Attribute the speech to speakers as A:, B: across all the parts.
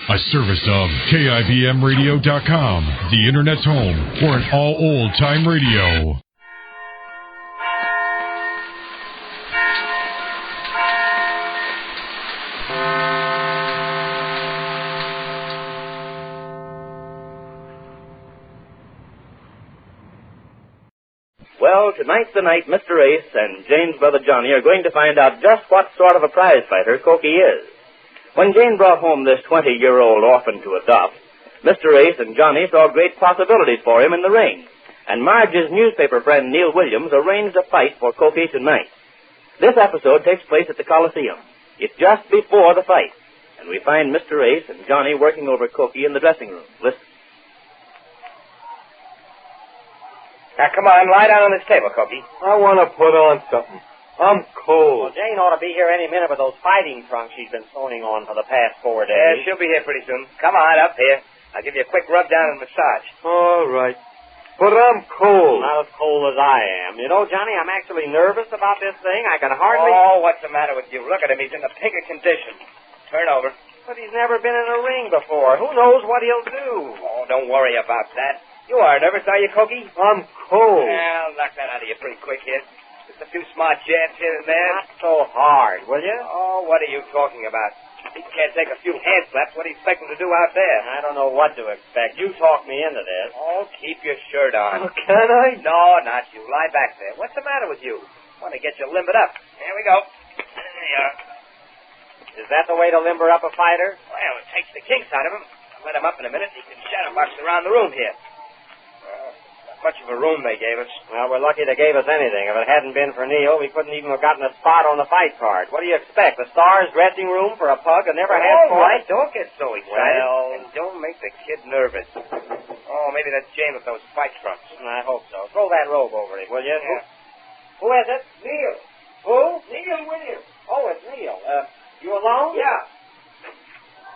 A: A service of KIBMradio.com, the Internet's home for an all old-time radio.
B: Well, tonight's the night Mr. Ace and Jane's brother Johnny are going to find out just what sort of a prize fighter Cokie is. When Jane brought home this 20-year-old orphan to adopt, Mr. Ace and Johnny saw great possibilities for him in the ring, and Marge's newspaper friend Neil Williams arranged a fight for Cokie tonight. This episode takes place at the Coliseum. It's just before the fight, and we find Mr. Ace and Johnny working over Cokie in the dressing room. Listen.
C: Now, come on, lie down on this table, Cokie.
D: I want to put on something. I'm cold.
C: Well, Jane ought to be here any minute with those fighting trunks she's been sewing on for the past 4 days.
E: Yeah, she'll be here pretty soon. Come on, up here. I'll give you a quick rub down and massage.
D: All right. But I'm cold.
C: Not as cold as I am. You know, Johnny, I'm actually nervous about this thing. I can hardly...
E: Oh, what's the matter with you? Look at him. He's in the pink of condition. Turn over.
C: But he's never been in a ring before. Who knows what he'll do?
E: Oh, don't worry about that. You are nervous, are you, Cokie?
D: I'm cold.
E: Well, knock that out of you pretty quick here. Just a few smart jabs here and there.
C: Not so hard, will you?
E: Oh, what are you talking about? He can't take a few hand slaps. What do you expect him to do out there?
C: I don't know what to expect. You talked me into this.
E: Oh, keep your shirt on.
D: Oh, can I?
E: No, not you. Lie back there. What's the matter with you? Want to get you limbered up. Here we go. There you are.
C: Is that the way to limber up a fighter?
E: Well, it takes the kinks out of him. I'll let him up in a minute. He can shadow box around the room here. Not much of a room they gave us.
C: Well, we're lucky they gave us anything. If it hadn't been for Neil, we couldn't even have gotten a spot on the fight card. What do you expect? The Stars dressing room for a pug that never had
E: All
C: fought?
E: right, don't get so excited.
C: Well...
E: And don't make the kid nervous. Oh, maybe that's Jane with those fight trunks.
C: I hope so. Throw that robe over him, will you?
E: Yeah.
C: Who is it?
E: Neil.
C: Who?
E: Neil Williams.
C: Oh, it's Neil. You alone?
E: Yeah.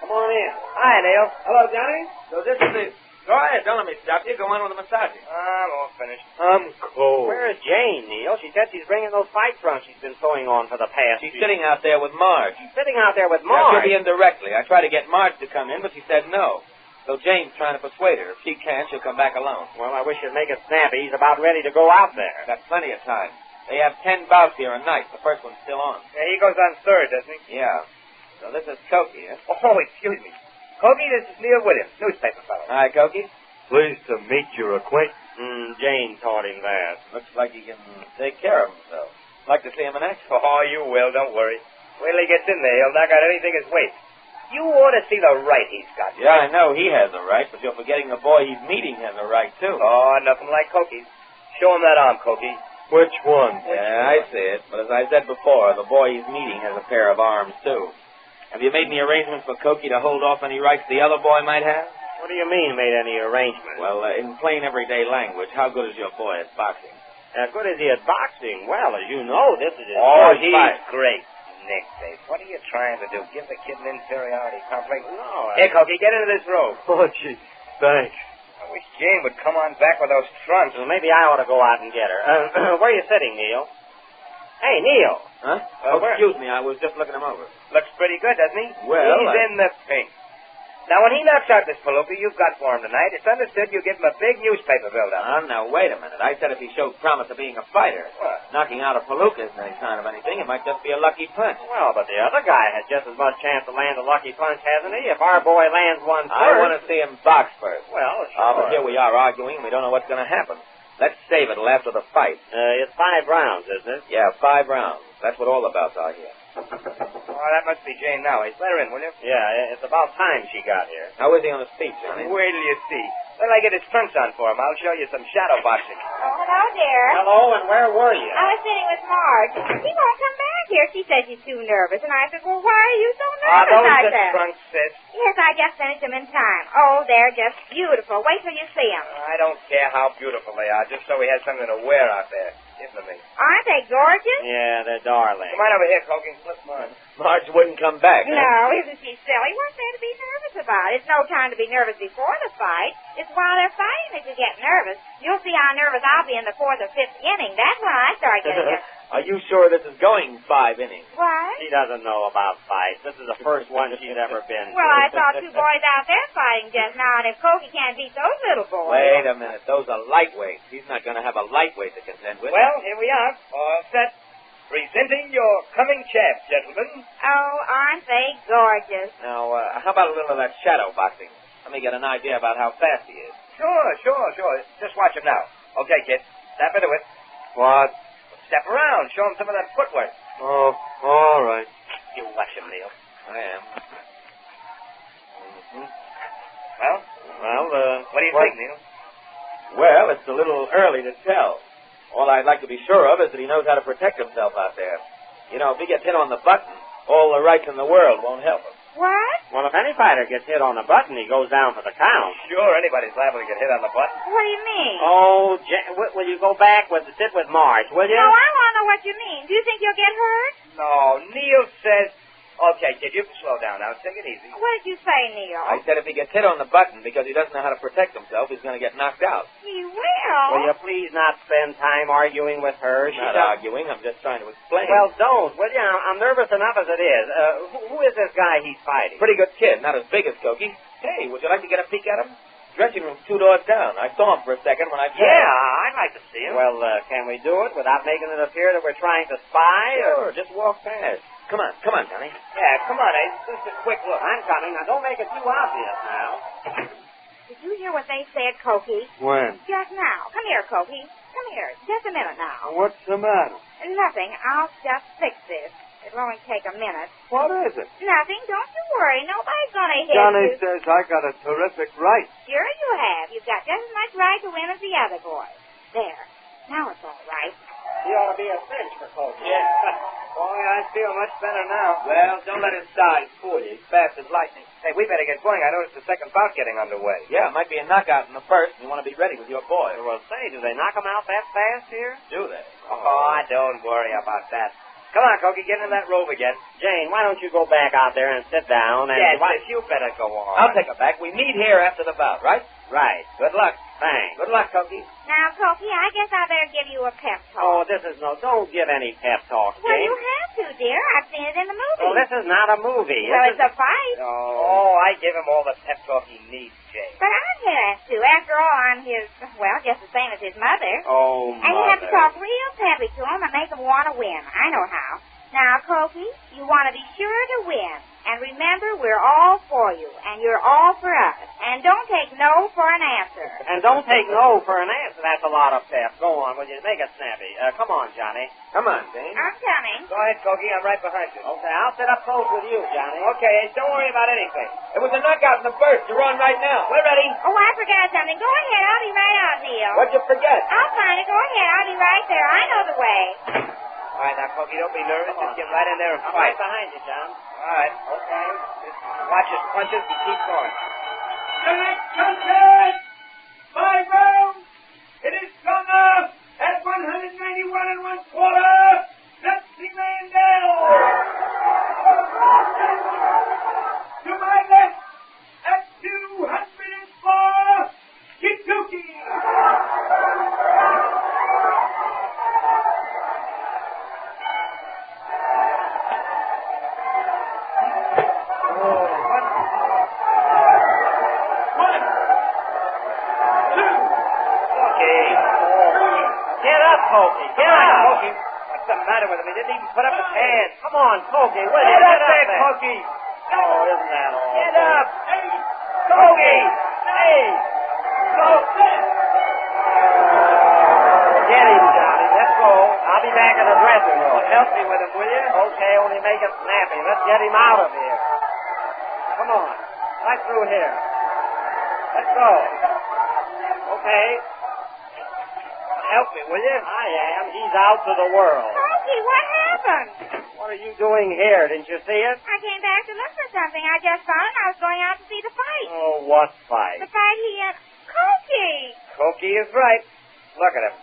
C: Come on in.
E: Hi, Neil.
F: Hello, Johnny. So this is it. Go ahead, don't let me stop you. Go on with the massaging.
E: I'm all finished.
D: I'm cold.
C: Where is Jane, Neil? She said she's bringing those fight trunks she's been sewing on for the past...
F: She's sitting out there with Marge.
C: She's sitting out there with
F: Now,
C: Marge.
F: she'll be in directly. I tried to get Marge to come in, but she said no. So Jane's trying to persuade her. If she can't, she'll come back alone.
C: Well, I wish you'd make it snappy. He's about ready to go out there.
F: Got plenty of time. They have 10 bouts here a night. The first one's still on.
E: Yeah, he goes on third, doesn't he?
F: Yeah. So this is Cokie, huh?
E: Oh, excuse me. Cokie, this is Neil Williams, newspaper fellow.
F: Hi, Cokie.
D: Pleased to meet your acquaintance.
C: Jane taught him that.
F: Looks like he can take care of himself. Like to see him in action.
E: Oh, you will, don't worry. Wait till he gets in there. He'll knock out anything his weight. You ought to see the right he's got.
F: Yeah, I know he has a right, but you're forgetting the boy he's meeting has a right, too.
E: Oh, nothing like Cokie. Show him that arm, Cokie.
D: Which one?
F: Yeah, I see it. But as I said before, the boy he's meeting has a pair of arms, too. Have you made any arrangements for Cokie to hold off any rights the other boy might have?
C: What do you mean, made any arrangements?
F: Well, in plain everyday language, how good is your boy at boxing?
C: As good as he at boxing. Well, as you know, this is his
E: Oh,
C: first
E: he's
C: fight.
E: great. Necktie. What are you trying to do? Give the kid an inferiority complex?
C: No,
E: Here, Cokie, get into this robe.
D: Oh, gee, thanks.
E: I wish Jane would come on back with those trunks.
C: Well, maybe I ought to go out and get her. Where are you sitting, Neil? Hey, Neil.
F: Huh? Excuse me, I was just looking him over.
E: Looks pretty good, doesn't he?
F: Well,
E: he's in the pink. Now, when he knocks out this palooka you've got for him tonight, it's understood you give him a big newspaper build-up.
F: Now, wait a minute. I said if he showed promise of being a fighter.
E: What?
F: Knocking out a palooka isn't any sign of anything. It might just be a lucky punch.
C: Well, but the other guy had just as much chance to land a lucky punch, hasn't he? If our boy lands one first...
F: I want to see him box first.
C: Well, sure.
F: But here we are arguing, and we don't know what's going to happen. Let's save it till after the fight.
C: It's 5 rounds, isn't it?
F: Yeah, 5 rounds. That's what all the bouts are here.
E: Oh, that must be Jane now. Let her in, will you?
C: Yeah, it's about time she got here.
F: How is he on his feet, Johnny?
E: Wait till you see. Wait till I get his trunks on for him. I'll show you some shadow boxing.
G: Oh, hello, dear.
C: Hello, and where were you?
G: I was sitting with Marge. She won't come back here. She says she's too nervous. And I said, well, why are you so nervous?
E: Those
G: I
E: are
G: said.
E: trunks, sis.
G: Yes, I just finished them in time. Oh, they're just beautiful. Wait till you see them.
E: I don't care how beautiful they are, just so he has something to wear out there. Give them to me.
G: Aren't they gorgeous?
C: Yeah, they're darling.
E: Come on over here, Cokie. Flip mine.
F: Marge wouldn't come back.
G: No, isn't she silly? What's there to be nervous about? It's no time to be nervous before the fight. It's while they're fighting that you get nervous. You'll see how nervous I'll be in the 4th or 5th inning. That's when I start getting nervous.
F: Are you sure this is going 5 innings?
G: What?
C: She doesn't know about fights. This is the first one she's ever been to.
G: Well, I saw 2 boys out there fighting just now, and if Cokie can't beat those little boys...
F: Wait a minute. Those are lightweights. He's not going to have a lightweight to contend with.
E: Well, here we are. All set. Presenting your coming champ, gentlemen.
G: Oh, aren't they gorgeous?
F: Now, how about a little of that shadow boxing? Let me get an idea about how fast he is.
E: Sure. Just watch him now. Okay, kid. Step into it.
D: What?
E: Step around. Show him some of that footwork.
D: Oh, all right.
E: You watch him, Neil.
F: I am.
E: Well, what do you think, Neil?
F: Well, it's a little early to tell. All I'd like to be sure of is that he knows how to protect himself out there. You know, if he gets hit on the button, all the rights in the world won't help him.
G: What?
C: Well, if any fighter gets hit on the button, he goes down for the count.
E: Sure, anybody's liable to get hit on the butt.
G: What do you mean?
C: Oh, will you go back with sit with Marge, will you?
G: No, I want to know what you mean. Do you think you'll get hurt?
E: No, Neil says... Okay, kid, you can slow down now. Take it easy.
G: What did you say, Neil?
F: I said if he gets hit on the button because he doesn't know how to protect himself, he's going to get knocked out.
G: He will.
C: Will you please not spend time arguing with her?
F: I'm not arguing. I'm just trying to explain.
C: Well, don't, will you? I'm nervous enough as it is. Who is this guy he's fighting?
F: Pretty good kid. Not as big as Cokie. Hey, would you like to get a peek at him? Dressing room's 2 doors down. I saw him for a second when I...
E: Yeah, I'd like to see him.
C: Well, can we do it without making it appear that we're trying to spy?
F: Sure, just walk past. Come on, Johnny.
E: Yeah, come on, Ace. Just a quick look.
C: I'm coming. Now, don't make it too obvious now.
G: Did you hear what they said, Cokie?
D: When?
G: Just now. Come here, Cokie. Come here. Just a minute now.
D: What's the matter?
G: Nothing. I'll just fix this. It'll only take a minute.
D: What is it?
G: Nothing. Don't you worry. Nobody's going to hit
D: Johnny
G: you.
D: says I got a terrific right.
G: Sure you have. You've got just as much right to win as the other boys. There. Now it's all right.
C: He ought to be a cinch for Cokie.
E: Yeah. Boy, I feel much better now.
F: Well, don't let his size fool you. He's fast as lightning.
E: Hey, we better get going. I noticed the second bout getting underway.
F: Yeah, it might be a knockout in the first, and you want to be ready with your boy.
C: Well, say, do they knock him out that fast here?
F: Do they?
E: Oh, don't worry about that. Come on, Cokie, get in that robe again.
C: Jane, why don't you go back out there and sit down and...
E: Yes, you better go on.
F: I'll take it back. We meet here after the bout, right?
C: Right.
F: Good luck.
C: Thanks.
F: Good luck, Cokie.
G: Now, Cokie, I guess I better give you a pep
C: Oh,
G: talk.
C: this is no... Don't give any pep talks,
G: Well,
C: Jane.
G: you have to, dear. I've seen it in the movie.
C: Well, this is not a movie.
G: Well,
C: This
G: it's a fight.
E: Oh, I give him all the pep talk he needs, Jane.
G: But I have to. After all, I'm his, well, just the same as his mother.
C: Oh,
G: And you have to talk real peppy to him and make him want to win. I know how. Now, Cokie, you want to be sure to win. And remember, we're all for you, and you're all for us. And don't take no for an answer.
C: And don't take no for an answer. That's a lot of pep. Go on, will you? Make it snappy. Come on, Johnny.
F: Come on, Jane.
G: I'm coming.
E: Go ahead, Cokie. I'm right behind you.
C: Okay, I'll sit up close with you, Johnny.
E: Okay, Ace, don't worry about anything.
F: It was a knockout in the first. You're on right now.
E: We're ready.
G: Oh, I forgot something. Go ahead. I'll be right out, Neil.
F: What'd you forget?
G: I'll find it. Go ahead. I'll be right there. I know the way.
E: All right, now, Cokie, don't be nervous. Just get right in there and
C: I'm
E: fight.
C: right behind you, John.
E: All right. Okay. Just watch his punches and keep going.
H: The next contest, 5 rounds. It is Gunner at 191 1/4. Dusty Mandel. To my left at 204, Kikuki.
C: Cokie. Get up.
E: Cokie. What's the matter with him? He didn't even put up his hands.
C: Come on, Cokie. Will you?
E: Get up there,
C: there.
E: Cokie.
C: Oh, isn't that all?
E: Get up. Cokie. Hey.
C: Get him, Johnny. Let's go. I'll be back in the dressing room. Help me with him, will you? Okay, only make it snappy. Let's get him out of here. Come on. Right through here. Let's go. Okay. Help me, will you? I am. He's out to the world.
G: Cokie, what happened?
C: What are you doing here? Didn't you see it?
G: I came back to look for something. I just found it. I was going out to see the fight.
C: Oh, what fight?
G: The fight he and... Cokie!
E: Cokie is right. Look at him.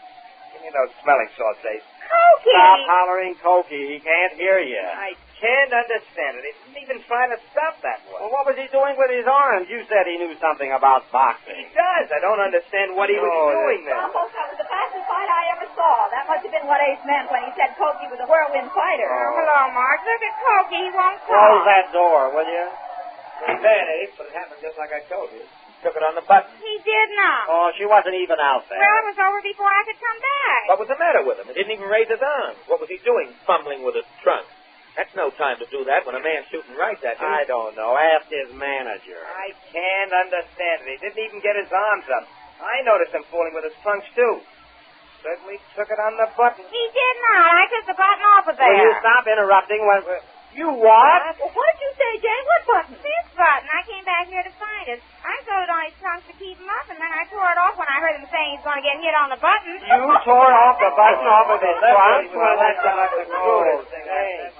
E: Give me those smelling salts, Ace.
G: Cokie!
C: Stop hollering, Cokie. He can't hear you.
E: I can't understand it. He didn't even try to stop that one.
C: Well, what was he doing with his arms? You said he knew something about
E: He
C: boxing.
E: does. I don't understand what he was doing there.
I: Almost, that was the fastest fight I ever saw. That much have been what Ace meant when he said Cokie was a whirlwind fighter.
G: Oh, hello, Marge. Look at Cokie. He won't talk.
C: Close that door, will you? Pretty bad, Ace, but it happened just like I told you.
F: Took it on the button.
G: He did not.
C: Oh, she wasn't even out there.
G: Well, it was over before I could come back.
F: What was the matter with him? He didn't even raise his arm. What was he doing, fumbling with his trunk? That's no time to do that when a man's shooting right at you.
C: I don't know. Ask his manager. I can't understand it. He didn't even get his arms up. I noticed him fooling with his trunks, too. Certainly took it on the button.
G: He did not. I took the button off of there.
C: Will you stop interrupting when... You what?
I: Well, what did you say, Jane? What button?
G: This button. I came back here to find it. I sewed it on his trunks to keep him up, and then I tore it off when I heard him saying he's going to get hit on the button.
C: You tore off the button off of his trunks? Well, that's like the coolest thing.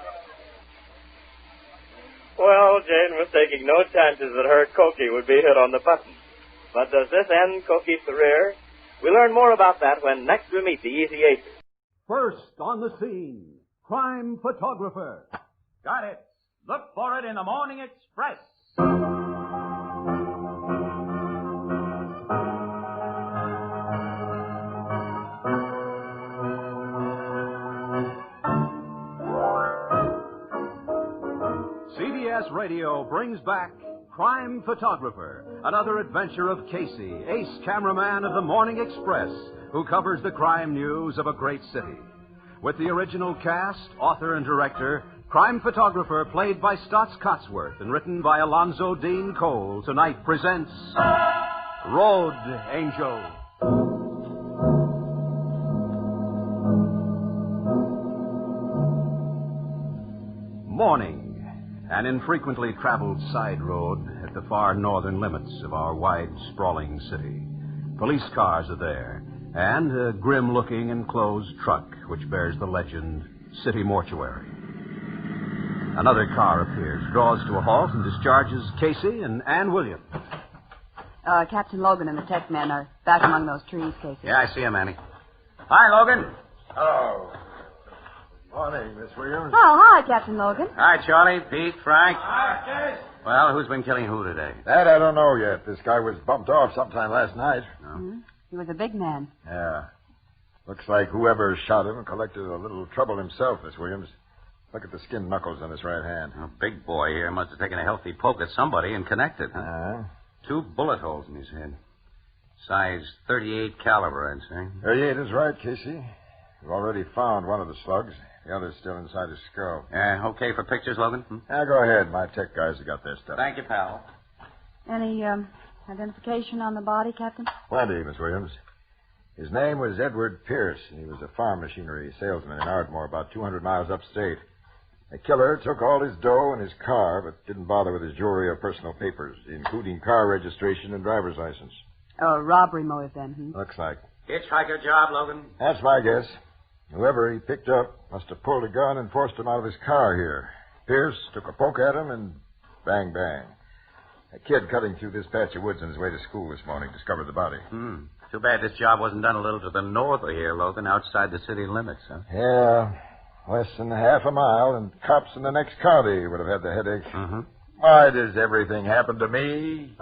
B: Well, Jane was taking no chances that her Cokie would be hit on the button. But does this end Cokie's career? We learn more about that when next we meet the Easy Aces.
J: First on the scene, crime photographer.
K: Got it. Look for it in the Morning Express.
J: CBS Radio brings back Crime Photographer, another adventure of Casey, ace cameraman of the Morning Express, who covers the crime news of a great city. With the original cast, author, and director, Crime Photographer, played by Stotts Cotsworth and written by Alonzo Dean Cole, tonight presents Road Angel. Morning. An infrequently traveled side road at the far northern limits of our wide, sprawling city. Police cars are there, and a grim-looking enclosed truck which bears the legend, City Mortuary. Another car appears, draws to a halt, and discharges Casey and Ann Williams.
L: Captain Logan and the tech men are back among those trees, Casey.
K: Yeah, I see him, Annie. Hi, Logan.
M: Hello. Morning, Miss Williams.
L: Oh, hi, Captain Logan.
K: Hi, Charlie, Pete, Frank.
M: Hi, Case.
K: Well, who's been killing who today?
M: That I don't know yet. This guy was bumped off sometime last night.
K: No.
L: Mm-hmm. He was a big man.
M: Yeah. Looks like whoever shot him collected a little trouble himself, Miss Williams. Look at the skinned knuckles on his right hand.
K: A big boy here must have taken a healthy poke at somebody and connected.
M: Uh-huh.
K: 2 bullet holes in his head. Size .38 caliber, I'd say.
M: 38 is right, Casey. We've already found one of the slugs. The other's still inside his skull.
K: Okay for pictures, Logan?
M: Yeah, go ahead. My tech guys have got their stuff.
K: Thank you, pal.
L: Any identification on the body, Captain?
M: Plenty, Miss Williams. His name was Edward Pierce, and he was a farm machinery salesman in Ardmore, about 200 miles upstate. The killer took all his dough in his car, but didn't bother with his jewelry or personal papers, including car registration and driver's license.
L: Oh, robbery motive then,
M: Looks like.
K: Hitchhiker job, Logan?
M: That's my guess. Whoever he picked up must have pulled a gun and forced him out of his car here. Pierce took a poke at him and bang, bang. A kid cutting through this patch of woods on his way to school this morning discovered the body.
K: Too bad this job wasn't done a little to the north of here, Logan, outside the city limits, huh?
M: Yeah, less than half a mile, and cops in the next county would have had the headache.
K: Mm-hmm.
M: Why does everything happen to me?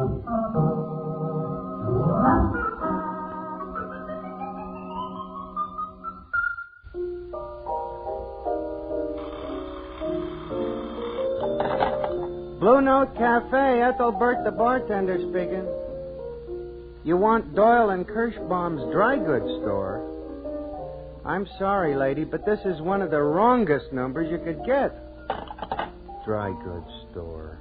N: Blue Note Cafe, Ethelbert the bartender speaking. You want Doyle and Kirschbaum's dry goods store? I'm sorry, lady, but this is one of the wrongest numbers you could get. Dry goods store.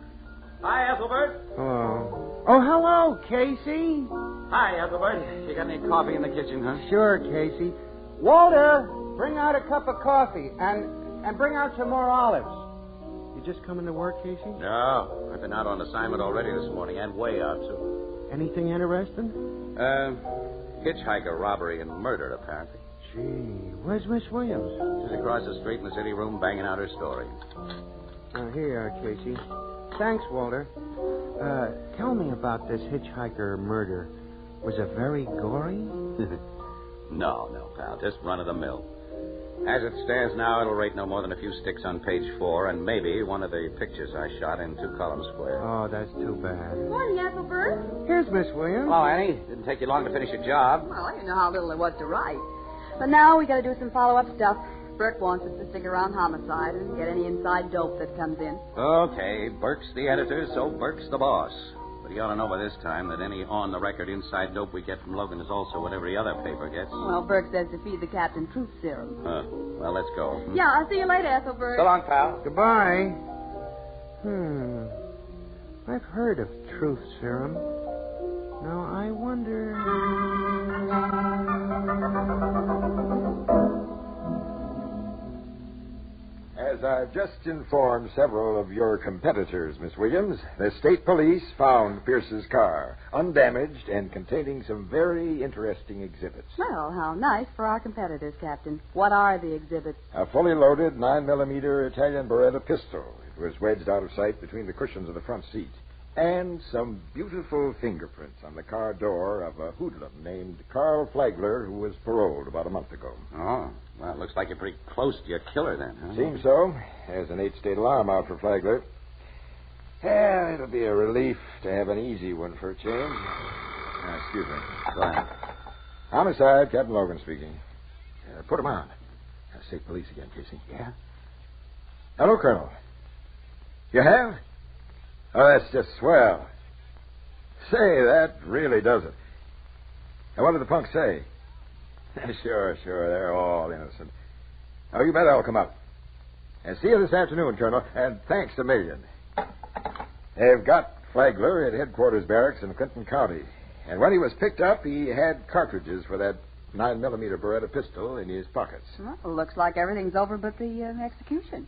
K: Hi, Ethelbert.
N: Hello. Oh, hello, Casey.
K: Hi, Ethelbert. You got any coffee in the kitchen, huh?
N: Sure, Casey. Walter, bring out a cup of coffee and bring out some more olives. You just coming to work, Casey?
K: No. I've been out on assignment already this morning and way out, too.
N: Anything interesting?
K: Hitchhiker robbery and murder, apparently.
N: Gee, where's Miss Williams?
K: She's across the street in the city room banging out her story.
N: Here you are, Casey. Thanks, Walter. Tell me about this hitchhiker murder. Was it very gory?
K: No, pal. Just run-of-the-mill. As it stands now, it'll rate no more than a few sticks on page 4 and maybe one of the pictures I shot in 2 columns square.
N: Oh, that's too bad.
L: Morning, Ethelbert.
N: Here's Miss Williams.
K: Hello, Annie. Didn't take you long to finish your job.
L: Well, I didn't know how little there was to write. But now we got to do some follow-up stuff. Burke wants us to stick around homicide and get any inside dope that comes in.
K: Okay, Burke's the editor, so Burke's the boss. But he ought to know by this time that any on-the-record inside dope we get from Logan is also what every other paper gets.
L: Well, Burke says to feed the captain truth serum.
K: Well, let's go.
L: Yeah, I'll see you later, Ethelbert.
K: So long, pal.
N: Goodbye. I've heard of truth serum. Now, I wonder...
M: As I've just informed several of your competitors, Miss Williams, the state police found Pierce's car, undamaged and containing some very interesting exhibits.
L: Well, how nice for our competitors, Captain. What are the exhibits?
M: A fully loaded 9mm Italian Beretta pistol. It was wedged out of sight between the cushions of the front seat. And some beautiful fingerprints on the car door of a hoodlum named Carl Flagler, who was paroled about a month ago.
K: Oh, well, it looks like you're pretty close to your killer then, huh?
M: Seems so. There's an 8-state alarm out for Flagler. Yeah, it'll be a relief to have an easy one for a change. Excuse me.
K: Go ahead.
M: Homicide, Captain Logan speaking. Put him on. State police again, Casey.
K: Yeah?
M: Hello, Colonel. You have? Oh, that's just swell. Say, that really does it. Now, what did the punks say? Sure, they're all innocent. Oh, you bet I'll come up. And see you this afternoon, Colonel, and thanks a million. They've got Flagler at headquarters barracks in Clinton County. And when he was picked up, he had cartridges for that 9mm Beretta pistol in his pockets.
L: Well, looks like everything's over but the execution.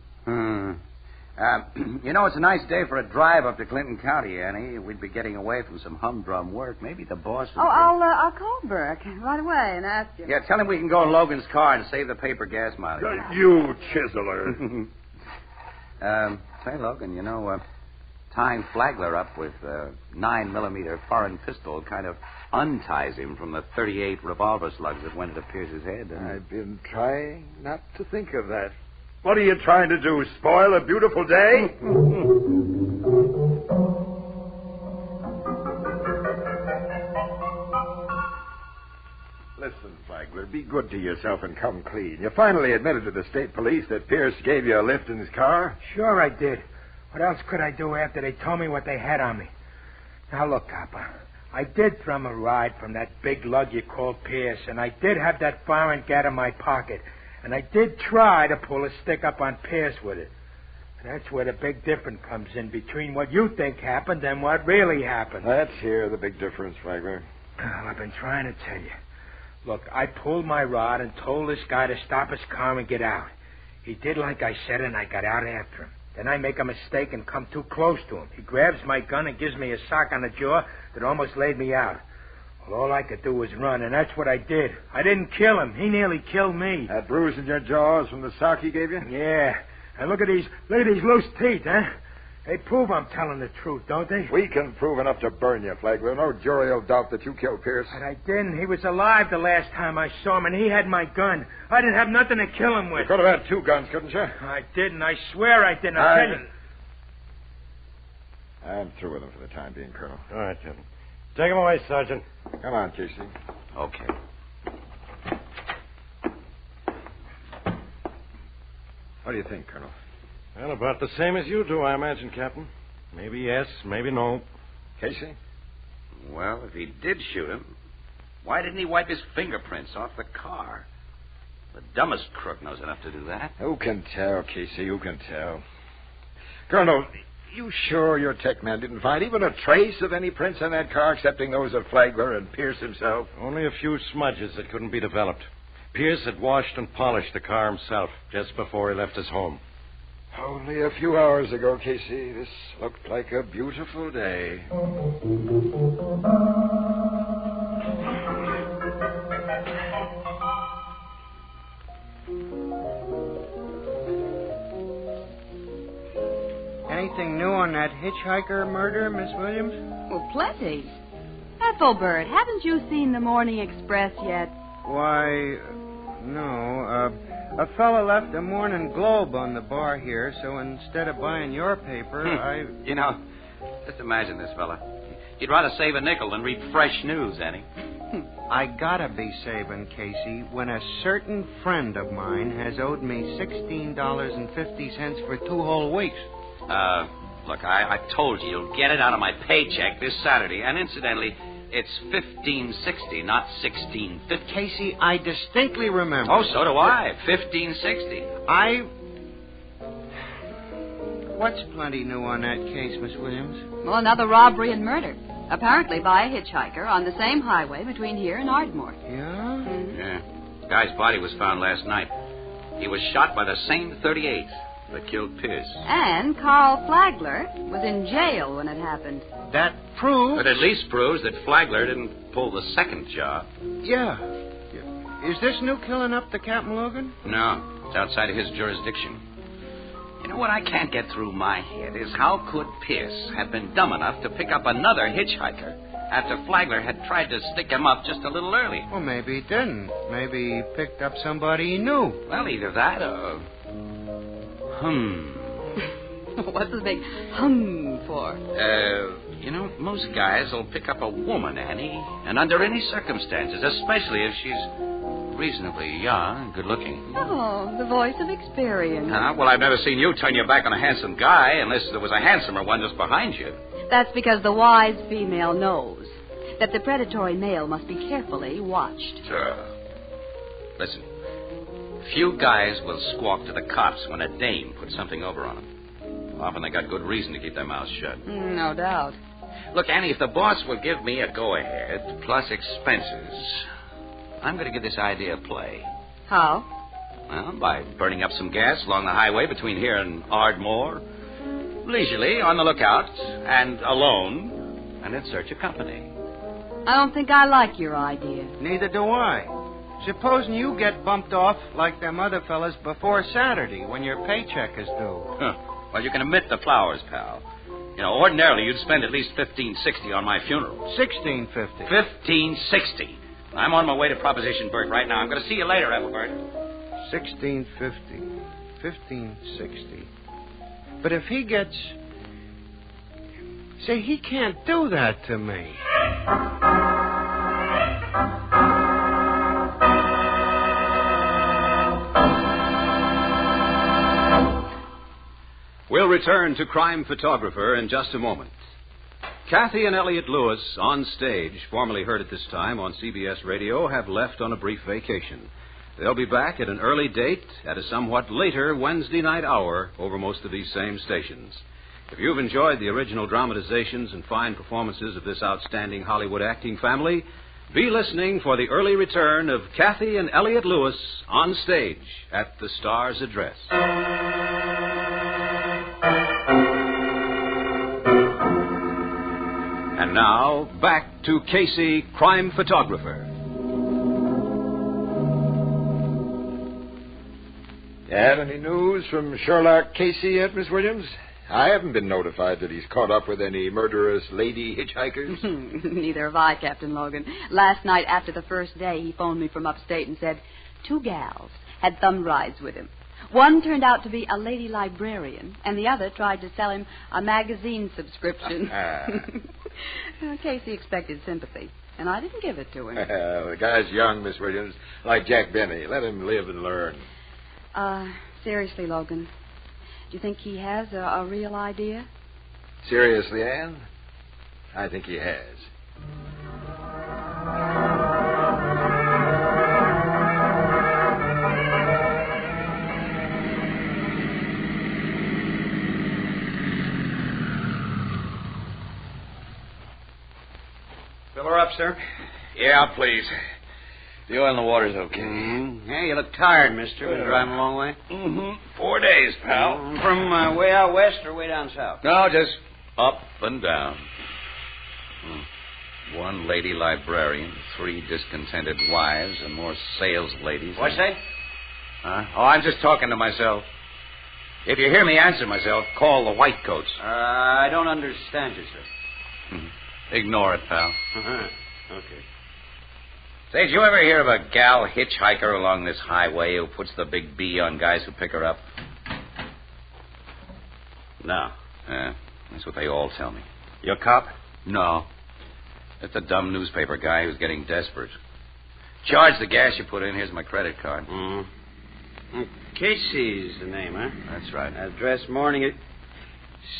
K: You know, it's a nice day for a drive up to Clinton County, Annie. We'd be getting away from some humdrum work. Maybe the boss would...
L: I'll call Burke right away and ask him.
K: Yeah, tell him we can go in Logan's car and save the paper gas mileage.
O: You chiseler.
K: Say, Logan, you know, tying Flagler up with a 9mm foreign pistol kind of unties him from the 38 revolver slugs that went into Pierce's head.
O: I've been trying not to think of that. What are you trying to do, spoil a beautiful day?
M: Listen, Flagler, be good to yourself and come clean. You finally admitted to the state police that Pierce gave you a lift in his car?
P: Sure I did. What else could I do after they told me what they had on me? Now, look, Copper, I did thrum a ride from that big lug you call Pierce, and I did have that foreign gat in my pocket. And I did try to pull a stick up on Pierce with it. And that's where the big difference comes in between what you think happened and what really happened.
M: Let's hear the big difference, Flagler.
P: Well, I've been trying to tell you. Look, I pulled my rod and told this guy to stop his car and get out. He did like I said, and I got out after him. Then I make a mistake and come too close to him. He grabs my gun and gives me a sock on the jaw that almost laid me out. Well, all I could do was run, and that's what I did. I didn't kill him. He nearly killed me.
M: That bruise in your jaws from the sock he gave you?
P: Yeah. And look at these loose teeth, huh? They prove I'm telling the truth, don't they?
M: We can prove enough to burn you, Flagler. No jury will doubt that you killed Pierce.
P: But I didn't. He was alive the last time I saw him, and he had my gun. I didn't have nothing to kill him with.
M: You could have had 2 guns, couldn't you?
P: I didn't. I swear I didn't. I'll tell you.
M: I'm through with him for the time being, Colonel.
O: All right, Captain. Take him away, Sergeant.
M: Come on, Casey.
K: Okay.
M: What do you think, Colonel?
O: Well, about the same as you do, I imagine, Captain. Maybe yes, maybe no.
M: Casey?
K: Well, if he did shoot him, why didn't he wipe his fingerprints off the car? The dumbest crook knows enough to do that.
M: Who can tell, Casey? Who can tell? Colonel, you sure your tech man didn't find even a trace of any prints on that car excepting those of Flagler and Pierce himself?
O: Only a few smudges that couldn't be developed. Pierce had washed and polished the car himself just before he left his home.
M: Only a few hours ago, Casey, this looked like a beautiful day.
N: Anything new on that hitchhiker murder, Miss Williams?
L: Well, plenty. Ethelbert, haven't you seen the Morning Express yet?
N: Why, no. A fella left a Morning Globe on the bar here, so instead of buying your paper,
K: You know, just imagine this fella. You'd rather save a nickel than read fresh news, Annie.
N: I gotta be saving, Casey, when a certain friend of mine has owed me $16.50 for 2 whole weeks.
K: Look, I told you you'll get it out of my paycheck this Saturday. And incidentally, it's $15.60, not $16.50.
N: Casey, I distinctly remember.
K: Oh, so do I. $15.60.
N: What's plenty new on that case, Miss Williams?
L: Well, another robbery and murder. Apparently by a hitchhiker on the same highway between here and Ardmore.
N: Yeah?
K: Yeah. Guy's body was found last night. He was shot by the same .38 that killed Pierce.
L: And Carl Flagler was in jail when it happened.
N: That proves...
K: But at least proves that Flagler didn't pull the second job.
N: Yeah. Is this new killing up to Captain Logan?
K: No. It's outside of his jurisdiction. You know what I can't get through my head is how could Pierce have been dumb enough to pick up another hitchhiker after Flagler had tried to stick him up just a little early?
N: Well, maybe he didn't. Maybe he picked up somebody he knew.
K: Well, either that or...
L: What's the big for?
K: You know, most guys will pick up a woman, Annie, and under any circumstances, especially if she's reasonably young and good-looking.
L: Oh, the voice of experience.
K: Well, I've never seen you turn your back on a handsome guy unless there was a handsomer one just behind you.
L: That's because the wise female knows that the predatory male must be carefully watched.
K: Sure. Listen, few guys will squawk to the cops when a dame puts something over on them. Often they got good reason to keep their mouths shut.
L: No doubt.
K: Look, Annie, if the boss will give me a go-ahead plus expenses, I'm going to give this idea a play.
L: How?
K: Well, by burning up some gas along the highway between here and Ardmore, leisurely, on the lookout, and alone, and in search of company.
L: I don't think I like your idea.
N: Neither do I. Supposing you get bumped off like them other fellas before Saturday when your paycheck is due.
K: Huh. Well, you can omit the flowers, pal. You know, ordinarily you'd spend at least $15.60 on my funeral.
N: $16.50.
K: $15.60. I'm on my way to Proposition Bert right now. I'm going to see you later, Ethelbert.
N: $16.50. $15.60. But if he gets... Say, he can't do that to me.
J: We'll return to Crime Photographer in just a moment. Kathy and Elliot Lewis, on stage, formerly heard at this time on CBS Radio, have left on a brief vacation. They'll be back at an early date at a somewhat later Wednesday night hour over most of these same stations. If you've enjoyed the original dramatizations and fine performances of this outstanding Hollywood acting family, be listening for the early return of Kathy and Elliot Lewis on stage at the Star's Address. And now, back to Casey, Crime Photographer.
M: Have any news from Sherlock Casey yet, Miss Williams? I haven't been notified that he's caught up with any murderous lady hitchhikers.
L: Neither have I, Captain Logan. Last night, after the first day, he phoned me from upstate and said 2 gals had thumbed rides with him. One turned out to be a lady librarian, and the other tried to sell him a magazine subscription. Casey expected sympathy, and I didn't give it to him.
M: The guy's young, Miss Williams, like Jack Benny. Let him live and learn.
L: Seriously, Logan, do you think he has a real idea?
M: Seriously, Anne? I think he has.
Q: Fill her up, sir.
F: Yeah, please. The oil in the water's okay.
Q: Mm-hmm. Hey, you look tired, mister. Been driving a long way?
F: Mm-hmm. 4 days, pal.
Q: From way out west or way down south?
F: No, just up and down. 1 lady librarian, 3 discontented wives, and more sales ladies.
Q: What's that?
F: Huh? Oh, I'm just talking to myself. If you hear me answer myself, call the white coats.
Q: I don't understand you, sir.
F: Ignore it, pal.
Q: Uh-huh. Okay.
F: Say, did you ever hear of a gal hitchhiker along this highway who puts the big B on guys who pick her up?
Q: No.
F: Yeah, that's what they all tell me.
Q: You a cop?
F: No.
K: It's a dumb newspaper guy who's getting desperate. Charge the gas you put in. Here's my credit card.
Q: Casey's the name, huh?
K: That's right.
Q: Address morning.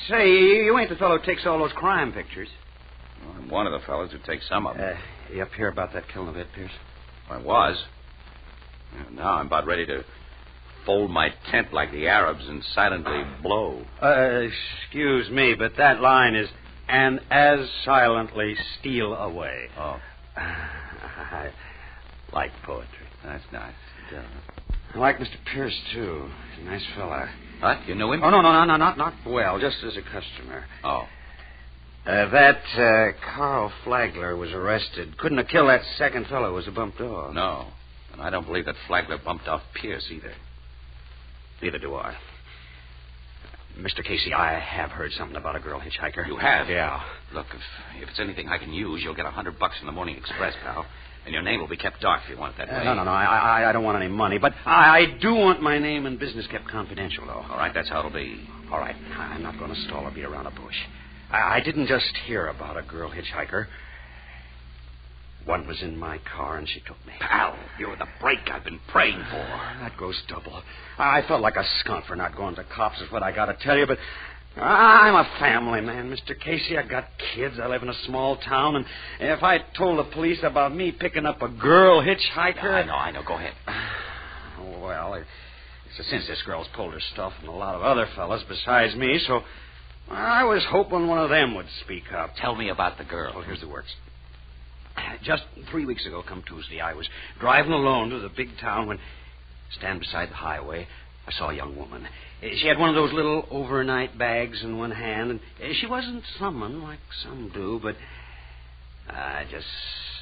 Q: Say, you ain't the fellow who takes all those crime pictures.
K: Well, I'm one of the fellows who takes some of them.
Q: You up here about that killing of Ed Pierce?
K: I was. Now I'm about ready to fold my tent like the Arabs and silently blow.
Q: Excuse me, but that line is, and as silently steal away.
K: Oh.
Q: I like poetry.
K: That's nice. Yeah.
Q: I like Mr. Pierce, too. He's a nice fella.
K: What? You knew him?
Q: Oh, no, not well, just as a customer.
K: Oh.
Q: That Carl Flagler was arrested. Couldn't have killed that second fellow who was a bumped off.
K: No. And I don't believe that Flagler bumped off Pierce either.
Q: Neither do I. Mr. Casey, I have heard something about a girl hitchhiker.
K: You have?
Q: Yeah.
K: Look, if it's anything I can use, you'll get $100 in the Morning Express, pal. And your name will be kept dark if you want it that way.
Q: No. I don't want any money, but I do want my name and business kept confidential, though.
K: All right, that's how it'll be.
Q: All right, I'm not going to stall or beat around a bush. I didn't just hear about a girl hitchhiker. One was in my car, and she took me.
K: Pal, you're the break I've been praying for.
Q: That goes double. I felt like a skunk for not going to cops, is what I got to tell you, but I'm a family man, Mr. Casey. I got kids. I live in a small town, and if I told the police about me picking up a girl hitchhiker...
K: I know. Go ahead.
Q: Well, it's since this girl's pulled her stuff and a lot of other fellas besides me, so I was hoping one of them would speak up.
K: Tell me about the girl.
Q: Well, here's the works. Just 3 weeks ago, come Tuesday, I was driving alone to the big town when, standing beside the highway, I saw a young woman. She had one of those little overnight bags in one hand, and she wasn't summoned like some do, but just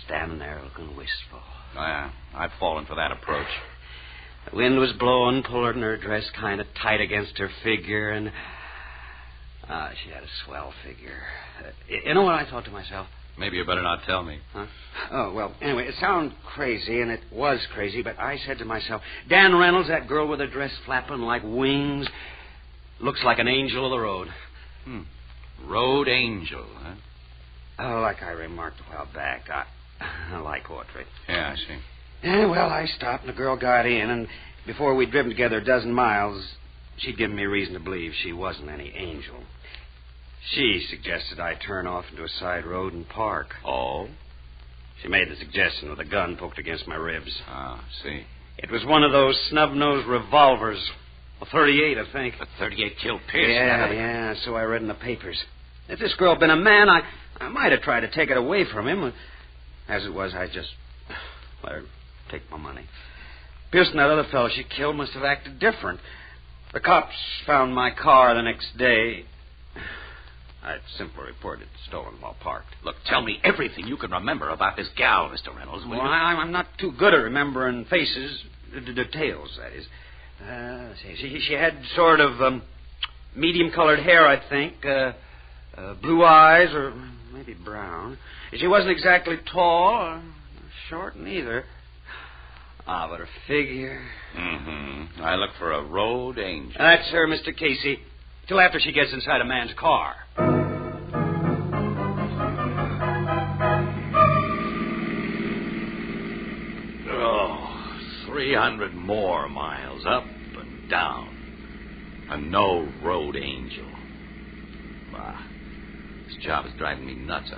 Q: standing there looking wistful.
K: Oh, yeah, I've fallen for that approach.
Q: The wind was blowing, pulling her dress kind of tight against her figure, and she had a swell figure. You know what I thought to myself?
K: Maybe you better not tell me.
Q: Huh? Oh, well, anyway, it sounded crazy, and it was crazy, but I said to myself, Dan Reynolds, that girl with her dress flapping like wings, looks like an angel of the road.
K: Road angel, huh?
Q: Oh, like I remarked a while back, I like poetry.
K: Yeah, I see.
Q: Yeah, well, I stopped, and the girl got in, and before we'd driven together a dozen miles, she'd given me reason to believe she wasn't any angel. She suggested I turn off into a side road and park.
K: Oh?
Q: She made the suggestion with a gun poked against my ribs.
K: Ah, see.
Q: It was one of those snub-nosed revolvers. A .38, I think.
K: A .38 killed Pierce.
Q: Yeah, so I read in the papers. If this girl had been a man, I might have tried to take it away from him. As it was, I just let her take my money. Pierce and that other fellow she killed must have acted different. The cops found my car the next day. I'd simply reported stolen while parked.
K: Look, tell me everything you can remember about this gal, Mr. Reynolds, will you?
Q: I'm not too good at remembering faces, the details, that is. Let's see. She had sort of medium-colored hair, I think, blue eyes, or maybe brown. She wasn't exactly tall or short neither. But her figure...
K: Mm-hmm. I look for a road angel.
Q: That's her, Mr. Casey, till after she gets inside a man's car.
K: 300 more miles up and down. And no road angel. Bah, this job is driving me nuts.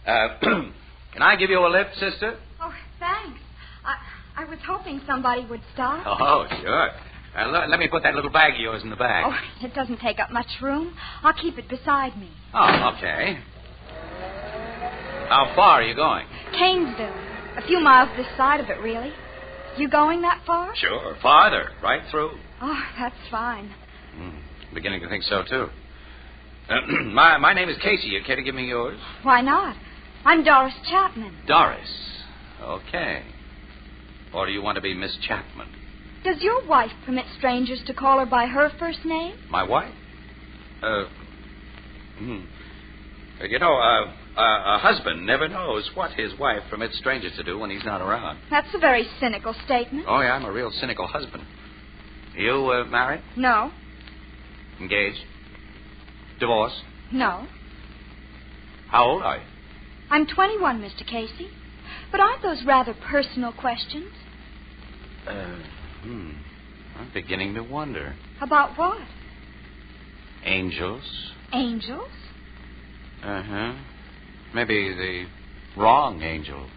K: Can I give you a lift, sister?
I: Oh, thanks. I was hoping somebody would stop.
K: Oh, sure. Let me put that little bag of yours in the back.
I: Oh, it doesn't take up much room. I'll keep it beside me.
K: Oh, okay. How far are you going?
I: Canesville. A few miles this side of it, really. You going that far?
K: Sure. Farther. Right through.
I: Oh, that's fine.
K: Beginning to think so, too. My name is Casey. You care to give me yours?
I: Why not? I'm Doris Chapman.
K: Doris. Okay. Or do you want to be Miss Chapman?
I: Does your wife permit strangers to call her by her first name?
K: My wife? You know, a husband never knows what his wife permits strangers to do when he's not around.
I: That's a very cynical statement.
K: Oh, yeah, I'm a real cynical husband. You married?
I: No.
K: Engaged? Divorced?
I: No.
K: How old are you?
I: I'm 21, Mr. Casey. But aren't those rather personal questions?
K: I'm beginning to wonder.
I: About what?
K: Angels?
I: Angels?
K: Uh-huh. Maybe the wrong angel.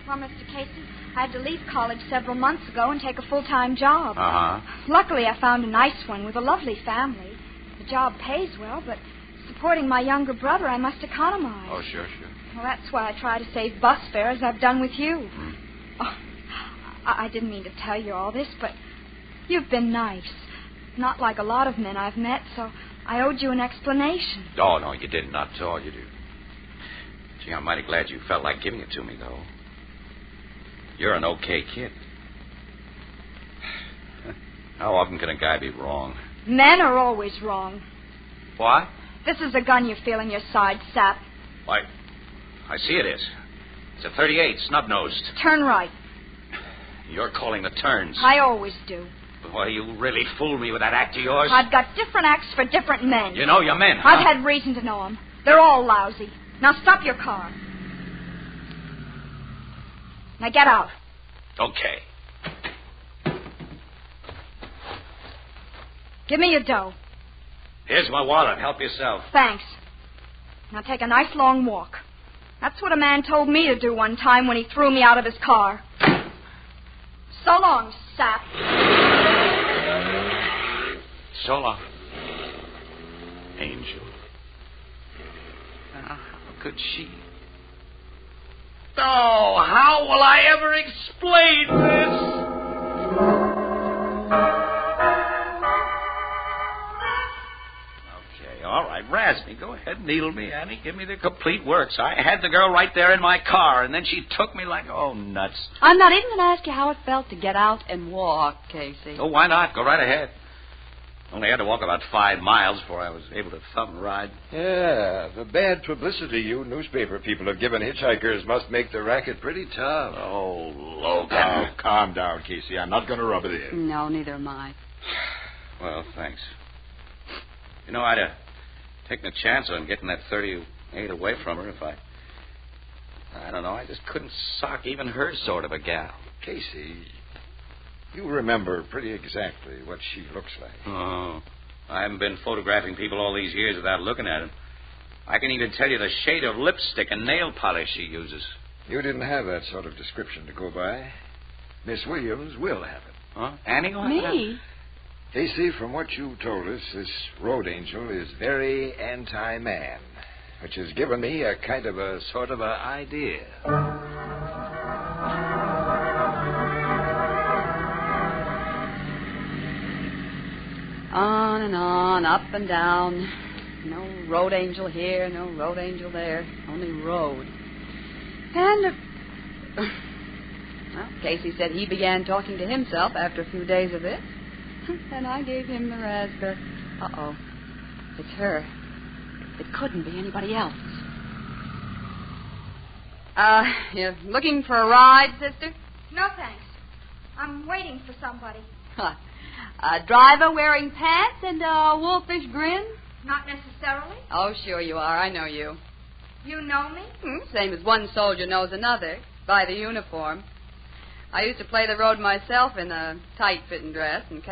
I: Well, Mr. Casey, I had to leave college several months ago and take a full-time job.
K: Uh-huh.
I: Luckily, I found a nice one with a lovely family. The job pays well, but supporting my younger brother, I must economize.
K: Oh, sure.
I: Well, that's why I try to save bus fare, as I've done with you. Oh, I didn't mean to tell you all this, but you've been nice. Not like a lot of men I've met, so I owed you an explanation.
K: Oh, no, you didn't. Not at all, you do. Gee, I'm mighty glad you felt like giving it to me, though. You're an okay kid. How often can a guy be wrong?
I: Men are always wrong.
K: What?
I: This is a gun you feel in your side, sap.
K: Why, I see it is. It's a 38, snub-nosed.
I: Turn right.
K: You're calling the turns.
I: I always do.
K: Boy, you really fooled me with that act of yours.
I: I've got different acts for different men.
K: You know your men, huh?
I: I've had reason to know them. They're all lousy. Now stop your car. Now get out.
K: Okay.
I: Give me your dough.
K: Here's my wallet. Help yourself.
I: Thanks. Now take a nice long walk. That's what a man told me to do one time when he threw me out of his car. So long, sap.
K: So long. Angel. How could she? Oh, how will I ever explain this? Okay, all right. Razz me. Go ahead, needle me, Annie. Give me the complete works. I had the girl right there in my car, and then she took me like, oh, nuts.
L: I'm not even going to ask you how it felt to get out and walk, Casey.
K: Oh, why not? Go right ahead. Only had to walk about 5 miles before I was able to thumb ride.
M: Yeah, the bad publicity you newspaper people have given hitchhikers must make the racket pretty tough.
K: Oh, Logan.
M: Now, calm down, Casey. I'm not going to rub it in.
L: No, neither am I.
K: Well, thanks. You know, I'd have taken a chance on getting that 38 away from her if I don't know, I just couldn't sock even her sort of a gal.
M: Casey, you remember pretty exactly what she looks like.
K: Oh, I haven't been photographing people all these years without looking at them. I can even tell you the shade of lipstick and nail polish she uses.
M: You didn't have that sort of description to go by. Miss Williams will have it.
K: Huh? Annie?
L: Me?
M: Casey, from what you told us, this road angel is very anti-man, which has given me a kind of a sort of a idea.
L: On and on, up and down. No road angel here, no road angel there. Only road. And, well, Casey said he began talking to himself after a few days of this. And I gave him the raspberry. Uh-oh. It's her. It couldn't be anybody else. You looking for a ride, sister?
I: No, thanks. I'm waiting for somebody.
L: A driver wearing pants and a wolfish grin?
I: Not necessarily.
L: Oh, sure you are. I know you.
I: You know me?
L: Same as one soldier knows another, by the uniform. I used to play the road myself in a tight-fitting dress and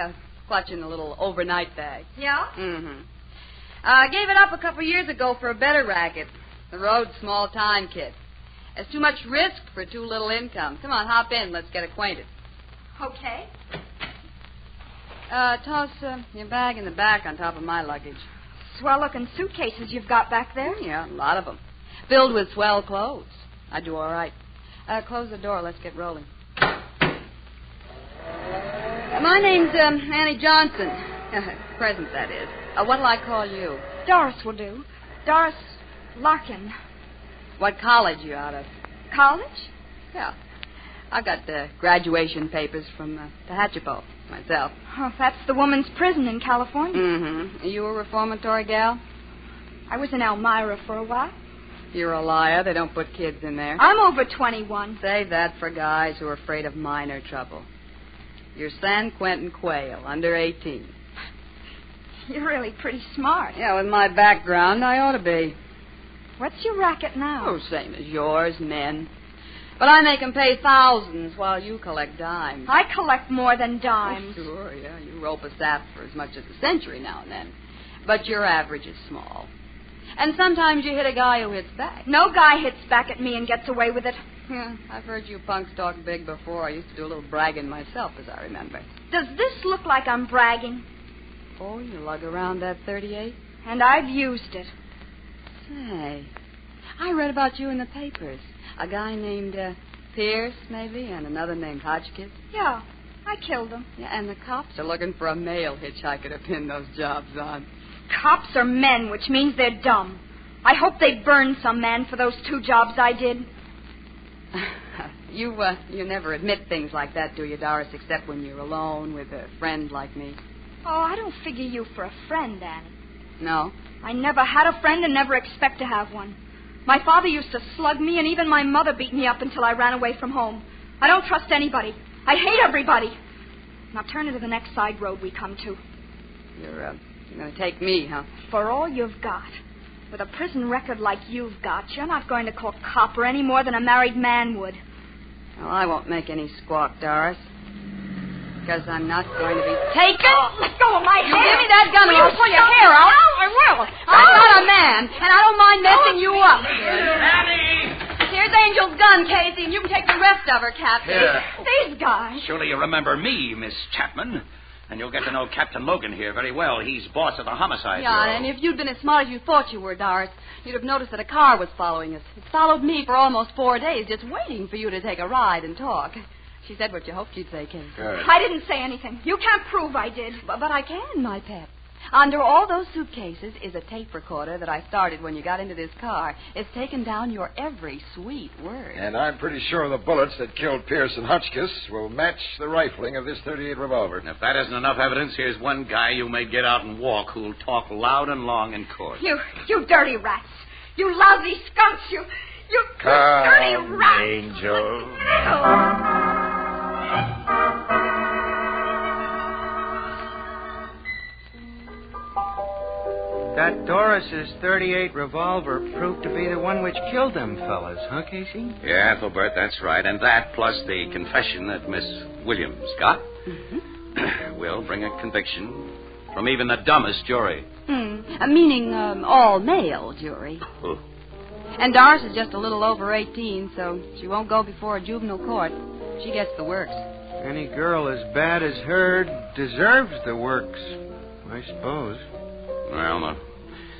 L: clutching a little overnight bag.
I: Yeah?
L: Mm-hmm. I gave it up a couple years ago for a better racket. The road's small time, kid. There's too much risk for too little income. Come on, hop in. Let's get acquainted.
I: Okay.
L: Toss your bag in the back on top of my luggage.
I: Swell-looking suitcases you've got back there.
L: Yeah, a lot of them. Filled with swell clothes. I do all right. Close the door. Let's get rolling. My name's Annie Johnson. Present, that is. What'll I call you?
I: Doris will do. Doris Larkin.
L: What college you out of?
I: College?
L: Yeah. I've got graduation papers from Tehachapo myself.
I: Oh, that's the woman's prison in California.
L: Mm-hmm. Are you a reformatory gal?
I: I was in Elmira for a while.
L: You're a liar. They don't put kids in there.
I: I'm over 21.
L: Save that for guys who are afraid of minor trouble. You're San Quentin Quail, under 18.
I: You're really pretty smart.
L: Yeah, with my background, I ought to be.
I: What's your racket now?
L: Oh, same as yours, men. But I make 'em pay thousands while you collect dimes.
I: I collect more than dimes.
L: Oh, sure, yeah. You rope a sap for as much as a century now and then. But your average is small. And sometimes you hit a guy who hits back.
I: No guy hits back at me and gets away with it.
L: Yeah, I've heard you punks talk big before. I used to do a little bragging myself, as I remember.
I: Does this look like I'm bragging?
L: Oh, you lug around that 38?
I: And I've used it.
L: Say, I read about you in the papers. A guy named Pierce, maybe, and another named Hotchkiss.
I: Yeah, I killed him.
L: Yeah, and the cops are looking for a male hitchhiker to pin those jobs on.
I: Cops are men, which means they're dumb. I hope they burn some man for those 2 jobs I did.
L: You never admit things like that, do you, Doris, except when you're alone with a friend like me?
I: Oh, I don't figure you for a friend, Annie.
L: No?
I: I never had a friend and never expect to have one. My father used to slug me, and even my mother beat me up until I ran away from home. I don't trust anybody. I hate everybody. Now turn into the next side road we come to.
L: You're going to take me, huh?
I: For all you've got. With a prison record like you've got, you're not going to call copper any more than a married man would.
L: Well, I won't make any squawk, Doris. Because I'm not going to be taken.
I: Oh, let go of my hair.
L: Give me that gun and I'll pull your hair out.
I: I will.
L: I'm not a man, and I don't mind messing you up.
H: Annie!
L: Here's Angel's gun, Casey, and you can take the rest of her, Captain.
H: Here.
I: These guys.
R: Surely you remember me, Miss Chapman. And you'll get to know Captain Logan here very well. He's boss of the homicide
L: Yeah,
R: bureau.
L: and if you'd been as smart as you thought you were, Doris, you'd have noticed that a car was following us. It followed me for almost 4 days, just waiting for you to take a ride and talk. She said what you hoped you'd say, Casey.
M: Good.
I: I didn't say anything. You can't prove I did.
L: But I can, my pet. Under all those suitcases is a tape recorder that I started when you got into this car. It's taken down your every sweet word.
M: And I'm pretty sure the bullets that killed Pierce and Hotchkiss will match the rifling of this .38 revolver.
R: And if that isn't enough evidence, here's one guy you may get out and walk who'll talk loud and long in court.
I: You dirty rats. You lousy skunks. You dirty rats.
M: Angel.
N: That Doris's .38 revolver proved to be the one which killed them fellas, huh, Casey?
R: Yeah, Ethelbert, that's right. And that, plus the confession that Miss Williams got, will bring a conviction from even the dumbest jury.
L: Meaning all male jury. And Doris is just a little over 18, so she won't go before a juvenile court. She gets the works.
N: Any girl as bad as her deserves the works, I suppose.
R: Well,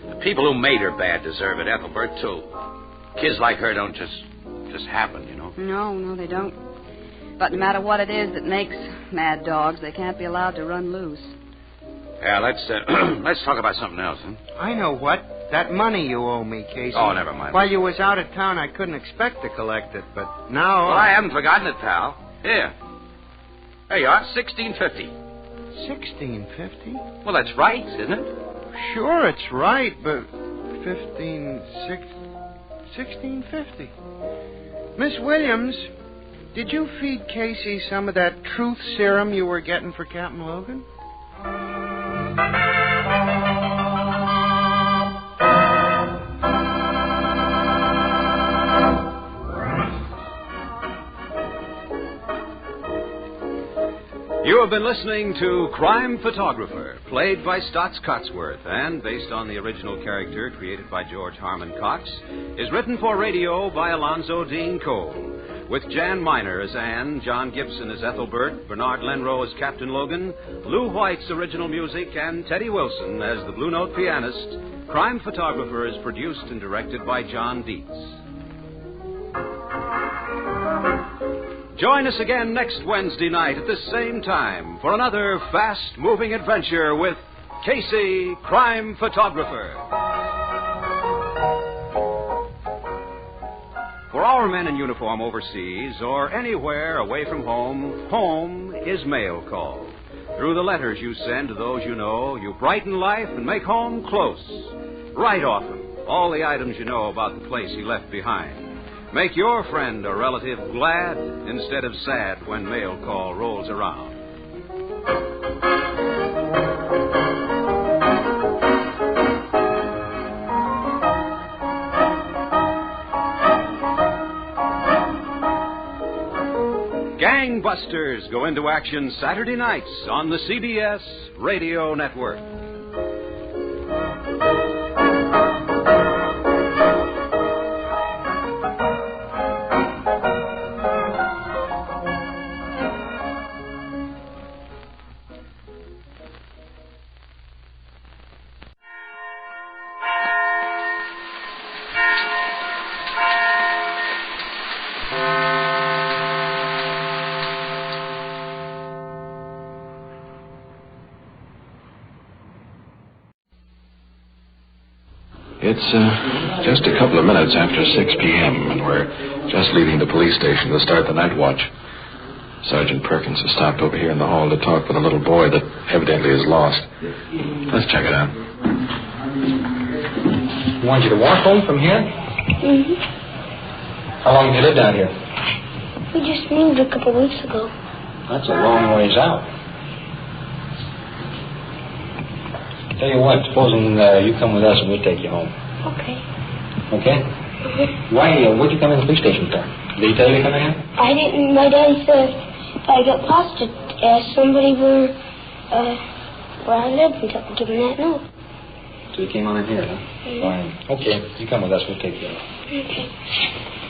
R: the people who made her bad deserve it, Ethelbert, too. Kids like her don't just happen, you know.
L: No, they don't. But no matter what it is that makes mad dogs, they can't be allowed to run loose.
R: Yeah, let's talk about something else, huh?
N: I know what. That money you owe me, Casey.
R: Oh, never mind.
N: While you was out of town, I couldn't expect to collect it, but now...
R: Well, I haven't forgotten it, pal. Here. There you are, $16.50.
N: $16.50?
R: Well, that's right, isn't it?
N: Sure, it's right, but $16.50. Miss Williams, did you feed Casey some of that truth serum you were getting for Captain Logan?
J: You have been listening to Crime Photographer, played by Stotts Cotsworth, and based on the original character created by George Harmon Cox, is written for radio by Alonzo Dean Cole, with Jan Miner as Anne, John Gibson as Ethelbert, Bernard Lenrow as Captain Logan, Lou White's original music, and Teddy Wilson as the Blue Note pianist. Crime Photographer is produced and directed by John Dietz. Join us again next Wednesday night at the same time for another fast-moving adventure with Casey, Crime Photographer. For our men in uniform overseas or anywhere away from home, home is mail call. Through the letters you send to those you know, you brighten life and make home close. Write often all the items you know about the place you left behind. Make your friend or relative glad instead of sad when mail call rolls around. Gangbusters go into action Saturday nights on the CBS Radio Network.
S: It's just a couple of minutes after 6 p.m., and we're just leaving the police station to start the night watch. Sergeant Perkins has stopped over here in the hall to talk with a little boy that evidently is lost. Let's check it out.
T: You want you to walk home from here?
U: Mm-hmm.
T: How long have you lived down here?
U: We just moved a couple weeks ago.
T: That's a long ways out. Tell you what, supposing you come with us and we'll take you home.
U: Okay.
T: Okay?
U: Mm-hmm.
T: What'd you come in the police station for? Did he tell you to come in?
U: I didn't. My daddy said if I got lost to ask somebody where I lived and give him that note.
T: So you came on in here, huh?
U: Mm-hmm.
T: Fine. Okay, you come with us, we'll take you home.
U: Okay.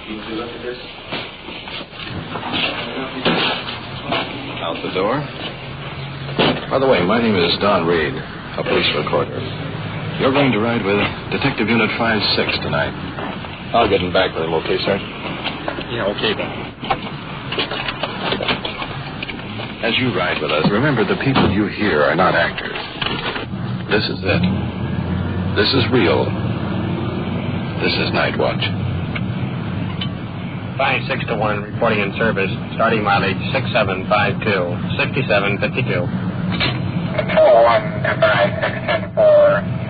T: You look at this?
S: Out the door. By the way, my name is Don Reed, a police recorder. You're going to ride with Detective Unit 5-6 tonight. I'll get him back with him, okay, sir?
T: Yeah, okay, then.
S: As you ride with us, remember the people you hear are not actors. This is it. This is real. This is Night Watch.
T: 5-6-1, reporting in service. Starting mileage 6752, 6752.
V: Control 1, FRI 610-4,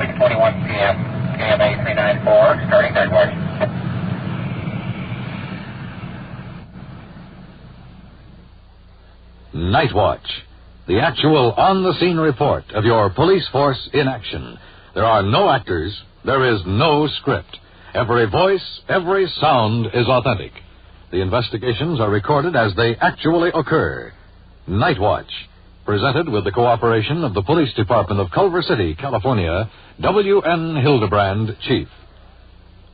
V: 6:21 p.m., KMA 394, starting Night Watch.
J: Night Watch, the actual on-the-scene report of your police force in action. There are no actors. There is no script. Every voice, every sound is authentic. The investigations are recorded as they actually occur. Night Watch, presented with the cooperation of the Police Department of Culver City, California, W.N. Hildebrand, Chief.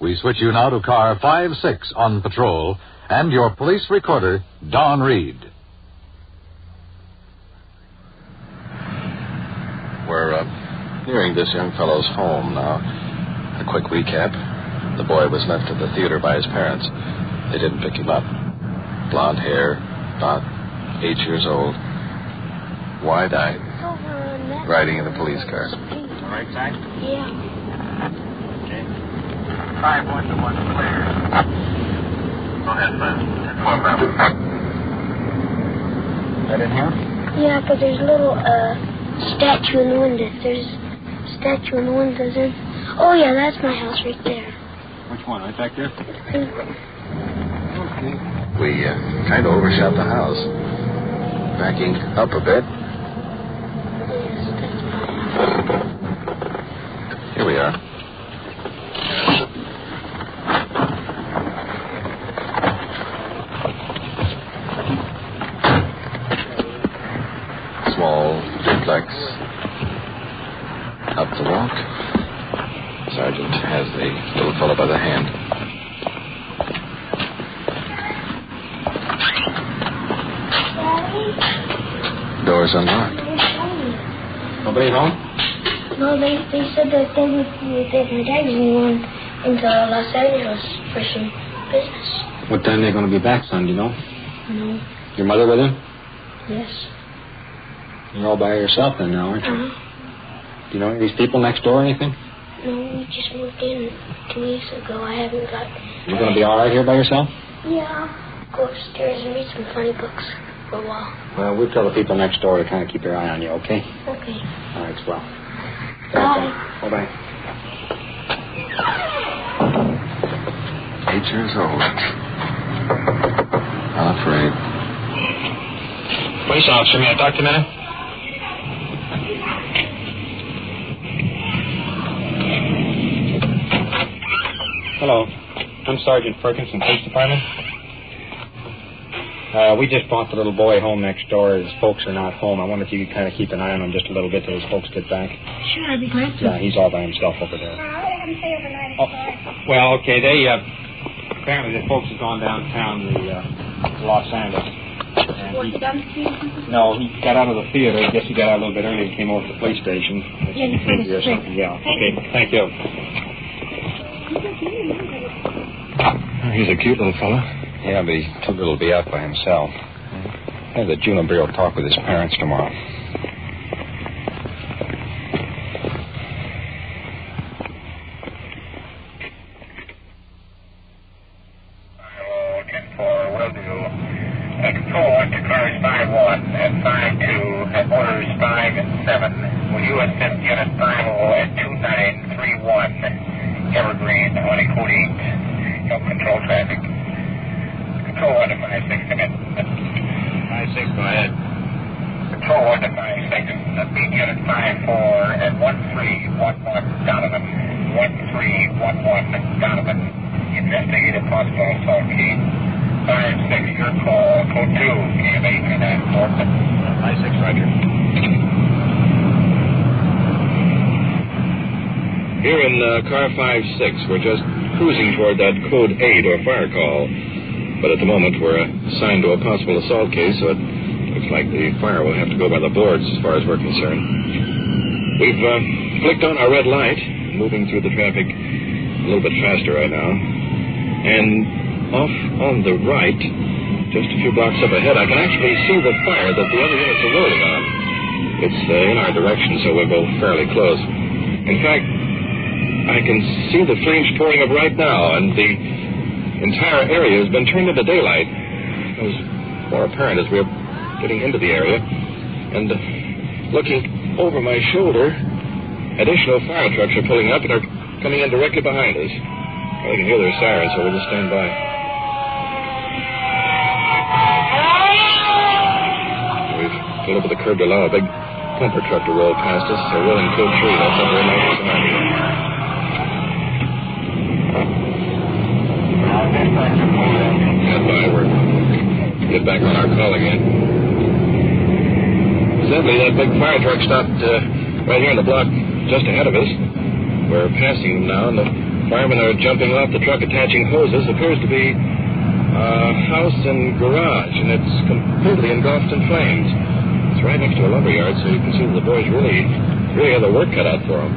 J: We switch you now to car 5-6 on patrol and your police recorder, Don Reed.
S: We're nearing this young fellow's home now. A quick recap. The boy was left at the theater by his parents. They didn't pick him up. Blonde hair, about 8 years old. Wide-eyed. Riding in a police car.
T: Right side?
U: Yeah.
T: Okay.
V: 5-1-1 clear. Go ahead, son.
T: That in here?
U: Yeah, but there's a little statue in the window. There's a statue in the window there. Oh, yeah, that's my house right there.
T: Which one? Right back there?
S: We kind of overshot the house. Backing up a bit. Here we are. Small duplex. Up the walk. Sergeant has the little fellow by the hand. Door's unlocked.
T: Nobody home?
U: No, they said that my dad's going into Los Angeles for some business.
T: What time they're going to be back, son, do you know?
U: No.
T: Your mother with him?
U: Yes.
T: You're all by yourself then now, aren't you?
U: Uh-huh.
T: Do you know any of these people next door or anything?
U: No, we just moved in 2 weeks ago. I haven't got...
T: You're going to be all right here by yourself?
U: Yeah. Go upstairs and read some funny books for a while.
T: Well, we'll tell the people next door to kind of keep their eye on you, okay?
U: Okay.
T: All right, swell.
U: Bye.
T: Bye-bye.
S: 8 years old. Not afraid.
T: Police officer, may I talk to you a minute? Hello. I'm Sergeant Perkins from Police Department. We just brought the little boy home next door. His folks are not home. I wonder if you could kind of keep an eye on him just a little bit till his folks get back.
U: Sure, I'd be glad to.
T: Yeah, he's all by himself over there.
U: I'll let him stay overnight.
T: Well, okay, they, apparently the folks have gone downtown to Los Angeles.
U: What, you done see something?
T: No, he got out of the theater. I guess he got out a little bit early and came over to the police station.
U: Yeah, you finished
T: Or something. Yeah, okay, thank you.
M: He's a cute little fella. Yeah, but he took little to be out by himself. Have the juvenile bureau talk with his parents tomorrow.
V: Control 1 to cars 5-1 and 5-2 at orders 5 and 7. Will you assist Unit 5-0 at 2931 Evergreen on code 8? Help control traffic. Control 1 to 5-6, come in.
M: 5-6, go ahead.
V: Control 1 to 5-6. Meet Unit 5-4 at 1311 Donovan. 1311 Donovan. Investigate a possible assault case. 5-6, your call. Code 2, KMA 394.
M: 5-6, roger.
A: Here in car 5-6, we're just cruising toward that code 8 or fire call. But at the moment, we're assigned to a possible assault case, so it looks like the fire will have to go by the boards as far as we're concerned. We've flicked on our red light, moving through the traffic a little bit faster right now. And off on the right, just a few blocks up ahead, I can actually see the fire that the other units are loading on. It's in our direction, so we'll go fairly close. In fact, I can see the flames pouring up right now, and the entire area has been turned into daylight. It was more apparent as we were getting into the area. And looking over my shoulder, additional fire trucks are pulling up and are coming in directly behind us. I can hear their sirens, so we'll just stand by. We've pulled over the curb to allow a big pumper truck to roll past us, so we're in code 3. That's a very nice scenario. Stand by. We're get back on our call again. Sadly, that big fire truck stopped right here in the block just ahead of us. We're passing them now, and the firemen are jumping off the truck, attaching hoses. Appears to be a house and garage, and it's completely engulfed in flames. It's right next to a lumber yard, so you can see that the boys really have the work cut out for them.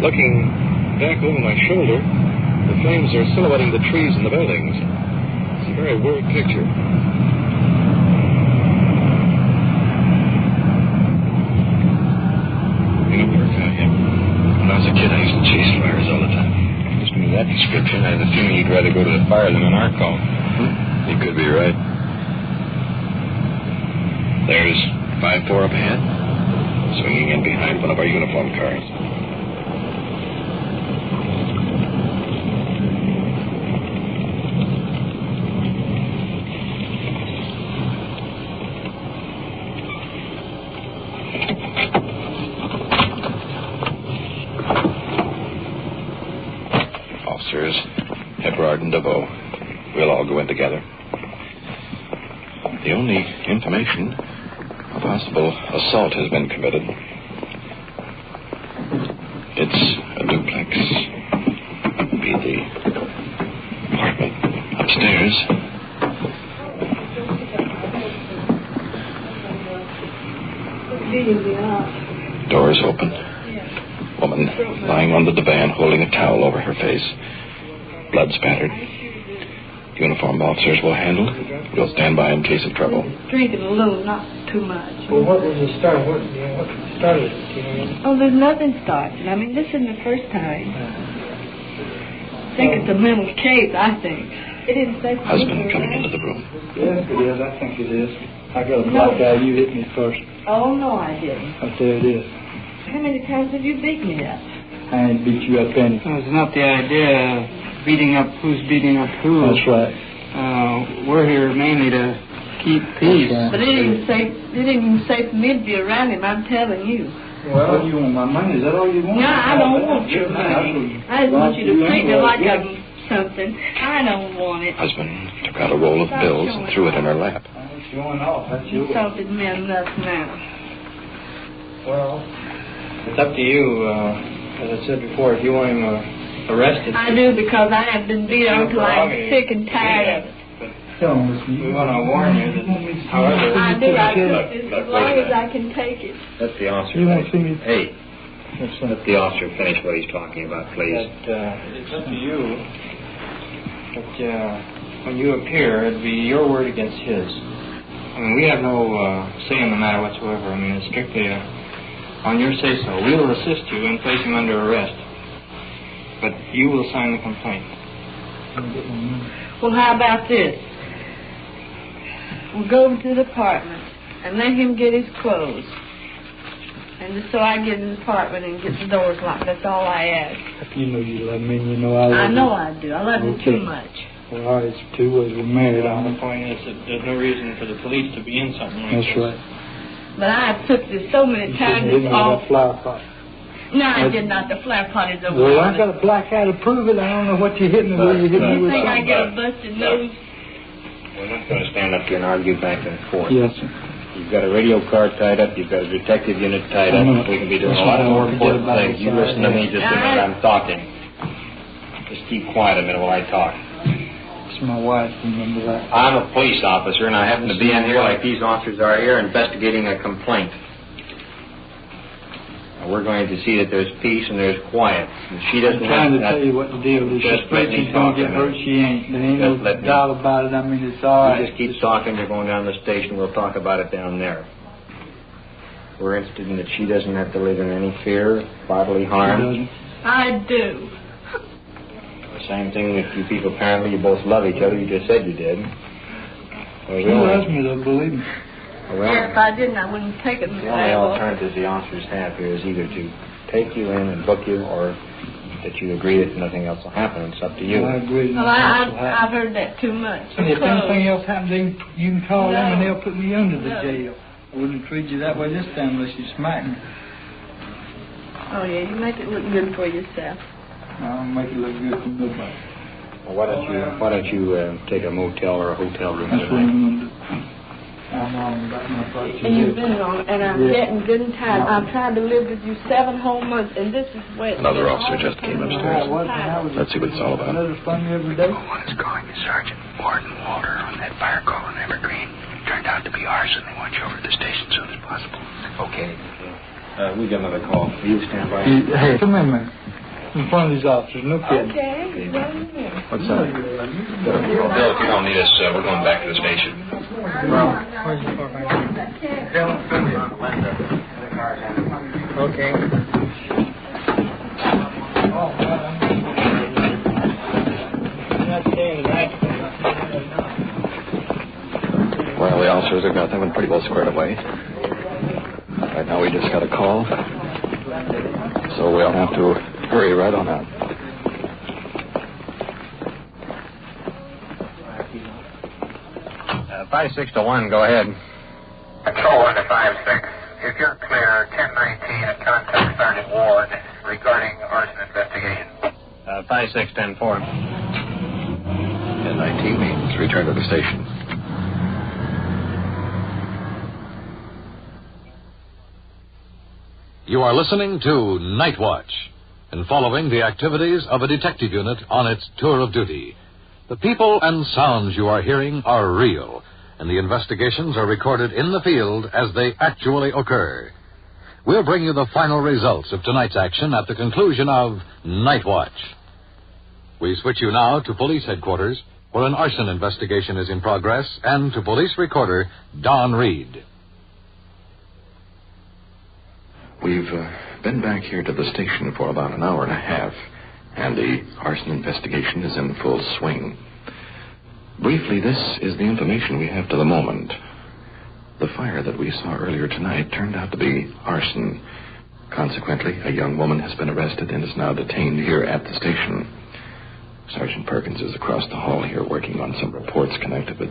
A: Looking back over my shoulder, the flames are silhouetting the trees and the buildings. It's a very weird picture. You know, when I was a kid, I used to chase fires all the time. Listening to that description, I had a feeling you'd rather go to the fire than an our call. You could be right. There's 5-4 up ahead, swinging in behind one of our uniformed cars. Officers Eberhard and DeVoe. We'll all go in together. The only information, a possible assault has been committed. It's a duplex. Be the apartment upstairs. Doors open. Woman lying on the divan holding a towel over her face. Blood spattered. Uniformed officers will handle it. We'll stand by in case of trouble.
D: Drinking a little, not too much.
P: Well, what was the start? What started it? You know?
D: Oh, there's nothing started. I mean, this isn't the first time. I think it's a mental case, I think. It didn't say...
A: Husband coming into the room.
W: Yes, it is. I think it is. I got a black eye. You hit me first.
D: Oh, no, I didn't.
W: Right there it is.
D: How many times have you beat me up?
W: I ain't beat you up any.
P: It's not the idea of beating up who's beating up who.
W: That's right.
P: We're here mainly to keep peace.
D: But it didn't even say for me to be around him, I'm telling you.
W: Well, what do you want, my money? Is that all you want?
D: No, I don't want your money. I just want you to treat me like I'm something. I don't want it.
S: Husband took out a roll of bills and threw it in her lap.
W: It's showing off. That's
D: You
W: yours.
D: salted me enough now.
W: Well, it's up to you. As I said before, if you want him arrested.
D: I do, because I have been beat until I'm sick and tired of it.
W: We want to warn you that, however...
D: I do. I took this as long as I can take it.
T: Let the officer
W: You won't see me.
T: Hey, let the officer finish what he's talking about, please.
W: It's up to you. But when you appear, it'd be your word against his. I mean, we have no say in the matter whatsoever. I mean, it's strictly on your say-so. We will assist you in placing him under arrest. But you will sign the complaint.
D: Well, how about this? We'll go over to the apartment and let him get his clothes. And just so I get in the apartment and get the doors locked, that's all I ask.
W: You know you love me, and you know I love you.
D: I know I do. I love you too much.
W: Well, all right, it's two ways. We're married.
F: The point is that there's no reason for the police to be in something like
W: That's
F: this.
W: right.
D: But I have took this so many times, it's all...
W: flower pot.
D: No, I did not. The flower pot is over.
W: Well, I got a black eye to prove it. I don't know what you hit me with. You hit me
D: You
W: with
D: think I
W: something.
D: get a busted nose?
T: We're not going to stand up here and argue back and forth.
W: Yes, sir.
T: You've got a radio car tied up. You've got a detective unit tied up. We can be doing a lot of more important things. You listen to me just a minute. I'm talking. Just keep quiet a minute while I talk.
W: It's my wife. Remember that?
T: I'm a police officer, and I happen to be in here like these officers are here investigating a complaint. Now, we're going to see that there's peace and there's quiet. And she doesn't
W: I'm trying to
T: have
W: tell you what the deal is. She's afraid she's going to get hurt. She ain't. There ain't no doubt about it. I mean, it's all right.
T: You just keep talking. You're going down to the station. We'll talk about it down there. We're interested in that she doesn't have to live in any fear, bodily harm.
D: I do.
T: The same thing with you people. Apparently, you both love each other. You just said you did. Well,
W: She loves me, though, believe me.
T: Well,
D: If I didn't, I wouldn't take it.
T: the only alternative the officers have here is either to take you in and book you, or that you agree that nothing else will happen. It's up to you.
W: I agree.
D: Well, I've heard that too much.
W: And if anything else happens, you can call them and they'll put me under the
D: No.
W: jail. I wouldn't treat you that way this time unless you smack me.
D: Oh, yeah, you make it look good for yourself.
W: I'll make it look good for nobody.
T: Well, why don't you take a motel or a hotel room
W: That's what
T: tonight?
W: I'm going to do. I'm on about my part.
D: And you've been wrong, and I'm getting good and tired. I've tried to live with you 7 whole months, and this is wet.
S: Another officer just came upstairs. Let's see what it's all about.
W: Another fun every day.
C: One is calling you Sergeant Morton Walter on that fire call in Evergreen. Turned out to be arson. They want you over at the station as soon as possible.
T: Okay. We got another call. Will you stand by?
W: Hey, come in, man. In front of these officers, no kidding.
D: Okay.
S: What's that? Bill, if you don't need us, we're going back to the station.
W: Where's the car?
T: Okay.
S: Well, the officers have got them and pretty well squared away. Right now we just got a call. So we'll have to hurry right on out.
T: Uh, 56-1, go ahead.
V: Control 1 to 56. If you're clear, 1019 at contact Sergeant Ward regarding arson investigation.
T: 56-10-4.
S: 1019 means return to the station.
J: You are listening to Night Watch and following the activities of a detective unit on its tour of duty. The people and sounds you are hearing are real, and the investigations are recorded in the field as they actually occur. We'll bring you the final results of tonight's action at the conclusion of Night Watch. We switch you now to police headquarters, where an arson investigation is in progress, and to police recorder Don Reed.
S: We've been back here to the station for about an hour and a half, and the arson investigation is in full swing. Briefly, this is the information we have to the moment. The fire that we saw earlier tonight turned out to be arson. Consequently, a young woman has been arrested and is now detained here at the station. Sergeant Perkins is across the hall here working on some reports connected with...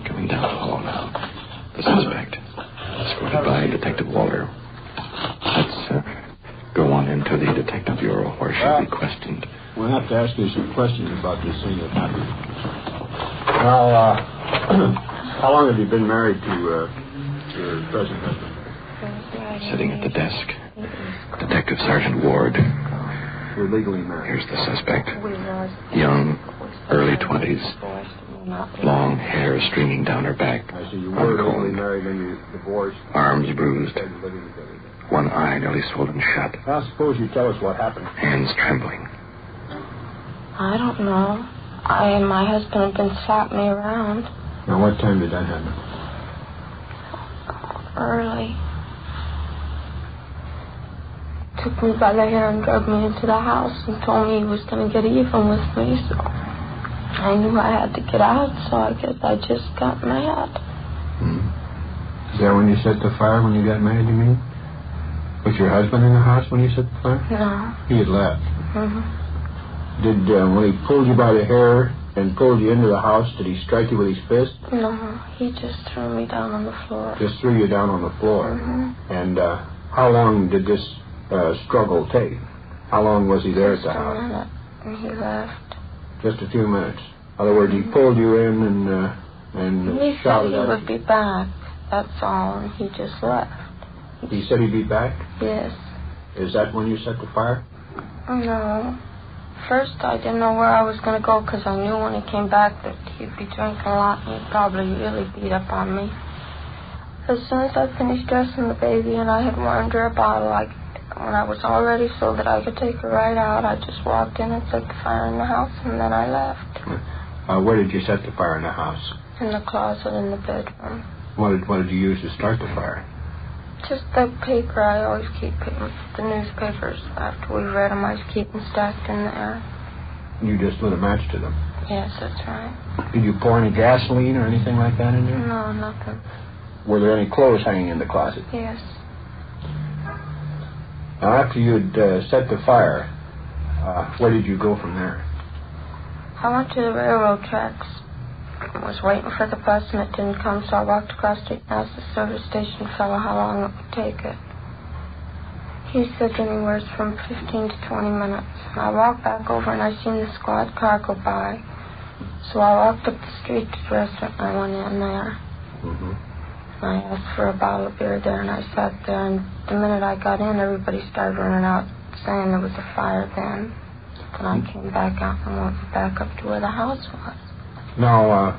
S: Coming down the hall now. The suspect, escorted by Detective Walter.
A: should be questioned.
B: We'll have to ask you some questions about this thing that happened. Now, how long have you been married to your present husband?
A: Sitting at the desk, Detective Sergeant Ward.
B: You're legally married.
A: Here's the suspect. Young, early 20s. Long hair streaming down her back.
B: I see you were legally married and you divorced.
A: Arms bruised. One eye nearly swollen shut.
B: Now, suppose you tell us what happened.
A: Hands trembling.
U: I don't know. I and my husband have been slapping me around.
B: Now, what time did that happen?
U: Early. Took me by the hair and dragged me into the house and told me he was going to get even with me, so I knew I had to get out, so I guess I just got mad.
B: Is that when you set the fire, when you got mad, you mean? Was your husband in the house when you set the fire?
U: No.
B: He had left.
U: Mm-hmm.
B: Did, when he pulled you by the hair and pulled you into the house, did he strike you with his fist?
U: No, he just threw me down on the floor.
B: Just threw you down on the floor.
U: Mm-hmm.
B: And how long did this struggle take? How long was he there at the house?
U: Just a minute, and he left.
B: Just a few minutes. In other words, he pulled you in and
U: he
B: shouted
U: said he
B: at
U: would
B: you.
U: be back, that's all, and he just left.
B: He said he'd be back?
U: Yes.
B: Is that when you set the fire?
U: No. First, I didn't know where I was going to go because I knew when he came back that he'd be drinking a lot and he'd probably really beat up on me. As soon as I finished dressing the baby and I had warmed her a bottle, when I was all ready so that I could take her right out, I just walked in and set the fire in the house, and then I left.
B: Where did you set the fire in the house?
U: In the closet in the bedroom.
B: What did you use to start the fire?
U: Just the paper. I always keep the newspapers. After we read them, I just keep them stacked in there.
B: You just lit a match to them?
U: Yes, that's right.
B: Did you pour any gasoline or anything like that in there?
U: No, nothing.
B: Were there any clothes hanging in the closet?
U: Yes.
B: Now, after you'd set the fire, where did you go from there?
U: I went to the railroad tracks. I was waiting for the bus and it didn't come, so I walked across the street and asked the service station fellow how long it would take it. He said anywhere from 15 to 20 minutes. And I walked back over and I seen the squad car go by. So I walked up the street to the restaurant and I went in there.
B: Mm-hmm.
U: And I asked for a bottle of beer there and I sat there, and the minute I got in, everybody started running out saying there was a fire then. Then I came back out and went back up to where the house was.
B: Now,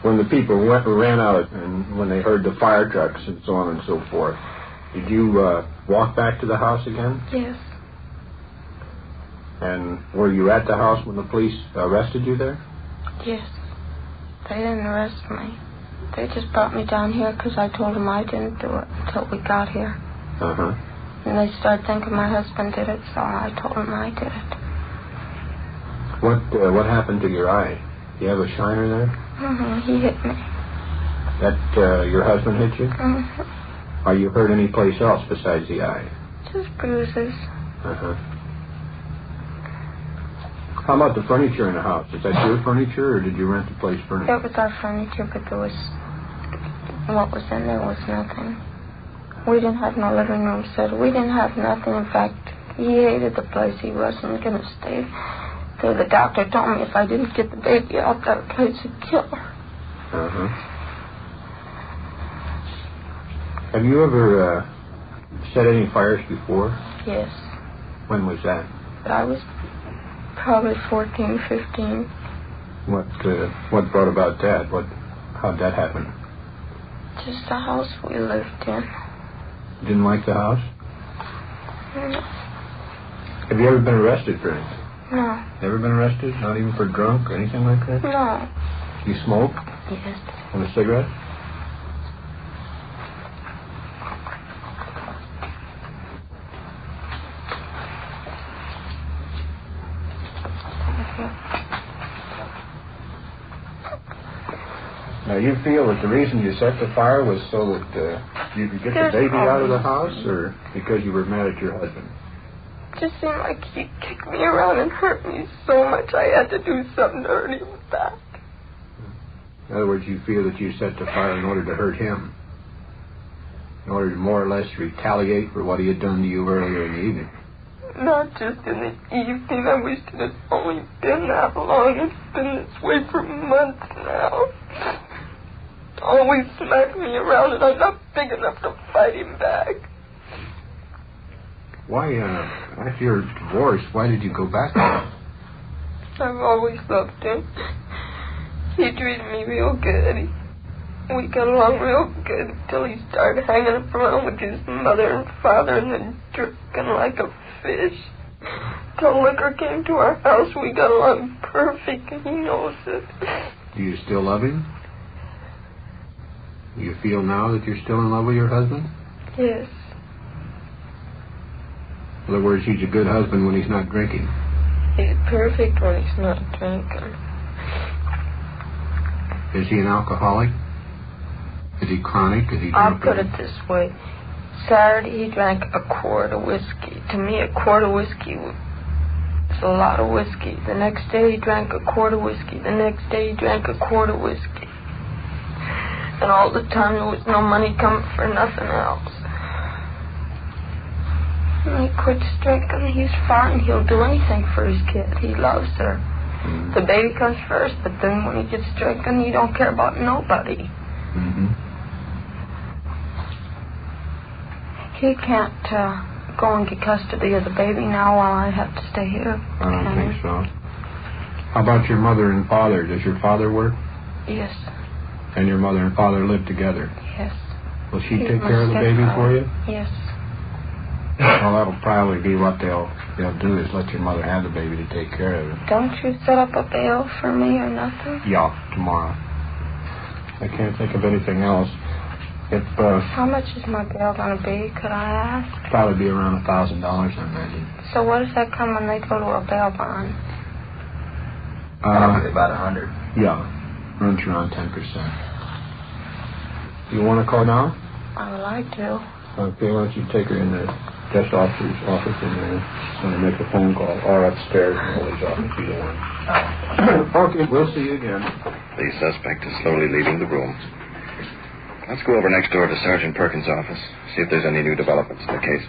B: when the people ran out and when they heard the fire trucks and so on and so forth, did you walk back to the house again?
U: Yes.
B: And were you at the house when the police arrested you there?
U: Yes. They didn't arrest me. They just brought me down here because I told them I didn't do it until we got here.
B: Uh-huh.
U: And they started thinking my husband did it, so I told them I did it.
B: What happened to your eye? Do you have a shiner there?
U: Mm-hmm. He hit me.
B: That your husband hit you?
U: Mm-hmm.
B: Are you hurt any place else besides the eye?
U: Just bruises.
B: Uh-huh. How about the furniture in the house? Is that your furniture, or did you rent the place furniture?
U: It was our furniture, but what was in there was nothing. We didn't have no living room set. We didn't have nothing. In fact, he hated the place. He wasn't going to stay. So the doctor told me if I didn't get the baby out, that place would kill her.
B: Uh-huh. Have you ever set any fires before?
U: Yes.
B: When was that?
U: But I was probably 14, 15.
B: What brought about that? How'd that happen?
U: Just the house we lived in.
B: Didn't like the house?
U: No.
B: Have you ever been arrested for anything?
U: No.
B: Never been arrested? Not even for drunk or anything like that?
U: No.
B: You smoke?
U: Yes.
B: And a cigarette? Now, you feel that the reason you set the fire was so that you could get the baby out of the house, or because you were mad at your husband?
U: It just seemed like he kicked me around and hurt me so much I had to do something to hurt him back.
B: In other words, you feel that you set the fire in order to hurt him, in order to more or less retaliate for what he had done to you earlier in the evening.
U: Not just in the evening. I wish it had only been that long. It's been this way for months now. Always smack me around, and I'm not big enough to fight him back.
B: Why, after your divorce, why did you go back there?
U: I've always loved him. He treated me real good. We got along real good until he started hanging around with his mother and father and then drinking like a fish. Till liquor came to our house, we got along perfect, and he knows it.
B: Do you still love him? Do you feel now that you're still in love with your husband?
U: Yes.
B: In other words, he's a good husband when he's not drinking.
U: He's perfect when he's not drinking.
B: Is he an alcoholic? Is he chronic? Is he
U: I'll put it this way. Saturday he drank a quart of whiskey. To me, a quart of whiskey was a lot of whiskey. The next day he drank a quart of whiskey. The next day he drank a quart of whiskey. And all the time there was no money coming for nothing else. When he quits drinking, he's fine. He'll do anything for his kid. He loves her. Mm-hmm. The baby comes first, but then when he gets drinking, he don't care about nobody.
B: Mm-hmm.
U: He can't go and get custody of the baby now while I have to stay here.
B: I don't think so. How about your mother and father? Does your father work?
U: Yes.
B: And your mother and father live together?
U: Yes.
B: Will she take care of the baby for you?
U: Yes.
B: Well, that'll probably be what they'll do, is let your mother have the baby to take care of it.
U: Don't you set up a bail for me or nothing?
B: Yeah, tomorrow. I can't think of anything else.
U: How much is my bail going to be, could I ask?
B: Probably be around $1,000, I imagine.
U: So what does that come when they go to a bail bond?
B: Probably
T: about 100.
B: Yeah, runs around 10%. You want to call now?
U: I would like to.
B: Okay, why don't you take her in the desk officer's office and make a phone call, or upstairs in Holy's office, either one. Okay, we'll see you again.
S: The suspect is slowly leaving the room. Let's go over next door to Sergeant Perkins' office, see if there's any new developments in the case.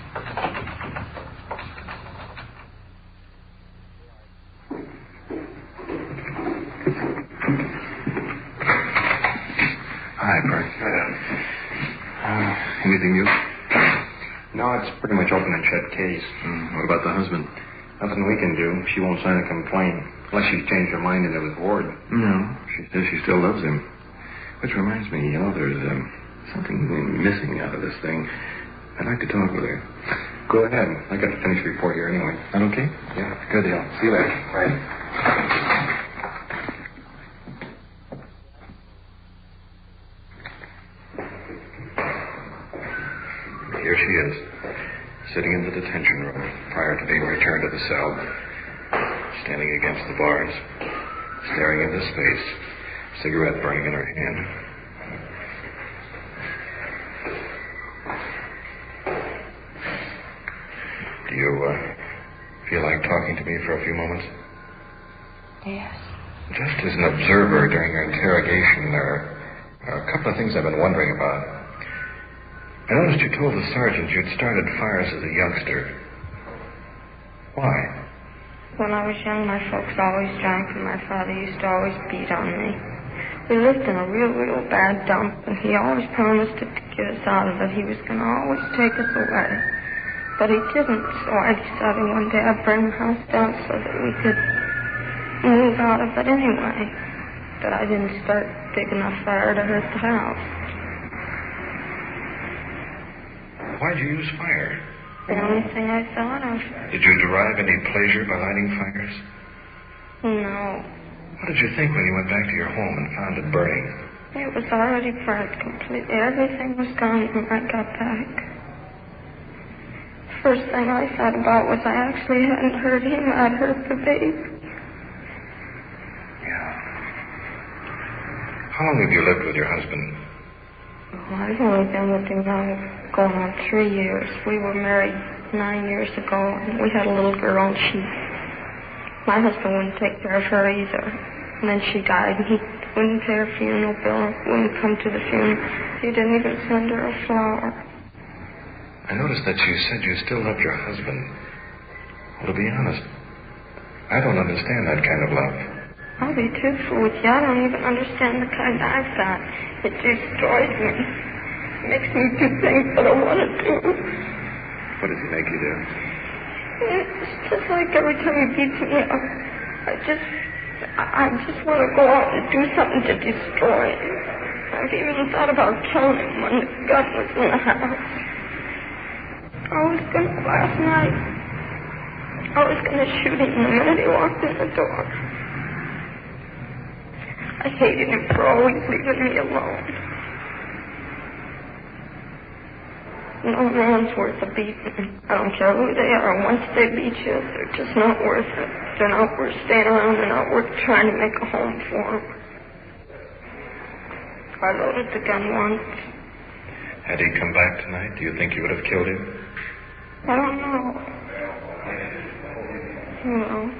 S: Hi, Perk. Anything new?
T: No, it's pretty much open and shut case.
S: What about the husband?
T: Nothing we can do. She won't sign a complaint. Unless she's changed her mind into his ward.
S: No, she says she still loves him. Which reminds me, there's something missing out of this thing. I'd like to talk with her.
T: Go ahead. I got the finished report here anyway.
S: That okay?
T: Yeah.
S: Good deal. See you later.
T: Right.
S: Here she is, sitting in the detention room prior to being returned to the cell, standing against the bars, staring into space, cigarette burning in her hand. Do you feel like talking to me for a few moments?
U: Yes.
S: Just as an observer during your interrogation, there are a couple of things I've been wondering about. I noticed you told the sergeant you'd started fires as a youngster. Why?
U: When I was young, my folks always drank, and my father used to always beat on me. We lived in a real bad dump, and he always promised to get us out of it. He was going to always take us away. But he didn't, so I decided one day I'd burn the house down so that we could move out of it anyway. But I didn't start big enough fire to hurt the house.
S: Why'd you use fire?
U: The only thing I thought of.
S: Did you derive any pleasure by lighting fires?
U: No.
S: What did you think when you went back to your home and found it burning?
U: It was already burnt completely. Everything was gone when I got back. First thing I thought about was I actually hadn't hurt him, I'd hurt the baby.
S: Yeah. How long have you lived with your husband?
U: Oh, I've only been with him now going on 3 years. We were married 9 years ago, and we had a little girl, and my husband wouldn't take care of her either. And then she died, and he wouldn't pay her funeral bill, wouldn't come to the funeral. He didn't even send her a flower.
S: I noticed that you said you still loved your husband.
A: Well, to be honest, I don't understand that kind of love.
U: I'll be truthful with you. I don't even understand the kind I've got. It destroys me. It makes me do things that I want to do.
A: What does he make you do?
U: It's just like every time he beats me up, I just want to go out and do something to destroy him. I've even thought about killing him when the gun was in the house. Last night, I was going to shoot him the minute he walked in the door. I hated him for always leaving me alone. No man's worth a beating. I don't care who they are. Once they beat you, they're just not worth it. They're not worth staying around. They're not worth trying to make a home for them. I loaded the gun once.
A: Had he come back tonight, do you think you would have killed him?
U: I don't know. Well,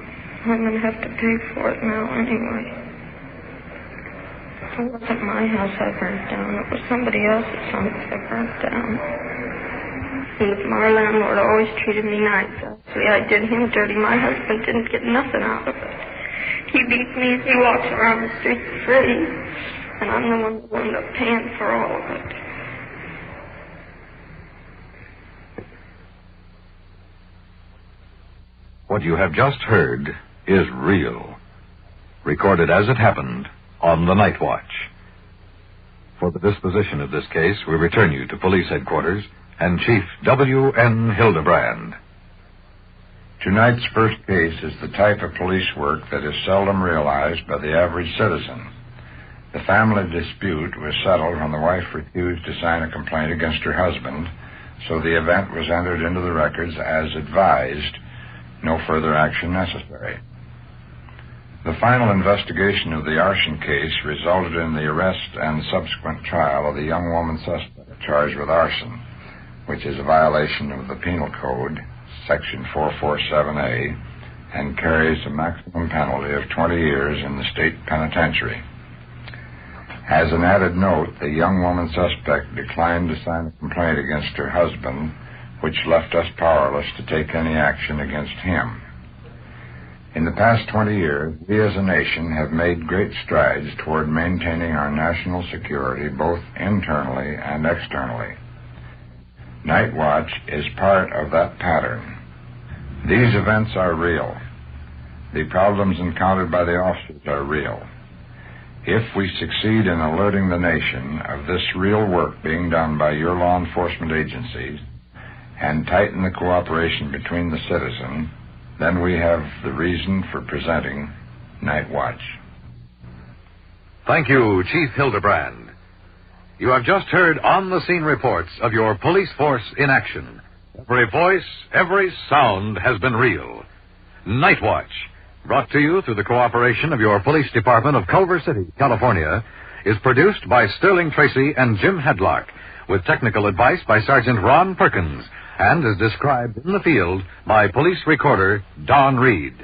U: I'm going to have to pay for it now anyway. It wasn't my house I burnt down. It was somebody else's house I burnt down. And my landlord always treated me nice. Actually, I did him dirty. My husband didn't get nothing out of it. He beats me as he walks around the street free, and I'm the one who ended up paying for all of it.
J: What you have just heard is real. Recorded as it happened on the Night Watch. For the disposition of this case, we return you to police headquarters and Chief W.N. Hildebrand.
M: Tonight's first case is the type of police work that is seldom realized by the average citizen. The family dispute was settled when the wife refused to sign a complaint against her husband, so the event was entered into the records as advised, no further action necessary. The final investigation of the arson case resulted in the arrest and subsequent trial of the young woman suspect charged with arson, which is a violation of the Penal Code, Section 447A, and carries a maximum penalty of 20 years in the state penitentiary. As an added note, the young woman suspect declined to sign a complaint against her husband, which left us powerless to take any action against him. In the past 20 years, we as a nation have made great strides toward maintaining our national security both internally and externally. Night Watch is part of that pattern. These events are real. The problems encountered by the officers are real. If we succeed in alerting the nation of this real work being done by your law enforcement agencies and tighten the cooperation between the citizen, then we have the reason for presenting Night Watch.
J: Thank you, Chief Hildebrand. You have just heard on-the-scene reports of your police force in action. Every voice, every sound has been real. Night Watch, brought to you through the cooperation of your police department of Culver City, California, is produced by Sterling Tracy and Jim Hadlock, with technical advice by Sergeant Ron Perkins, and is described in the field by police recorder Don Reed.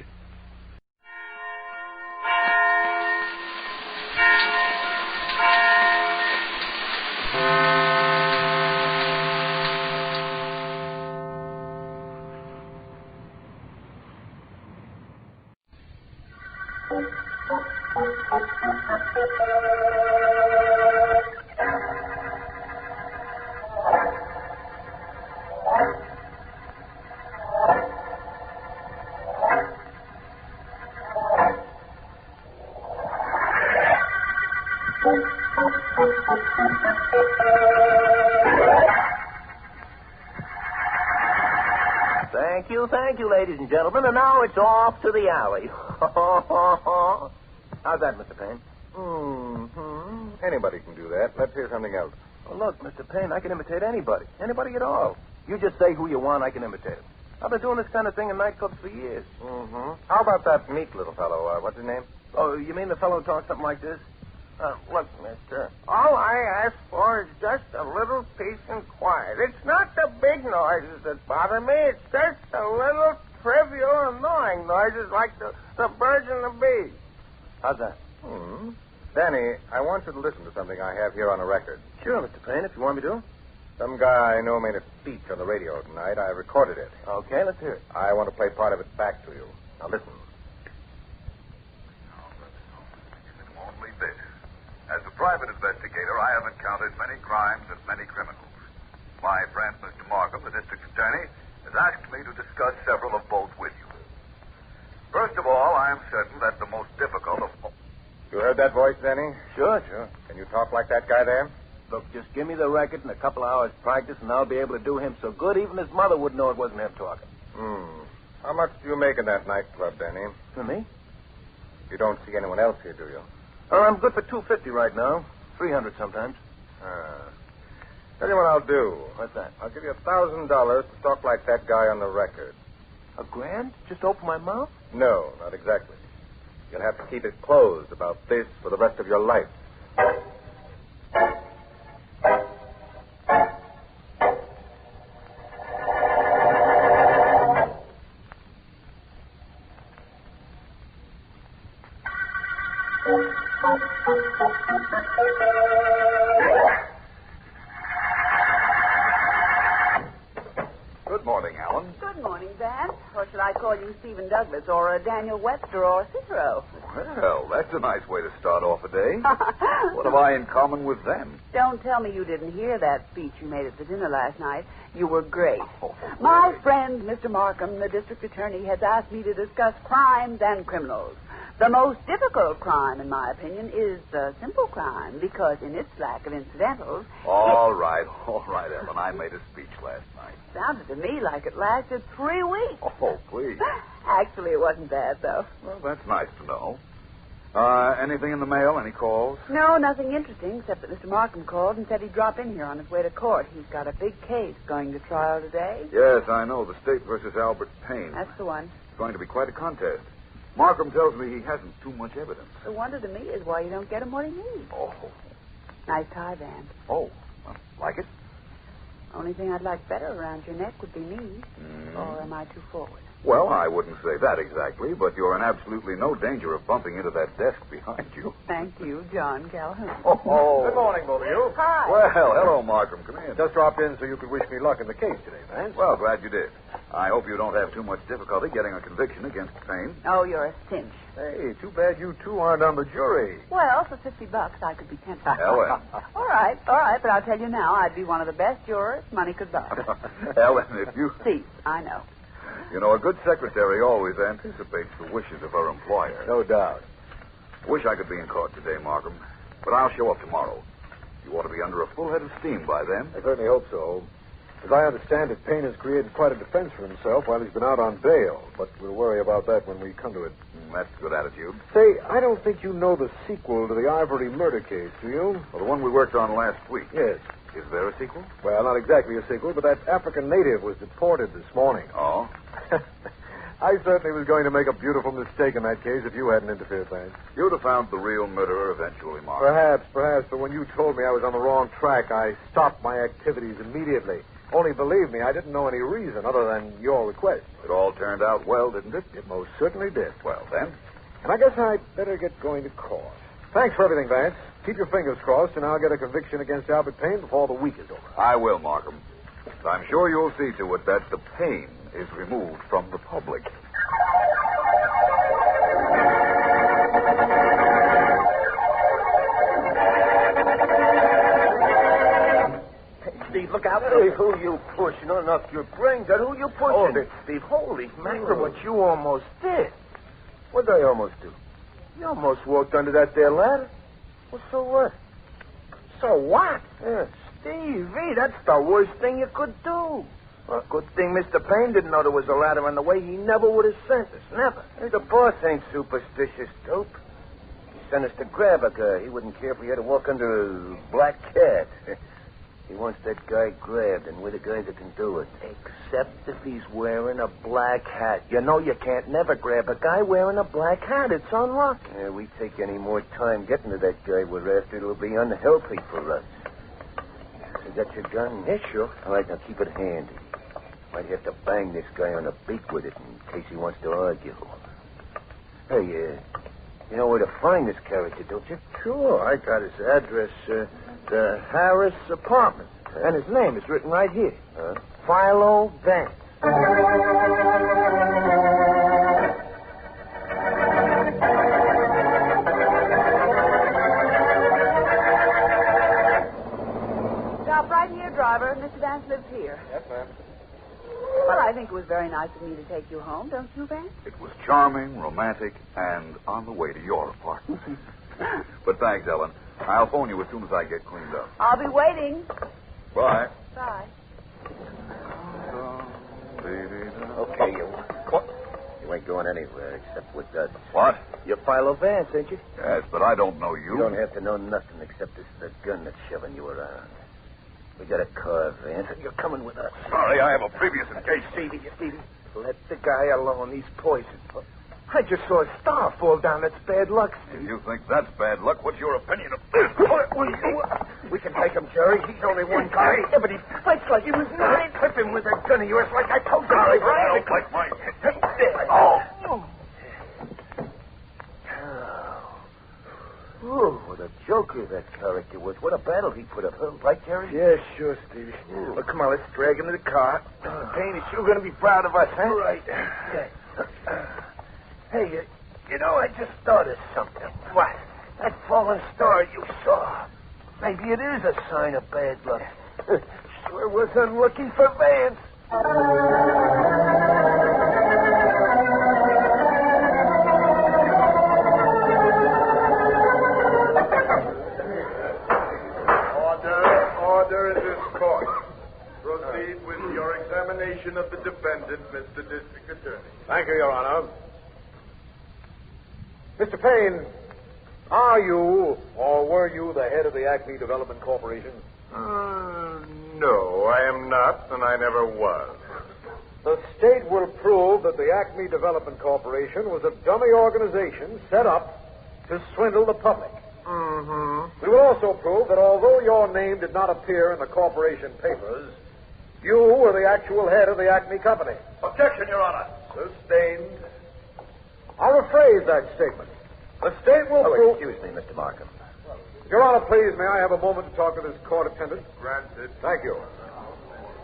E: Thank you, ladies and gentlemen, and now it's off to the alley. How's that, Mr. Payne?
G: Mm-hmm. Anybody can do that. Let's hear something else.
E: Well, look, Mr. Payne, I can imitate anybody. Anybody at all. You just say who you want, I can imitate him. I've been doing this kind of thing in nightclubs for years.
G: Mm-hmm. How about that meek little fellow? What's his name?
E: Oh, you mean the fellow who talks something like this? Look, mister, all I ask for is just a little peace and quiet. It's not the big noises that bother me. It's just the little trivial, annoying noises like the birds and the bees.
G: How's that? Danny, I want you to listen to something I have here on a record.
E: Sure, Mr. Payne, if you want me to.
G: Some guy I know made a speech on the radio tonight. I recorded it.
K: Okay, let's hear it.
G: I want to play part of it back to you. Now listen.
O: Only this. As a private investigator, I have encountered many crimes and many criminals. My friend, Mr. Markham, the district attorney, has asked me to discuss several of both with you. First of all, I am certain that the most difficult of...
G: You heard that voice, Denny?
K: Sure.
G: Can you talk like that guy there?
K: Look, just give me the record and a couple of hours practice, and I'll be able to do him so good even his mother wouldn't know it wasn't him talking.
G: How much do you make in that nightclub, Denny?
K: For me?
G: You don't see anyone else here, do you?
K: Oh, I'm good for $250 right now. $300 sometimes.
G: Tell you what I'll do.
K: What's that?
G: I'll give you $1,000 to talk like that guy on the record.
K: $1,000? Just open my mouth?
G: No, not exactly. You'll have to keep it closed about this for the rest of your life.
O: Good morning, Alan.
L: Good morning, Vance. Or should I call you Stephen Douglas or Daniel Webster or Cicero?
O: Well, that's a nice way to start off a day. What have I in common with them?
L: Don't tell me you didn't hear that speech you made at the dinner last night. You were great. My friend, Mr. Markham, the district attorney, has asked me to discuss crimes and criminals. The most difficult crime, in my opinion, is the simple crime, because in its lack of incidentals...
O: All right, Ellen. I made a speech last night.
L: Sounded to me like it lasted 3 weeks.
O: Oh, please.
L: Actually, it wasn't bad, though.
O: Well, that's nice to know. Anything in the mail? Any calls?
L: No, nothing interesting, except that Mr. Markham called and said he'd drop in here on his way to court. He's got a big case going to trial today.
O: Yes, I know. The State versus Albert Payne.
L: That's the one.
O: It's going to be quite a contest. Markham tells me he hasn't too much evidence.
L: The wonder to me is why you don't get him what he needs.
O: Oh.
L: Nice tie, Van.
O: Oh, well, like it?
L: Only thing I'd like better around your neck would be knees. Or am I too forward?
O: Well, I wouldn't say that exactly, but you're in absolutely no danger of bumping into that desk behind you.
L: Thank you, John Calhoun.
O: Oh.
B: Good morning, both of you.
L: Hi.
O: Well, hello, Markham. Come in.
B: Just dropped in so you could wish me luck in the case today, Vance.
O: Well, glad you did. I hope you don't have too much difficulty getting a conviction against Payne.
L: Oh, you're a cinch.
B: Hey, too bad you two aren't on the jury.
L: Well, for $50, I could be tempted.
O: Ellen.
L: All right, but I'll tell you now, I'd be one of the best jurors money could buy.
O: Ellen, if you...
L: See, I know.
O: You know, a good secretary always anticipates the wishes of her employer.
B: No doubt.
O: I wish I could be in court today, Markham, but I'll show up tomorrow. You ought to be under a full head of steam by then.
B: I certainly hope so. As I understand it, Payne has created quite a defense for himself while he's been out on bail, but we'll worry about that when we come to it.
O: That's a good attitude.
B: Say, I don't think you know the sequel to the Ivory murder case, do you?
O: Well, the one we worked on last week.
B: Yes.
O: Is there a sequel?
B: Well, not exactly a sequel, but that African native was deported this morning.
O: Oh?
B: I certainly was going to make a beautiful mistake in that case if you hadn't interfered, Vance.
O: You'd have found the real murderer eventually, Markham.
B: Perhaps, but when you told me I was on the wrong track, I stopped my activities immediately. Only believe me, I didn't know any reason other than your request.
O: It all turned out well, didn't it?
B: It most certainly did.
O: Well, then.
B: And I guess I'd better get going to court. Thanks for everything, Vance. Keep your fingers crossed, and I'll get a conviction against Albert Payne before the week is over.
O: I will, Markham. I'm sure you'll see to it that the pain is removed from the public.
K: Steve, look out. Hey, who you pushing? Don't knock your brains out. Who you pushing?
B: Hold it,
K: Steve. Holy mackerel, what you almost did. What did I almost do? You almost walked under that there ladder. Well, so what? So what? Yeah, Stevie, that's the worst thing you could do. Well, good thing Mr. Payne didn't know there was a ladder on the way. He never would have sent us. Never. Hey, the boss ain't superstitious, dope. He sent us to grab a guy. He wouldn't care if we had to walk under a black cat. He wants that guy grabbed, and we're the guys that can do it. Except if he's wearing a black hat. You know you can't never grab a guy wearing a black hat. It's unlucky. Yeah, we take any more time getting to that guy we're after, it'll be unhealthy for us. You got your gun? Yeah, sure. All right, now keep it handy. Might have to bang this guy on the beak with it in case he wants to argue. Hey, you know where to find this character, don't you? Sure, I got his address. The Harris apartment. And his name is written right here. Philo Vance.
H: Stop right here, driver. Mr. Vance lives here.
G: Yes, ma'am.
H: Well, I think it was very nice of me to take you home, don't you, Vance?
O: It was charming, romantic, and on the way to your apartment. But thanks, Ellen. I'll phone you as soon as I get cleaned up.
H: I'll be waiting.
O: Bye.
H: Bye.
K: Okay, you. What? You ain't going anywhere except with us.
O: What?
K: You're Philo Vance, ain't you?
O: Yes, but I don't know you.
K: You don't have to know nothing except this is the gun that's shoving you around. We got a car, Vance, and you're coming with us.
O: Sorry, I have a previous engagement.
K: Stevie, let the guy alone. He's poisoned. I just saw a star fall down. That's bad luck, Steve.
O: If you think that's bad luck, what's your opinion of this?
K: We can take him, Jerry. He's only one guy. Yeah, but he fights like he was nine. Whip him with a gun of yours like I told you.
O: Sorry, but I don't like my...
K: Oh, what a joker that character was. What a battle he put up, huh? Right, Jerry?
E: Yeah, sure, Stevie. Well, come on, let's drag him to the car. Mr. Payne is sure going to be proud of us, huh?
K: Right. Hey, you know, I just thought of something. What? That fallen star you saw. Maybe it is a sign of bad luck. Sure was unlucky for Vance.
I: Order in this court. Proceed with your examination of the defendant, Mr. District Attorney.
B: Thank you, Your Honor. Mr. Payne, are you or were you the head of the Acme Development Corporation?
I: No, I am not, and I never was.
B: The state will prove that the Acme Development Corporation was a dummy organization set up to swindle the public.
I: Mm-hmm.
B: We will also prove that although your name did not appear in the corporation papers, you were the actual head of the Acme Company.
O: Objection, Your Honor.
B: Sustained. I'll rephrase that statement. The state will prove...
K: Excuse me, Mr. Markham.
B: Your Honor, please, may I have a moment to talk to this court attendant?
I: Granted.
B: Thank you.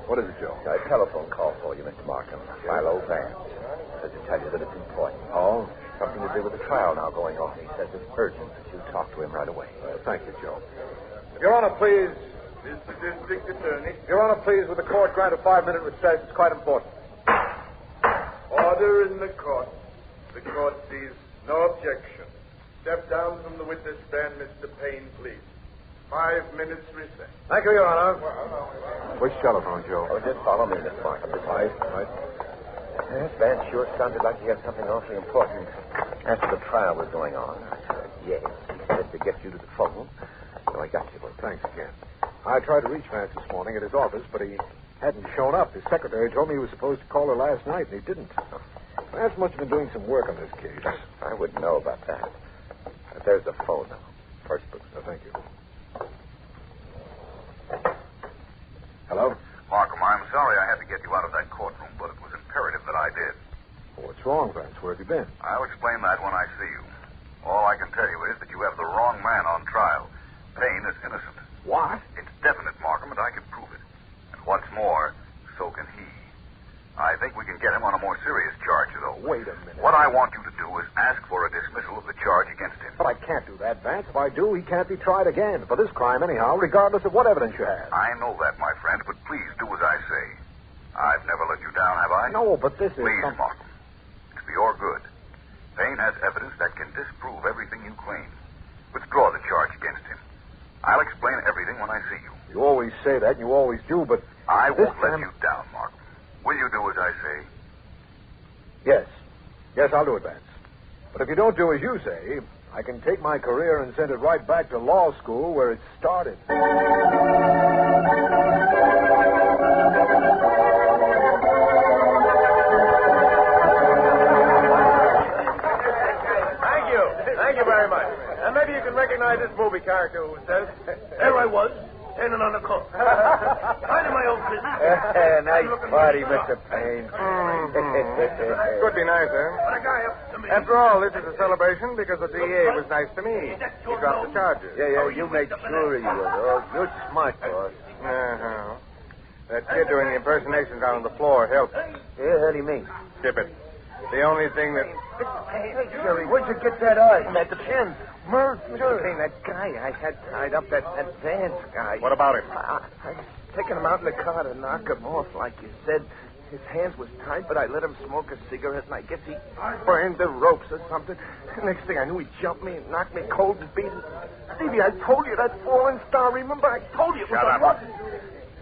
B: What is it, Joe?
K: A telephone call for you, Mr. Markham. Philo Vance. Says to tell you that it's important. Oh? Something to do with the trial now going on. He says it's urgent that you talk to him right away.
B: Thank you, Joe. Your Honor, please.
I: Mr. District Attorney.
B: Your Honor, please, with the court grant a 5-minute recess. It's quite important.
I: Order in the court. The court sees no objection. Step down from the witness stand, Mr. Payne, please. 5 minutes recess.
B: Thank you, Your Honor. Which telephone, Joe?
K: Oh, just follow me, Mr. Markham. Right. Yes, Vance sure sounded like he had something awfully important after the trial was going on. I said, yes. He said to get you to the phone. So I got you.
B: Well, thanks again. I tried to reach Vance this morning at his office, but he hadn't shown up. His secretary told me he was supposed to call her last night, and he didn't. Vance must have been doing some work on this case.
K: I wouldn't know about that. But there's the phone now. First booth.
B: Thank you. Hello?
O: Markham, I'm sorry I had to get you out of that courtroom, but it was imperative that I did.
B: What's wrong, Vance? Where have you been?
O: I'll explain that when I see you. All I can tell you is that you have the wrong man on trial. Payne is innocent.
B: What?
O: It's definite, Markham, and I can prove it. And what's more, so can he. I think we can get him on a more serious charge, though.
B: Wait a minute.
O: What I want you to do is ask for a dismissal of the charge against him.
B: But I can't do that, Vance. If I do, he can't be tried again. For this crime, anyhow, regardless of what evidence you have.
O: I know that, my friend, but please do as I say. I've never let you down, have I?
B: No, but this is...
O: Please, Markham. It's for your good. Payne has evidence that can disprove everything you claim. Withdraw the charge against him. I'll explain everything when I see you.
B: You always say that, and you always do, but...
O: I won't let you down, Markham. Will you do as I say?
B: Yes. Yes, I'll do it, Vance. But if you don't do as you say, I can take my career and send it right back to law school where it started.
E: Thank you very much. And maybe you can recognize this movie character who says, there I was, standing on the coat. Minding my own business.
K: Nice party, Mr. Payne.
E: Could be nicer. After all, this is a celebration because the DA was nice to me. He dropped the charges.
K: Yeah, you made sure he was. Oh, you're smart, boss.
G: That kid doing the impersonations out on the floor helped.
K: Yeah, how do you mean?
G: Skip it. The only thing that...
K: Hey, Jerry, where'd you get that eye? At the pen. Mr. Payne, that guy I had tied up, that Vance guy.
G: What about him?
K: I was taking him out in the car to knock him off, like you said. His hands was tied, but I let him smoke a cigarette, and I guess he burned the ropes or something. Next thing I knew, he jumped me and knocked me cold and beat it. Stevie, I told you that falling star, remember? I told you it was
G: Shut
K: a
G: up.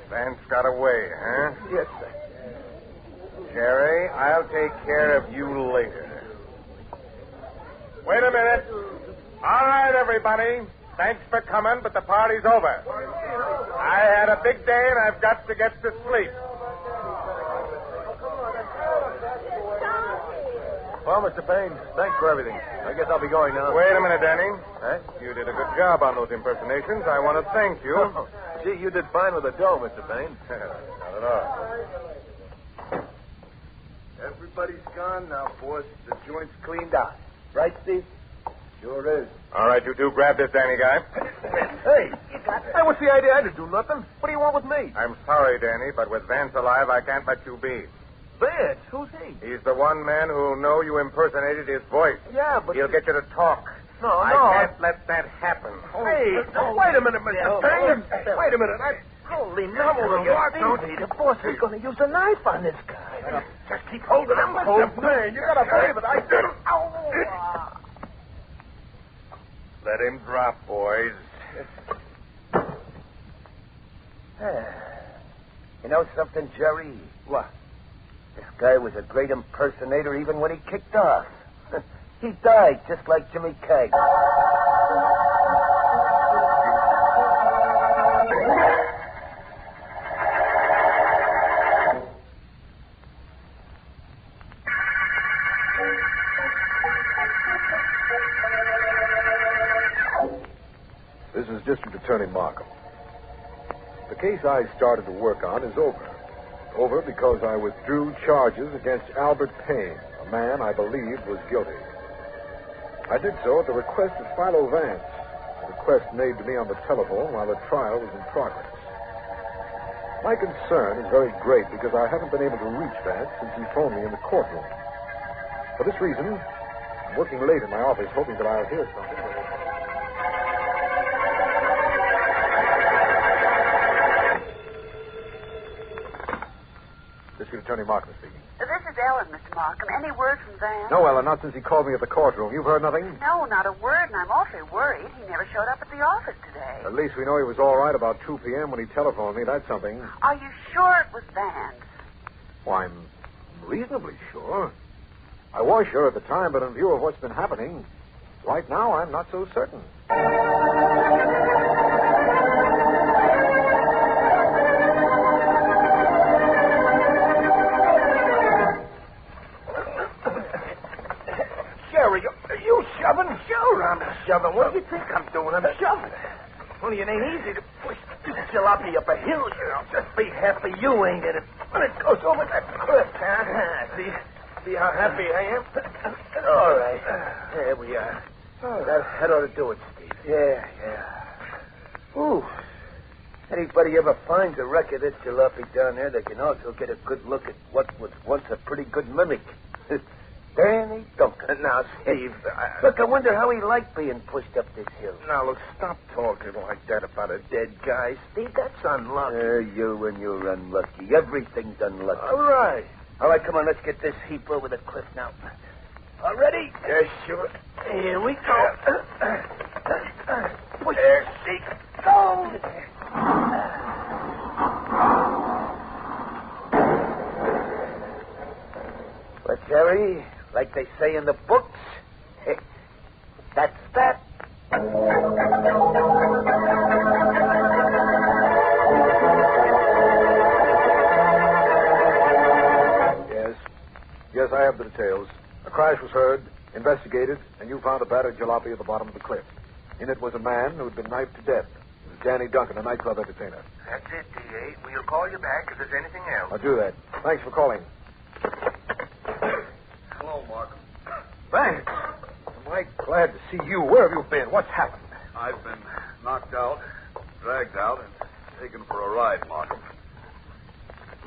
G: Vance got away, huh?
K: Yes, sir.
G: Jerry, I'll take care of you later. Wait a minute. All right, everybody. Thanks for coming, but the party's over. I had a big day, and I've got to get to sleep.
B: Well, Mr. Payne, thanks for everything. I guess I'll be going now.
G: Wait a minute, Danny.
B: Huh?
G: You did a good job on those impersonations. I want to thank you.
B: Oh, gee, you did fine with the dough, Mr. Payne.
G: Not at all.
K: Everybody's gone now, boss. The joint's cleaned out. Right, Steve? Sure is.
G: All right, you two grab this Danny guy.
K: Hey, what's the idea? I didn't do nothing. What do you want with me?
G: I'm sorry, Danny, but with Vance alive, I can't let you be.
K: Vance? Who's he?
G: He's the one man who'll know you impersonated his voice.
K: Yeah, but...
G: He'll get you to talk.
K: No.
G: I can't let that happen.
K: Hey, wait a minute, Mr. Payne. Wait a minute. Holy moly, the boss is going to use a knife on this guy. Just keep holding him, Mr. Payne. You got to believe it. I did it.
G: Let him drop, boys.
K: You know something, Jerry? What? This guy was a great impersonator even when he kicked off. He died just like Jimmy Keg.
B: This is District Attorney Markham. The case I started to work on is over. Over because I withdrew charges against Albert Payne, a man I believed was guilty. I did so at the request of Philo Vance, a request made to me on the telephone while the trial was in progress. My concern is very great because I haven't been able to reach Vance since he phoned me in the courtroom. For this reason, I'm working late in my office hoping that I'll hear something. District Attorney Markham speaking.
H: This is Ellen, Mr. Markham. Any word from Vance?
B: No, Ellen, not since he called me at the courtroom. You've heard nothing?
H: No, not a word, and I'm awfully worried. He never showed up at the office today.
B: At least we know he was all right about 2 p.m. when he telephoned me. That's something.
H: Are you sure it was Vance?
B: Well, I'm reasonably sure. I was sure at the time, but in view of what's been happening, right now I'm not so certain.
K: Jerry, are you shoving? Sure, I'm shoving. What do you think I'm doing? I'm shoving. Only it ain't easy to push this jalopy up a hill, you know. Just be happy you ain't in it. When it goes over that cliff, See how happy I am? All right. There we are. That ought to do it, Steve. Yeah. Ooh. Anybody ever finds a wreck of this jalopy down there, they can also get a good look at what was once a pretty good mimic. Danny Duncan. Now, Steve, look, I wonder how he liked being pushed up this hill. Now, look, stop talking like that about a dead guy, Steve. That's unlucky. You and you're unlucky. Everything's unlucky. All right, come on, let's get this heap over the cliff now. All ready? Yeah, sure. Here we go. Push. There, Steve. Go! But, Jerry, like they say in the books, that's that.
B: Yes, I have the details. A crash was heard, investigated, and you found a battered jalopy at the bottom of the cliff. In it was a man who had been knifed to death. It was Danny Duncan, a nightclub entertainer.
K: That's it, D.A. We'll call you back if there's anything else.
B: I'll do that. Thanks for calling.
K: Hello, Markham.
B: Thanks. Am I glad to see you. Where have you been? What's happened?
O: I've been knocked out, dragged out, and taken for a ride, Markham.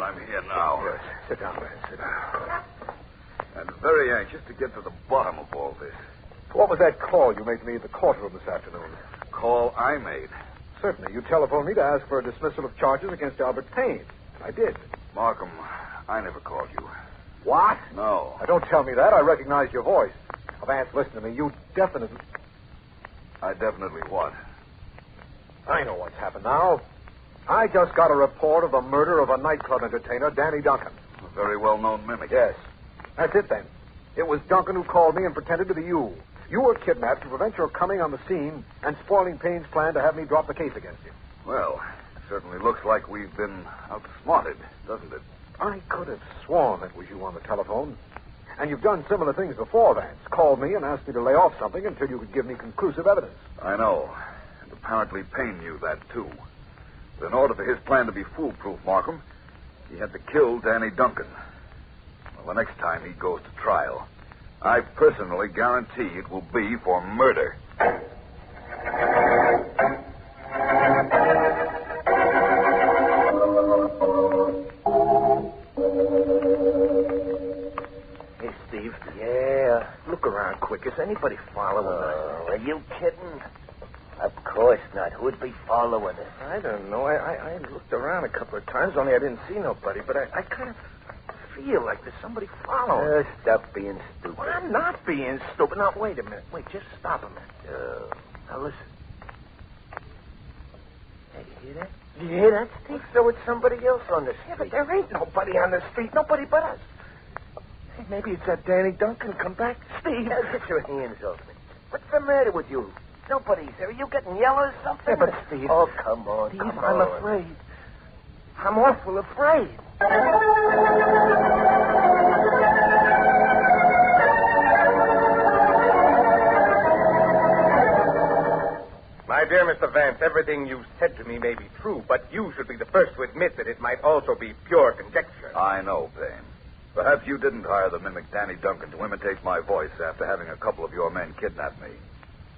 O: I'm here now.
B: Yes. Sit down, Vance. Sit down.
O: And very anxious to get to the bottom of all this.
B: What was that call you made to me at the courtroom this afternoon?
O: Call I made.
B: Certainly. You telephoned me to ask for a dismissal of charges against Albert Payne. I did.
O: Markham, I never called you.
B: What?
O: No.
B: Now, don't tell me that. I recognize your voice. Now, Vance, listen to me. You definitely...
O: I definitely what?
B: I know what's happened now. I just got a report of the murder of a nightclub entertainer, Danny Duncan.
O: A very well-known mimic.
B: Yes. That's it, then. It was Duncan who called me and pretended to be you. You were kidnapped to prevent your coming on the scene and spoiling Payne's plan to have me drop the case against you.
O: Well, it certainly looks like we've been outsmarted, doesn't it?
B: I could have sworn it was you on the telephone. And you've done similar things before, Vance. Called me and asked me to lay off something until you could give me conclusive evidence.
O: I know. And apparently Payne knew that, too. But in order for his plan to be foolproof, Markham, he had to kill Danny Duncan. Well, the next time he goes to trial, I personally guarantee it will be for murder.
K: Hey, Steve. Yeah. Look around quick. Is anybody following us?
E: Are you kidding? Of course not. Who'd be following us?
K: I don't know. I looked around a couple of times, only I didn't see nobody, but I kind of feel like there's somebody following.
E: Stop being stupid.
K: Well, I'm not being stupid. Now, wait a minute. Wait, just stop a minute. Now, listen.
E: Hey, you hear that?
K: Do you hear that, Steve? So it's somebody else on the street. Yeah, but there ain't nobody on the street. Nobody but us. Hey, maybe it's that Danny Duncan come back. Steve.
E: Now, get your hands off me. What's the matter with you? Nobody's there. Are you getting yellow or something?
K: Yeah, but Steve.
E: Oh, come on.
K: Steve,
E: come
K: I'm
E: on.
K: afraid. I'm awful afraid.
G: My dear Mr. Vance, everything you said to me may be true, but you should be the first to admit that it might also be pure conjecture.
O: I know, Payne. Perhaps you didn't hire the mimic Danny Duncan to imitate my voice after having a couple of your men kidnap me.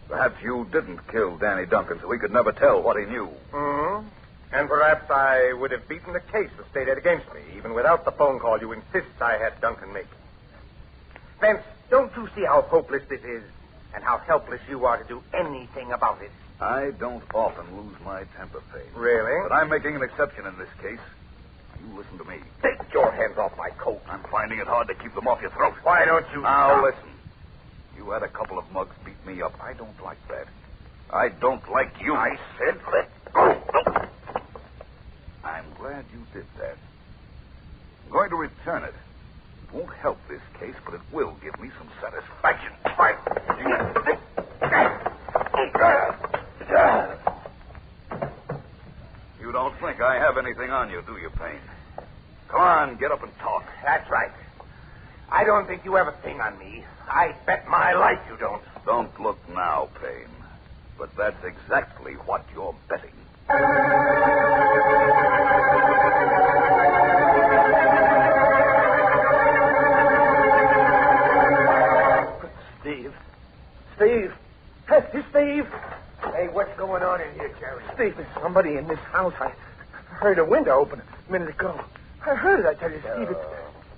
O: Perhaps you didn't kill Danny Duncan so he could never tell what he knew.
G: Mm-hmm. And perhaps I would have beaten the case the state had against me, even without the phone call you insist I had Duncan make. Vance, don't you see how hopeless this is, and how helpless you are to do anything about it?
O: I don't often lose my temper, Payne.
G: Really?
O: But I'm making an exception in this case. You listen to me.
G: Take your hands off my coat.
O: I'm finding it hard to keep them off your throat.
G: Why don't you
O: Now,
G: stop?
O: listen. You had a couple of mugs beat me up. I don't like that. I don't like you.
G: I said let go.
O: I'm glad you did that. I'm going to return it. It won't help this case, but it will give me some satisfaction. You don't think I have anything on you, do you, Payne? Come on, get up and talk.
G: That's right. I don't think you have a thing on me. I bet my life you don't.
O: Don't look now, Payne. But that's exactly what you're betting.
K: Steve. Steve. Hey, Steve.
E: Hey, what's going on in here, Jerry?
K: Steve, there's somebody in this house. I heard a window open a minute ago. I heard it, I tell you, Steve. It's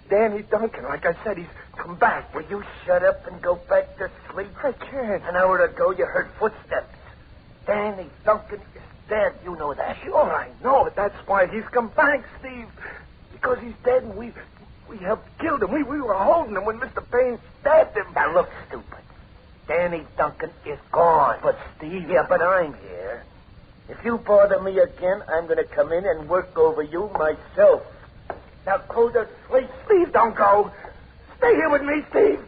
K: Danny Duncan. Like I said, he's come back.
E: Will you shut up and go back to sleep?
K: I can't.
E: An hour ago, you heard footsteps. Danny Duncan is dead. You know that.
K: Sure, I know it. That's why he's come back, Steve. Because he's dead and we helped kill him. We were holding him when Mr. Payne stabbed him.
E: Now, look, stupid. Danny Duncan is gone.
K: But, Steve...
E: Yeah, but I'm here. If you bother me again, I'm going to come in and work over you myself. Now, go to sleep.
K: Steve, don't go. Stay here with me, Steve.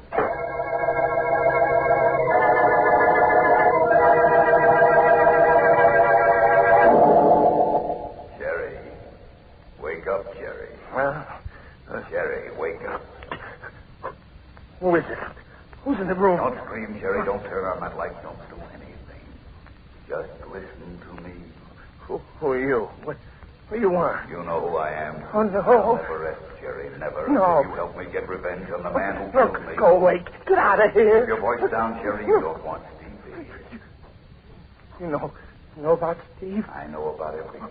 O: Jerry. Wake up, Jerry.
K: Well...
O: Jerry, wake up.
K: Who is it? Who's in the room?
O: Don't scream, Jerry. Don't turn on that light. Don't do anything. Just listen to me.
K: Who are you? What do you want?
O: You know who I am.
K: Oh, no.
O: I'll never rest, Jerry. Never.
K: No.
O: Until you help me get revenge on the man who
K: Look,
O: killed me.
K: go away. Get out of here.
O: Keep your voice down, Jerry. You don't want Stevie.
K: You know know about Steve?
O: I know about everything.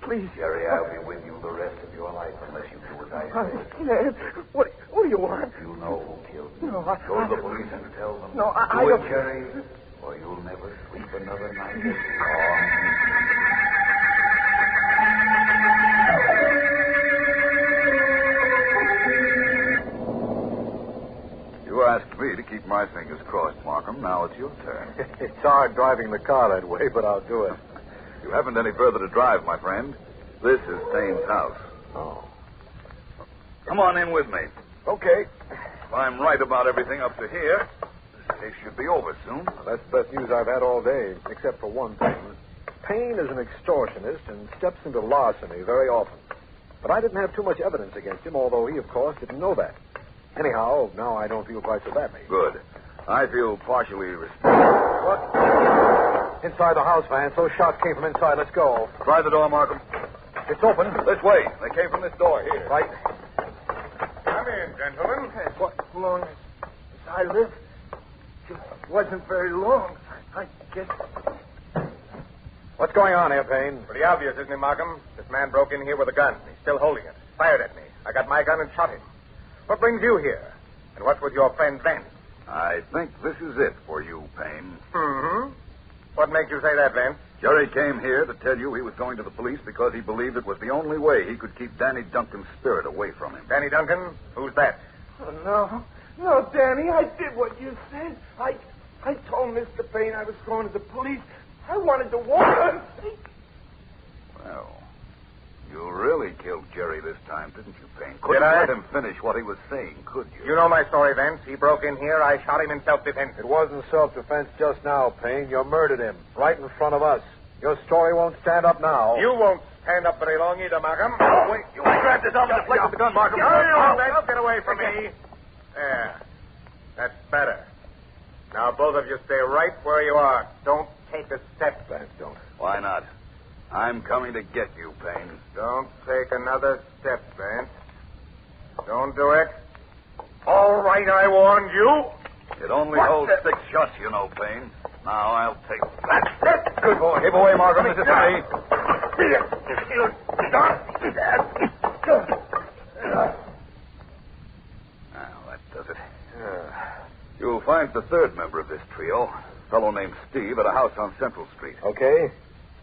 K: Please.
O: Jerry, I'll be with you the rest of your life unless you do as I say.
K: Ned, what do you want?
O: You know who killed me.
K: No,
O: Go to the police and tell them.
K: No, I
O: do
K: don't.
O: it, Jerry, or you'll never sleep another night as long. You asked me to keep my fingers crossed, Markham. Now it's your turn.
B: It's hard driving the car that way, but I'll do it.
O: You haven't any further to drive, my friend. This is Payne's house.
B: Oh.
O: Come on in with me.
B: Okay.
O: If I'm right about everything up to here, this case should be over soon.
B: Well, that's the best news I've had all day, except for one thing. Payne is an extortionist and steps into larceny very often. But I didn't have too much evidence against him, although he, of course, didn't know that. Anyhow, now I don't feel quite so badly.
O: Good. I feel partially responsible.
B: What? Inside the house, Vance. Those shots came from inside. Let's go.
O: Try the door, Markham.
B: It's open.
O: This way. They came from this door here.
B: Right.
G: Come in, gentlemen.
K: What long as I live? It wasn't very long. I guess.
B: What's going on here, Payne?
G: Pretty obvious, isn't it, Markham? This man broke in here with a gun. He's still holding it. Fired at me. I got my gun and shot him. What brings you here? And what's with your friend Vance?
O: I think this is it for you, Payne.
G: Mm-hmm. What makes you say that, Vance?
O: Jerry came here to tell you he was going to the police because he believed it was the only way he could keep Danny Duncan's spirit away from him.
G: Danny Duncan? Who's that?
K: Oh, no, Danny, I did what you said. I told Mr. Payne I was going to the police. I wanted to warn him.
O: Well, you really killed Jerry this time, didn't you, Payne?
G: Did
O: Couldn't
G: I?
O: let him finish what he was saying, could you?
G: You know my story, Vance. He broke in here. I shot him in self-defense.
B: It wasn't self-defense just now, Payne. You murdered him right in front of us. Your story won't stand up now.
G: You won't stand up very long either, Markham.
O: Oh, wait. You grabbed this off and deflected the gun, Markham.
G: Vance, get away from me. There. That's better. Now, both of you stay right where you are. Don't take a step.
B: Vance, don't.
O: Why not? I'm coming to get you, Payne.
G: Don't take another step, Vance. Don't do it. All right, I warned you.
O: It only holds 6 shots, you know, Payne. Now I'll take that. Good boy. Keep away, Markham. This is for me. Now, that does it. You'll find the third member of this trio, a fellow named Steve, at a house on Central Street.
B: Okay.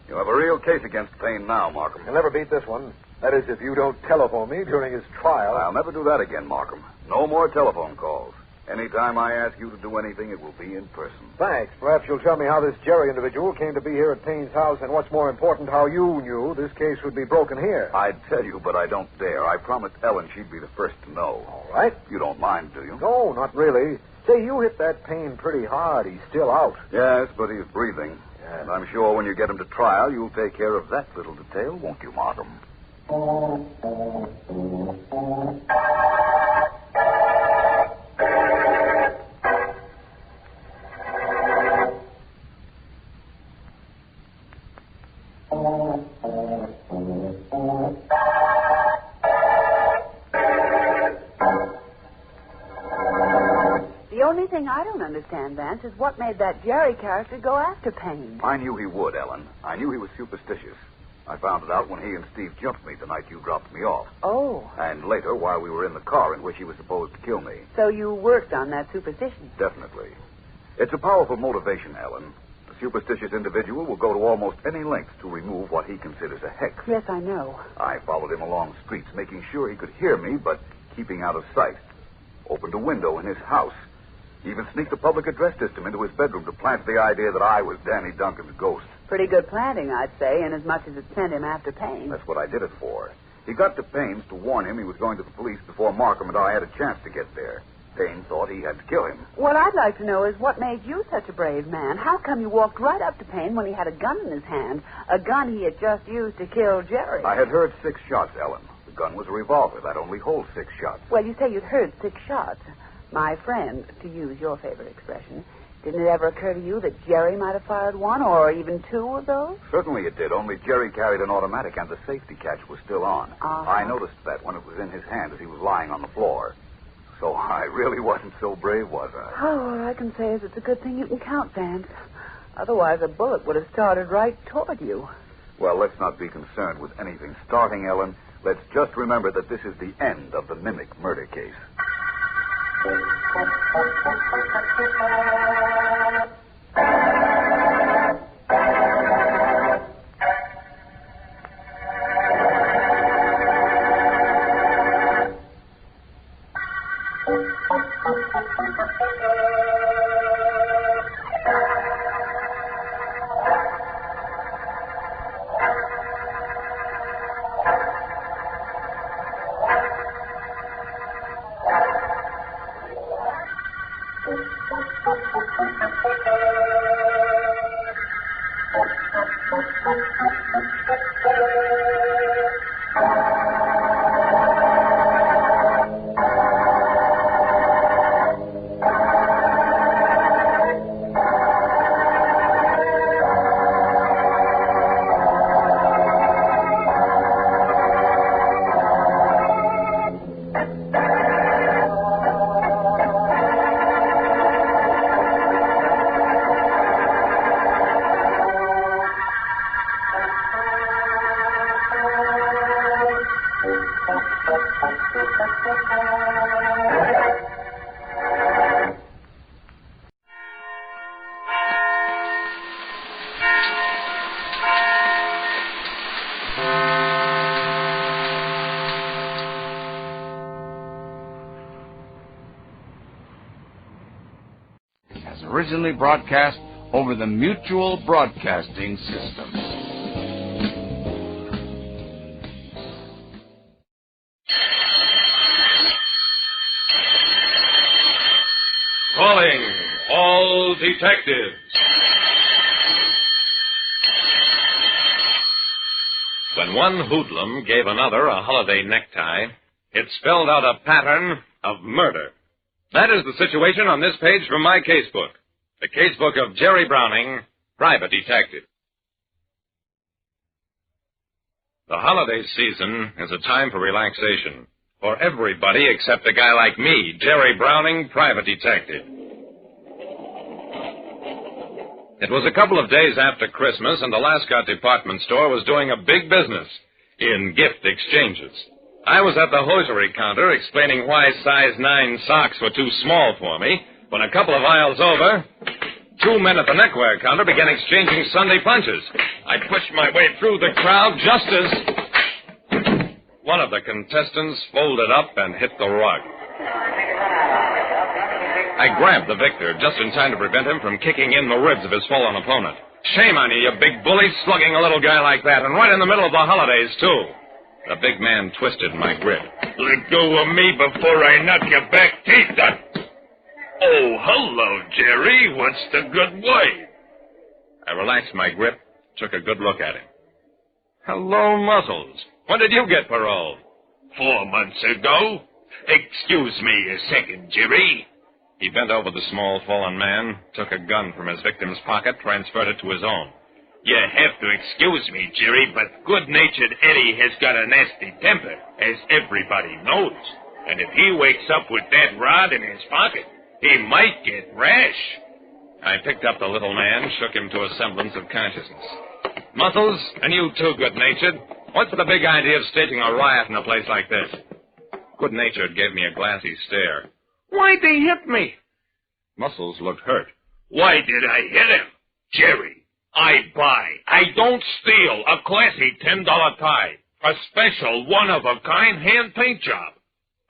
O: You have a real case against Payne now, Markham.
B: You'll never beat this one. That is, if you don't telephone me during his trial.
O: I'll never do that again, Markham. No more telephone calls. Anytime I ask you to do anything, it will be in person.
B: Thanks. Perhaps you'll tell me how this Jerry individual came to be here at Payne's house, and what's more important, how you knew this case would be broken here.
O: I'd tell you, but I don't dare. I promised Ellen she'd be the first to know.
B: All right.
O: You don't mind, do you?
B: No, not really. Say, you hit that Payne pretty hard. He's still out.
O: Yes, but he's breathing. And I'm sure when you get him to trial, you'll take care of that little detail, won't you, Markham?
H: The only thing I don't understand, Vance, is what made that Jerry character go after Payne.
O: I knew he would, Ellen. I knew he was superstitious. I found it out when he and Steve jumped me the night you dropped me off.
H: Oh.
O: And later, while we were in the car in which he was supposed to kill me.
H: So you worked on that superstition?
O: Definitely. It's a powerful motivation, Ellen. A superstitious individual will go to almost any lengths to remove what he considers a hex.
H: Yes, I know.
O: I followed him along streets, making sure he could hear me, but keeping out of sight. Opened a window in his house. Even sneaked a public address system into his bedroom to plant the idea that I was Danny Duncan's ghost.
H: Pretty good planting, I'd say, inasmuch as it sent him after Payne.
O: That's what I did it for. He got to Payne's to warn him he was going to the police before Markham and I had a chance to get there. Payne thought he had to kill him.
H: What I'd like to know is what made you such a brave man. How come you walked right up to Payne when he had a gun in his hand, a gun he had just used to kill Jerry?
O: I had heard 6 shots, Ellen. The gun was a revolver. That only holds 6 shots.
H: Well, you say you'd heard 6 shots. My friend, to use your favorite expression, didn't it ever occur to you that Jerry might have fired 1 or even 2 of those?
O: Certainly it did, only Jerry carried an automatic and the safety catch was still on.
H: Uh-huh.
O: I noticed that when it was in his hand as he was lying on the floor. So I really wasn't so brave, was I?
H: Oh, all I can say is it's a good thing you can count, Vance. Otherwise, a bullet would have started right toward you.
O: Well, let's not be concerned with anything starting, Ellen. Let's just remember that this is the end of the mimic murder case.
N: Originally broadcast over the Mutual Broadcasting System.
Q: Calling all detectives. When one hoodlum gave another a holiday necktie, it spelled out a pattern of murder. That is the situation on this page from my casebook. The casebook of Jerry Browning, private detective. The holiday season is a time for relaxation for everybody except a guy like me, Jerry Browning, private detective. It was a couple of days after Christmas, and the Lascott department store was doing a big business in gift exchanges. I was at the hosiery counter explaining why size 9 socks were too small for me, when a couple of aisles over, 2 men at the neckwear counter began exchanging Sunday punches. I pushed my way through the crowd just as one of the contestants folded up and hit the rug. I grabbed the victor just in time to prevent him from kicking in the ribs of his fallen opponent. Shame on you, you big bully, slugging a little guy like that, and right in the middle of the holidays, too. The big man twisted my grip.
R: Let go of me before I knock your back teeth out. Oh, hello, Jerry. What's the good way?
Q: I relaxed my grip, took a good look at him. Hello, Muscles. When did you get paroled?
R: 4 months ago. Excuse me a second, Jerry.
Q: He bent over the small, fallen man, took a gun from his victim's pocket, transferred it to his own.
R: You have to excuse me, Jerry, but good-natured Eddie has got a nasty temper, as everybody knows. And if he wakes up with that rod in his pocket, he might get rash.
Q: I picked up the little man, shook him to a semblance of consciousness. Muscles, and you too, good-natured. What's the big idea of staging a riot in a place like this? Good-natured gave me a glassy stare.
R: Why'd they hit me?
Q: Muscles looked hurt.
R: Why did I hit him? Jerry, I buy. I don't steal a classy $10 tie. A special, one-of-a-kind hand-paint job.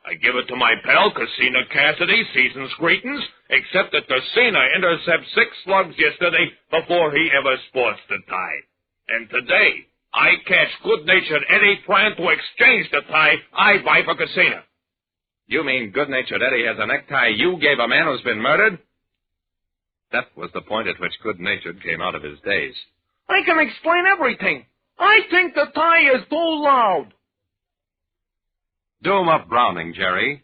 R: I give it to my pal, Casina Cassidy, season's greetings, except that Casina intercepted 6 slugs yesterday before he ever sports the tie. And today, I catch good-natured Eddie trying to exchange the tie I buy for Casina.
Q: You mean good-natured Eddie has a necktie you gave a man who's been murdered? That was the point at which good-natured came out of his daze.
R: I can explain everything. I think the tie is too loud.
Q: Do 'em up Browning, Jerry.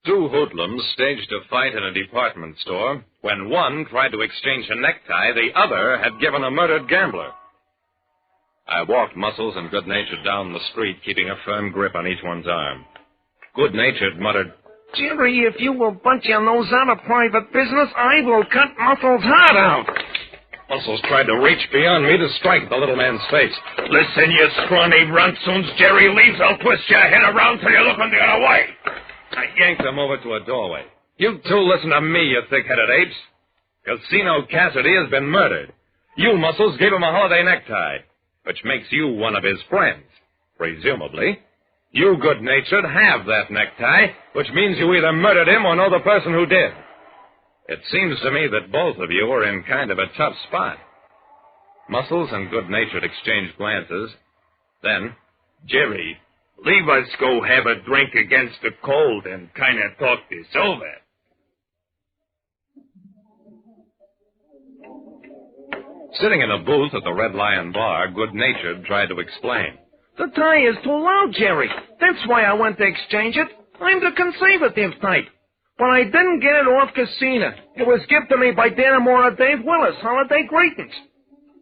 Q: Two hoodlums staged a fight in a department store. When one tried to exchange a necktie, the other had given a murdered gambler. I walked Muscles and Good-natured down the street, keeping a firm grip on each one's arm. Good-natured muttered,
R: Jerry, if you will butt your nose out of private business, I will cut Muscles' heart out.
Q: Muscles tried to reach beyond me to strike the little man's face.
R: Listen, you scrawny runtsoons. Jerry leaves, I'll twist your head around till you're looking the other way.
Q: I yanked him over to a doorway. You two listen to me, you thick-headed apes. Casino Cassidy has been murdered. You, Muscles, gave him a holiday necktie, which makes you one of his friends, presumably. You, good-natured, have that necktie, which means you either murdered him or know the person who did. It seems to me that both of you are in kind of a tough spot. Muscles and good-natured exchanged glances. Then,
R: Jerry, leave us go have a drink against the cold and kind of talk this over.
Q: Sitting in a booth at the Red Lion Bar, good-natured tried to explain.
R: The tie is too loud, Jerry. That's why I went to exchange it. I'm the conservative type. But I didn't get it off Casino. It was given to me by Danamora Dave Willis, holiday greetings.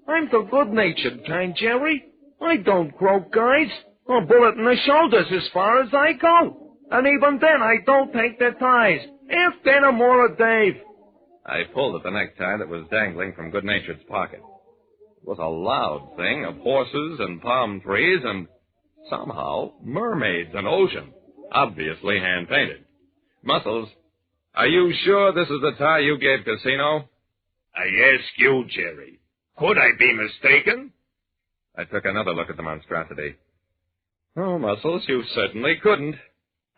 R: I'm the good-natured kind, Jerry. I don't croak guys. A bullet in the shoulders as far as I go. And even then, I don't take their ties. Ask Danamora Dave.
Q: I pulled at the necktie that was dangling from good-natured's pocket. It was a loud thing of horses and palm trees and, somehow, mermaids and ocean, obviously hand-painted. Muscles, are you sure this is the tie you gave Casino?
R: I ask you, Jerry. Could I be mistaken?
Q: I took another look at the monstrosity. Oh, Muscles, you certainly couldn't.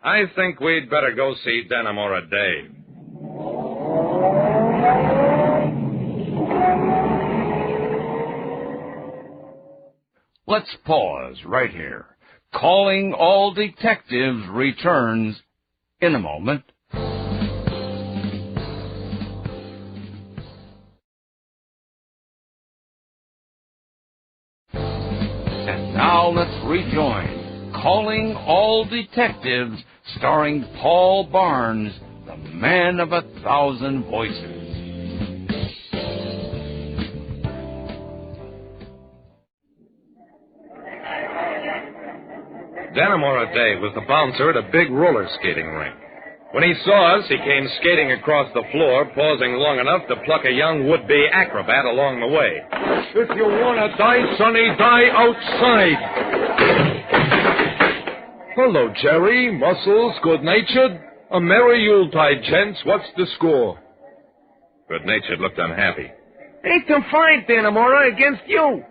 Q: I think we'd better go see Danamora Dave.
N: Let's pause right here. Calling All Detectives returns in a moment. And now let's rejoin Calling All Detectives, starring Paul Barnes, the man of 1,000 voices.
Q: Danamora Dave was the bouncer at a big roller skating rink. When he saw us, he came skating across the floor, pausing long enough to pluck a young would-be acrobat along the way.
R: If you want to die, Sonny, die outside.
C: Hello, Jerry, Muscles, good-natured. A merry Yuletide, gents. What's the score?
Q: Good-natured looked unhappy.
R: 8-5, Danamora, against you.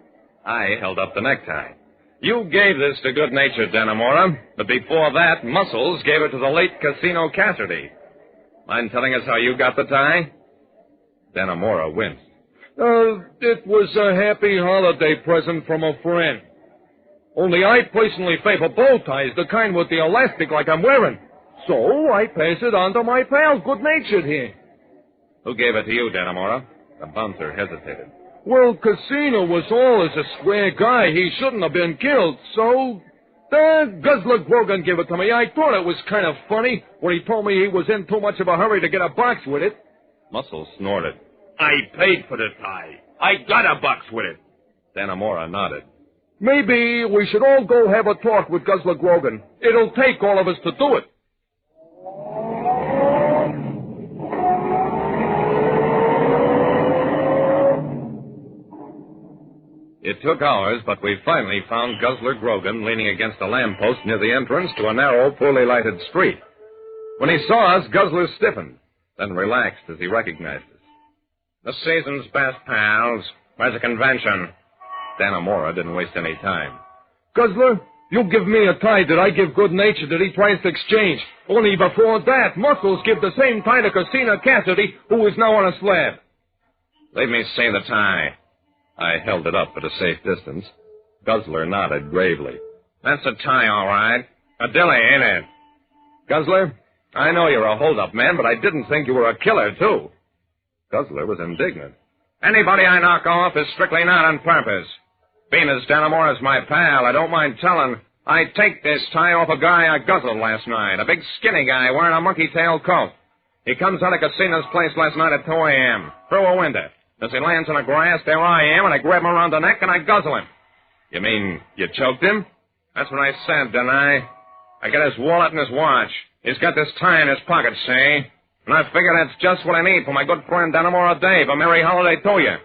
Q: I held up the necktie. You gave this to good-natured Danamora, but before that, Muscles gave it to the late Casino Cassidy. Mind telling us how you got the tie? Danamora winced.
C: It was a happy holiday present from a friend. Only I personally favor bow ties, the kind with the elastic like I'm wearing. So I pass it on to my pal, good-natured here.
Q: Who gave it to you, Danamora? The bouncer hesitated.
C: Well, Casino was always a square guy. He shouldn't have been killed, so... Guzzler Grogan gave it to me. I thought it was kind of funny when he told me he was in too much of a hurry to get a box with it.
Q: Muscles snorted.
R: I paid for the tie. I got a box with it.
Q: Danamora nodded.
C: Maybe we should all go have a talk with Guzzler Grogan. It'll take all of us to do it.
Q: It took hours, but we finally found Guzzler Grogan leaning against a lamppost near the entrance to a narrow, poorly lighted street. When he saw us, Guzzler stiffened, then relaxed as he recognized us. The season's best, pals. Where's the convention? Danamora didn't waste any time.
C: Guzzler, you give me a tie that I give good-nature that he tries to exchange. Only before that, Muscles give the same tie to Casino Cassidy, who is now on a slab.
Q: Leave me see the tie. I held it up at a safe distance. Guzzler nodded gravely. That's a tie, all right. A dilly, ain't it? Guzzler, I know you're a hold-up man, but I didn't think you were a killer, too. Guzzler was indignant. Anybody I knock off is strictly not on purpose. Being as Danamora's my pal, I don't mind telling, I take this tie off a guy I guzzled last night, a big skinny guy wearing a monkey-tail coat. He comes out of Casino's place last night at 2 a.m., through a window. As he lands on the grass, there I am, and I grab him around the neck and I guzzle him. You mean you choked him? That's what I said, didn't I? I got his wallet and his watch.
C: He's got this tie in his pocket, see? And I figure that's just what I need for my good friend Danamora Dave. A merry holiday to you.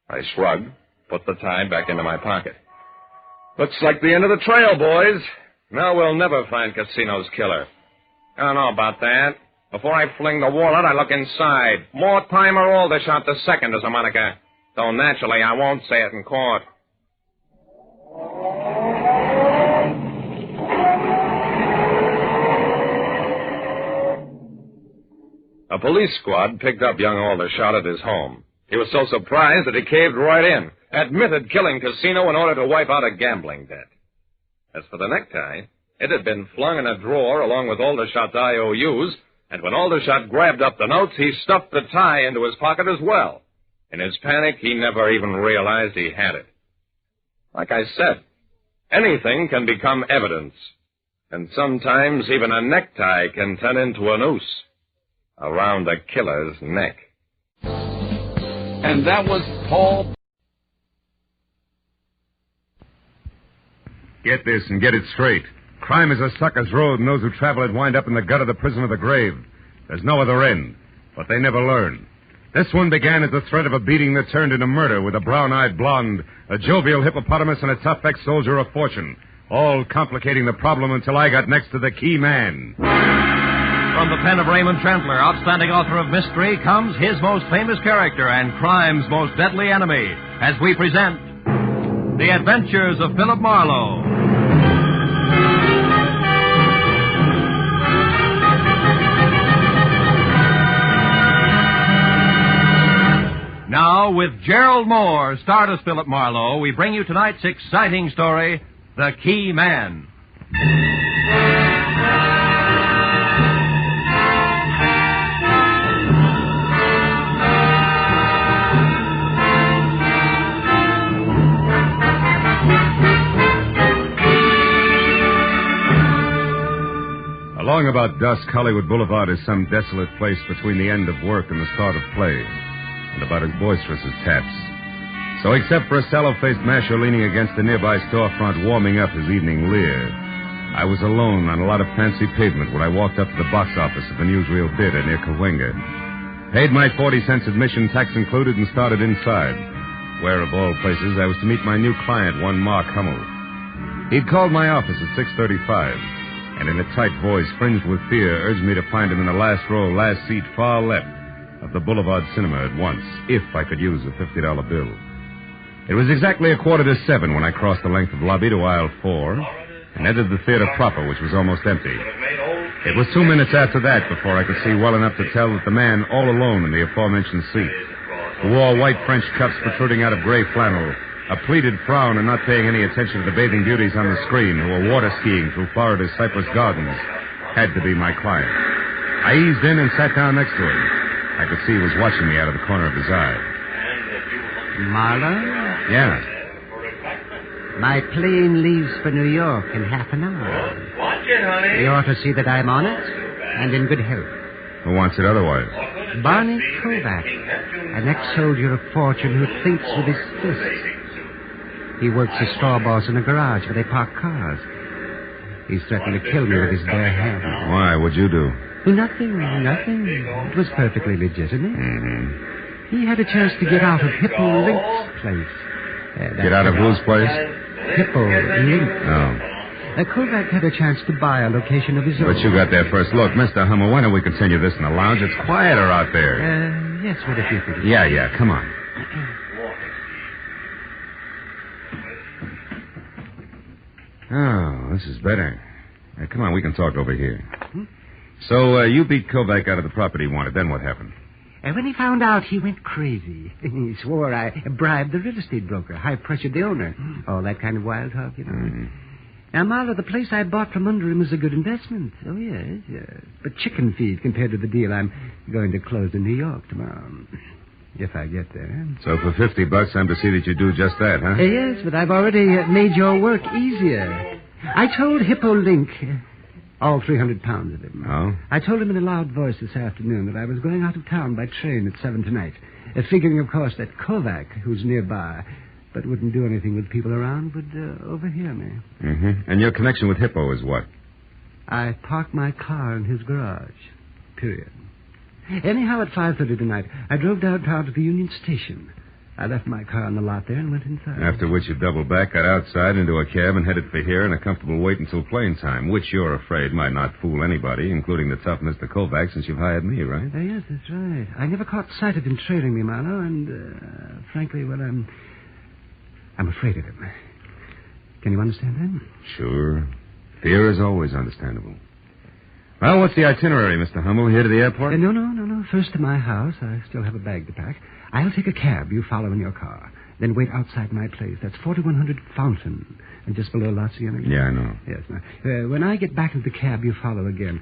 C: I shrugged, put the tie back into my pocket. Looks like the end of the trail, boys. Now we'll never find Casino's killer. I don't know about that. Before I fling the wallet, I look inside. Mortimer Aldershot II is a moniker. Though naturally I won't say it in court. A police squad picked up young Aldershot at his home. He was so surprised that he caved right in, admitted killing Casino in order to wipe out a gambling debt. As for the necktie, it had been flung in a drawer along with Aldershot's IOUs, and when Aldershot grabbed up the notes, he stuffed the tie into his pocket as well. In his panic, he never even realized he had it. Like I said, anything can become evidence, and sometimes even a necktie can turn into a noose around a killer's neck.
N: And that was Paul.
D: Get this and get it straight. Crime is a sucker's road, and those who travel it wind up in the gut of the prison of the grave. There's no other end, but they never learn. This one began as the threat of a beating that turned into murder with a brown-eyed blonde, a jovial hippopotamus, and a tough ex-soldier of fortune, all complicating the problem until I got next to the key man.
F: From the pen of Raymond Trentler, outstanding author of mystery, comes his most famous character and crime's most deadly enemy, as we present The Adventures of Philip Marlowe. Now, with Gerald Moore, starred as Philip Marlowe, we bring you tonight's exciting story, The Key Man.
D: Along about dusk, Hollywood Boulevard is some desolate place between the end of work and the start of play, and about as boisterous as taps. So except for a sallow-faced masher leaning against the nearby storefront warming up his evening leer, I was alone on a lot of fancy pavement when I walked up to the box office of the newsreel theater near Cahuenga. Paid my 40 cents admission, tax included, and started inside, where, of all places, I was to meet my new client, one Mark Hummel. He'd called my office at 6:35, and in a tight voice, fringed with fear, urged me to find him in the last row, last seat, far left of the Boulevard Cinema at once, if I could use a $50 bill. It was exactly 6:45 when I crossed the length of lobby to aisle 4 and entered the theater proper, which was almost empty. It was 2 minutes after that before I could see well enough to tell that the man all alone in the aforementioned seat, who wore white French cuffs protruding out of gray flannel, a pleated frown, and not paying any attention to the bathing beauties on the screen who were water skiing through Florida's Cypress Gardens, had to be my client. I eased in and sat down next to him. I could see he was watching me out of the corner of his eye.
P: Marlowe?
D: Yeah.
P: My plane leaves for New York in half an hour.
R: Watch it, honey.
P: You ought to see that I'm on it and in good health.
D: Who wants it otherwise?
P: Barney Kovac, an ex-soldier of fortune who thinks with his fists. He works as straw boss in a garage where they park cars. He's threatened to kill me with his bare hands.
D: Why? What'd you do?
P: Nothing. It was perfectly legitimate.
D: Mm-hmm.
P: He had a chance to get out of Hippo Link's place.
D: Get out of whose place?
P: Hippo Link.
D: Oh.
P: Kovac had a chance to buy a location of his own.
D: But you got there first. Look, Mr. Hummel, why don't we continue this in the lounge? It's quieter out there.
P: Yes, what if you think?
D: Yeah, come on. Oh, this is better. Come on, we can talk over here. So, you beat Kovac out of the property he wanted. Then what happened?
P: When he found out, he went crazy. He swore I bribed the real estate broker, high-pressured the owner. All that kind of wild talk, you know.
D: Mm-hmm.
P: Now, Marlowe, the place I bought from under him is a good investment. Oh, yes. But chicken feed compared to the deal I'm going to close in New York tomorrow. If I get there.
D: So for $50, I'm to see that you do just that, huh?
P: Yes, but I've already made your work easier. I told Hippo Link, all 300 pounds of him.
D: Oh?
P: I told him in a loud voice this afternoon that I was going out of town by train at 7 tonight, figuring, of course, that Kovac, who's nearby, but wouldn't do anything with people around, would overhear me.
D: Mm-hmm. And your connection with Hippo is what?
P: I parked my car in his garage. Period. Anyhow, at 5:30 tonight, I drove downtown to the Union Station. I left my car in the lot there and went inside.
D: After which you doubled back, got outside into a cab, and headed for here in a comfortable wait until plane time, which you're afraid might not fool anybody, including the tough Mr. Kovac, since you've hired me, right?
P: Yes, that's right. I never caught sight of him trailing me, Marlowe, and, frankly, well, I'm afraid of him. Can you understand that?
D: Sure. Fear is always understandable. Well, what's the itinerary, Mr. Hummel? Here to the airport?
P: No. First to my house. I still have a bag to pack. I'll take a cab. You follow in your car. Then wait outside my place. That's 4100 Fountain. And just below La Cienega.
D: Yeah, I know.
P: Yes. Now, when I get back into the cab, you follow again.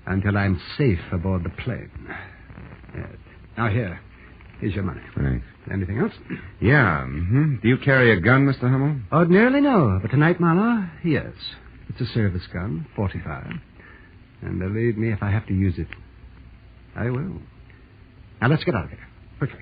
P: Until I'm safe aboard the plane. Yes. Now, here's your money.
D: Thanks.
P: Anything else?
D: Yeah. Mm-hmm. Do you carry a gun, Mr. Hummel?
P: Ordinarily, no. But tonight, Marlowe, yes. It's a service gun, 45. And believe me, if I have to use it, I will. Now, let's get out of here. Quickly.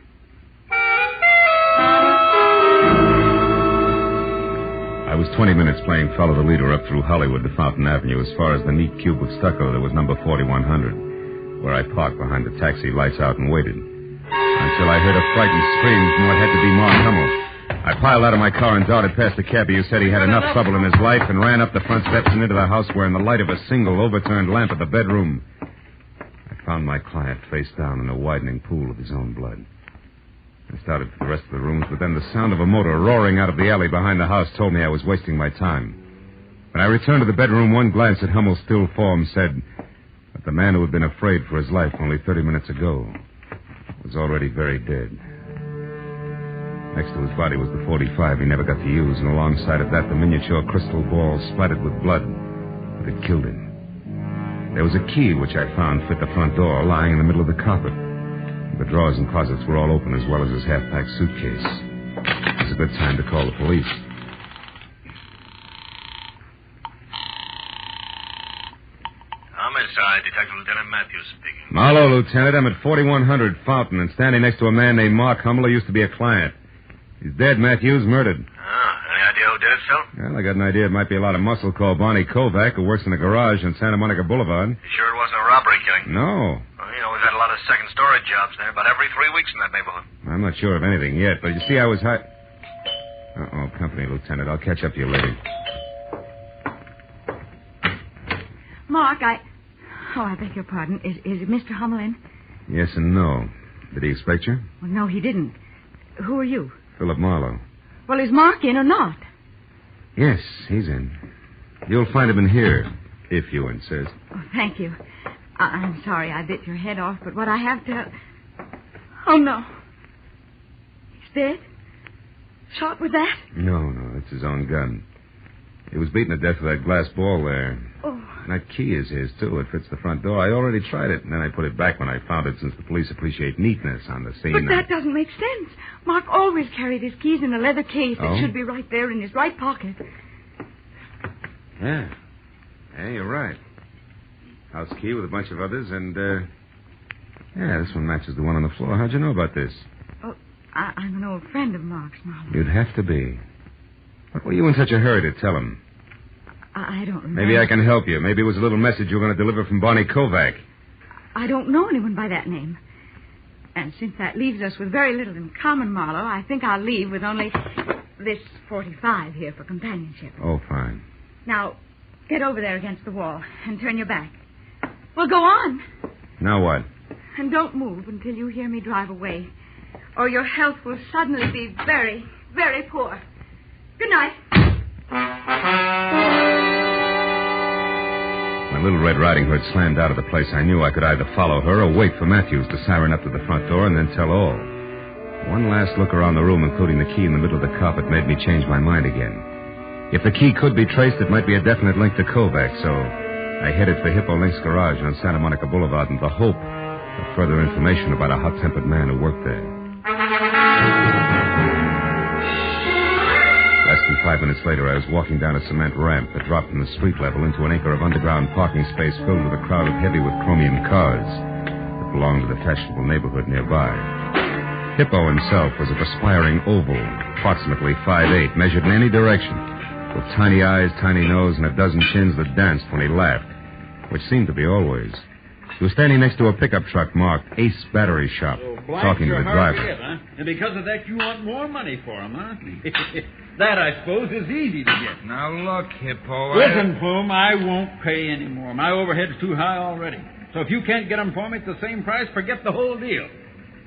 D: I was 20 minutes playing Follow the Leader up through Hollywood to Fountain Avenue as far as the neat cube of stucco that was number 4100, where I parked behind the taxi, lights out, and waited. Until I heard a frightened scream from what had to be Mark Hummel. I piled out of my car and darted past the cabbie who said he had enough trouble in his life and ran up the front steps and into the house where in the light of a single overturned lamp at the bedroom, I found my client face down in a widening pool of his own blood. I started for the rest of the rooms, but then the sound of a motor roaring out of the alley behind the house told me I was wasting my time. When I returned to the bedroom, one glance at Hummel's still form said that the man who had been afraid for his life only 30 minutes ago was already very dead. Next to his body was the .45 he never got to use, and alongside of that, the miniature crystal ball splattered with blood that had killed him. There was a key which I found fit the front door, lying in the middle of the carpet. The drawers and closets were all open, as well as his half-packed suitcase. It was a good time to call the police.
T: Homicide, Detective Lieutenant Matthews speaking.
D: Marlowe, Lieutenant. I'm at 4100 Fountain and standing next to a man named Mark Hummel who used to be a client. He's dead, Matthews, murdered.
T: Any idea who did it, Phil?
D: Well, I got an idea it might be a lot of muscle called Bonnie Kovac, who works in a garage on Santa Monica Boulevard.
T: You sure it wasn't a robbery killing?
D: No.
T: Well, we've had a lot of second-story jobs there, about every 3 weeks in that neighborhood.
D: I'm not sure of anything yet, but you see, I was company, Lieutenant. I'll catch up to you later.
V: Mark, I beg your pardon. Is Mr. Hummel in?
D: Yes and no. Did he expect you?
V: Well, no, he didn't. Who are you?
D: Philip Marlowe.
V: Well, is Mark in or not?
D: Yes, he's in. You'll find him in here, if you insist.
V: Oh, thank you. I'm sorry I bit your head off, but what I have to... Oh, no. He's dead? Shot with that?
D: No, it's his own gun. He was beaten to death with that glass ball there.
V: Oh.
D: And that key is his, too. It fits the front door. I already tried it, and then I put it back when I found it, since the police appreciate neatness on the scene.
V: But that doesn't make sense. Mark always carried his keys in a leather case.
D: Oh?
V: It should be right there in his right pocket.
D: Yeah. Yeah, you're right. House key with a bunch of others, and, yeah, this one matches the one on the floor. How'd you know about this?
V: Oh, I'm an old friend of Mark's, Marlowe.
D: You'd have to be. What were you in such a hurry to tell him?
V: I don't remember.
D: Maybe I can help you. Maybe it was a little message you were going to deliver from Bonnie Kovac.
V: I don't know anyone by that name. And since that leaves us with very little in common, Marlowe, I think I'll leave with only this .45 here for companionship.
D: Oh, fine.
V: Now, get over there against the wall and turn your back. Well, go on.
D: Now what?
V: And don't move until you hear me drive away, or your health will suddenly be very, very poor. Good night.
D: When Little Red Riding Hood slammed out of the place, I knew I could either follow her or wait for Matthews to siren up to the front door and then tell all. One last look around the room, including the key in the middle of the carpet, made me change my mind again. If the key could be traced, it might be a definite link to Kovac, so I headed for Hippo Link's garage on Santa Monica Boulevard in the hope of further information about a hot-tempered man who worked there. Less than 5 minutes later, I was walking down a cement ramp that dropped from the street level into an acre of underground parking space filled with a crowd of heavy with chromium cars that belonged to the fashionable neighborhood nearby. Hippo himself was a perspiring oval, approximately 5'8", measured in any direction, with tiny eyes, tiny nose, and a dozen chins that danced when he laughed. which seemed to be always. He was standing next to a pickup truck marked Ace Battery Shop, talking to the driver.
A: Huh? And because of that, you want more money for him, huh? That, I suppose, is easy to get.
S: Now, look, Hippo.
A: Listen, Plume, I won't pay any more. My overhead's too high already. So if you can't get them for me at the same price, forget the whole deal.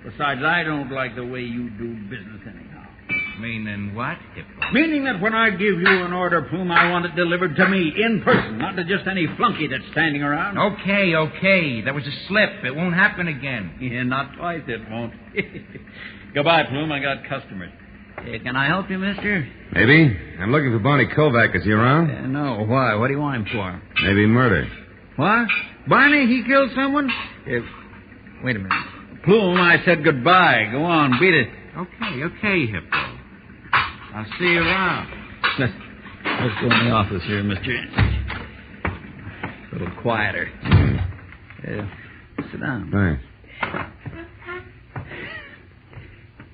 A: Besides, I don't like the way you do business anyhow.
S: Meaning what, Hippo?
A: Meaning that when I give you an order, Plume, I want it delivered to me in person, not to just any flunky that's standing around.
S: Okay. That was a slip. It won't happen again.
A: Yeah, not twice it won't. Goodbye, Plume. I got customers. Can I help you, mister?
D: Maybe. I'm looking for Barney Kovac. Is he around?
A: No. Why? What do you want him for?
D: Maybe murder.
A: What? Barney, he killed someone? Wait a minute. Plume, I said goodbye. Go on, beat it.
S: Okay, Hippo.
A: I'll see you around. Let's go in the office here, mister. A little quieter. Sit down.
D: Thanks.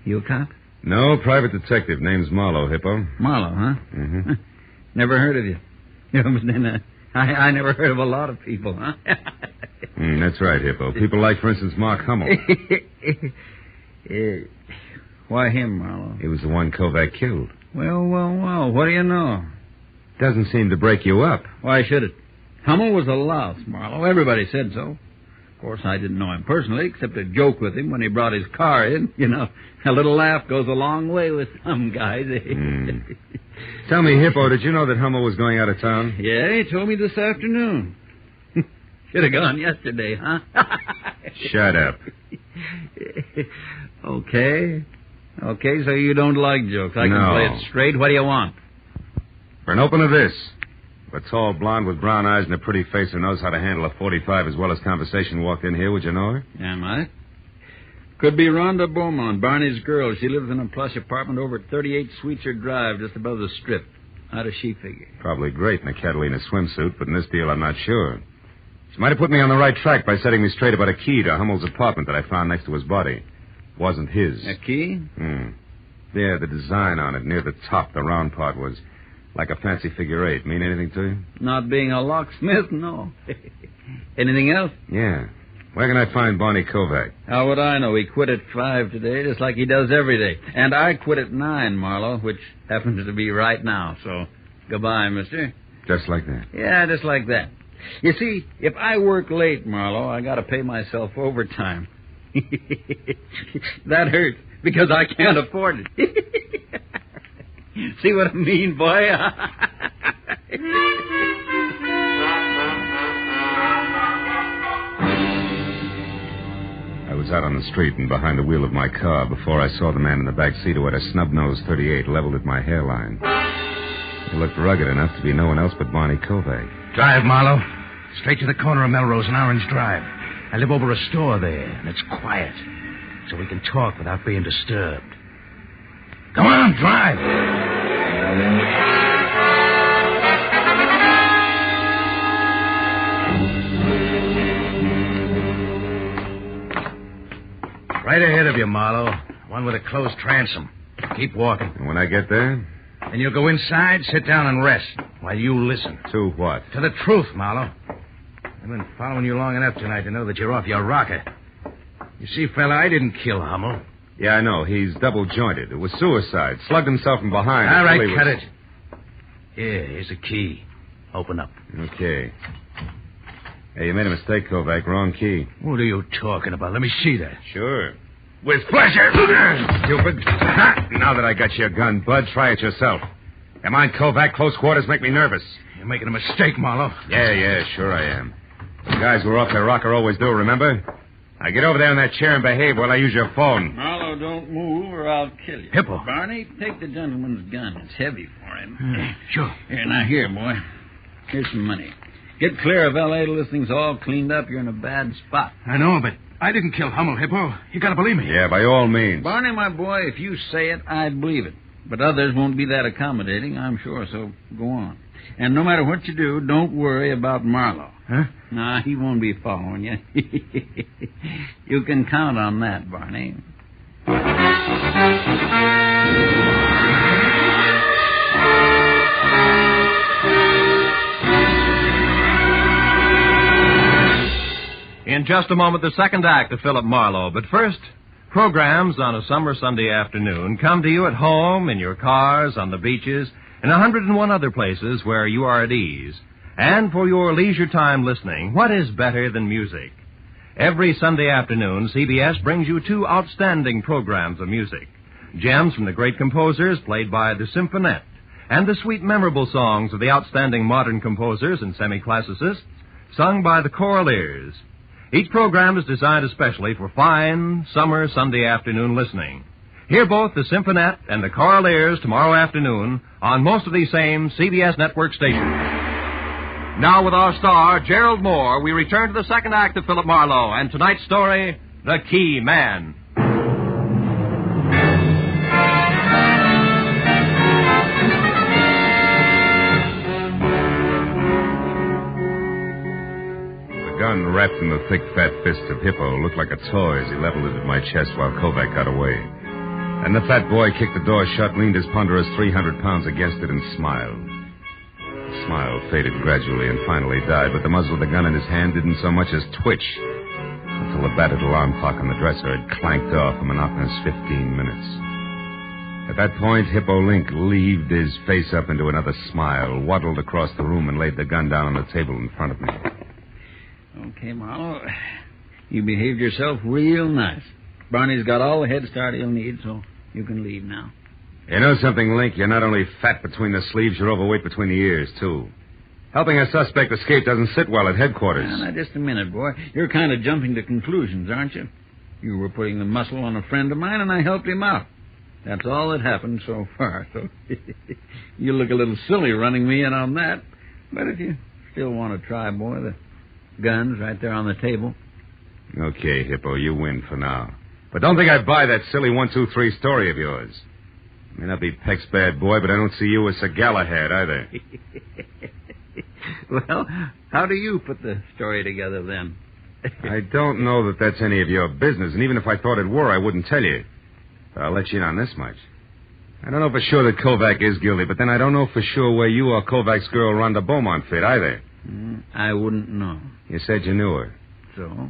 A: You a cop?
D: No, private detective. Name's Marlowe, Hippo.
A: Marlowe, huh?
D: Mm-hmm.
A: Never heard of you. I never heard of a lot of people, huh?
D: That's right, Hippo. People like, for instance, Mark Hummel.
A: Why him, Marlowe?
D: He was the one Kovac killed.
A: Well. What do you know?
D: Doesn't seem to break you up.
A: Why should it? Hummel was a louse, Marlowe. Everybody said so. Of course, I didn't know him personally, except to joke with him when he brought his car in. You know, a little laugh goes a long way with some guys.
D: Tell me, Hippo, did you know that Hummel was going out of town?
A: Yeah, he told me this afternoon. Should have gone yesterday, huh?
D: Shut up.
A: Okay, so you don't like jokes. I can play it straight. What do you want?
D: For an opener this. A tall blonde with brown eyes and a pretty face who knows how to handle a .45 as well as conversation walked in here. Would you know her?
A: Am I? Could be Rhonda Beaumont, Barney's girl. She lives in a plush apartment over at 38 Sweetser Drive, just above the Strip. How does she figure?
D: Probably great in a Catalina swimsuit, but in this deal I'm not sure. She might have put me on the right track by setting me straight about a key to Hummel's apartment that I found next to his body. Wasn't his.
A: A key?
D: Yeah, the design on it near the top, the round part, was like a fancy figure 8. Mean anything to you?
A: Not being a locksmith, no. Anything else?
D: Yeah. Where can I find Barney Kovac?
A: How would I know? He quit at 5 today, just like he does every day. And I quit at 9, Marlowe, which happens to be right now. So, goodbye, mister.
D: Just like that?
A: Yeah, just like that. You see, if I work late, Marlowe, I got to pay myself overtime. That hurts, because I can't afford it. See what I mean, boy?
D: I was out on the street and behind the wheel of my car before I saw the man in the back seat who had a snub-nosed .38 leveled at my hairline. He looked rugged enough to be no one else but Barney Kovac.
S: Drive, Marlowe. Straight to the corner of Melrose and Orange Drive. I live over a store there, and it's quiet, so we can talk without being disturbed. Come on, drive. Right ahead of you, Marlowe. One with a closed transom. Keep walking.
D: And when I get there?
S: Then you'll go inside, sit down, and rest while you listen.
D: To what?
S: To the truth, Marlowe. I've been following you long enough tonight to know that you're off your rocker. You see, fella, I didn't kill Hummel.
D: Yeah, I know. He's double-jointed. It was suicide. Slugged himself from behind.
S: All right, cut it. Here, here's a key. Open up.
D: Okay. Hey, you made a mistake, Kovac. Wrong key.
S: What are you talking about? Let me see that.
D: Sure.
S: With pleasure.
D: Stupid. Now that I got your gun, Bud, try it yourself. Come on, Kovac. Close quarters make me nervous.
S: You're making a mistake, Marlowe.
D: Yeah, sure I am. The guys who are off their rocker always do, remember? Now get over there in that chair and behave while I use your phone.
A: Marlowe, don't move or I'll kill you.
S: Hippo.
A: Barney, take the gentleman's gun. It's heavy for him.
S: Sure.
A: Here, now here, boy. Here's some money. Get clear of L.A. till this thing's all cleaned up. You're in a bad spot.
S: I know, but I didn't kill Hummel, Hippo. You gotta believe me.
D: Yeah, by all means.
A: Barney, my boy, if you say it, I'd believe it. But others won't be that accommodating, I'm sure, so go on. And no matter what you do, don't worry about Marlowe.
S: Huh?
A: Nah, he won't be following you. You can count on that, Barney.
F: In just a moment, the second act of Philip Marlowe. But first, programs on a summer Sunday afternoon come to you at home, in your cars, on the beaches, and 101 other places where you are at ease. And for your leisure time listening, what is better than music? Every Sunday afternoon, CBS brings you two outstanding programs of music. Gems from the great composers played by the Symphonette, and the sweet, memorable songs of the outstanding modern composers and semi-classicists, sung by the Choraleers. Each program is designed especially for fine, summer Sunday afternoon listening. Hear both the Symphonette and the Choraleers tomorrow afternoon on most of these same CBS network stations. Now, with our star, Gerald Moore, we return to the second act of Philip Marlowe and tonight's story, The Key Man.
D: The gun wrapped in the thick, fat fist of Hippo looked like a toy as he leveled it at my chest while Kovac got away. And the fat boy kicked the door shut, leaned his ponderous 300 pounds against it, and smiled. The smile faded gradually and finally died, but the muzzle of the gun in his hand didn't so much as twitch until the battered alarm clock on the dresser had clanked off a monotonous 15 minutes. At that point, Hippo Link leaved his face up into another smile, waddled across the room, and laid the gun down on the table in front of me.
A: Okay, Marlowe. You behaved yourself real nice. Barney's got all the head start he'll need, so you can leave now.
D: You know something, Link? You're not only fat between the sleeves, you're overweight between the ears, too. Helping a suspect escape doesn't sit well at headquarters.
A: Now, just a minute, boy. You're kind of jumping to conclusions, aren't you? You were putting the muscle on a friend of mine, and I helped him out. That's all that happened so far, so you look a little silly running me in on that. But if you still want to try, boy, the gun's right there on the table.
D: Okay, Hippo, you win for now. But don't think I buy that silly 1, 2, 3 story of yours. May not be Peck's bad boy, but I don't see you as Sir Galahad either.
A: Well, how do you put the story together, then?
D: I don't know that that's any of your business, and even if I thought it were, I wouldn't tell you. But I'll let you in on this much. I don't know for sure that Kovac is guilty, but then I don't know for sure where you or Kovac's girl Rhonda Beaumont fit either.
A: I wouldn't know.
D: You said you knew her.
A: So?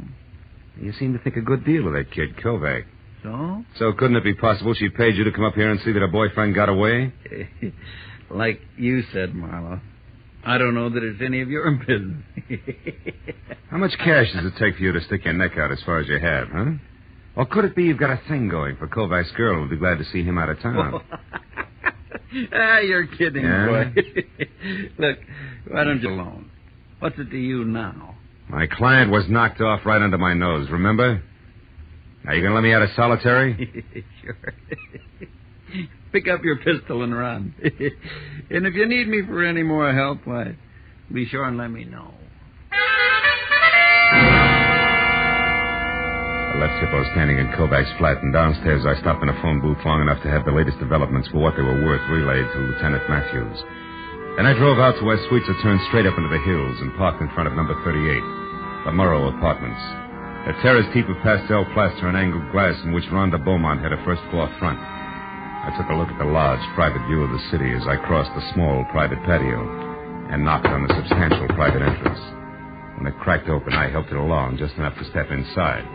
D: You seem to think a good deal of that kid, Kovac.
A: So?
D: So couldn't it be possible she paid you to come up here and see that her boyfriend got away?
A: Like you said, Marlowe. I don't know that it's any of your business.
D: How much cash does it take for you to stick your neck out as far as you have, huh? Or could it be you've got a thing going for Kovac's girl who'll be glad to see him out of town?
A: You're kidding,
D: yeah?
A: boy. Look, why don't you alone? What's it to you now?
D: My client was knocked off right under my nose, remember? Now, you gonna let me out of solitary?
A: Sure. Pick up your pistol and run. And if you need me for any more help, why, be sure and let me know.
D: I left Hippo standing in Kovac's flat, and downstairs I stopped in a phone booth long enough to have the latest developments for what they were worth relayed to Lieutenant Matthews. Then I drove out to where suites are turned straight up into the hills and parked in front of number 38, the Marlowe Apartments. A terraced heap of pastel plaster and angled glass in which Rhonda Beaumont had a first-floor front. I took a look at the large, private view of the city as I crossed the small, private patio and knocked on the substantial private entrance. When it cracked open, I helped it along just enough to step inside.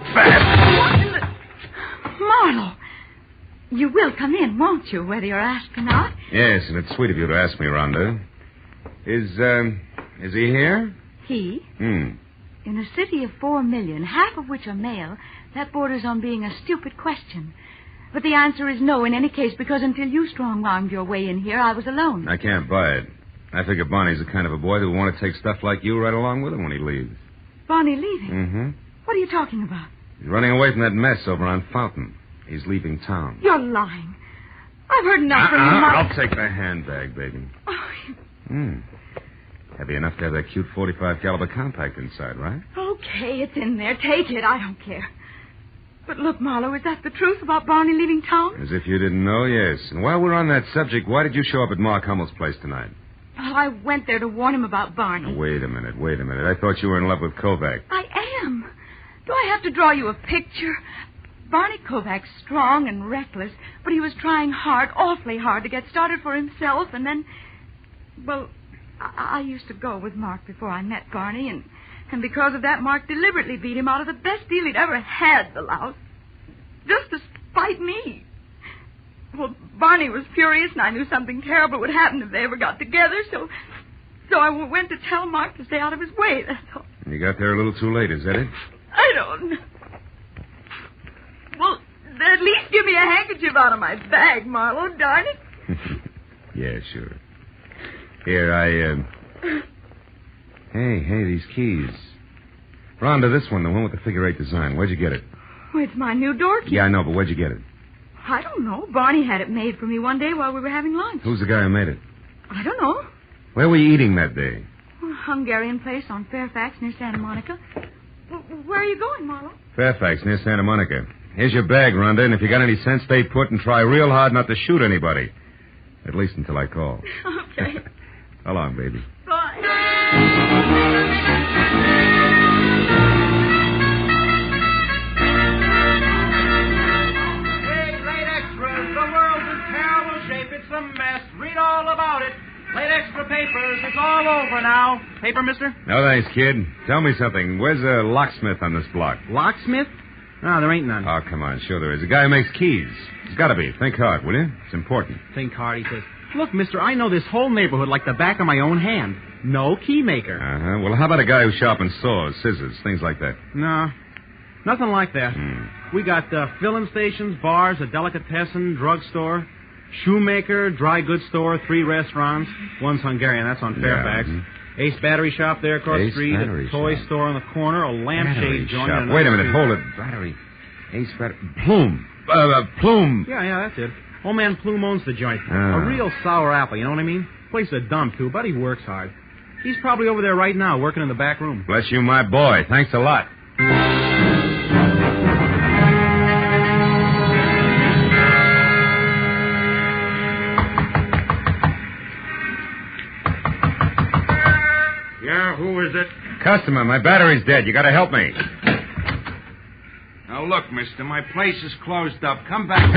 V: Marlowe, you will come in, won't you, whether you're asked or not?
D: Yes, and it's sweet of you to ask me, Rhonda. Is he here?
V: He? In a city of 4 million, half of which are male, that borders on being a stupid question. But the answer is no in any case, because until you strong-armed your way in here, I was alone.
D: I can't buy it. I figure Barney's the kind of a boy that will want to take stuff like you right along with him when he leaves.
V: Barney leaving?
D: Mm-hmm.
V: What are you talking about?
D: He's running away from that mess over on Fountain. He's leaving town.
V: You're lying. I've heard enough from you.
D: I'll take the handbag, baby. Heavy enough to have that cute .45 caliber compact inside, right?
V: Okay, it's in there. Take it. I don't care. But look, Marlowe, is that the truth about Barney leaving town?
D: As if you didn't know, yes. And while we're on that subject, why did you show up at Mark Hummel's place tonight?
V: Well, I went there to warn him about Barney.
D: Now, wait a minute. I thought you were in love with Kovac.
V: I am. Do I have to draw you a picture? Barney Kovac's strong and reckless, but he was trying hard, awfully hard, to get started for himself, and then... Well, I used to go with Mark before I met Barney, and And because of that, Mark deliberately beat him out of the best deal he'd ever had, the louse. Just to spite me. Well, Barney was furious, and I knew something terrible would happen if they ever got together, so I went to tell Mark to stay out of his way, that's all.
D: You got there a little too late, is that it?
V: I don't know. Well, at least give me a handkerchief out of my bag, Marlowe, darn it.
D: Yeah, sure. Here, Hey, these keys. Rhonda, this one, the one with the figure 8 design. Where'd you get it?
V: Oh, it's my new door key.
D: Yeah, I know, but where'd you get it?
V: I don't know. Barney had it made for me one day while we were having lunch.
D: Who's the guy who made it?
V: I don't know.
D: Where were you eating that day?
V: A Hungarian place on Fairfax near Santa Monica. Where are you going, Marlowe?
D: Fairfax, near Santa Monica. Here's your bag, Rhonda, and if you got any sense, stay put and try real hard not to shoot anybody. At least until I call.
V: Okay.
D: So long, baby.
V: Bye.
S: It's a mess. Read all about it. Late extra papers. It's all over now. Paper, mister?
D: No, thanks, kid. Tell me something. Where's a locksmith on this block?
S: Locksmith? No, there ain't none.
D: Oh, come on. Sure there is. A guy who makes keys. There's got to be. Think hard, will you? It's important.
S: Think hard, he says. Look, mister, I know this whole neighborhood like the back of my own hand. No key maker.
D: Uh-huh. Well, how about a guy who sharpens saws, scissors, things like that?
S: No, nothing like that. We got filling stations, bars, a delicatessen, drugstore, shoemaker, dry goods store, 3 restaurants. One's Hungarian, that's on Fairfax.
D: Yeah,
S: Ace Battery Shop there across the street, a toy store on the corner, a lampshade joint.
D: Shop. Wait a minute, hold it. Battery. Ace Battery. Plume. Plume.
S: Yeah, that's it. Old man Plume owns the joint.
D: Ah.
S: A real sour apple, you know what I mean? Place a dump, too, but he works hard. He's probably over there right now, working in the back room.
D: Bless you, my boy. Thanks a lot.
M: Yeah, who is it?
D: Customer, my battery's dead. You gotta help me.
M: Now, look, mister, my place is closed up. Come back.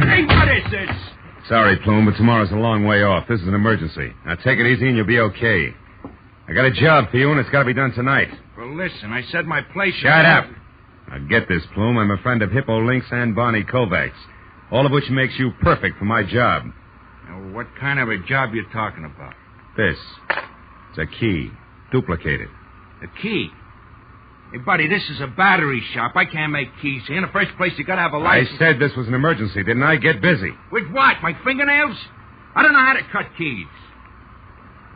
M: Hey, what is this?
D: Sorry, Plume, but tomorrow's a long way off. This is an emergency. Now, take it easy and you'll be okay. I got a job for you, and it's got to be done tonight.
M: Well, listen, I said my place...
D: Shut up. Now, get this, Plume. I'm a friend of Hippo Lynx and Barney Kovacs, all of which makes you perfect for my job.
M: Now, what kind of a job you talking about?
D: This. It's a key. Duplicate it.
M: A key? Hey, buddy, this is a battery shop. I can't make keys here. In the first place, you got to have a license.
D: I said this was an emergency, didn't I? Get busy.
M: With what? My fingernails? I don't know how to cut keys.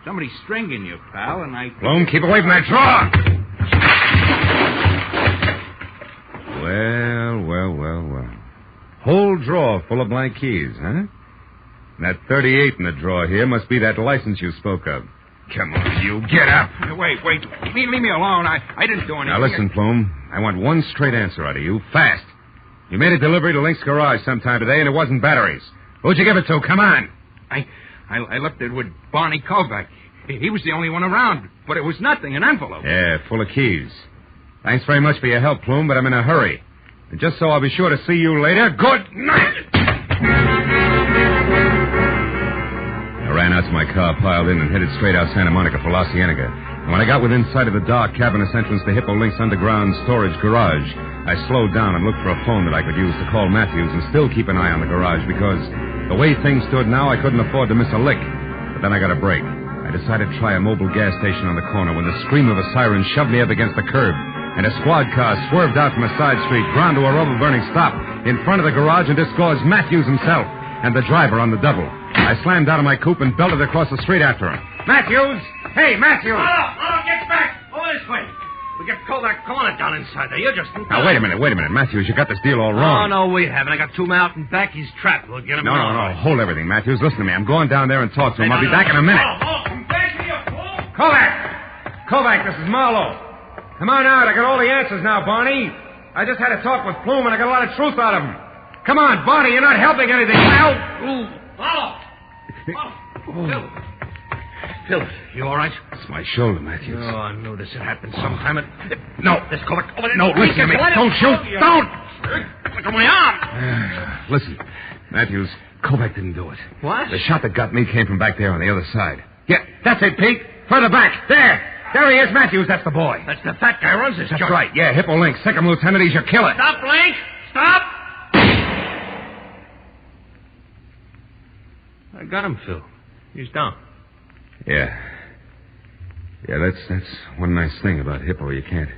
M: Somebody's stringing you, pal, and I...
D: Plume, keep away from that drawer! Well. Whole drawer full of blank keys, huh? And that 38 in the drawer here must be that license you spoke of. Come on, you. Get up.
M: Wait. Leave me alone. I didn't do anything.
D: Now, listen, Plume. I want one straight answer out of you. Fast. You made a delivery to Link's garage sometime today, and it wasn't batteries. Who'd you give it to? Come on.
M: I left it with Barney Kovac. He was the only one around, but it was nothing, an envelope.
D: Yeah, full of keys. Thanks very much for your help, Plume, but I'm in a hurry. And just so I'll be sure to see you later, good night! I ran out to my car, piled in, and headed straight out Santa Monica for La Cienega. And when I got within sight of the dark, cavernous entrance to Hippo Link's underground storage garage, I slowed down and looked for a phone that I could use to call Matthews and still keep an eye on the garage because the way things stood now, I couldn't afford to miss a lick. But then I got a break. I decided to try a mobile gas station on the corner when the scream of a siren shoved me up against the curb, and a squad car swerved out from a side street, ground to a rubber-burning stop in front of the garage and disgorged Matthews himself and the driver on the double. I slammed out of my coupe and belted across the street after him. Matthews! Hey, Matthews!
S: Marlowe, get back! Over this way. We got Kovac corner down inside there. You're just...
D: Now, wait a minute. Matthews, you got this deal all wrong.
S: Oh, no, we haven't. I got 2 men out and back. He's trapped. We'll get him...
D: No. Hold everything, Matthews. Listen to me. I'm going down there and talk to him. I'll be back in a minute.
S: Come back here, fool!
D: Kovac, this is Marlowe. Come on out. I got all the answers now, Barney. I just had a talk with Plume, and I got a lot of truth out of him. Come on, Barney. You're not helping anything.
S: Marlowe! Phil, you all right?
D: It's my shoulder, Matthews.
S: Oh, I knew this had happened sometime. No, let's go back over there.
D: No, listen to me. Don't shoot. Don't!
S: Look at my arm.
D: Listen, Matthews, Kovac didn't do it.
S: What?
D: The shot that got me came from back there on the other side. Yeah, that's it, Pete. Further back. There.
S: There he is, Matthews. That's the boy.
M: That's the fat guy runs this
S: That's
M: joint.
S: right. Yeah, Hippo Link. Second lieutenant, he's your killer.
M: Stop, Link! Stop! I got him, Phil. He's down.
D: Yeah. Yeah, that's one nice thing about Hippo. You can't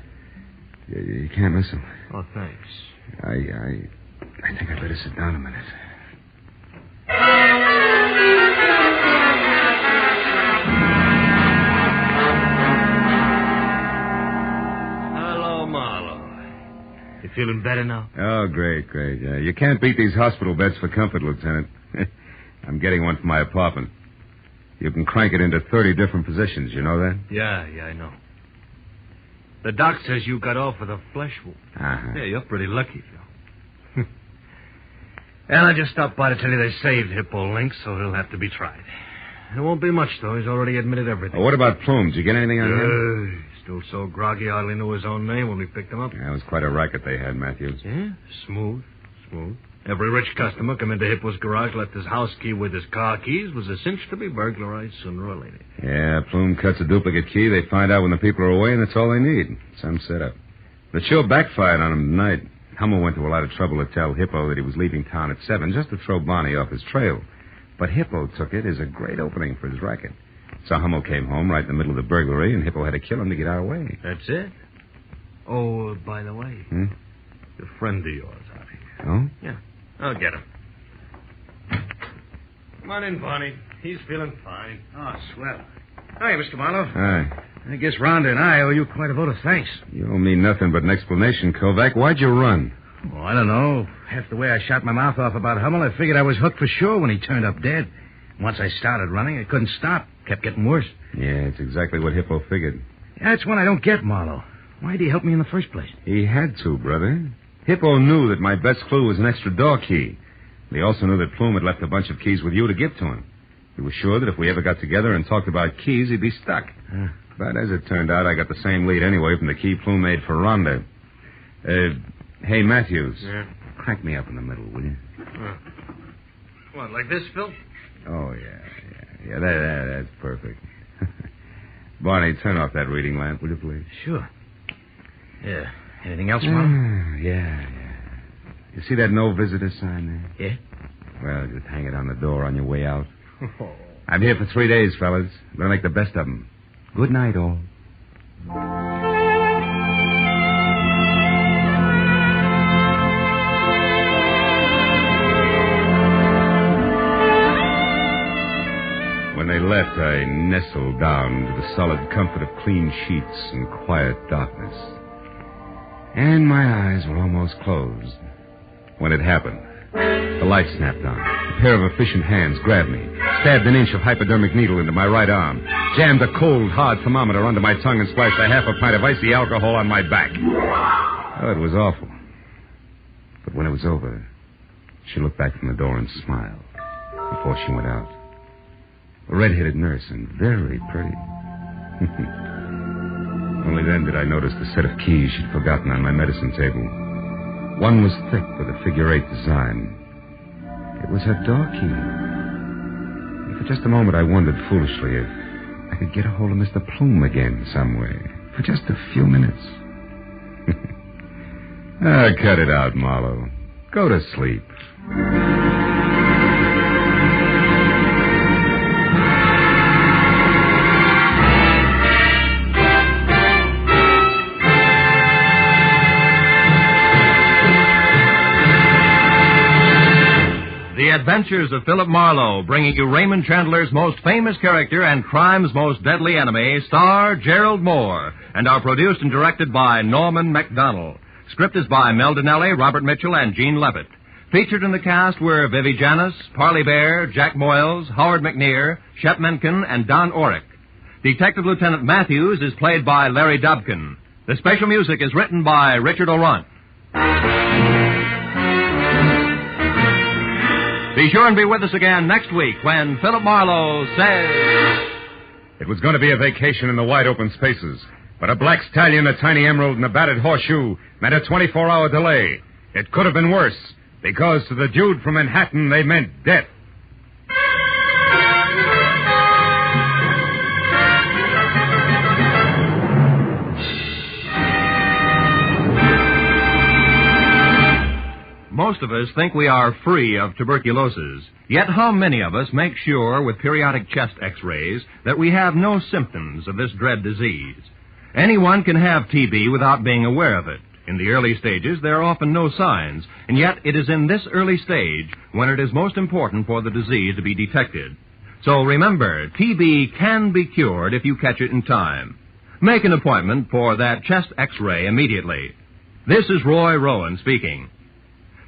D: miss him.
M: Oh, thanks.
D: I think I'd better sit down a minute.
M: Hello, Marlowe. You feeling better now?
D: Oh, great. You can't beat these hospital beds for comfort, Lieutenant. I'm getting one for my apartment. You can crank it into 30 different positions. You know that?
M: Yeah, I know. The doc says you got off with a flesh wound.
D: Uh-huh.
M: Yeah, you're pretty lucky, Phil. And I just stopped by to tell you they saved Hippo Link, so he'll have to be tried. It won't be much, though. He's already admitted everything.
D: What about Plume? Did you get anything on him?
M: Still so groggy, I hardly knew his own name when we picked him up.
D: Yeah, it was quite a racket they had, Matthews.
M: Yeah, smooth. Every rich customer come into Hippo's garage, left his house key with his car keys, was a cinch to be burglarized sooner or later.
D: Yeah, Plume cuts a duplicate key. They find out when the people are away, and that's all they need. Some setup. The show backfired on him tonight. Hummel went to a lot of trouble to tell Hippo that he was leaving town at 7 just to throw Bonnie off his trail. But Hippo took it as a great opening for his racket. So Hummel came home right in the middle of the burglary, and Hippo had to kill him to get our way.
M: That's it? Oh, by the way, a friend of yours out here.
D: Oh?
M: Yeah, I'll get him. Come on in, Bonnie. He's feeling fine.
S: Oh, swell. Hi, Mr. Marlowe.
D: Hi.
S: I guess Rhonda and I owe you quite a vote of thanks.
D: You owe me nothing but an explanation, Kovac. Why'd you run?
S: Oh, I don't know. Half the way I shot my mouth off about Hummel, I figured I was hooked for sure when he turned up dead. Once I started running, I couldn't stop. Kept getting worse.
D: Yeah, it's exactly what Hippo figured.
S: That's one I don't get, Marlowe. Why'd he help me in the first place?
D: He had to, brother. Hippo knew that my best clue was an extra door key. He also knew that Plume had left a bunch of keys with you to give to him. He was sure that if we ever got together and talked about keys, he'd be stuck. But as it turned out, I got the same lead anyway from the key Plume made for Rhonda. Hey, Matthews.
M: Yeah?
D: Crank me up in the middle, will you?
M: What, like this, Phil?
D: Oh, yeah. That's perfect. Barney, turn off that reading lamp, will you, please?
S: Sure. Yeah. Anything else, Marlowe?
D: Yeah. You see that no visitor sign there?
S: Yeah?
D: Well, just hang it on the door on your way out. I'm here for 3 days, fellas. I'm going to make the best of them. Good night, all. When they left, I nestled down to the solid comfort of clean sheets and quiet darkness. And my eyes were almost closed when it happened. The light snapped on. A pair of efficient hands grabbed me, stabbed an inch of hypodermic needle into my right arm, jammed a cold, hard thermometer under my tongue, and splashed a half a pint of icy alcohol on my back. Oh, it was awful. But when it was over, she looked back from the door and smiled before she went out. A red-headed nurse and very pretty. Only then did I notice the set of keys she'd forgotten on my medicine table. One was thick with a figure-8 design. It was her door key. And for just a moment, I wondered foolishly if I could get a hold of Mr. Plume again some way. For just a few minutes. Cut it out, Marlowe. Go to sleep.
F: The Adventures of Philip Marlowe, bringing you Raymond Chandler's most famous character and crime's most deadly enemy, star Gerald Moore, and are produced and directed by Norman MacDonald. Script is by Mel Donnelly, Robert Mitchell, and Gene Levitt. Featured in the cast were Vivi Janis, Parley Bear, Jack Moyles, Howard McNear, Shep Menken, and Don Orick. Detective Lieutenant Matthews is played by Larry Dobkin. The special music is written by Richard O'Runt. Be sure and be with us again next week when Philip Marlowe says...
D: It was going to be a vacation in the wide open spaces, but a black stallion, a tiny emerald, and a battered horseshoe meant a 24-hour delay. It could have been worse, because to the dude from Manhattan, they meant death.
F: of us think we are free of tuberculosis. Yet how many of us make sure with periodic chest x-rays that we have no symptoms of this dread disease? Anyone can have TB without being aware of it. In the early stages, there are often no signs, and yet it is in this early stage when it is most important for the disease to be detected. So remember, TB can be cured if you catch it in time. Make an appointment for that chest x-ray immediately. This is Roy Rowan speaking.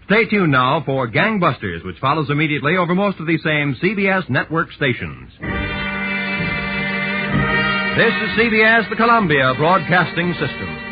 F: Stay tuned now for Gangbusters, which follows immediately over most of these same CBS network stations. This is CBS, the Columbia Broadcasting System.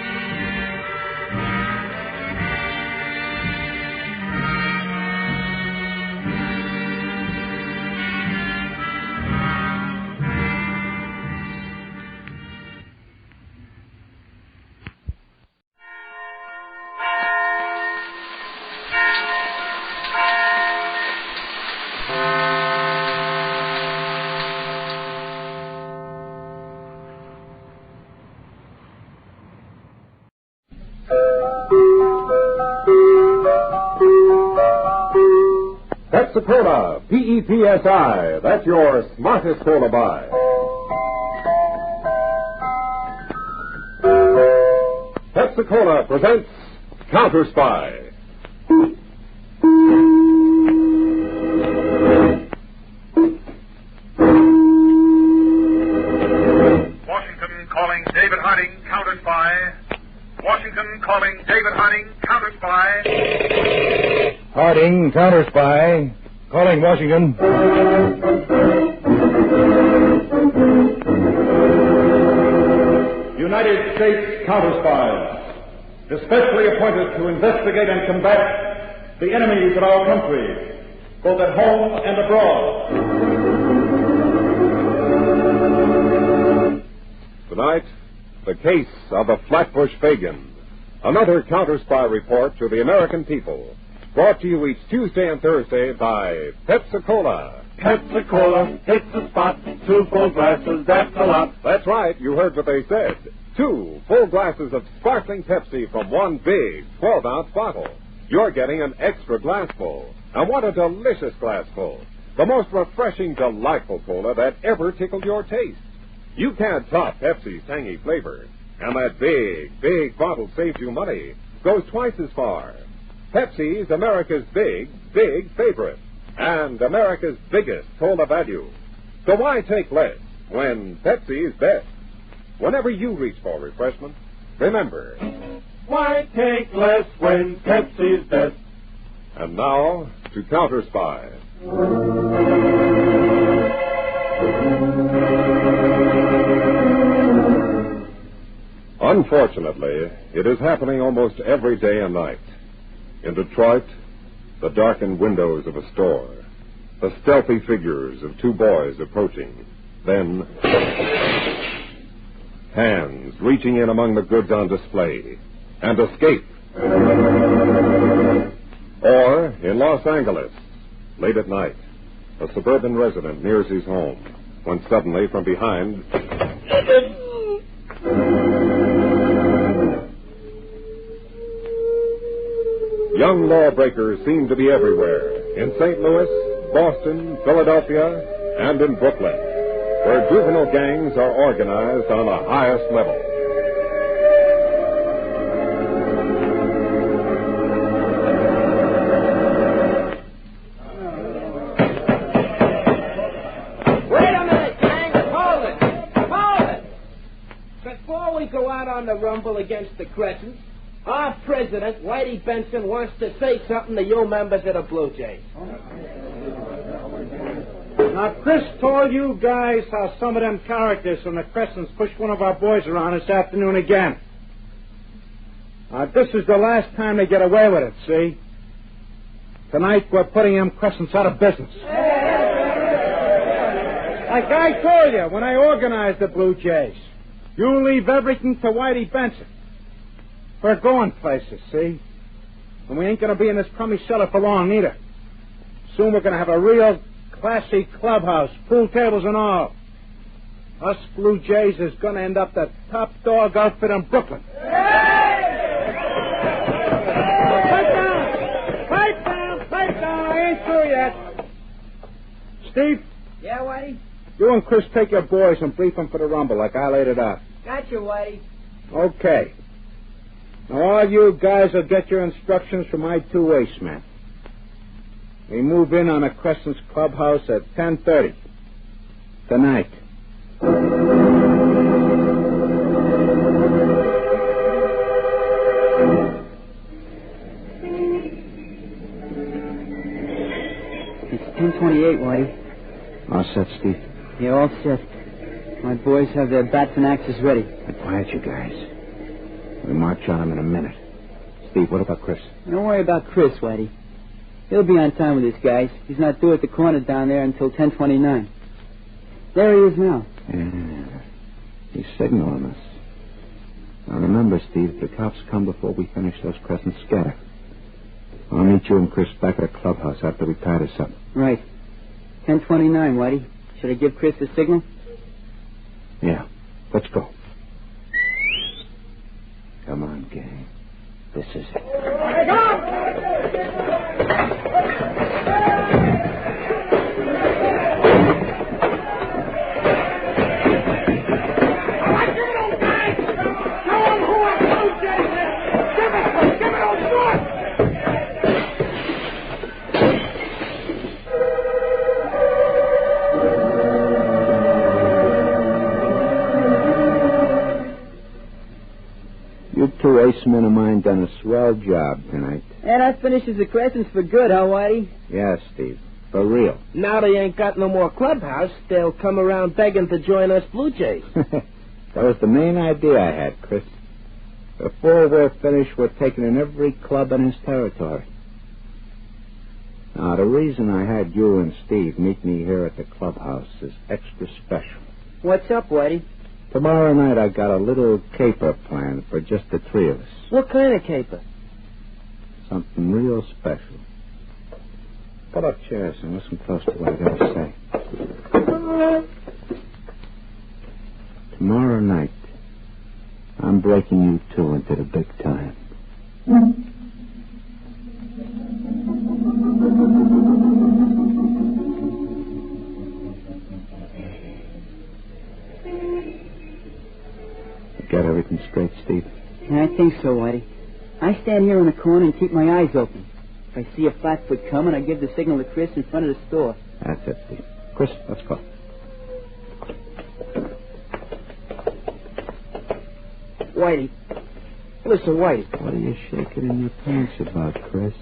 J: Pepsi-Cola, P-E-P-S-I. That's your smartest cola buy. Pepsi-Cola presents Counterspy.
O: Washington calling David Harding, Counterspy. Washington calling David Harding, Counterspy.
K: Harding, Counterspy. Calling Washington.
J: United States Counterspies, especially appointed to investigate and combat the enemies of our country, both at home and abroad. Tonight, the case of the Flatbush Fagin, another Counterspy report to the American people. Brought to you each Tuesday and Thursday by Pepsi-Cola.
I: Pepsi-Cola, it's the spot. 2 full glasses, that's a lot.
J: That's right, you heard what they said. 2 full glasses of sparkling Pepsi from one big 12-ounce bottle. You're getting an extra glassful. And what a delicious glassful. The most refreshing, delightful cola that ever tickled your taste. You can't top Pepsi's tangy flavor. And that big bottle saves you money. Goes twice as far. Pepsi's America's big favorite. And America's biggest cola value. So why take less when Pepsi's best? Whenever you reach for refreshment, remember,
I: Why take less when Pepsi's best?
J: And now, to Counterspy. Unfortunately, it is happening almost every day and night. In Detroit, the darkened windows of a store, the stealthy figures of 2 boys approaching, then hands reaching in among the goods on display, and escape. Or, in Los Angeles, late at night, a suburban resident nears his home, when suddenly from behind... Young lawbreakers seem to be everywhere, in St. Louis, Boston, Philadelphia, and in Brooklyn, where juvenile gangs are organized on the highest level.
U: Wait a minute, gang! Hold it! Hold it! Before we go out on the rumble against the Crescents, our president, Whitey Benson, wants to say something to you members of the Blue Jays.
K: Now, Chris told you guys how some of them characters from the Crescents pushed one of our boys around this afternoon again. Now, this is the last time they get away with it, see? Tonight, we're putting them Crescents out of business. Like I told you when I organized the Blue Jays, you leave everything to Whitey Benson. We're going places, see? And we ain't going to be in this crummy cellar for long, either. Soon we're going to have a real classy clubhouse, pool tables and all. Us Blue Jays is going to end up the top dog outfit in Brooklyn. Pipe down! Pipe down! Steve?
U: Yeah, Whitey?
K: You and Chris take your boys and brief them for the rumble like I laid it out.
U: Gotcha, Whitey.
K: Okay. Now, all you guys will get your instructions from my two ace men. We move in on the Crescent's clubhouse at 10:30 tonight.
E: It's 10:28, Whitey.
K: All set, Steve.
E: Yeah, all set. My boys have their bats and axes ready.
K: Be quiet, you guys. We march on them in a minute. Steve, what about Chris?
E: Don't worry about Chris, Whitey. He'll be on time with his guys. He's not due at the corner down there until 10:29. There he is now.
K: Yeah. He's signaling us. Now remember, Steve, the cops come before we finish those Crescents scatter. I'll meet you and Chris back at the clubhouse after we tie this up.
E: Right. 10:29, Whitey. Should I give Chris the signal?
K: Yeah. Let's go. Come on, gang. This is it.
U: Hey, come on!
K: You two ace men of mine done a swell job tonight.
E: And that finishes the Crescents for good, huh, Whitey?
K: Yeah, Steve. For real.
U: Now they ain't got no more clubhouse, they'll come around begging to join us Blue Jays.
K: That was the main idea I had, Chris. Before we're finished, we're taking in every club in his territory. Now, the reason I had you and Steve meet me here at the clubhouse is extra special.
E: What's up, Whitey?
K: Tomorrow night I got a little caper planned for just the three of us.
U: What kind of caper?
K: Something real special. Pull up chairs and listen close to what I got to say. Tomorrow night, I'm breaking you two into the big time. Got everything straight, Steve?
E: I think so, Whitey. I stand here in the corner and keep my eyes open. If I see a flatfoot coming, I give the signal to Chris in front of the store.
K: That's it, Steve. Chris, let's go.
U: Whitey. Listen, Whitey.
K: What are you shaking in your pants about, Chris?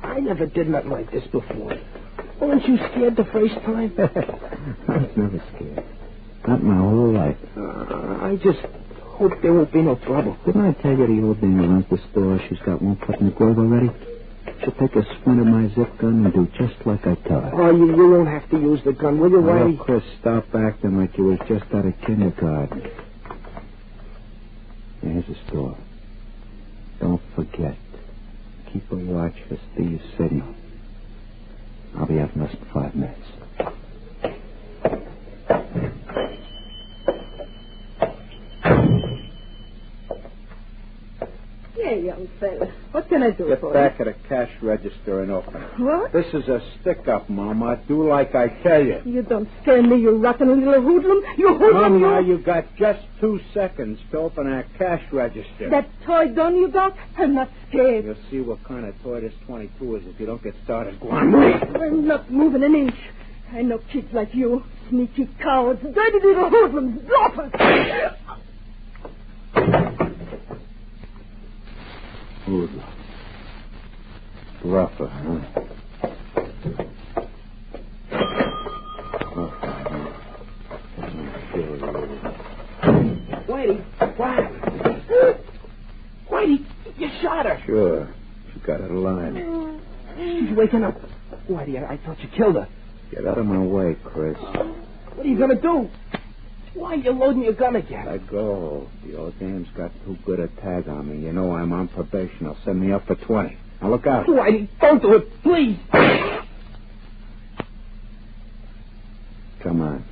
U: I never did nothing like this before. Weren't you scared the first time?
K: I was never scared. Not my whole life.
U: I just hope there won't be no trouble.
K: Didn't I tell you the old dame who runs the store, she's got one foot in the grove already? She'll take a squint of my zip gun and do just like I tell her.
U: Oh, you won't have to use the gun, will you, Whitey?
K: Well, Chris, stop acting like you was just out of kindergarten. Here's the store. Don't forget. Keep a watch for Steve's signal. I'll be out in less than 5 minutes.
U: Hey, young fella. What can I do
K: Get
U: for
K: back
U: you?
K: at the cash register and open it.
U: What?
K: This is a stick-up, Mama. Do like I tell you.
U: You don't scare me, you rotten little hoodlum. You hoodlum,
K: Mama,
U: you...
K: you got just 2 seconds to open that cash register.
U: That toy gun you got? I'm not scared.
K: You'll see what kind of toy this 22 is if you don't get started. Go on, move.
U: I'm not moving an inch. I know kids like you. Sneaky cowards. Dirty little hoodlums. Bluffers.
K: Hoodlum. Bluffer, huh?
U: Whitey, why? Whitey, you shot her.
K: Sure. She got out of line.
U: She's waking up. Whitey, I thought you killed her.
K: Get out of my way, Chris.
U: What are you going to do? Why are you loading your gun again?
K: Let go. The old dame's got too good a tag on me. You know I'm on probation. They'll send me up for 20. Now look out.
U: Whitey, don't do it, please.
K: Come on.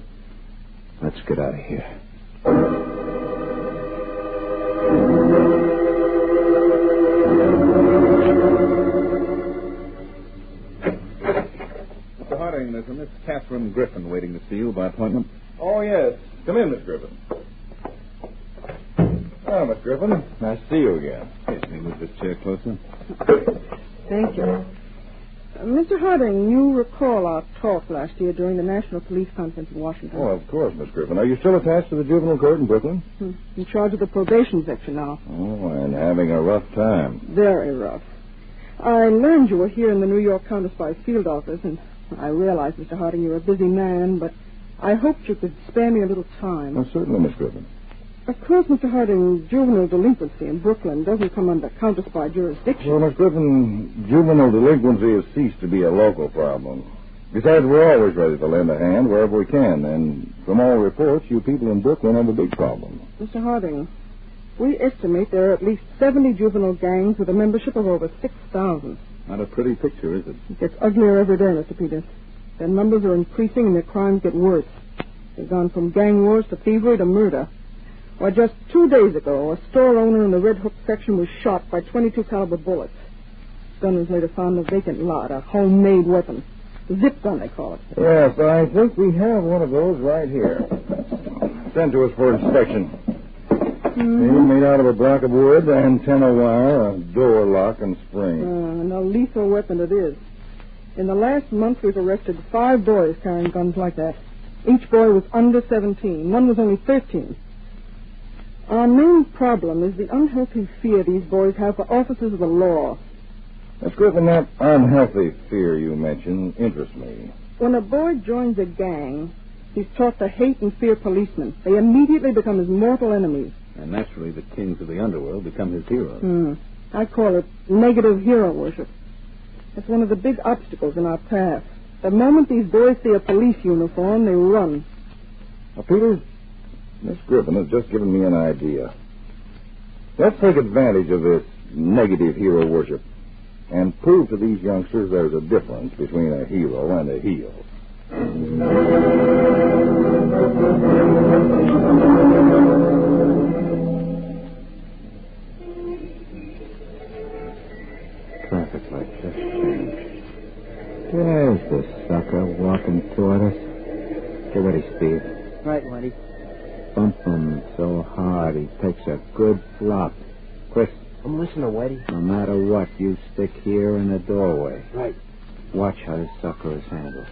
K: Let's get out of here. Mr. Harding, there's a Miss
G: Catherine Griffin waiting to see you by appointment?
J: Oh, yes. Come in, Miss Griffin. Oh, Miss Griffin. Nice to see you again.
G: Yes, may we move this chair closer?
L: Thank you. Mr. Harding, you recall our talk last year during the National Police Conference in Washington.
J: Oh, of course, Miss Griffin. Are you still attached to the juvenile court in Brooklyn?
L: In charge of the probation section now.
J: Oh, and having a rough time.
L: Very rough. I learned you were here in the New York Counterspy field office, and I realize, Mr. Harding, you're a busy man, but I hoped you could spare me a little time.
J: Oh, certainly, Miss Griffin.
L: Of course, Mr. Harding, juvenile delinquency in Brooklyn doesn't come under Counterspy jurisdiction.
J: Well, Miss Griffin, juvenile delinquency has ceased to be a local problem. Besides, we're always ready to lend a hand wherever we can, and from all reports, you people in Brooklyn have a big problem.
L: Mr. Harding, we estimate there are at least 70 juvenile gangs with a membership of over 6,000.
G: Not a pretty picture, is it?
L: It gets uglier every day, Mr. Peters. Their numbers are increasing and their crimes get worse. They've gone from gang wars to thievery to murder. Why, just 2 days ago, a store owner in the Red Hook section was shot by .22 caliber bullets. The gun was later found in a vacant lot, a homemade weapon. Zip gun, they call it.
J: Yes, I think we have one of those right here. Sent to us for inspection. Made out of a block of wood, antenna wire, a door lock, and spring.
L: And a lethal weapon it is. In the last month, we've arrested 5 boys carrying guns like that. Each boy was under 17. One was only 13. Our main problem is the unhealthy fear these boys have for officers of the law.
J: Miss Griffin, that unhealthy fear you mentioned interests me.
L: When a boy joins a gang, he's taught to hate and fear policemen. They immediately become his mortal enemies.
G: And naturally, the kings of the underworld become his heroes.
L: I call it negative hero worship. It's one of the big obstacles in our path. The moment these boys see a police uniform, they run.
J: Now, Peters, Miss Griffin has just given me an idea. Let's take advantage of this negative hero worship and prove to these youngsters there's a difference between a hero and a heel.
W: Traffic light just changed. There's the sucker walking toward us. Get ready, Steve.
E: Right, Whitey.
W: Bump him so hard he takes a good flop. Chris.
E: I'm listening, Whitey.
W: No matter what, you stick here in the doorway.
E: Right.
W: Watch how this sucker is handled.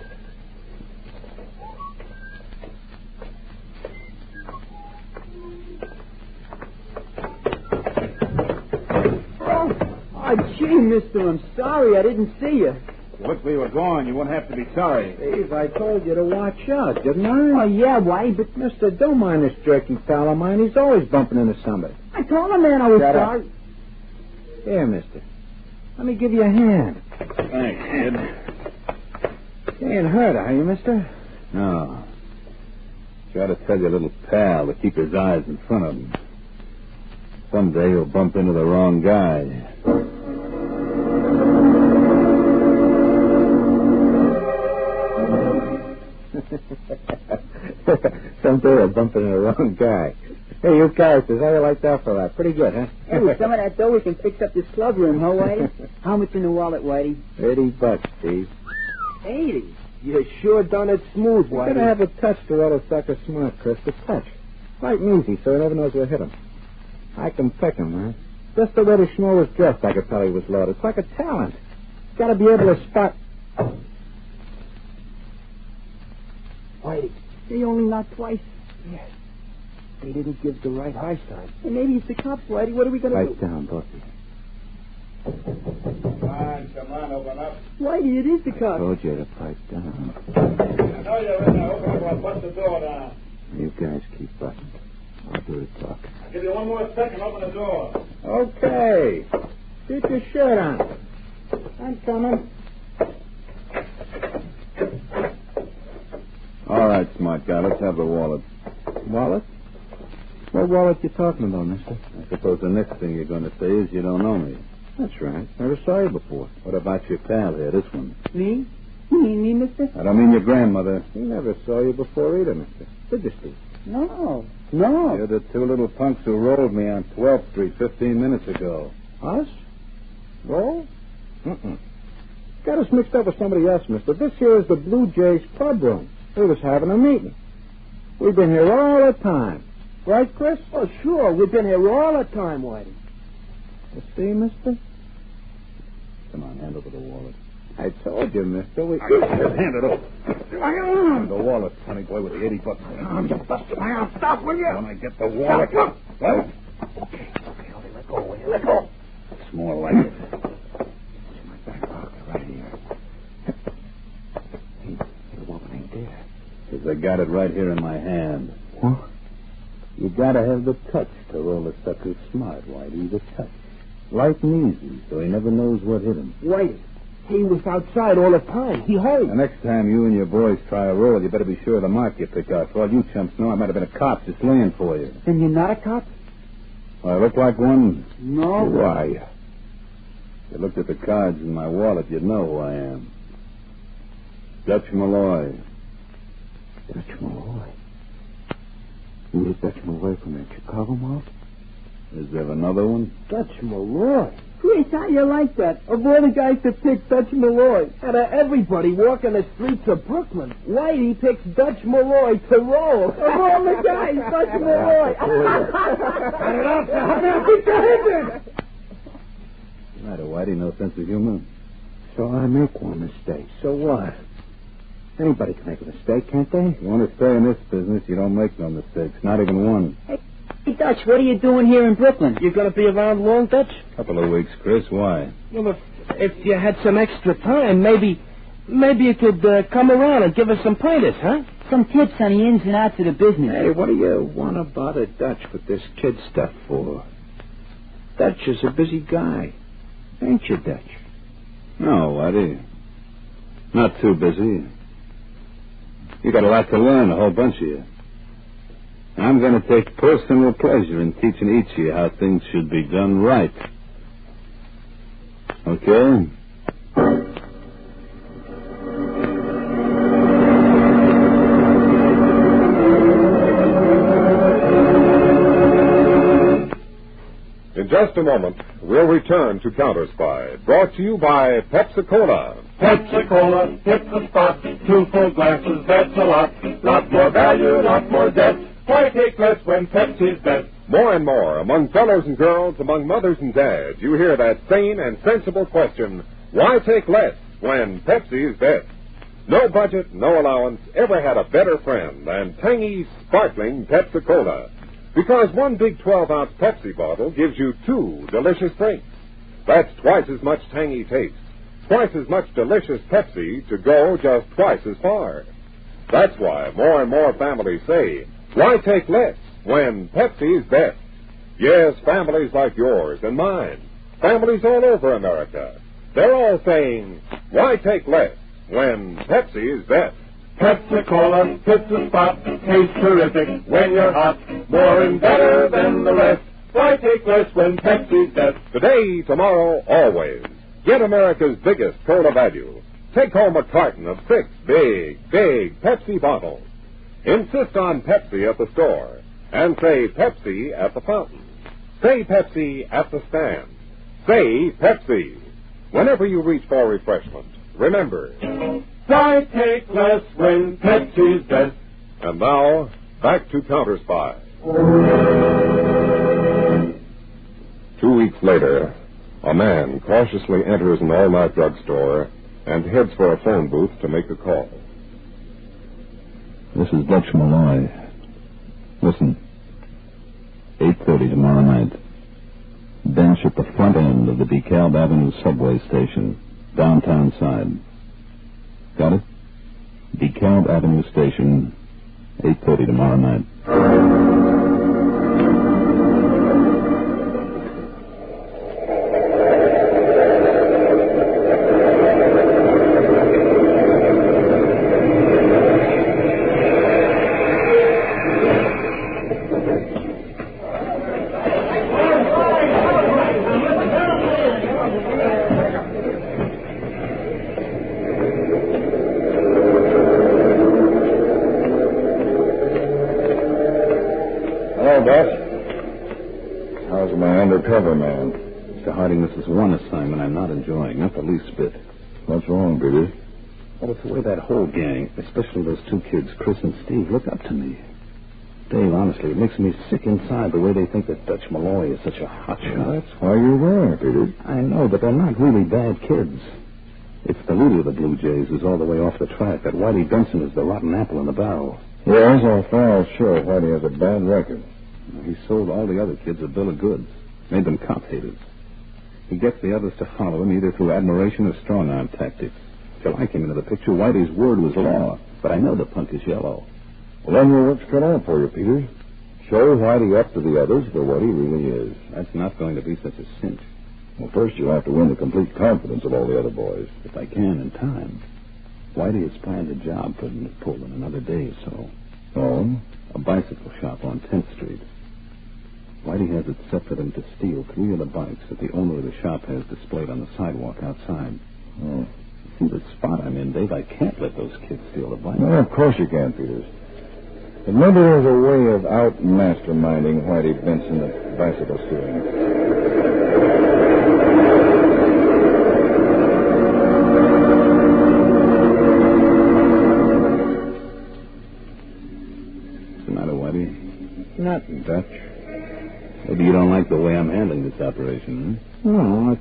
E: Oh, gee, mister, I'm sorry. I didn't see you.
G: Once we were gone, you wouldn't have to be sorry.
W: Steve, I told you to watch out, didn't I?
E: Oh, yeah, Whitey, but...
W: Mister, don't mind this jerky pal of mine. He's always bumping into somebody.
E: I told him, man, I was
W: Shut up.
E: sorry.
W: Here, mister. Let me give you a hand.
G: Thanks, kid.
W: You ain't hurt, are you, mister?
G: No. Try to tell your little pal to keep his eyes in front of him. Someday he'll bump into the wrong guy.
W: Someday I'll bump into the wrong guy. Hey, you characters, how you like that for that? Pretty good, huh?
E: Hey, with some of that dough, we can fix up this club room, huh, Whitey? How much in the wallet, Whitey?
W: $80, Steve.
E: 80? You sure done it smooth,
W: You
E: Whitey.
W: gotta have a touch to let a sucker smart, Chris. A touch. Light and easy, so he never knows where to hit him. I can pick him, huh? Just the way the schmo was dressed, I could tell he was loaded. It's like a talent. Gotta be able to spot...
E: Whitey, they only knocked twice. Yes. They didn't give the right high sign. Hey, maybe it's the cops, Whitey. What are we going to do?
W: Pipe down, both of you.
G: Come on, open up.
E: Whitey, it is the
W: I
E: cops.
W: told you to pipe down.
G: I know you're in there. Open up or I'll bust the door down.
W: You guys keep busting. I'll do the talking.
G: I'll give you one more second. Open the door.
W: Okay. Get your shirt on. I'm coming.
G: All right, smart guy. Let's have the wallet.
W: Wallet? What wallet you talking about, mister?
G: I suppose the next thing you're going to say is you don't know me.
W: That's right. Never saw you before.
G: What about your pal here, this one?
E: Me? Me, mister?
G: I don't mean your grandmother.
W: We never saw you before either, mister. Did you, Steve?
E: No.
G: You're the 2 little punks who rolled me on 12th Street 15 minutes ago.
W: Us? Roll?
G: Mm-mm.
W: Got us mixed up with somebody else, mister. This here is the Blue Jays pub room. We was having a meeting. We've been here all the time. Right, Chris?
E: Oh, sure. We've been here all the time, Whitey.
W: You see, mister?
G: Come on, hand over the wallet.
W: I told you, mister.
G: Hand it over. The wallet, honey boy, with the $80.
W: You busted my arm. Stop, will you?
G: When I get the wallet.
W: Stop.
G: Well,
W: Okay, let go, will you? Let go.
G: it's more like it.
W: It's my back pocket right here. Hey, the wallet ain't there.
G: Because I got it right here in my hand.
W: What?
G: You gotta have the touch to roll a sucker smart, Whitey. The touch. Light and easy, so he never knows what hit him.
E: Whitey, he was outside all the time. He hurried.
G: The next time you and your boys try a roll, you better be sure of the mark you pick out. For all you chumps know, I might have been a cop just laying for you.
E: Then you're not a cop?
G: Well, I look like one?
E: No.
G: Why? If you looked at the cards in my wallet, you'd know who I am. Dutch Malloy.
W: Dutch Malloy? You was Dutch Malloy from that Chicago mob?
G: Is there another one?
E: Dutch Malloy. Chris, how you like that? Of all the guys to pick Dutch Malloy, out of everybody walking the streets of Brooklyn, Whitey picks Dutch Malloy to roll. Of all the guys, Dutch Malloy.
W: Cut it off, sir.
G: Matter, Whitey, no sense of humor.
W: So I make one mistake. So what? Anybody can make a mistake, can't they?
G: If you want to stay in this business, you don't make no mistakes. Not even one.
E: Hey, Dutch, what are you doing here in Brooklyn? You going to be around long, Dutch?
G: Couple of weeks, Chris. Why?
E: Well, if you had some extra time, maybe you could come around and give us some pointers, huh? Some tips on the ins and outs of the business.
W: Hey, what do you want to bother Dutch with this kid stuff for? Dutch is a busy guy. Ain't you, Dutch?
G: No, Whitey. Not too busy. You got a lot to learn, a whole bunch of you. I'm going to take personal pleasure in teaching each of you how things should be done right. Okay?
J: In just a moment, we'll return to Counterspy, brought to you by Pepsi-Cola.
B: Pepsi-Cola, hits the spot. 2 full glasses, that's a lot. Lot more value, lot more depth. Why take less when Pepsi's best?
J: More and more, among fellows and girls, among mothers and dads, you hear that sane and sensible question, why take less when Pepsi is best? No budget, no allowance ever had a better friend than tangy, sparkling Pepsi-Cola. Because one big 12-ounce Pepsi bottle gives you 2 delicious drinks. That's twice as much tangy taste, twice as much delicious Pepsi to go just twice as far. That's why more and more families say, why take less when Pepsi's best? Yes, families like yours and mine, families all over America, they're all saying, why take less when Pepsi is best?
B: Pepsi-Cola hits the spot. Tastes terrific when you're hot. More and better than the rest. Why take less when Pepsi's best?
J: Today, tomorrow, always. Get America's biggest cola value. Take home a carton of 6 big Pepsi bottles. Insist on Pepsi at the store. And say Pepsi at the fountain. Say Pepsi at the stand. Say Pepsi. Whenever you reach for refreshment, remember,
B: why take less when Pepsi's best?
J: And now, back to Counterspy. 2 weeks later, a man cautiously enters an all-night drugstore and heads for a phone booth to make a call.
G: This is Dutch Malloy. Listen, 8:30 tomorrow night. Bench at the front end of the DeKalb Avenue subway station, downtown side. Got it? DeKalb Avenue station, 8:30 tomorrow night. Cover man. Mr. Harding, this is one assignment I'm not enjoying, not the least bit. What's wrong, Peter?
C: Well, it's the way that whole gang, especially those two kids, Chris and Steve, look up to me. Dave, honestly, it makes me sick inside the way they think that Dutch Malloy is such a hotshot.
G: Well, that's why you're there, Peter.
C: I know, but they're not really bad kids. It's the leader of the Blue Jays who's all the way off the track. That Whitey Benson is the rotten apple in the barrel.
G: Yes, our files show Whitey has a bad record.
C: He sold all the other kids a bill of goods, made them cop haters. He gets the others to follow him either through admiration or strong-arm tactics. Till I came into the picture, Whitey's word was law, but I know the punk is yellow.
G: Well, then your work's cut out for you, Peter. Show Whitey up to the others for what he really is.
C: That's not going to be such a cinch.
G: Well, first you'll have to win the complete confidence of all the other boys.
C: If I can, in time. Whitey has planned a job for him to pull in another day or so.
G: Oh?
C: A bicycle shop on 10th Street. Whitey has it set for them to steal 3 of the bikes that the owner of the shop has displayed on the sidewalk outside.
G: Oh.
C: See the spot I'm in, Dave? I can't let those kids steal the bikes.
G: Well, of course you can, Peters. But maybe there's a way of out-masterminding Whitey Benson at bicycle stealing.
C: What's the matter, Whitey?
G: Nothing, Dutch.
C: Maybe you don't like the way I'm handling this operation, huh?
W: No,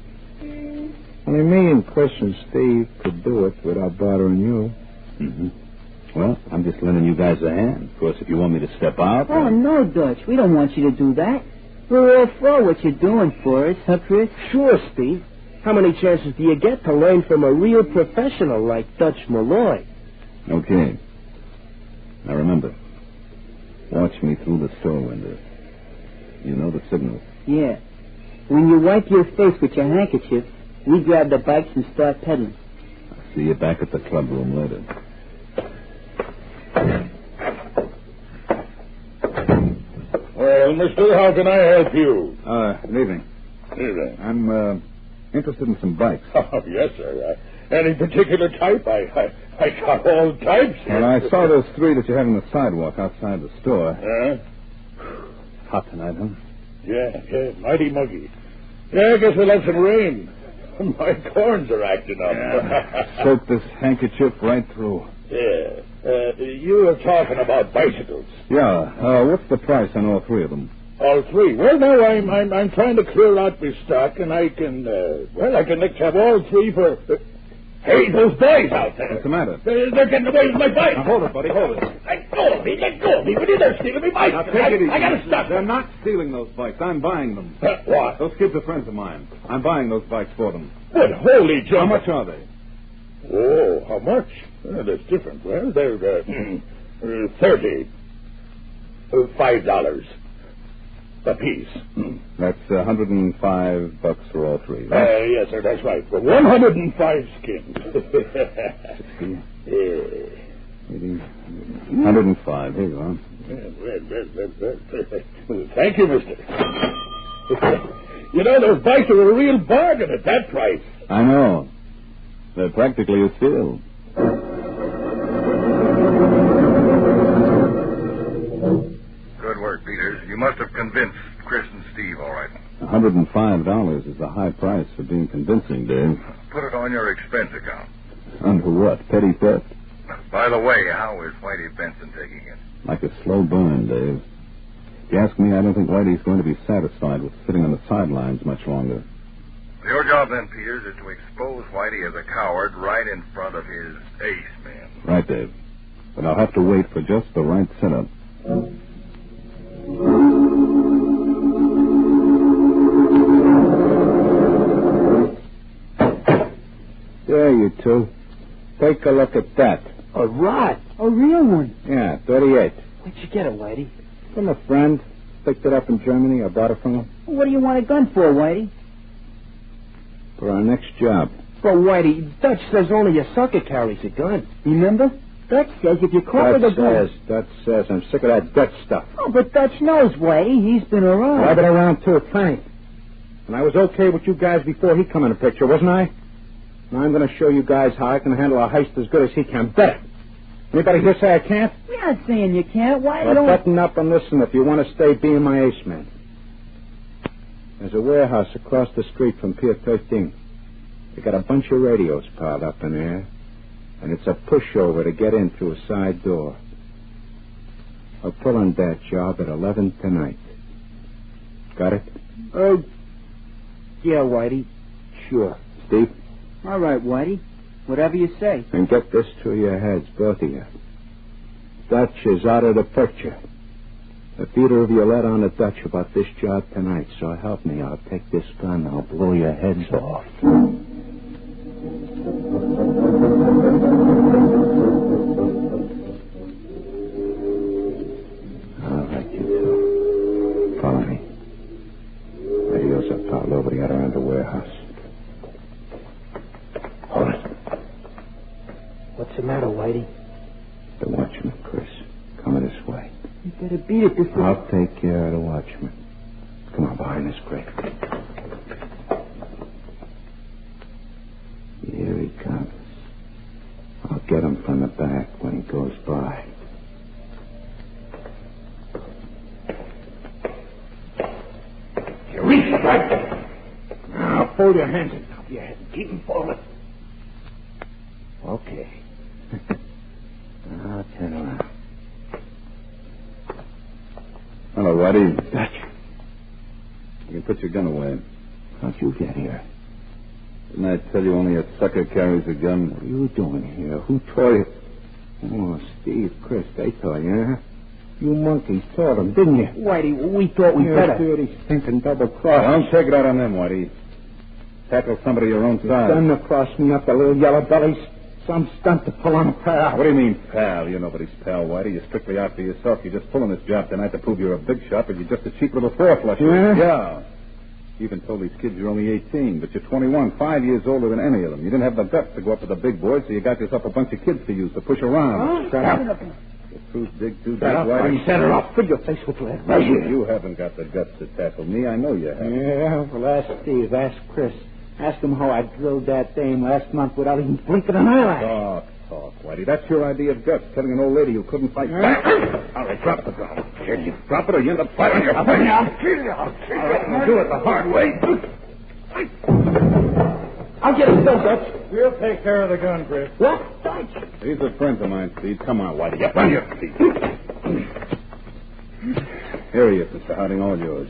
W: I mean, me and Chris and Steve could do it without bothering you.
C: Mm-hmm. Well, I'm just lending you guys a hand. Of course, if you want me to step out...
H: Oh, no, Dutch. We don't want you to do that. We're all for what you're doing for us, huh, Chris?
E: Sure, Steve. How many chances do you get to learn from a real professional like Dutch Malloy?
C: Okay. Now, remember, watch me through the store window. You know the signal.
H: Yeah. When you wipe your face with your handkerchief, we grab the bikes and start pedaling.
C: I'll see you back at the club room later.
Q: Well, mister, how can I help you?
C: Good evening.
Q: Evening.
C: I'm, interested in some bikes.
Q: Oh, yes, sir. Any particular type? I got all types.
C: Well, I saw those 3 that you have on the sidewalk outside the store.
Q: Huh?
C: Hot tonight, huh?
Q: Yeah, mighty muggy. Yeah, I guess we'll have some rain. My corns are acting up.
C: Yeah. Soak this handkerchief right through.
Q: Yeah. You were talking about bicycles.
C: Yeah. What's the price on all 3 of them?
Q: All 3? Well, no, I'm trying to clear out my stock, and I can, I can have all 3 for... Hey, those boys out there.
C: What's the matter?
Q: They're getting away with my bike.
C: Now, hold it, buddy, hold it.
Q: Let go of me. What are they stealing me bike?
C: Now, take it easy.
Q: I gotta stop.
C: They're not stealing those bikes. I'm buying them.
Q: What?
C: Those kids are friends of mine. I'm buying those bikes for them.
Q: But holy jump.
C: How much are they?
Q: Oh, how much? That's different. Well, they're 30. $5 a piece.
C: That's $105 for all 3. Right?
Q: Yes, sir, that's right. For 105 skins.
C: 60. Yeah. 105. Here you are.
Q: Well, thank you, mister. You know, those bikes are a real bargain at that price.
C: I know. They're practically a steal.
O: Good work, Peters. You must have convinced Chris and Steve all right.
C: $105 is a high price for being convincing, Dave.
O: Put it on your expense account.
C: Under what? Petty theft?
O: By the way, how is Whitey Benson taking it?
C: Like a slow burn, Dave. If you ask me, I don't think Whitey's going to be satisfied with sitting on the sidelines much longer.
O: Your job then, Peters, is to expose Whitey as a coward right in front of his ace man.
C: Right, Dave. But I'll have to wait for just the right setup.
W: There, you two. Take a look at that.
E: A rod?
H: A real one?
W: Yeah, 38.
E: Where'd you get it, Whitey?
W: From a friend. Picked it up in Germany. I bought it from him.
H: What do you want a gun for, Whitey?
W: For our next job.
E: Well, Whitey, Dutch says only a sucker carries a gun.
H: Remember? Dutch says if you're caught with a gun...
W: Dutch says. I'm sick of that Dutch stuff.
H: Oh, but Dutch knows, Whitey. He's been around.
W: Well, I've been around, too, plenty. And I was okay with you guys before he come in the picture, wasn't I? Now I'm going to show you guys how I can handle a heist as good as he can. Better. Anybody here say I can't?
H: We're not saying you can't. Why
W: well,
H: don't...
W: button up and listen if you want to stay being my ace man. There's a warehouse across the street from Pier 13. They got a bunch of radios piled up in there, and it's a pushover to get in through a side door. I'll pull on that job at 11 tonight. Got it?
H: Yeah, Whitey. Sure.
W: Steve?
H: All right, Whitey. Whatever you say.
W: And get this through your heads, both of you. Dutch is out of the picture. If either of you let on to Dutch about this job tonight, so help me, I'll take this gun and I'll blow your heads off. All right, you two. Follow me. Radios are piled over the other end of the warehouse. Hold it.
H: What's the matter, Whitey?
W: The watchman, Chris. Coming this way.
H: You better beat it this way.
W: I'll take care of the watchman. Come on, behind this crate. Here he comes. I'll get him from the back when he goes by.
Q: You reach right. Now, fold your hands on top of your head and keep them forward.
W: Okay. I'll turn around.
C: Hello, Whitey. Dutch. You can put your gun away.
W: How'd you get here?
C: Didn't I tell you only a sucker carries a gun?
W: What are you doing here? Who told you? Oh, Steve, Chris, they told you, huh? You monkeys told them, didn't you?
H: Whitey, we thought we better.
W: Dirty, stinking double-cross.
C: Don't take it out on them, Whitey. Tackle somebody your own size.
W: Done to cross me up, the little yellow bellies. Some stunt to pull on a pal.
C: What do you mean, pal? You're nobody's pal, Whitey. You're strictly out for yourself. You're just pulling this job tonight to prove you're a big shot, but you're just a cheap little four-flusher.
W: Yeah?
C: You even told these kids you're only 18, but you're 21, 5 years older than any of them. You didn't have the guts to go up to the big boys, so you got yourself a bunch of kids to use to push around.
W: Huh? Shut up.
C: The truth dig too deep,
W: Whitey.
C: Whitey.
W: Set her off. Fill your face with lead.
C: You haven't got the guts to tackle me. I know you haven't.
W: Yeah, well, ask Steve. Ask Chris. Ask them how I drilled that dame last month without even blinking an eyelash.
C: Talk, Whitey. That's your idea of guts, telling an old lady who couldn't fight back. All right, drop the gun. Here, you drop it or you end up flat on your face.
W: I'll kill you.
C: All right, we'll do it the hard way.
H: I'll get it still, Dutch.
Q: We'll take care of the gun, Chris.
H: What? Dutch?
C: He's a friend of mine, Steve. Come on, Whitey. Get on your feet. Here he is, Mr. Harding, all yours.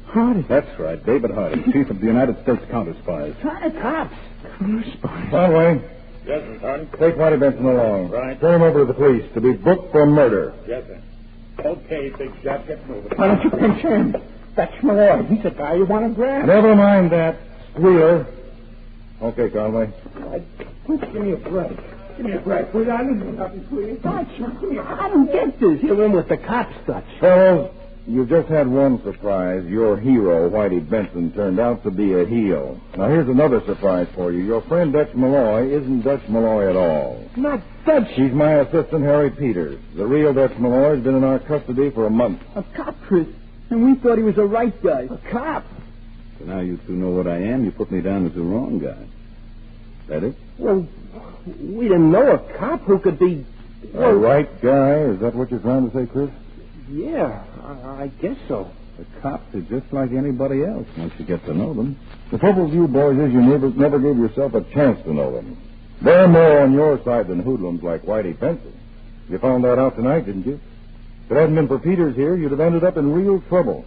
W: Harding?
C: That's right, David Harding, Chief of the United States Counterspies.
H: Cops.
W: Counterspies?
Q: Conway.
I: Yes, Mr. Harding.
Q: Take Whitey Benson along.
I: Right.
Q: Turn him over to the police to be booked for murder.
I: Yes, sir. Okay, big shot. Get moving.
W: Why don't you pinch him? Dutch Malloy. He's the guy you want to grab.
Q: Never mind that, squealer. Okay, Conway.
W: Give me a break.
Q: Give me a break. Will you? I didn't do nothing to you.
W: Dutch, I don't get this. You're in with the cops, Dutch.
Q: Fellows, you've just had one surprise. Your hero, Whitey Benson, turned out to be a heel. Now, here's another surprise for you. Your friend Dutch Malloy isn't Dutch Malloy at all.
W: Not Dutch.
Q: He's my assistant, Harry Peters. The real Dutch Malloy has been in our custody for a month.
E: A cop, Chris. And we thought he was a right guy.
W: A cop.
C: So now you two know what I am. You put me down as the wrong guy. That it?
W: Well, we didn't know a cop who could be...
Q: A right guy? Is that what you're trying to say, Chris?
W: Yeah, I guess so.
C: The cops are just like anybody else once you get to know them.
Q: The trouble with you boys is you never gave yourself a chance to know them. They're more on your side than hoodlums like Whitey Benson. You found that out tonight, didn't you? If it hadn't been for Peters here, you'd have ended up in real trouble.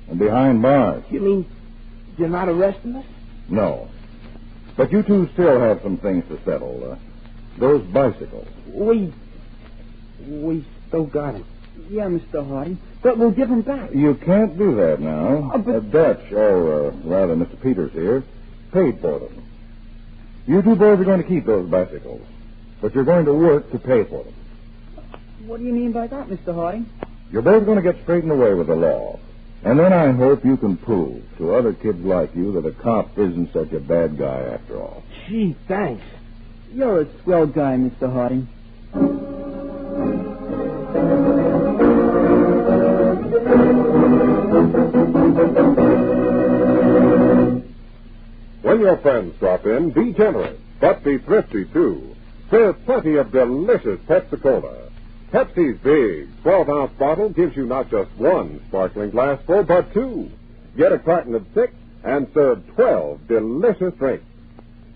Q: And behind bars.
W: You mean you're not arresting us?
Q: No. But you two still have some things to settle. Those bicycles.
W: We still got it.
E: Yeah, Mr. Harding. But we'll give him back.
Q: You can't do that now.
E: But...
Q: Dutch, or rather Mr. Peters here, paid for them. You two boys are going to keep those bicycles. But you're going to work to pay for them.
E: What do you mean by that, Mr. Harding?
Q: You're both going to get straightened away with the law. And then I hope you can prove to other kids like you that a cop isn't such a bad guy after all.
W: Gee, thanks.
E: You're a swell guy, Mr. Harding.
J: When your friends drop in, be generous, but be thrifty, too. There's plenty of delicious Pepsi-Cola. Pepsi's big 12-ounce bottle gives you not just one sparkling glassful, but two. Get a carton of 6 and serve 12 delicious drinks.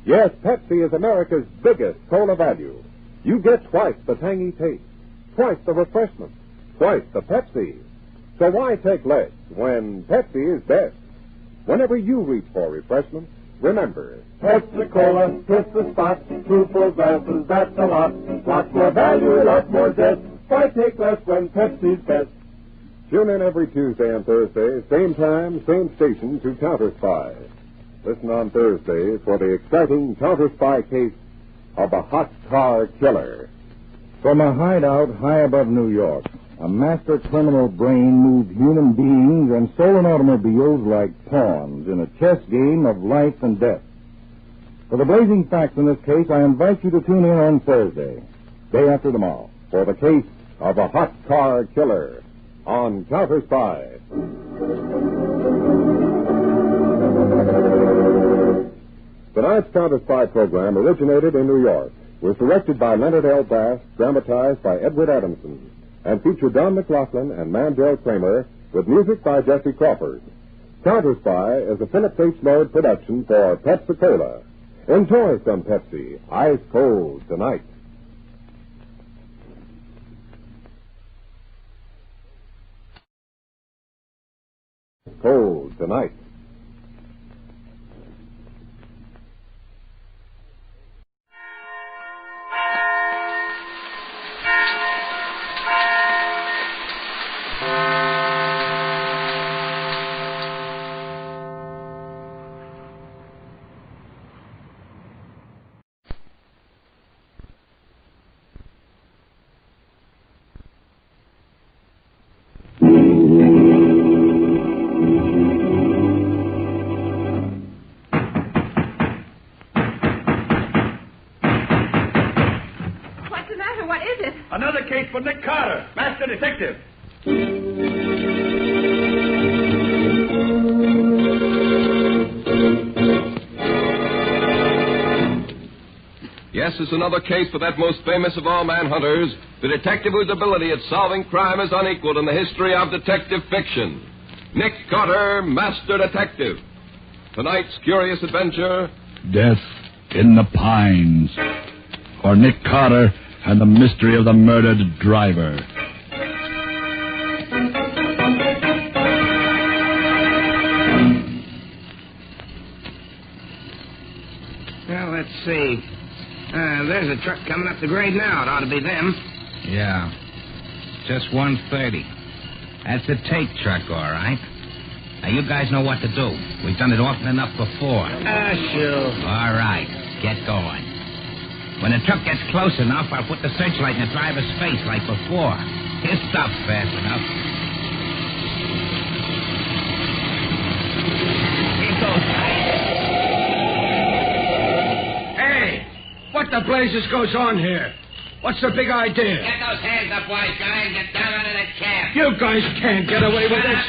J: Yes, Pepsi is America's biggest cola value. You get twice the tangy taste, twice the refreshment, twice the Pepsi. So why take less when Pepsi is best? Whenever you reach for refreshment, remember,
B: Pepsi-Cola hits the spot. 2 full glasses, that's a lot. Lots more value, lots more zest. Why take less when Pepsi's best?
J: Tune in every Tuesday and Thursday, same time, same station, to Counterspy. Listen on Thursday for the exciting Counterspy case of a hot car killer.
Q: From a hideout high above New York, a master criminal brain moved human beings and stolen automobiles like pawns in a chess game of life and death. For the blazing facts in this case, I invite you to tune in on Thursday, day after tomorrow, for the case of a hot car killer on Counterspy.
J: Tonight's Counterspy program originated in New York, was directed by Leonard L. Bass, dramatized by Edward Adamson, and featured Don McLaughlin and Mandel Kramer, with music by Jesse Crawford. Counterspy is a Philip H. Lord production for Pepsi-Cola. Enjoy some Pepsi, ice cold tonight. Cold tonight.
N: Another case for Nick Carter, master detective.
P: Yes, it's another case for that most famous of all manhunters, the detective whose ability at solving crime is unequaled in the history of detective fiction. Nick Carter, master detective. Tonight's curious adventure...
R: Death in the Pines. For Nick Carter and the mystery of the murdered driver.
X: Well, let's see. There's a truck coming up the grade now. It ought to be them.
S: Yeah. Just 130. That's a tape truck, all right. Now, you guys know what to do. We've done it often enough before.
X: Sure.
S: All right. Get going. When the truck gets close enough, I'll put the searchlight in the driver's face like before. He'll stop fast enough. Here goes.
N: Hey, what the blazes goes on here? What's the big idea?
X: Get those hands up, wise guy, and get down out of that cab.
N: You guys can't get away with this.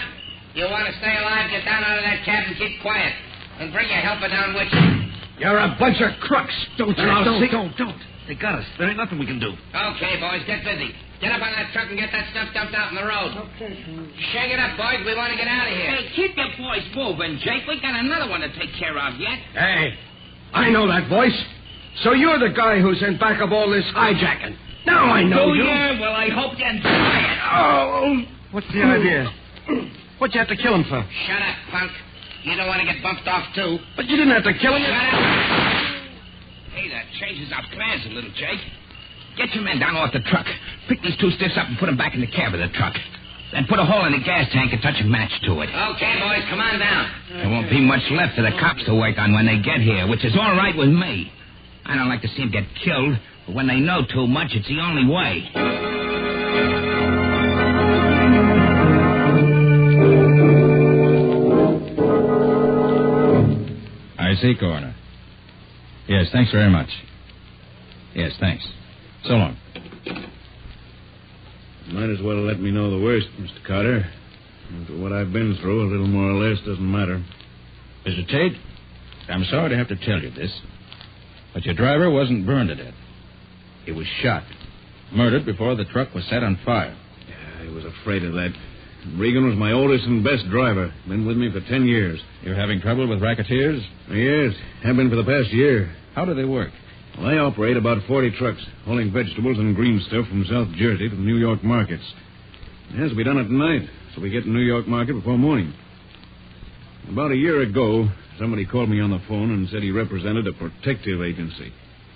X: You want to stay alive, get down out of that cab and keep quiet. And bring your helper down with you.
N: You're a bunch of crooks, don't you?
S: Don't. They got us. There ain't nothing we can do.
X: Okay, boys, get busy. Get up on that truck and get that stuff dumped out in the road. Okay. Shake it up, boys. We want to get out of here.
S: Hey, keep your voice moving, Jake. We got another one to take care of yet.
N: Hey, I know that voice. So you're the guy who's in back of all this hijacking. Now I know you.
S: Yeah? Well, I hope you try it.
N: Oh.
M: What's the idea? What'd you have to kill him for?
X: Shut up, punk. You don't want to get bumped off, too.
N: But you didn't have to kill him.
X: Shut up.
S: Hey, that changes our plans a little, Jake. Get your men down off the truck. Pick these two stiffs up and put them back in the cab of the truck. Then put a hole in the gas tank and touch a match to it.
X: Okay, boys, come on down.
S: There won't be much left for the cops to work on when they get here, which is all right with me. I don't like to see them get killed, but when they know too much, it's the only way.
R: I see, Coroner. Yes, thanks very much. Yes, thanks. So long.
A: Might as well let me know the worst, Mr. Carter. After what I've been through, a little more or less doesn't matter.
R: Mr. Tate, I'm sorry to have to tell you this, but your driver wasn't burned to death. He was shot. Murdered before the truck was set on fire.
A: Yeah, I was afraid of that. Regan was my oldest and best driver. Been with me for 10 years.
D: You're having trouble with racketeers?
A: Yes, have been for the past year.
D: How do they work?
A: Well, I operate about 40 trucks, hauling vegetables and green stuff from South Jersey to the New York markets. It has to be done at night, so we get to New York market before morning. About a year ago, somebody called me on the phone and said he represented a protective agency.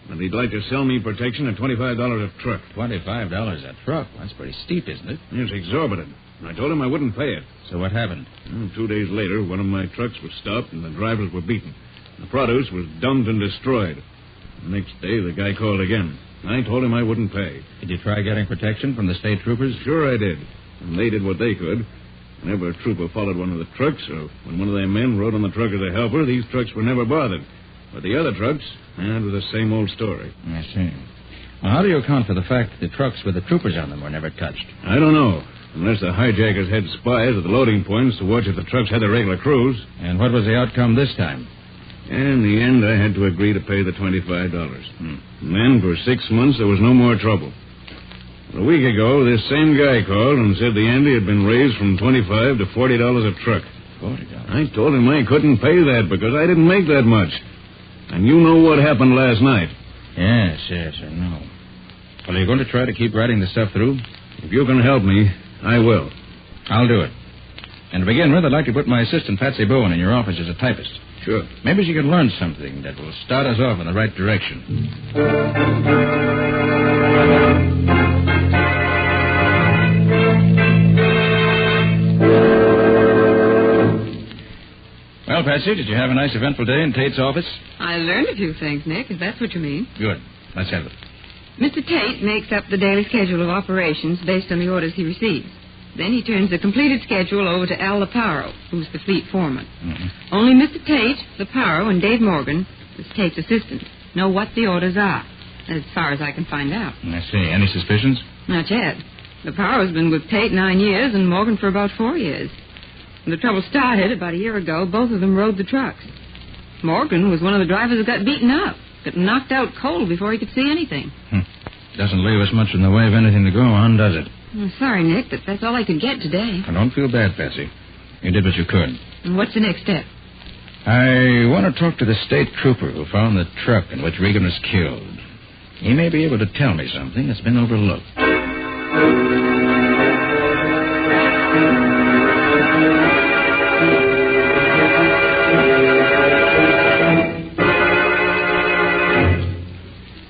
A: And he'd like to sell me protection at $25 a truck.
D: $25 a truck? That's pretty steep, isn't it?
A: It's exorbitant. I told him I wouldn't pay it.
D: So what happened?
A: 2 days later, one of my trucks was stopped and the drivers were beaten. The produce was dumped and destroyed. The next day, the guy called again. I told him I wouldn't pay.
D: Did you try getting protection from the state troopers?
A: Sure I did. And they did what they could. Whenever a trooper followed one of the trucks, or when one of their men rode on the truck as a helper, these trucks were never bothered. But the other trucks, it was the same old story.
D: I see. Well, how do you account for the fact that the trucks with the troopers on them were never touched?
A: I don't know. Unless the hijackers had spies at the loading points to watch if the trucks had their regular crews.
D: And what was the outcome this time?
A: In the end, I had to agree to pay the $25. And then, for 6 months, there was no more trouble. A week ago, this same guy called and said the ante had been raised from $25 to $40 a truck.
D: $40?
A: I told him I couldn't pay that because I didn't make that much. And you know what happened last night.
D: Yes, I know. Well, are you going to try to keep writing the stuff through?
A: If you can help me, I will.
D: I'll do it. And to begin with, I'd like to put my assistant, Patsy Bowen, in your office as a typist.
A: Sure.
D: Maybe she can learn something that will start us off in the right direction. Well, Patsy, did you have a nice eventful day in Tate's office?
F: I learned a few things, Nick, if that's what you mean.
D: Good. Let's have it.
F: Mr. Tate makes up the daily schedule of operations based on the orders he receives. Then he turns the completed schedule over to Al Leparo, who's the fleet foreman.
D: Mm-hmm.
F: Only Mr. Tate, Leparo, and Dave Morgan, who's Tate's assistant, know what the orders are, as far as I can find out.
D: I see. Any suspicions?
F: Not yet. Leparo's been with Tate 9 years and Morgan for about 4 years. When the trouble started about a year ago, both of them rode the trucks. Morgan was one of the drivers who got beaten up, got knocked out cold before he could see anything.
D: Doesn't leave us much in the way of anything to go on, does it?
F: I'm sorry, Nick, but that's all I could get today.
D: Well, don't feel bad, Patsy. You did what you could.
F: And what's the next step?
D: I want to talk to the state trooper who found the truck in which Regan was killed. He may be able to tell me something that's been overlooked.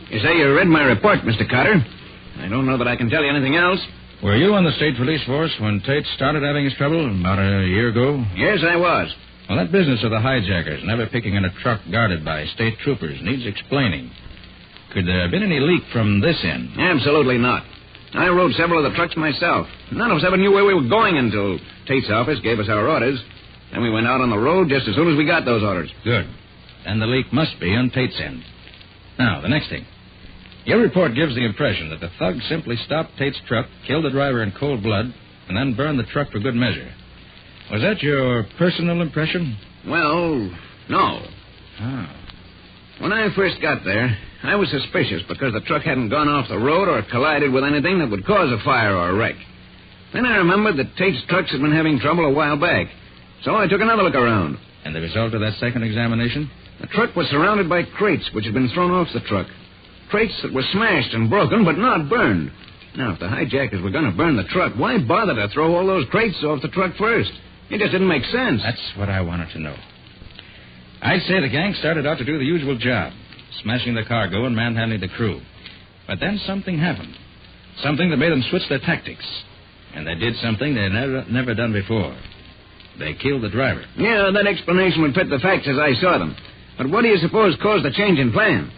T: You say you read my report, Mr. Carter. I don't know that I can tell you anything else.
D: Were you on the state police force when Tate started having his trouble about a year ago?
T: Yes, I was.
D: Well, that business of the hijackers never picking in a truck guarded by state troopers needs explaining. Could there have been any leak from this end?
T: Absolutely not. I rode several of the trucks myself. None of us ever knew where we were going until Tate's office gave us our orders. Then we went out on the road just as soon as we got those orders.
D: Good. Then the leak must be on Tate's end. Now, the next thing. Your report gives the impression that the thug simply stopped Tate's truck, killed the driver in cold blood, and then burned the truck for good measure. Was that your personal impression?
T: Well, no.
D: Oh.
T: When I first got there, I was suspicious because the truck hadn't gone off the road or collided with anything that would cause a fire or a wreck. Then I remembered that Tate's trucks had been having trouble a while back, so I took another look around.
D: And the result of that second examination?
T: The truck was surrounded by crates which had been thrown off the truck. Crates that were smashed and broken, but not burned. Now, if the hijackers were going to burn the truck, why bother to throw all those crates off the truck first? It just didn't make sense.
D: That's what I wanted to know. I'd say the gang started out to do the usual job, smashing the cargo and manhandling the crew. But then something happened. Something that made them switch their tactics. And they did something they'd never done before. They killed the driver.
T: Yeah, that explanation would fit the facts as I saw them. But what do you suppose caused the change in plan?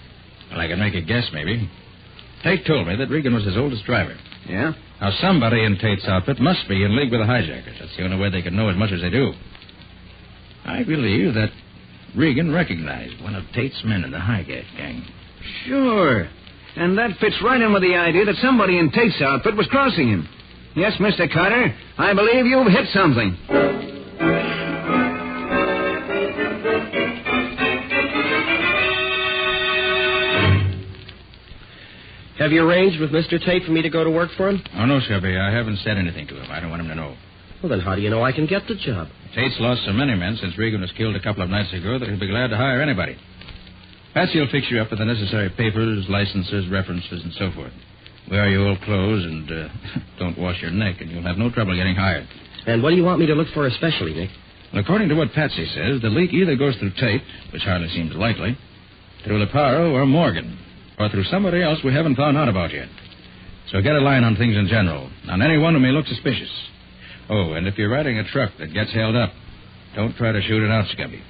D: Well, I can make a guess, maybe. Tate told me that Regan was his oldest driver.
T: Yeah?
D: Now, somebody in Tate's outfit must be in league with the hijackers. That's the only way they can know as much as they do. I believe that Regan recognized one of Tate's men in the hijack gang.
T: Sure. And that fits right in with the idea that somebody in Tate's outfit was crossing him. Yes, Mr. Carter, I believe you've hit something.
V: Have you arranged with Mr. Tate for me to go to work for him?
D: Oh, no, Shelby. I haven't said anything to him. I don't want him to know.
N: Well, then how do you know I can get the job?
D: Tate's lost so many men since Regan was killed a couple of nights ago that he'll be glad to hire anybody. Patsy will fix you up with the necessary papers, licenses, references, and so forth. Wear your old clothes and don't wash your neck, and you'll have no trouble getting hired.
N: And what do you want me to look for especially, Nick?
D: Well, according to what Patsy says, the leak either goes through Tate, which hardly seems likely, through Leparo or Morgan, or through somebody else we haven't found out about yet. So get a line on things in general, on anyone who may look suspicious. Oh, and if you're riding a truck that gets held up, don't try to shoot it out, Scubby.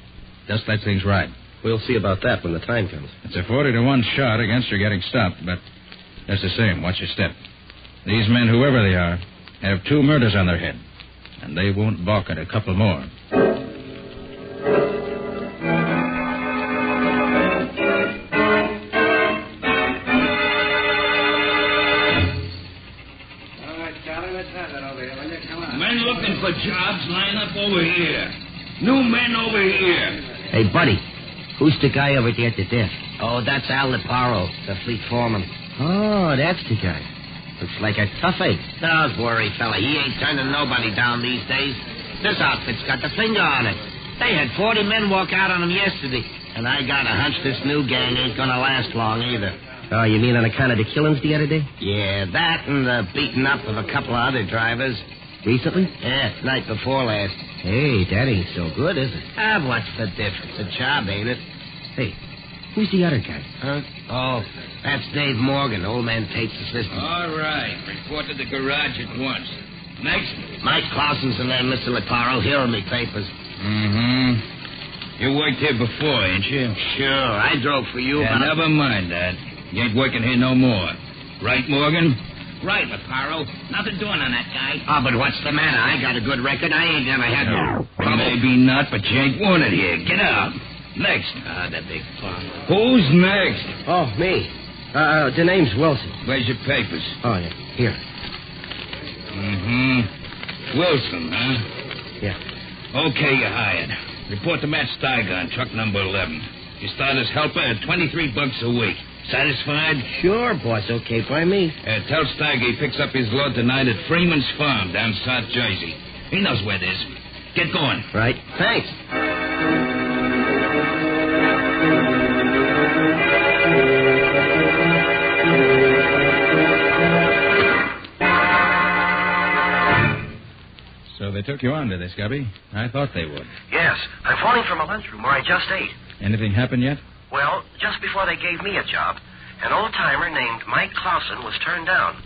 D: Just let things ride.
N: We'll see about that when the time comes.
D: It's a 40-to-1 shot against your getting stopped, but that's the same. Watch your step. These men, whoever they are, have 2 murders on their head, and they won't balk at a couple more.
K: Men looking for jobs, line up over here. New men over here.
X: Hey, buddy, who's the guy over there at the desk? Oh, that's Al Leparo, the fleet foreman. Oh, that's the guy. Looks like a toughie. Don't worry, fella. He ain't turning nobody down these days. This outfit's got the finger on it. They had 40 men walk out on him yesterday. And I got a hunch this new gang ain't gonna last long either.
N: Oh, you mean on account of the killings the other day?
X: Yeah, that and the beating up of a couple of other drivers.
N: Recently?
X: Yeah, night before last.
N: Hey, that ain't so good, is it?
X: Ah, what's the difference? A job, ain't it?
N: Hey, who's the other guy?
X: Huh? Oh, that's Dave Morgan, old man Tate's assistant.
K: All right. Report to the garage at once. Next.
X: Mike Clausen's and then Mr. Leparo. Here are me papers.
K: Mm-hmm. You worked here before, ain't you?
X: Sure. I drove for you.
K: Yeah, never mind that. You ain't working here no more. Right, Morgan?
X: Right, Leparo. Nothing doing on that guy. Oh, but what's the matter? I got a good record. I ain't never had no trouble.
K: Maybe not, but you ain't wanted here. Get out. Next.
X: Ah, the big fuck.
K: Who's next?
N: Oh, me. The name's Wilson.
K: Where's your papers?
N: Oh, yeah. Here.
K: Mm-hmm. Wilson, huh?
N: Yeah.
K: Okay, you're hired. Report to Matt Steiger on truck number 11. You start as helper at $23 a week. Satisfied?
N: Sure, boss. Okay by me.
K: Tell Steiger he picks up his load tonight at Freeman's Farm down South Jersey. He knows where it is. Get going.
N: Right. Thanks.
D: So they took you on, did they, Scubby? I thought they would.
L: Yes. I'm phoning from a lunchroom where I just ate.
D: Anything happened yet?
L: Well, just before they gave me a job, an old-timer named Mike Clausen was turned down.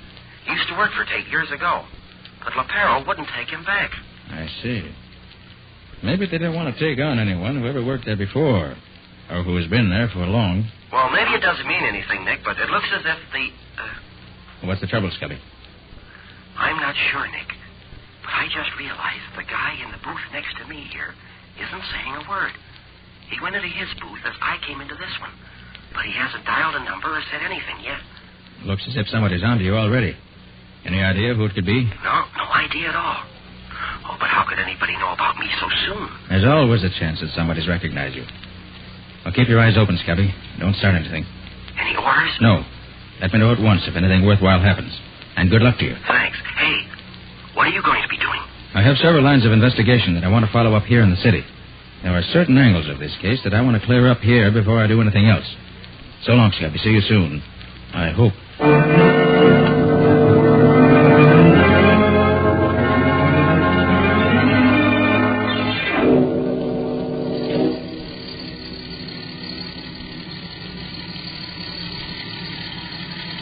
L: He used to work for Tate years ago, but Leparo wouldn't take him back.
D: I see. Maybe they didn't want to take on anyone who ever worked there before, or who has been there for long.
L: Well, maybe it doesn't mean anything, Nick, but it looks as if the...
D: What's the trouble, Scubby?
L: I'm not sure, Nick, but I just realized the guy in the booth next to me here isn't saying a word. He went into his booth as I came into this one, but he hasn't dialed a number or said anything yet.
D: Looks as if somebody's onto you already. Any idea who it could be?
L: No idea at all. Oh, but how could anybody know about me so soon?
D: There's always a chance that somebody's recognized you. Well, keep your eyes open, Scubby. Don't start anything.
L: Any orders?
D: No. Let me know at once if anything worthwhile happens. And good luck to you.
L: Thanks. Hey, what are you going to be doing?
D: I have several lines of investigation that I want to follow up here in the city. There are certain angles of this case that I want to clear up here before I do anything else. So long, Scubby. See you soon. I hope.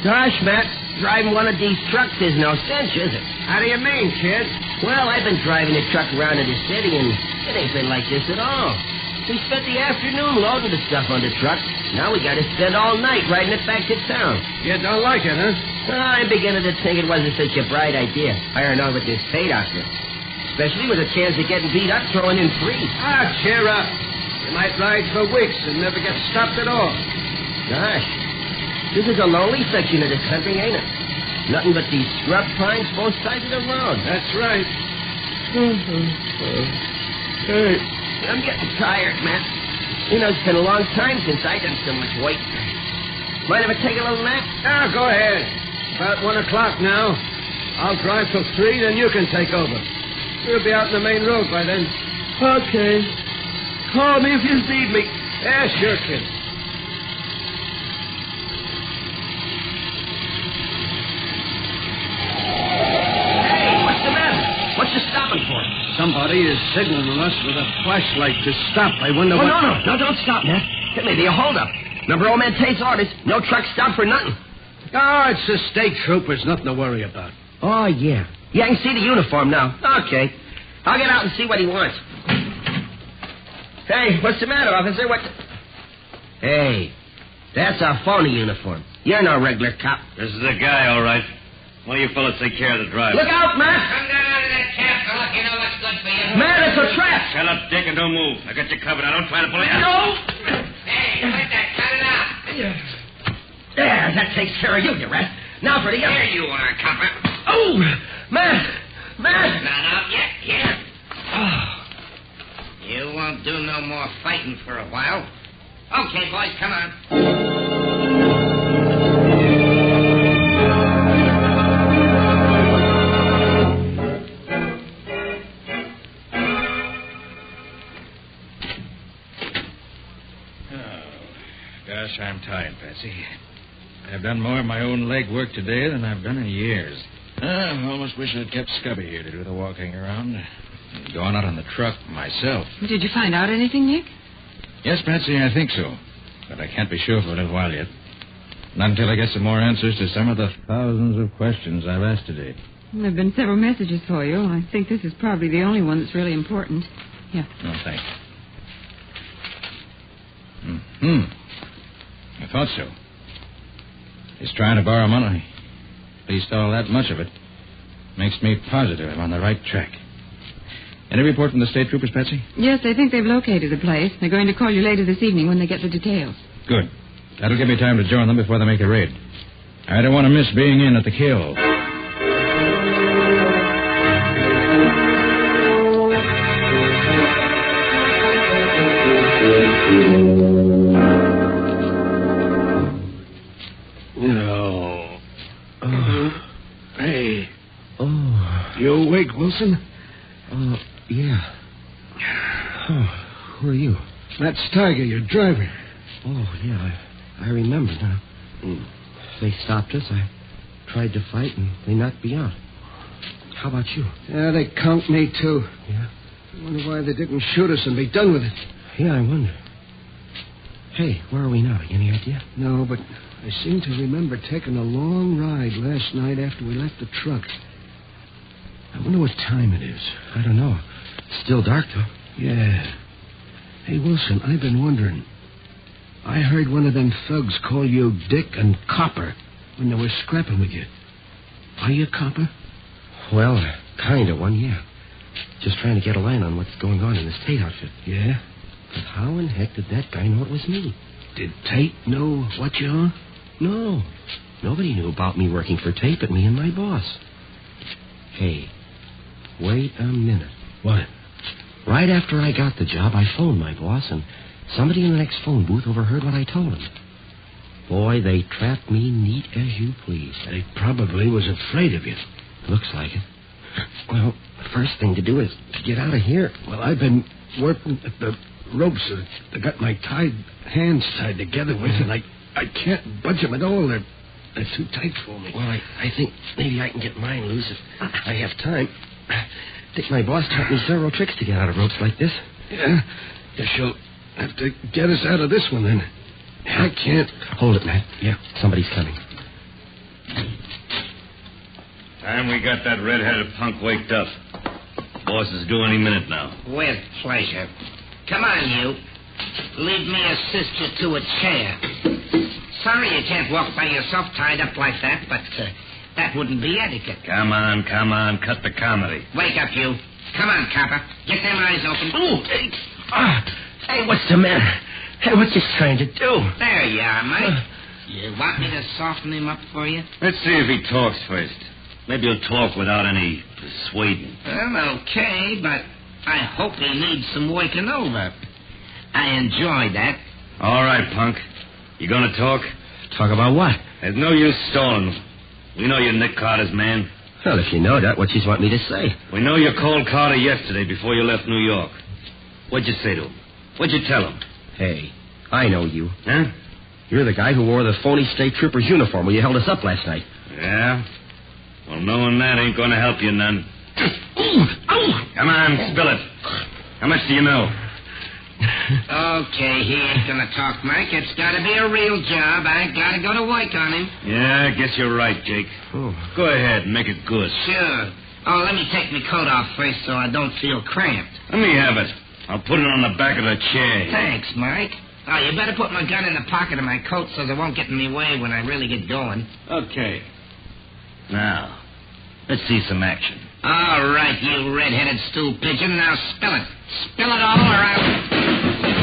X: Gosh, Matt, driving one of these trucks is no cinch, is it?
N: How do you mean, kid?
X: Well, I've been driving a truck around in the city, and it ain't been like this at all. We spent the afternoon loading the stuff on the truck. Now we got to spend all night riding it back to town.
N: You don't like it, huh?
X: I'm beginning to think it wasn't such a bright idea, hiring on with this Tate outfit. Especially with a chance of getting beat up throwing in free.
N: Ah, cheer up. You might ride for weeks and never get stopped at all.
X: Gosh, this is a lonely section of the country, ain't it? Nothing but these scrub pines both sides of the road.
N: That's right.
X: Hey, I'm getting tired, Matt. You know, it's been a long time since I done so much weight. Mind if I take a little nap?
N: Ah, go ahead. About 1 o'clock now. I'll drive till 3, then you can take over. We'll be out on the main road by then. Okay. Call me if you need me. Yeah, sure, kid.
L: Hey, what's the matter? What you stopping for?
N: Somebody is signaling us with a flashlight to stop. I wonder
L: Oh,
N: what...
L: no, don't stop, man. It may be a holdup. Remember old man Tate's orders? No truck stop for nothing.
N: Oh, it's the state troopers. Nothing to worry about.
L: Oh, yeah. Yeah, I can see the uniform now. Okay. I'll get out and see what he wants. Hey, what's the matter, officer? What... Hey, that's a phony uniform. You're no regular cop.
K: This is a guy, all right. One of you fellas take care of the driver.
L: Look out, Matt!
X: Come down out of that cab, fella. You know what's good for you.
L: Man, it's a trap!
K: Shut up, Dick, and don't move. I got you covered. I don't try to pull you out.
L: No!
X: Hey, quit that. Cut it out.
L: There, that takes care of you, you rat. Now for the other.
X: Here you are, copper.
L: Oh! Matt!
X: Not out yet, yeah. You won't do no more fighting for a while. Okay, boys, come on.
D: Gosh, I'm tired, Patsy. I've done more of my own leg work today than I've done in years. I almost wish I'd kept Scubby here to do the walking around. Going out on the truck myself.
F: Did you find out anything, Nick?
D: Yes, Patsy, I think so. But I can't be sure for a little while yet. Not until I get some more answers to some of the thousands of questions I've asked today.
F: There have been several messages for you. I think this is probably the only one that's really important. Yeah.
D: No, thanks. I thought so. He's trying to borrow money. At least all that much of it. Makes me positive I'm on the right track. Any report from the state troopers, Patsy?
F: Yes, they think they've located the place. They're going to call you later this evening when they get the details.
D: Good. That'll give me time to join them before they make a raid. I don't want to miss being in at the kill.
N: Hey. Oh. You awake, Wilson?
H: Yeah. Oh, who are you?
N: That's Tiger, your driver.
H: Oh, yeah, I remember now. They stopped us. I tried to fight, and they knocked me out. How about you?
N: Yeah, they conked me, too.
H: Yeah?
N: I wonder why they didn't shoot us and be done with it.
H: Yeah, I wonder. Hey, where are we now? Any idea?
N: No, but I seem to remember taking a long ride last night after we left the truck. I wonder what time it is.
H: I don't know. It's still dark, though.
N: Yeah. Hey, Wilson, I've been wondering. I heard one of them thugs call you Dick and Copper when they were scrapping with you. Are you a copper?
H: Well, kind of one, yeah. Just trying to get a line on what's going on in this Tate outfit.
N: Yeah?
H: But how in heck did that guy know it was me?
N: Did Tate know what you are?
H: No. Nobody knew about me working for Tate but me and my boss. Hey, wait a minute.
N: What?
H: Right after I got the job, I phoned my boss, and somebody in the next phone booth overheard what I told him. Boy, they trapped me neat as you please.
N: They probably was afraid of you.
H: Looks like it. Well, the first thing to do is to get out of here.
N: Well, I've been working at the ropes. I got my hands tied together with, and I can't budge them at all. They're too tight for me.
H: Well, I think maybe I can get mine loose if I have time. I think my boss taught me several tricks to get out of ropes like this.
N: Yeah? Guess you'll have to get us out of this one, then. I can't.
H: Hold it, Matt. Yeah, somebody's coming.
K: Time we got that red-headed punk waked up. Boss is due any minute now.
X: With pleasure. Come on, you. Leave me assist you to a chair. Sorry you can't walk by yourself tied up like that, but that wouldn't be etiquette.
K: Come on. Cut the comedy.
X: Wake up, you. Come on, copper. Get them eyes open.
H: Oh, hey. Hey, what's the matter? Hey, what you trying to do?
X: There you are, Mike. You want me to soften him up for you?
K: Let's see if he talks first. Maybe he'll talk without any persuading.
X: Well, okay, but I hope he needs some waking over. I enjoy that.
K: All right, punk. You gonna talk?
H: Talk about what?
K: There's no use stalling. We know you're Nick Carter's man.
H: Well, if you know that, what you want me to say?
K: We know you called Carter yesterday before you left New York. What'd you say to him? What'd you tell him?
H: Hey, I know you.
K: Huh?
H: You're the guy who wore the phony state trooper's uniform when you held us up last night.
K: Yeah? Well, knowing that ain't going to help you none. Come on, spill it. How much do you know?
L: Okay, he ain't gonna talk, Mike. It's gotta be a real job. I gotta go to work on him.
K: Yeah, I guess you're right, Jake. Go ahead and make it good.
L: Sure. Oh, let me take my coat off first so I don't feel cramped.
K: Let me have it. I'll put it on the back of the chair.
L: Thanks, Mike. Oh, you better put my gun in the pocket of my coat so it won't get in my way when I really get going.
K: Okay. Now, let's see some action.
L: All right, you red-headed stool pigeon. Now spill it. Spill it all around.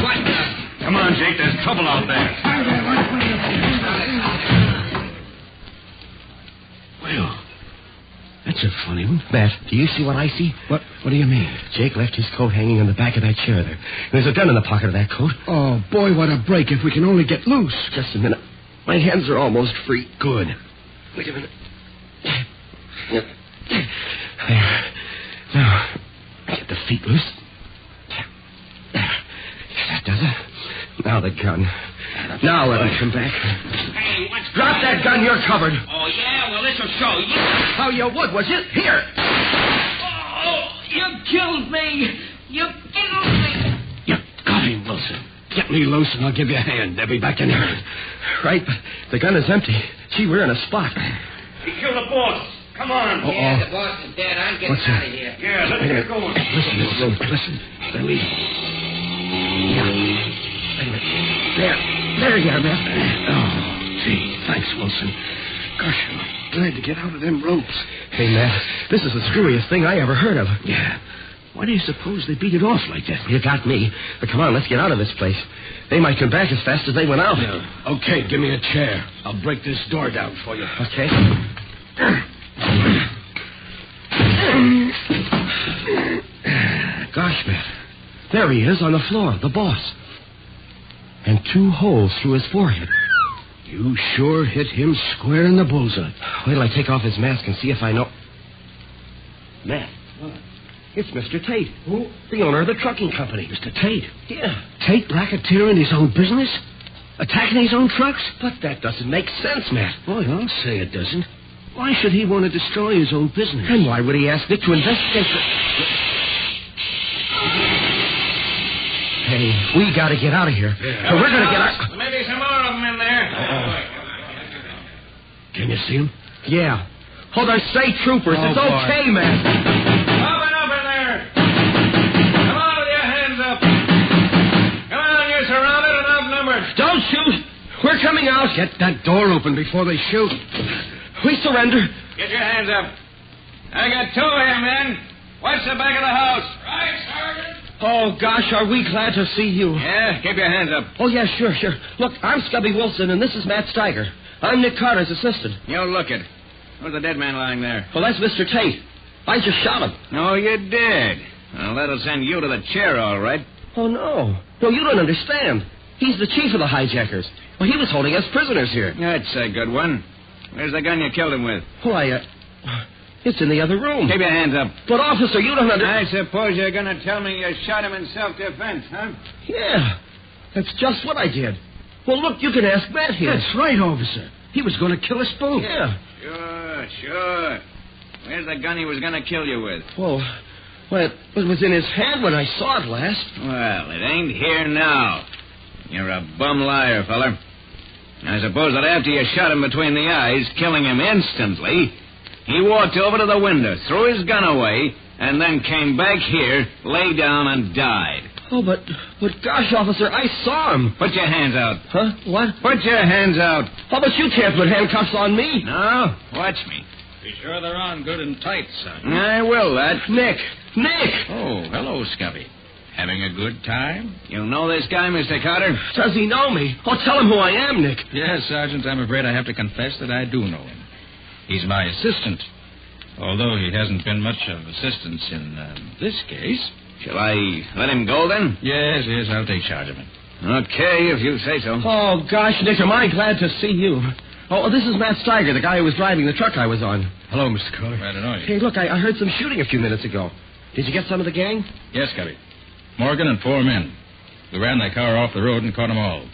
L: What the...
K: Come on, Jake. There's trouble out there.
N: Well, that's a funny one.
H: Matt, do you see what I see?
N: What do you mean?
H: Jake left his coat hanging on the back of that chair there. There's a gun in the pocket of that coat.
N: Oh, boy, what a break if we can only get loose.
H: Just a minute. My hands are almost free.
N: Good.
H: Wait a minute. There. Now, get the feet loose. There. That does it. Now the gun. Now let him come back.
L: Hey, what's...
H: Drop that gun. You're covered.
L: Oh, yeah? Well, this'll show you.
H: How you would, was it? Here.
L: Oh, you killed me. You killed me.
N: You got him, Wilson. Get me loose and I'll give you a hand. They'll be back in here.
H: Right, but the gun is empty. Gee, we're in a spot.
K: He killed the boss. Come on.
L: Yeah, the boss is dead. I'm getting out of here.
K: Yeah, let's get going.
N: Listen. They're leaving.
H: Yeah. Wait a minute. There you are, Matt.
N: Oh, gee, thanks, Wilson. Gosh, I'm glad to get out of them ropes.
H: Hey, Matt, this is the screwiest thing I ever heard of.
N: Yeah. Why do you suppose they beat it off like that?
H: You got me. But come on, let's get out of this place. They might come back as fast as they went out.
N: Yeah. Okay, give me a chair. I'll break this door down for you.
H: Okay. Gosh, Matt. There he is on the floor, the boss. And 2 holes through his forehead.
N: You sure hit him square in the bullseye.
H: Wait till I take off his mask and see if I know... Matt.
N: What?
H: It's Mr. Tate.
N: Who?
H: The owner of the trucking company.
N: Mr. Tate?
H: Yeah.
N: Tate racketeering his own business? Attacking his own trucks?
H: But that doesn't make sense, Matt.
N: Boy, I'll say it doesn't. Why should he want to destroy his own business?
H: And why would he ask Nick to investigate the... Hey, we got to get out of here.
N: Yeah.
H: We're going to get out...
K: Maybe some more of them in there.
N: Can you see him?
H: Yeah. Oh, they're state troopers.
N: Oh,
H: it's
N: boy.
H: okay, man.
K: Open up in there. Come on with your hands up. Come on, you're surrounded and outnumbered.
H: Don't shoot. We're coming out.
N: Get that door open before they shoot.
H: We surrender.
K: Get your hands up. I got 2 here, men. Watch the back of the house. Right, Sergeant.
H: Oh, gosh, are we glad to see you.
K: Yeah, keep your hands up.
H: Oh, yeah, sure. Look, I'm Scubby Wilson, and this is Matt Steiger. I'm Nick Carter's assistant.
K: You look it. Where's the dead man lying there?
H: Well, that's Mr. Tate. I just shot him.
K: No, you did. Well, that'll send you to the chair, all right.
H: Oh, no. No, you don't understand. He's the chief of the hijackers. Well, he was holding us prisoners here.
K: That's a good one. Where's the gun you killed him with?
H: Why, it's in the other room.
K: Keep your hands up.
H: But, officer, you don't understand.
K: I suppose you're going to tell me you shot him in self-defense, huh?
H: Yeah. That's just what I did. Well, look, you can ask Matt here.
N: That's right, officer. He was going to kill us both.
H: Yeah.
K: Sure. Where's the gun he was going to kill you with?
H: Well, it was in his hand when I saw it last.
K: Well, it ain't here now. You're a bum liar, feller. I suppose that after you shot him between the eyes, killing him instantly, he walked over to the window, threw his gun away, and then came back here, lay down, and died.
H: Oh, but gosh, officer, I saw him.
K: Put your hands out.
H: Huh? What?
K: Put your hands out.
H: How about you can't put handcuffs on me?
K: No? Watch me.
D: Be sure they're on good and tight, son.
K: I will, that.
H: Nick!
D: Oh, hello, Scubby. Having a good time?
K: You know this guy, Mr. Carter?
H: Does he know me? Oh, tell him who I am, Nick.
D: Yes, Sergeant, I'm afraid I have to confess that I do know him. He's my assistant, although he hasn't been much of assistance in this case.
K: Shall I let him go, then?
D: Yes, I'll take charge of him.
K: Okay, if you say so.
H: Oh, gosh, Nick, am I glad to see you. Oh, this is Matt Steiger, the guy who was driving the truck I was on.
N: Hello, Mr. Carter.
T: Glad to know you.
H: Hey, look, I heard some shooting a few minutes ago. Did you get some of the gang?
T: Yes, Scotty. Morgan and 4 men. We ran that car off the road and caught them all.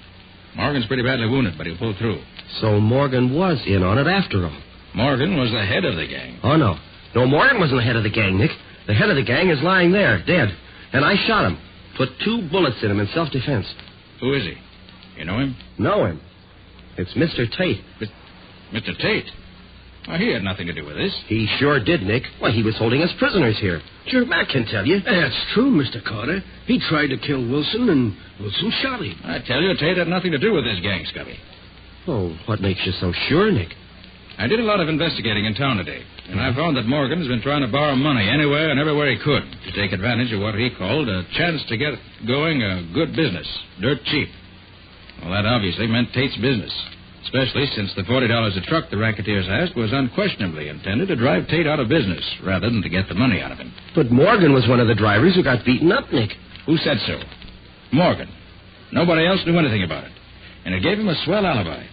T: Morgan's pretty badly wounded, but he'll pull through.
H: So Morgan was in on it after all.
T: Morgan was the head of the gang.
H: Oh, no. No, Morgan wasn't the head of the gang, Nick. The head of the gang is lying there, dead. And I shot him. Put 2 bullets in him in self-defense.
T: Who is he? You know him?
H: Know him. It's Mr. Tate.
T: Mr. Tate? Well, he had nothing to do with this.
H: He sure did, Nick. Why, he was holding us prisoners here. Sure, Matt can tell you.
N: That's true, Mr. Carter. He tried to kill Wilson, and Wilson shot him.
T: I tell you, Tate had nothing to do with this gang, Scubby.
H: Oh, what makes you so sure, Nick?
T: I did a lot of investigating in town today, and I found that Morgan's been trying to borrow money anywhere and everywhere he could to take advantage of what he called a chance to get going a good business, dirt cheap. Well, that obviously meant Tate's business, especially since the $40 a truck the racketeers asked was unquestionably intended to drive Tate out of business rather than to get the money out of him.
H: But Morgan was one of the drivers who got beaten up, Nick.
T: Who said so? Morgan. Nobody else knew anything about it, and it gave him a swell alibi.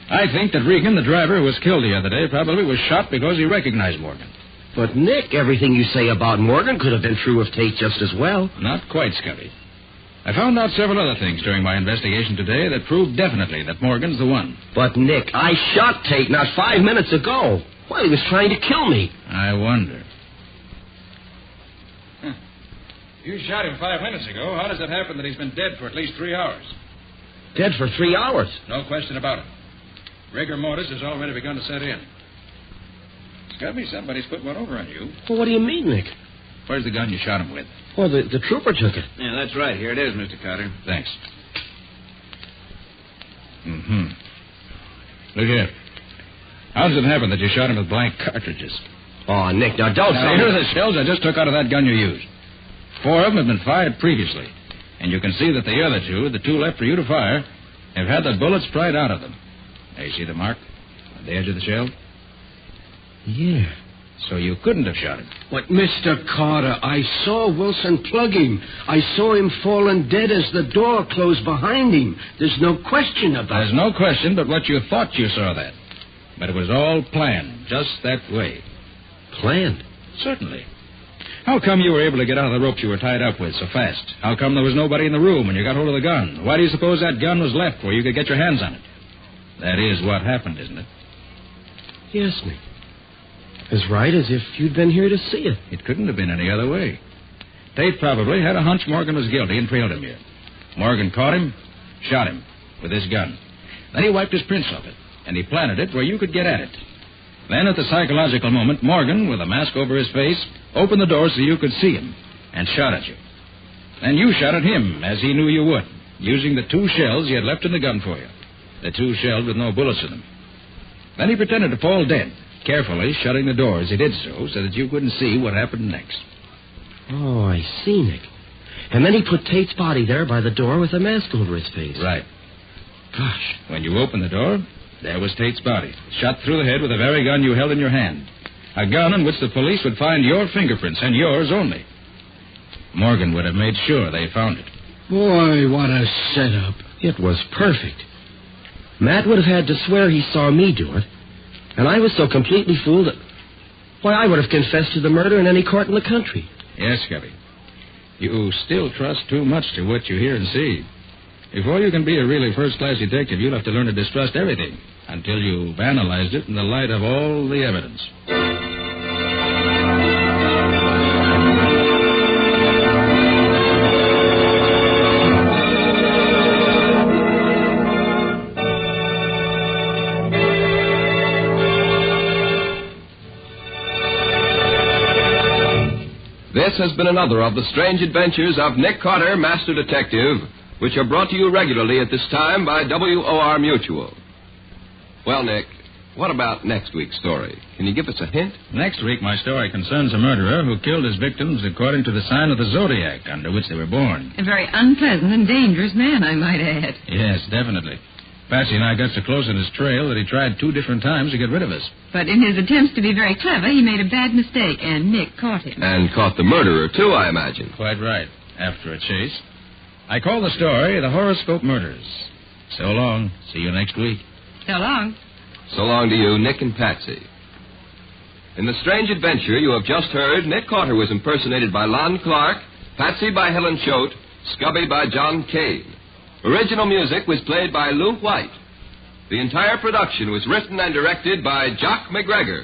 T: I think that Regan, the driver who was killed the other day, probably was shot because he recognized Morgan.
H: But, Nick, everything you say about Morgan could have been true of Tate just as well.
T: Not quite, Scubby. I found out several other things during my investigation today that proved definitely that Morgan's the one.
H: But, Nick, I shot Tate not 5 minutes ago. Well, he was trying to kill me.
T: I wonder. You shot him 5 minutes ago. How does it happen that he's been dead for at least 3 hours?
H: Dead for 3 hours?
T: No question about it. Rigor mortis has already begun to set in. Scubby, somebody's put one over on you.
H: Well, what do you mean, Nick?
T: Where's the gun you shot him with?
H: Well, the trooper took it.
K: Yeah, that's right. Here it is, Mr. Carter.
T: Thanks. Look here. How does it happen that you shot him with blank cartridges?
H: Oh, Nick, now don't say...
T: Here are the shells I just took out of that gun you used. 4 of them have been fired previously. And you can see that the other 2, the 2 left for you to fire, have had the bullets pried out of them. Now, you see the mark on the edge of the shell?
N: Yeah.
T: So you couldn't have shot him.
N: But, Mr. Carter, I saw Wilson plug him. I saw him falling dead as the door closed behind him. There's no question about it.
T: There's no question but what you thought you saw that. But it was all planned, just that way.
H: Planned?
T: Certainly. How come you were able to get out of the ropes you were tied up with so fast? How come there was nobody in the room when you got hold of the gun? Why do you suppose that gun was left where you could get your hands on it? That is what happened, isn't it?
H: Yes, Nick. As right as if you'd been here to see it.
T: It couldn't have been any other way. Tate probably had a hunch Morgan was guilty and trailed him here. Morgan caught him, shot him with this gun. Then he wiped his prints off it, and he planted it where you could get at it. Then, at the psychological moment, Morgan, with a mask over his face, opened the door so you could see him and shot at you. Then you shot at him, as he knew you would, using the 2 shells he had left in the gun for you. The 2 shells with no bullets in them. Then he pretended to fall dead, carefully shutting the door as he did so that you couldn't see what happened next.
H: Oh, I see, Nick. And then he put Tate's body there by the door with a mask over his face.
T: Right.
H: Gosh.
T: When you opened the door, there was Tate's body, shot through the head with the very gun you held in your hand. A gun in which the police would find your fingerprints, and yours only. Morgan would have made sure they found it.
N: Boy, what a setup.
H: It was perfect. Matt would have had to swear he saw me do it. And I was so completely fooled that... Why, I would have confessed to the murder in any court in the country.
T: Yes, Scubby. You still trust too much to what you hear and see. Before you can be a really first-class detective, you'll have to learn to distrust everything until you've analyzed it in the light of all the evidence.
P: This has been another of the strange adventures of Nick Carter, Master Detective, which are brought to you regularly at this time by WOR Mutual. Well, Nick, what about next week's story? Can you give us a hint?
T: Next week, my story concerns a murderer who killed his victims according to the sign of the zodiac under which they were born.
F: A very unpleasant and dangerous man, I might add.
T: Yes, definitely. Patsy and I got so close on his trail that he tried 2 different times to get rid of us.
F: But in his attempts to be very clever, he made a bad mistake, and Nick caught him.
P: And caught the murderer, too, I imagine.
T: Quite right. After a chase. I call the story The Horoscope Murders. So long. See you next week.
F: So long.
P: So long to you, Nick and Patsy. In the strange adventure you have just heard, Nick Carter was impersonated by Lon Clark, Patsy by Helen Choate, Scubby by John Cade. Original music was played by Lou White. The entire production was written and directed by Jock McGregor.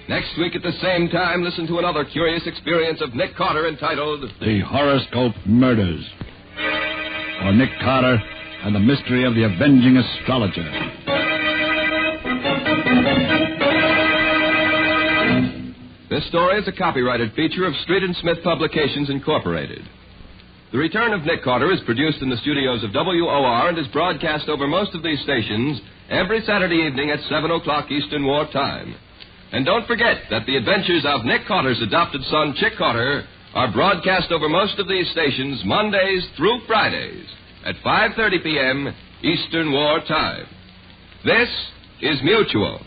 P: Next week at the same time, listen to another curious experience of Nick Carter entitled
R: The Horoscope Murders, or Nick Carter and the Mystery of the Avenging Astrologer.
P: This story is a copyrighted feature of Street & Smith Publications, Incorporated. The Return of Nick Carter is produced in the studios of WOR and is broadcast over most of these stations every Saturday evening at 7 o'clock Eastern War Time. And don't forget that the adventures of Nick Carter's adopted son, Chick Carter, are broadcast over most of these stations Mondays through Fridays at 5:30 p.m. Eastern War Time. This is Mutual.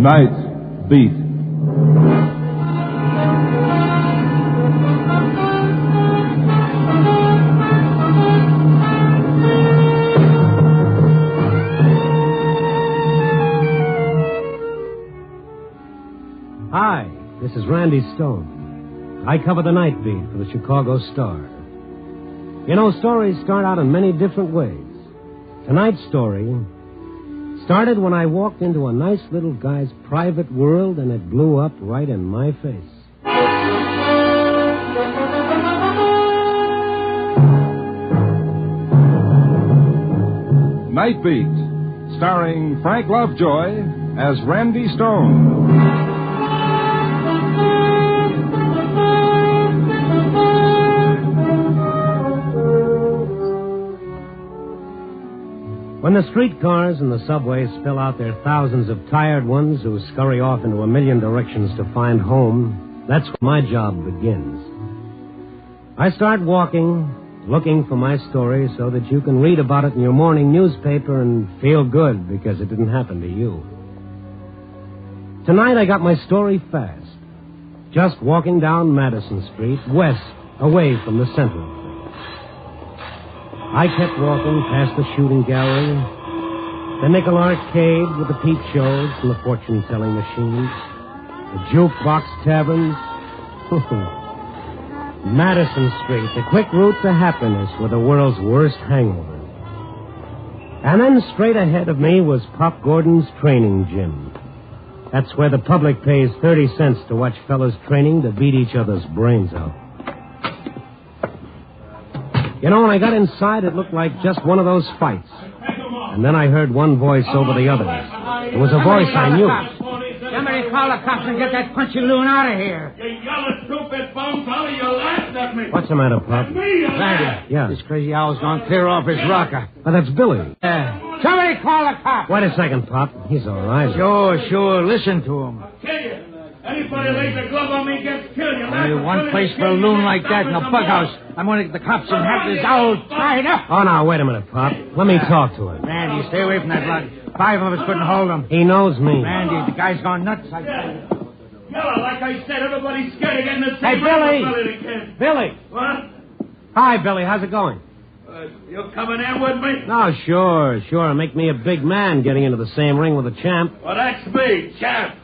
J: Night Beat.
G: Hi, this is Randy Stone. I cover the night beat for the Chicago Star. You know, stories start out in many different ways. Tonight's story started when I walked into a nice little guy's private world and it blew up right in my face.
J: Night Beat, starring Frank Lovejoy as Randy Stone.
G: When the streetcars and the subways spill out their thousands of tired ones who scurry off into a million directions to find home, that's when my job begins. I start walking, looking for my story so that you can read about it in your morning newspaper and feel good because it didn't happen to you. Tonight I got my story fast. Just walking down Madison Street, west, away from the center. I kept walking past the shooting gallery, the nickel arcade with the peep shows and the fortune-telling machines, the jukebox taverns. Madison Street, the quick route to happiness with the world's worst hangover. And then straight ahead of me was Pop Gordon's training gym. That's where the public pays 30 cents to watch fellas training to beat each other's brains out. You know, when I got inside, it looked like just one of those fights. And then I heard one voice over the others. It was a voice I knew.
O: Somebody call the cops and get that punchy loon out of here.
B: You yellow, stupid bum fella, you laughed at me.
G: What's the matter, Pop?
O: Randy.
G: Yeah.
O: This crazy owl's gone clear off his rocker.
G: Oh, that's Billy.
O: Somebody call the cops.
G: Wait a second, Pop. He's all right.
O: Sure. Listen to him.
B: I'll kill you. Anybody lays a glove on me gets killed. You
O: Only one place for a loon like that in a bughouse. I'm going to get the cops and have this owl tied up.
G: Oh, now, wait a minute, Pop. Let me talk to him.
O: Randy, stay away from that blood. 5 of us couldn't hold him.
G: He knows me.
O: Randy, the guy's gone nuts.
B: Yellow, like I said, everybody's scared of getting the
G: Hey,
B: same
G: Billy! Billy!
B: What?
G: Hi, Billy. How's it going?
B: You coming in with me?
G: No, sure. Make me a big man getting into the same ring with a champ.
B: Well, that's me, champ.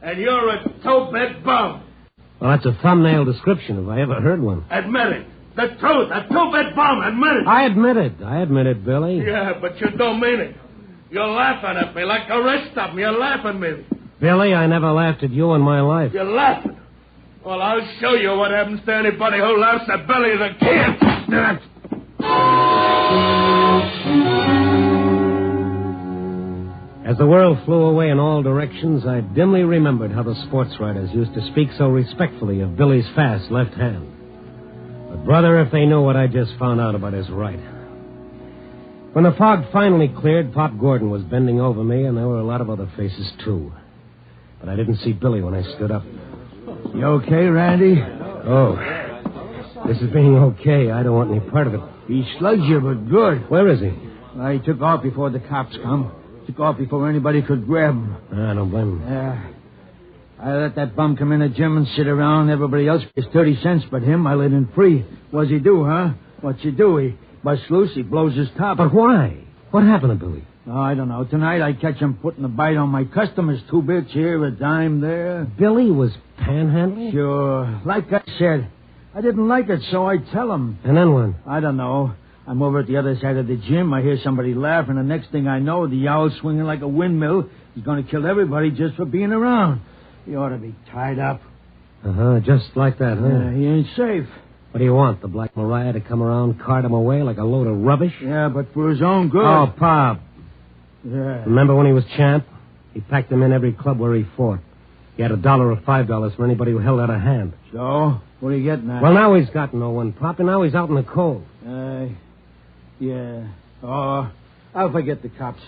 B: And you're a toe-bed bum.
G: Well, that's a thumbnail description if I ever heard one.
B: Admit it. The truth. A toe-bed bum. Admit it.
G: I admit it, Billy.
B: Yeah, but you don't mean it. You're laughing at me like the rest of them. You're laughing at me.
G: Billy, I never laughed at you in my life.
B: You're laughing. Well, I'll show you what happens to anybody who laughs at Billy the Kid.
G: As the world flew away in all directions, I dimly remembered how the sports writers used to speak so respectfully of Billy's fast left hand. But, brother, if they knew what I just found out about his right. When the fog finally cleared, Pop Gordon was bending over me, and there were a lot of other faces, too. But I didn't see Billy when I stood up.
O: You okay, Randy?
G: Oh. This is being okay. I don't want any part of it.
O: He slugged you, but good.
G: Where is he?
O: Well, he took off before the cops come. Took off before anybody could grab him.
G: I don't blame him.
O: Yeah. I let that bum come in the gym and sit around. Everybody else pays 30 cents, but him, I let him free. What's he do, huh? What's he do? He busts loose, he blows his top.
G: But why? What happened to Billy?
O: Oh, I don't know. Tonight I catch him putting a bite on my customers. 2 bits here, a dime there.
G: Billy was panhandling?
O: Sure. Like I said, I didn't like it, so I tell him.
G: And then what?
O: I don't know. I'm over at the other side of the gym. I hear somebody laugh, and the next thing I know, the owl's swinging like a windmill. He's going to kill everybody just for being around. He ought to be tied up.
G: Uh-huh, just like that, huh?
O: Yeah, he ain't safe.
G: What do you want, the Black Mariah to come around, cart him away like a load of rubbish?
O: Yeah, but for his own good.
G: Oh, Pop.
O: Yeah.
G: Remember when he was champ? He packed him in every club where he fought. He had $1 or $5 for anybody who held out a hand.
O: So? What are you getting at?
G: Well, now he's got no one, Pop, and now he's out in the cold.
O: Yeah. Oh, I'll forget the cops.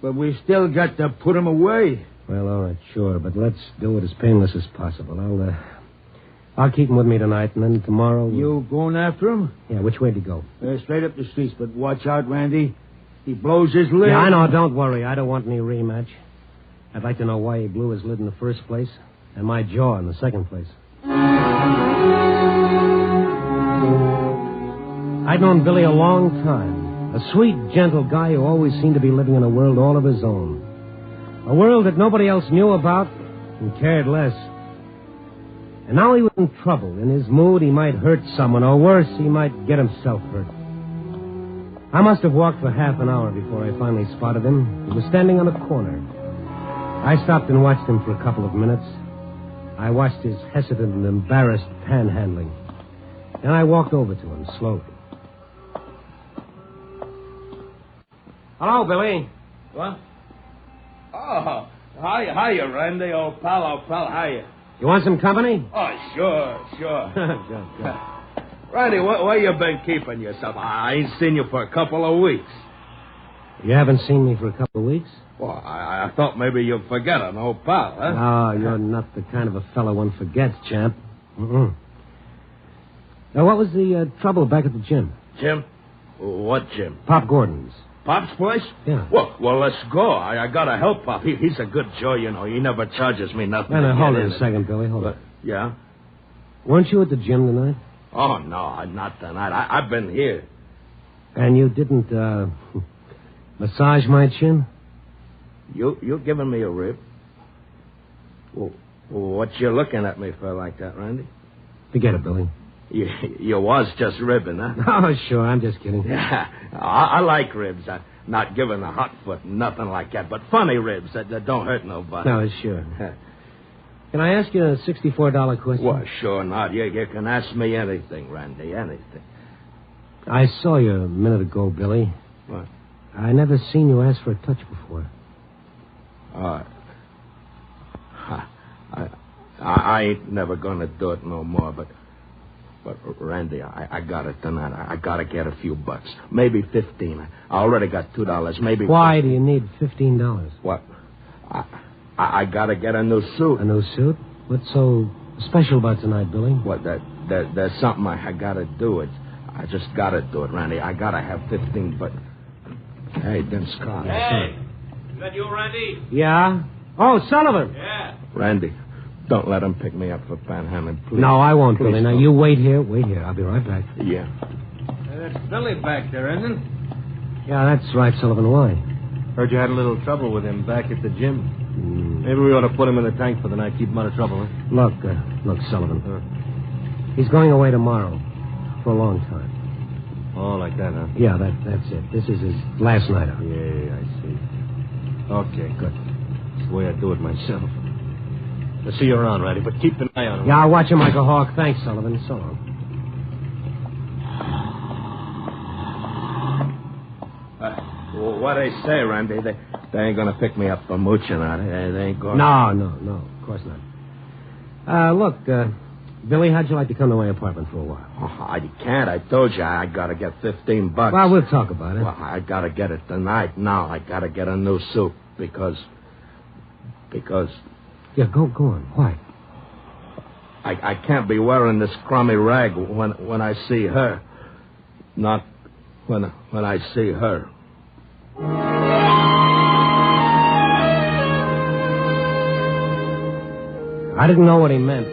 O: But we still got to put him away.
G: Well, all right, sure, but let's do it as painless as possible. I'll keep him with me tonight, and then tomorrow...
O: You going after him?
G: Yeah, which way to go?
O: Straight up the streets, but watch out, Randy. He blows his lid.
G: Yeah, I know, don't worry. I don't want any rematch. I'd like to know why he blew his lid in the first place, and my jaw in the second place. I'd known Billy a long time. A sweet, gentle guy who always seemed to be living in a world all of his own. A world that nobody else knew about and cared less. And now he was in trouble. In his mood, he might hurt someone, or worse, he might get himself hurt. I must have walked for half an hour before I finally spotted him. He was standing on a corner. I stopped and watched him for a couple of minutes. I watched his hesitant and embarrassed panhandling. Then I walked over to him slowly. Hello, Billy.
E: What? Oh, hiya, Randy, old pal, hiya.
G: You want some company?
E: Oh, sure.
G: Good.
E: Randy, where you been keeping yourself? I ain't seen you for a couple of weeks.
G: You haven't seen me for a couple of weeks?
E: Well, I thought maybe you'd forget an old pal, huh?
G: Oh, you're not the kind of a fellow one forgets, champ. Mm-mm. Now, what was the trouble back at the gym?
E: Gym? What gym?
G: Pop Gordon's.
E: Pop's place?
G: Yeah.
E: Well, let's go. I gotta help Pop. He's a good Joe, you know. He never charges me nothing.
G: Now, hold it a second, Billy. Hold it.
E: Yeah?
G: Weren't you at the gym tonight?
E: Oh, no, not tonight. I've been here.
G: And you didn't, massage my chin?
E: You giving me a rib? Well, what you looking at me for like that, Randy?
G: Forget it, Billy.
E: You was just ribbing, huh?
G: Oh, sure, I'm just kidding.
E: Yeah, I like ribs. I'm not giving a hot foot, nothing like that, but funny ribs that don't hurt nobody.
G: No, sure. Can I ask you a $64 question?
E: Well, sure not. You can ask me anything, Randy, anything.
G: I saw you a minute ago, Billy.
E: What?
G: I never seen you ask for a touch before.
E: I ain't never gonna do it no more, but Randy, I got it tonight. I gotta get a few bucks. Maybe 15. I already got $2. Maybe.
G: Why do you need $15?
E: What? I gotta get a new suit.
G: A new suit? What's so special about tonight, Billy?
E: What? There's something I gotta do. I just gotta do it, Randy. I gotta have 15, but... Hey, then Scott.
C: Hey! Is that you, Randy?
G: Yeah? Oh, Sullivan!
C: Yeah.
E: Randy, don't let him pick me up for panhandling, please.
G: No, I won't,
E: Please
G: Billy. Now,
E: don't.
G: you wait here. I'll be right back.
E: Yeah. That's Billy back there, isn't it?
G: Yeah, that's right, Sullivan. Why?
M: Heard you had a little trouble with him back at the gym. Maybe we ought to put him in the tank for the night. Keep him out of trouble, huh?
G: Look, Sullivan. He's going away tomorrow. For a long time.
M: Oh, like that, huh?
G: Yeah, that's it. This is his last night out.
M: Yeah, I see. Okay, good. That's the way I do it myself. I'll see you around, Randy, but keep an eye on him.
G: Yeah, I'll watch him like a hawk. Thanks, Sullivan. So long.
E: What they say, Randy,
I: They ain't gonna pick me up for mooching, are they? They ain't going.
G: No, of course not. Look, Billy, how'd you like to come to my apartment for a while?
I: Oh, I can't. I told you I gotta get $15.
G: Well, we'll talk about it.
I: Well, I gotta get it tonight. Now I gotta get a new suit because.
G: Yeah, go on. Why?
I: I can't be wearing this crummy rag when I see her. Not when I see her.
G: I didn't know what he meant.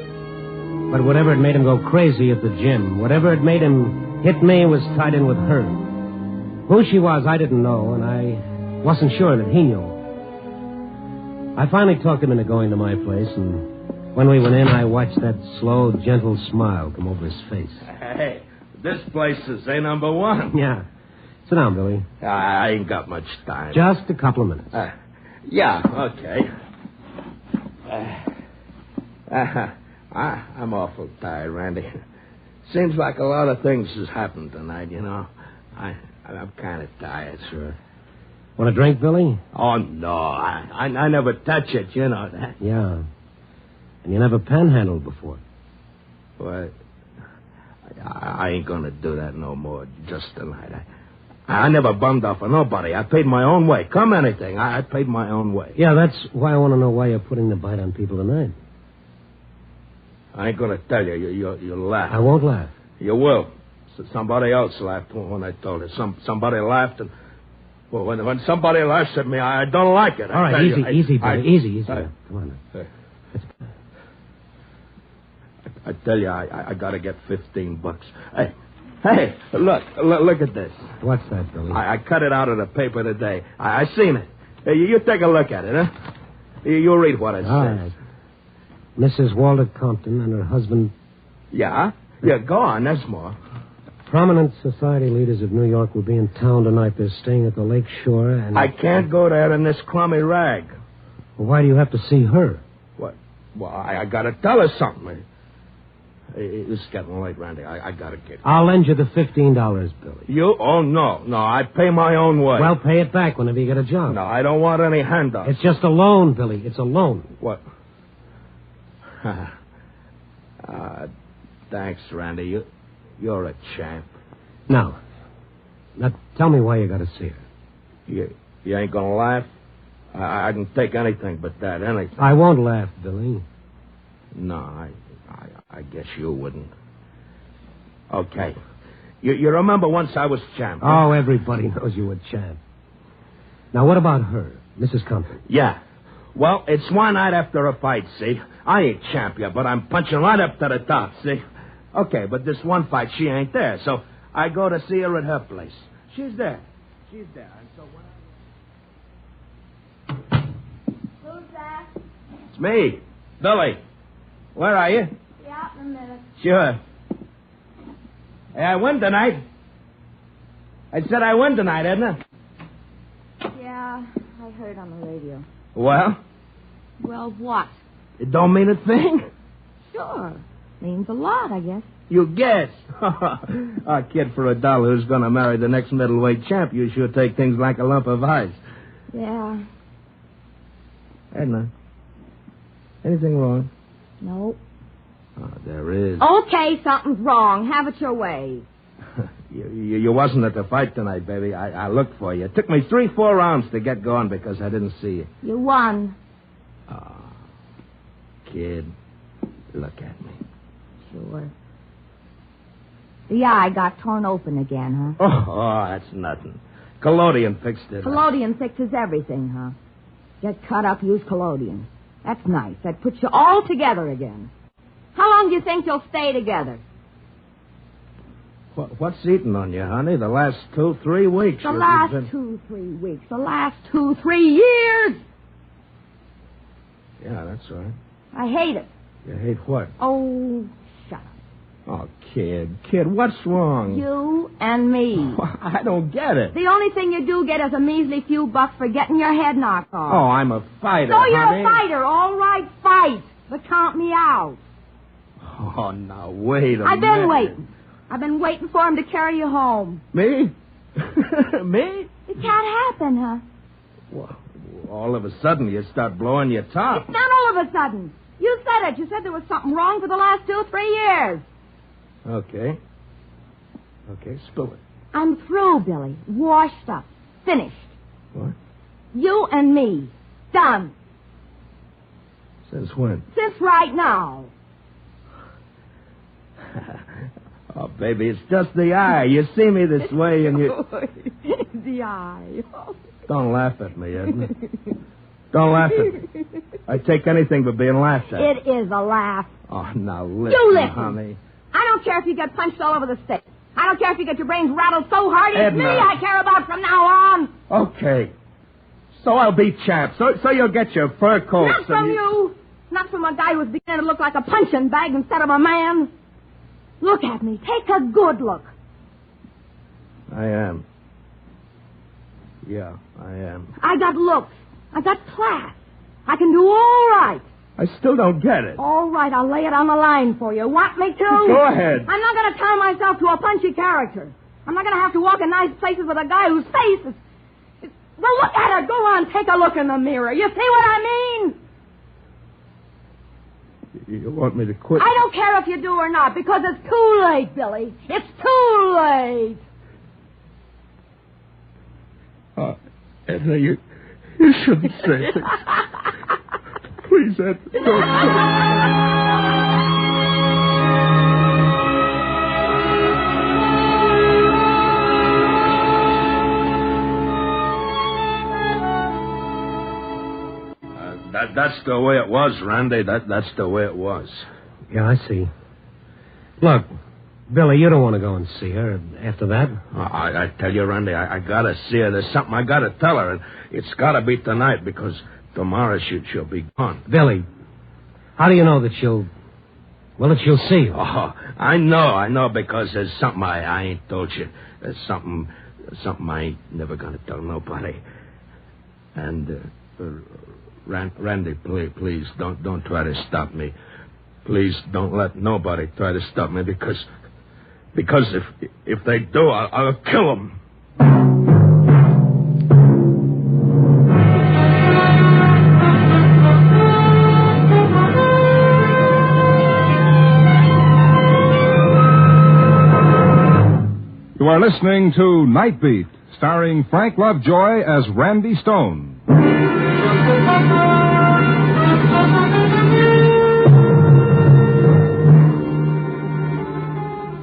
G: But whatever had made him go crazy at the gym, whatever had made him hit me was tied in with her. Who she was, I didn't know, and I wasn't sure that he knew. I finally talked him into going to my place, and when we went in, I watched that slow, gentle smile come over his face.
I: Hey, this place is A number 1.
G: Yeah. Sit down, Billy.
I: I ain't got much time.
G: Just a couple of minutes.
I: Yeah, okay. I'm awful tired, Randy. Seems like a lot of things has happened tonight, you know. I'm kind of tired, sir.
G: Want a drink, Billy?
I: Oh, no. I never touch it, you know that.
G: Yeah. And you never panhandled before.
I: Well, I ain't going to do that no more just tonight. I never bummed off of nobody. I paid my own way. Come anything, I paid my own way.
G: Yeah, that's why I want to know why you're putting the bite on people tonight.
I: I ain't going to tell you. You'll laugh.
G: I won't laugh.
I: You will. So somebody else laughed when I told it. Somebody laughed, and well, when somebody laughs at me, I don't like it.
G: All right, easy, Billy. Easy. Come on.
I: I tell you, I got to get $15. Hey, look at this.
G: What's that, Billy?
I: I cut it out of the paper today. I seen it. Hey, you take a look at it, huh? You read what it says.
G: All right. Mrs. Walter Compton and her husband...
I: Yeah? Yeah, go on. There's more.
G: Prominent society leaders of New York will be in town tonight. They're staying at the lake shore and...
I: I can't go there in this crummy rag.
G: Well, why do you have to see her?
I: What? Well, I got to tell her something. It's getting late, Randy. I got to get...
G: I'll lend you the $15, Billy.
I: You? Oh, no. I pay my own way.
G: Well, pay it back whenever you get a job.
I: No, I don't want any handouts.
G: It's just a loan, Billy. It's a loan.
I: What? Thanks, Randy. You're a champ.
G: Now, tell me why you got to see her.
I: You ain't gonna laugh? I can take anything but that, anything.
G: I won't laugh, Billy.
I: No, I guess you wouldn't. Okay. You remember once I was champ?
G: Oh, everybody knows you were champ. Now, what about her, Mrs. Compton?
I: Yeah. Well, it's one night after a fight, see? I ain't champ yet, but I'm punching right up to the top, see? Okay, but this one fight, she ain't there, so I go to see her at her place. She's there. And so when
U: Who's that?
I: It's me, Billy. Where are you?
U: Be out in a minute.
I: Sure. Hey, I win tonight. I said I win tonight, Edna.
U: Yeah, I heard on the radio.
I: Well?
U: Well, what?
I: It don't mean a thing?
U: Sure. Means a lot, I guess.
I: You guess. A kid for $1 who's going to marry the next middleweight champ, you sure take things like a lump of ice.
U: Yeah.
I: Edna, anything wrong?
U: No.
I: Oh, there is.
U: Okay, something's wrong. Have it your way.
I: You wasn't at the fight tonight, baby. I looked for you. It took me 3-4 rounds to get going because I didn't see you.
U: You won.
I: Oh, kid, look at me.
U: Sure. The eye got torn open again, huh?
I: Oh, that's nothing. Collodion fixed it.
U: Collodion fixes everything, huh? Get cut up, use collodion. That's nice. That puts you all together again. How long do you think you'll stay together?
I: What's eating on you, honey? The last 2-3 weeks.
U: The last 2-3 weeks. The last 2-3 years.
I: Yeah, that's right.
U: I hate it.
I: You hate what?
U: Oh, shut up.
I: Oh, kid, what's wrong?
U: You and me.
I: I don't get it.
U: The only thing you do get is a measly few bucks for getting your head knocked off.
I: Oh, I'm a fighter,
U: So you're
I: honey.
U: a fighter. All right, fight. But count me out.
I: Oh, now, wait a minute.
U: I've been waiting. I've been waiting for him to carry you home.
I: Me? Me?
U: It can't happen, huh?
I: all of a sudden you start blowing your top.
U: It's not all of a sudden. You said it. You said there was something wrong for the last 2-3 years.
I: Okay. Okay, spill it.
U: I'm through, Billy. Washed up. Finished.
I: What?
U: You and me. Done.
I: Since when?
U: Since right now.
I: Oh, baby, it's just the eye. You see me this way and you...
U: The eye.
I: Don't laugh at me, Edna. Don't laugh at me. I take anything but being laughed at.
U: It is a laugh.
I: Oh, now listen,
U: You listen.
I: honey.
U: I don't care if you get punched all over the state. I don't care if you get your brains rattled so hard. It's
I: Edna.
U: me I care about from now on.
I: Okay. So I'll be champ. So you'll get your fur coats.
U: Not from you. Not from a guy who's beginning to look like a punching bag instead of a man. Look at me. Take a good look.
I: I am. Yeah, I am.
U: I got looks. I got class. I can do all right.
I: I still don't get it.
U: All right, I'll lay it on the line for you. Want me to?
I: Go ahead.
U: I'm not going to tie myself to a punchy character. I'm not going to have to walk in nice places with a guy whose face is... Well, look at her. Go on, take a look in the mirror. You see what I mean?
I: You want me to quit?
U: I don't care if you do or not, because it's too late, Billy. It's too late.
I: Edna, you shouldn't say things. Please, Edna, don't. That's the way it was, Randy. That's the way it was.
G: Yeah, I see. Look, Billy, you don't want to go and see her after that?
I: I tell you, Randy, I gotta see her. There's something I gotta tell her, and it's gotta be tonight because tomorrow she'll be gone.
G: Billy, how do you know that she'll see you?
I: Oh, I know, because there's something I ain't told you. There's something I ain't never gonna tell nobody. And, Randy, please, don't try to stop me. Please don't let nobody try to stop me because if they do, I'll kill them.
Q: You are listening to Night Beat, starring Frank Lovejoy as Randy Stone.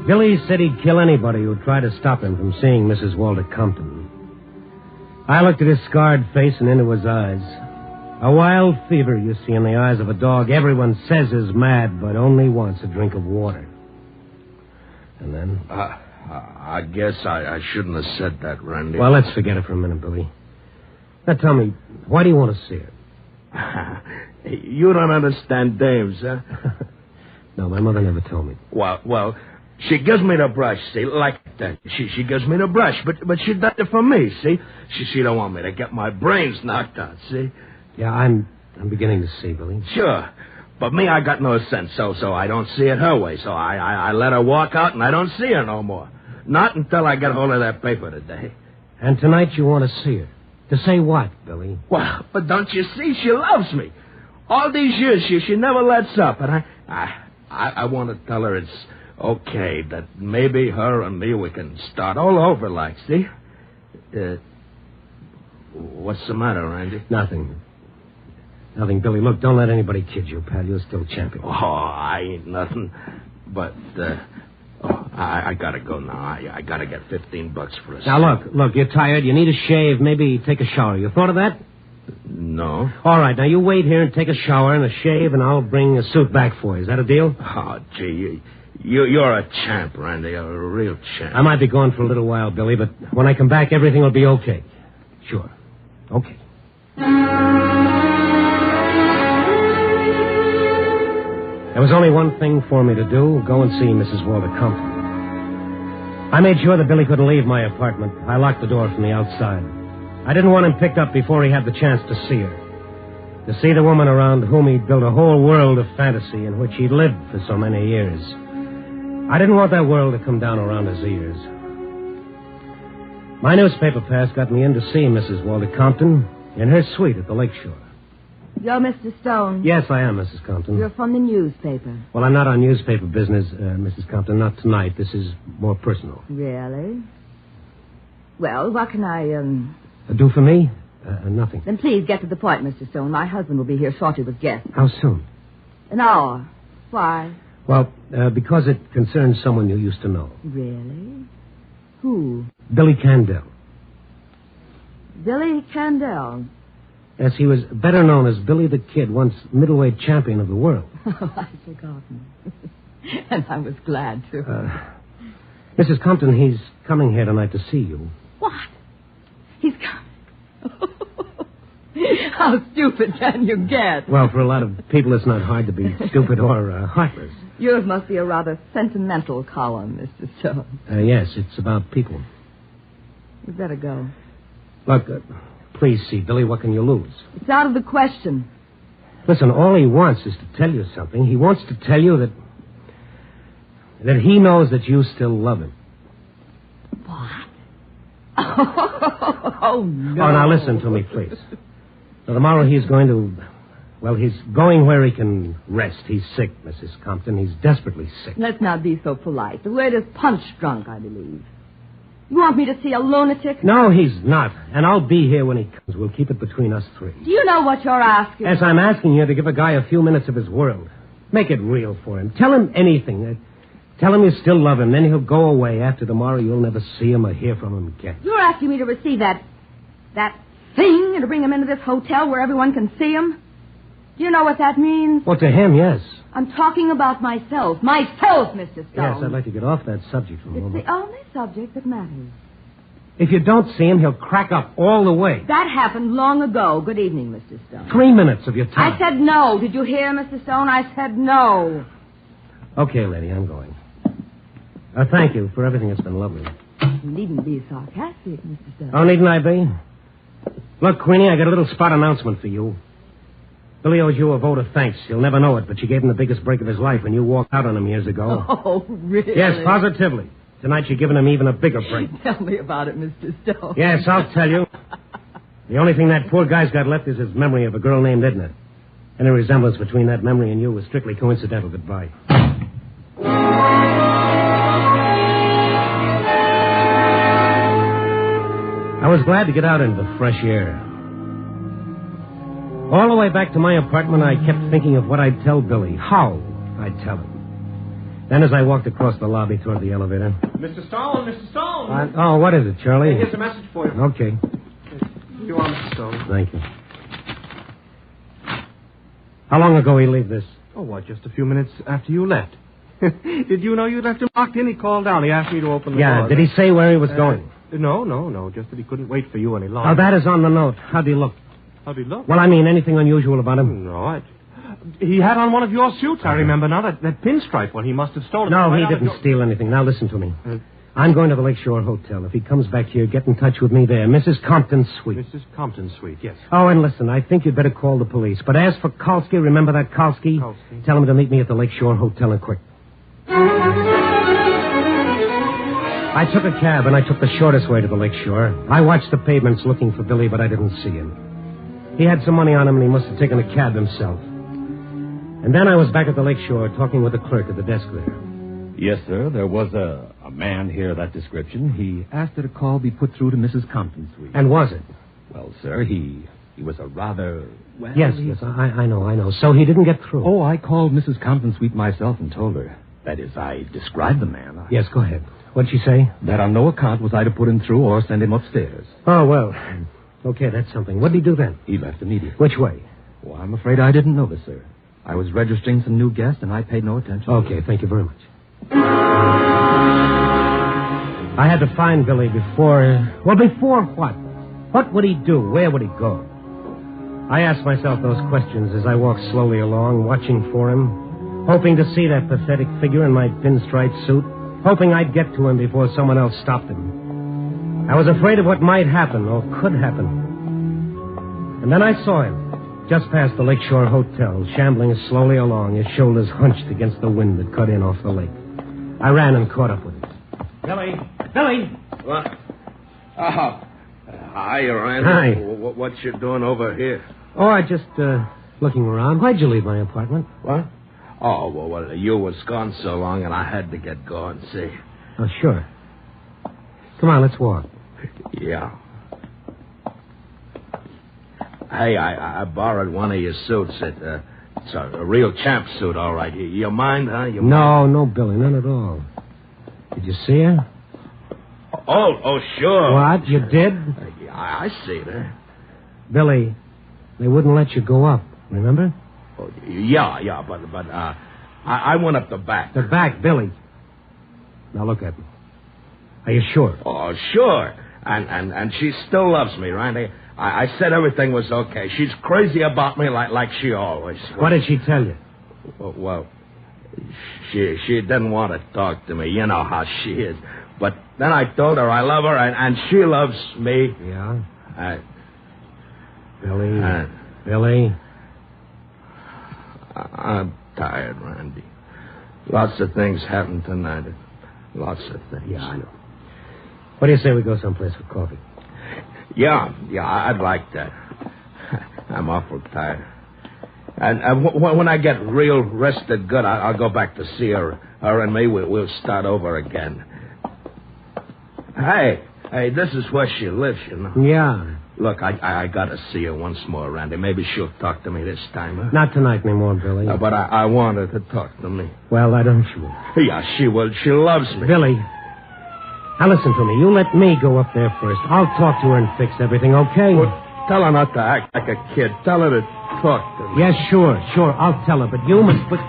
G: Billy said he'd kill anybody who'd try to stop him from seeing Mrs. Walter Compton. I looked at his scarred face and into his eyes. A wild fever you see in the eyes of a dog everyone says is mad but only wants a drink of water. And then...
I: I guess I shouldn't have said that, Randy.
G: Well, let's forget it for a minute, Billy. Now tell me, why do you want to see her?
I: You don't understand dames, huh?
G: No, my mother never told me.
I: Well, she gives me the brush, see, like that. She gives me the brush, but she does it for me, see? She don't want me to get my brains knocked out, see?
G: Yeah, I'm beginning to see, Billy.
I: Sure. But me, I got no sense, so I don't see it her way. So I let her walk out, and I don't see her no more. Not until I get hold of that paper today.
G: And tonight you want to see her. To say what, Billy?
I: Well, but don't you see? She loves me. All these years, she never lets up. And I want to tell her it's okay, that maybe her and me, we can start all over like, see? What's the matter, Randy?
G: Nothing, Billy. Look, don't let anybody kid you, pal. You're still champion.
I: Oh, I ain't nothing. But, I gotta go now. I gotta get $15 for a
G: Now, look, you're tired. You need a shave. Maybe take a shower. You thought of that?
I: No.
G: All right, now you wait here and take a shower and a shave, and I'll bring a suit back for you. Is that a deal?
I: Oh, gee, you're a champ, Randy. You're a real champ.
G: I might be gone for a little while, Billy, but when I come back, everything will be okay. Sure. Okay. There was only one thing for me to do, go and see Mrs. Walter Compton. I made sure that Billy couldn't leave my apartment. I locked the door from the outside. I didn't want him picked up before he had the chance to see her. To see the woman around whom he'd built a whole world of fantasy in which he'd lived for so many years. I didn't want that world to come down around his ears. My newspaper pass got me in to see Mrs. Walter Compton, In her suite at the lakeshore.
U: You're Mr. Stone.
G: Yes, I am, Mrs. Compton.
U: You're from the newspaper.
G: Well, I'm not on newspaper business, Mrs. Compton. Not tonight. This is more personal.
U: Really? Well, what can I,
G: Do for me? Nothing.
U: Then please get to the point, Mr. Stone. My husband will be here shortly with guests.
G: How soon?
U: An hour. Why?
G: Well, because it concerns someone you used to know.
U: Really? Who?
G: Billy Candell.
U: Billy Candell.
G: Yes, he was better known as Billy the Kid, once middleweight champion of the world.
U: Oh, I'd forgotten. And I was glad to.
G: Mrs. Compton, he's coming here tonight to see you.
U: What? He's coming. How stupid can you get?
G: Well, for a lot of people, it's not hard to be stupid or heartless.
U: Yours must be a rather sentimental column, Mr. Stone.
G: Yes, it's about people.
U: You'd better go.
G: Look, please see, Billy, what can you lose?
U: It's out of the question.
G: Listen, all he wants is to tell you something. He wants to tell you that he knows that you still love him.
U: What? Oh, no.
G: Oh, now listen to me, please. So tomorrow he's going to... Well, he's going where he can rest. He's sick, Mrs. Compton. He's desperately sick.
U: Let's not be so polite. The word is punch-drunk, I believe. You want me to see a lunatic?
G: No, he's not. And I'll be here when he comes. We'll keep it between us three.
U: Do you know what you're asking?
G: Yes, I'm asking you to give a guy a few minutes of his world. Make it real for him. Tell him anything. Tell him you still love him. Then he'll go away. After tomorrow, you'll never see him or hear from him again.
U: You're asking me to receive that thing and to bring him into this hotel where everyone can see him? Do you know what that means?
G: Well, to him, yes.
U: I'm talking about myself. Myself, Mr. Stone.
G: Yes, I'd like to get off that subject for a moment.
U: It's the only subject that matters.
G: If you don't see him, he'll crack up all the way.
U: That happened long ago. Good evening, Mr. Stone.
G: 3 minutes of your time.
U: I said no. Did you hear, Mr. Stone? I said no.
G: Okay, lady, I'm going. Thank you for everything. It's been lovely.
U: You needn't be sarcastic, Mr. Stone.
G: Oh, needn't I be? Look, Queenie, I got a little spot announcement for you. Billy owes you a vote of thanks. You'll never know it, but you gave him the biggest break of his life when you walked out on him years ago.
U: Oh, really?
G: Yes, positively. Tonight you're giving him even a bigger break.
U: Tell me about it, Mr. Stone.
G: Yes, I'll tell you. The only thing that poor guy's got left is his memory of a girl named Edna. Any resemblance between that memory and you was strictly coincidental. Goodbye. I was glad to get out into the fresh air. All the way back to my apartment, I kept thinking of what I'd tell Billy, how I'd tell him. Then as I walked across the lobby toward the elevator...
A: Mr. Stone, Mr. Stone!
G: What is it, Charlie?
A: Here's a message for you.
G: Okay.
A: Here you are, Mr. Stone.
G: Thank you. How long ago he leave this?
A: Oh, what, just a few minutes after you left. Did you know you left him locked in? He called down. He asked me to open the door.
G: Yeah, did he say where he was going?
A: No. Just that he couldn't wait for you any longer.
G: Oh, that is on the note. How'd he look?
A: How'd he look?
G: Well, I mean, anything unusual about him?
A: No, he had on one of your suits, I remember now. That pinstripe one. He must have stolen it.
G: No,
A: right
G: he didn't steal anything. Now, listen to me. I'm going to the Lakeshore Hotel. If he comes back here, get in touch with me there. Mrs. Compton's suite.
A: Mrs. Compton's suite, yes.
G: Oh, and listen, I think you'd better call the police. But as for Kalski, remember that Kalski? Tell him to meet me at the Lakeshore Hotel and quick. I took a cab, and I took the shortest way to the lakeshore. I watched the pavements looking for Billy, but I didn't see him. He had some money on him, and he must have taken a cab himself. And then I was back at the lakeshore talking with the clerk at the desk there.
S: Yes, sir. There was a man here of that description. He asked that a call be put through to Mrs. Compton's suite.
G: And was it?
S: Well, sir, he was a rather... Well,
G: yes, I know. So he didn't get through.
S: Oh, I called Mrs. Compton's suite myself and told her. That is, I described the man.
G: Yes, go ahead. What'd she say?
S: That on no account was I to put him through or send him upstairs.
G: Oh, well. Okay, that's something. What did he do then?
S: He left immediately.
G: Which way?
S: Well, I'm afraid I didn't notice, sir. I was registering some new guests, and I paid no attention.
G: Okay, thank you very much. I had to find Billy before... Well, before what? What would he do? Where would he go? I asked myself those questions as I walked slowly along, watching for him, hoping to see that pathetic figure in my pinstripe suit, hoping I'd get to him before someone else stopped him. I was afraid of what might happen or could happen. And then I saw him, just past the Lakeshore Hotel, shambling slowly along, his shoulders hunched against the wind that cut in off the lake. I ran and caught up with him. Billy!
V: What? Oh,
I: Hi, Randy.
G: Hi.
I: What you doing over here?
G: Oh, I just, looking around. Why'd you leave my apartment?
I: What? Oh, well, you was gone so long, and I had to get going, see.
G: Oh, sure. Come on, let's walk.
I: Yeah. Hey, I borrowed one of your suits. It's a real champ suit, all right. You mind, huh?
G: No, Billy, none at all. Did you see her?
I: Oh, sure.
G: What? You did?
I: Yeah, I see her.
G: Billy, they wouldn't let you go up, remember?
I: Oh, yeah, but I went up the back.
G: The back, Billy. Now look at me. Are you sure?
I: Oh, sure. And she still loves me, Randy. I said everything was okay. She's crazy about me like she always was.
G: What did she tell you?
I: Well, she didn't want to talk to me. You know how she is. But then I told her I love her, and she loves me.
G: Yeah? Billy?
I: I'm tired, Randy. Lots of things happened tonight. Lots of things.
G: Yeah, I know. What do you say we go someplace for coffee?
I: Yeah, I'd like that. I'm awful tired. And when I get real rested good, I'll go back to see her. Her and me, we'll start over again. Hey, this is where she lives, you know.
G: Yeah.
I: Look, I gotta see her once more, Randy. Maybe she'll talk to me this time, huh?
G: Not tonight anymore, Billy.
I: But I want her to talk to me.
G: Well, why don't you?
I: Yeah, she will. She loves me.
G: Billy, now listen to me. You let me go up there first. I'll talk to her and fix everything, okay?
I: Well, tell her not to act like a kid. Tell her to talk to me.
G: Yes, sure. I'll tell her, but you must put...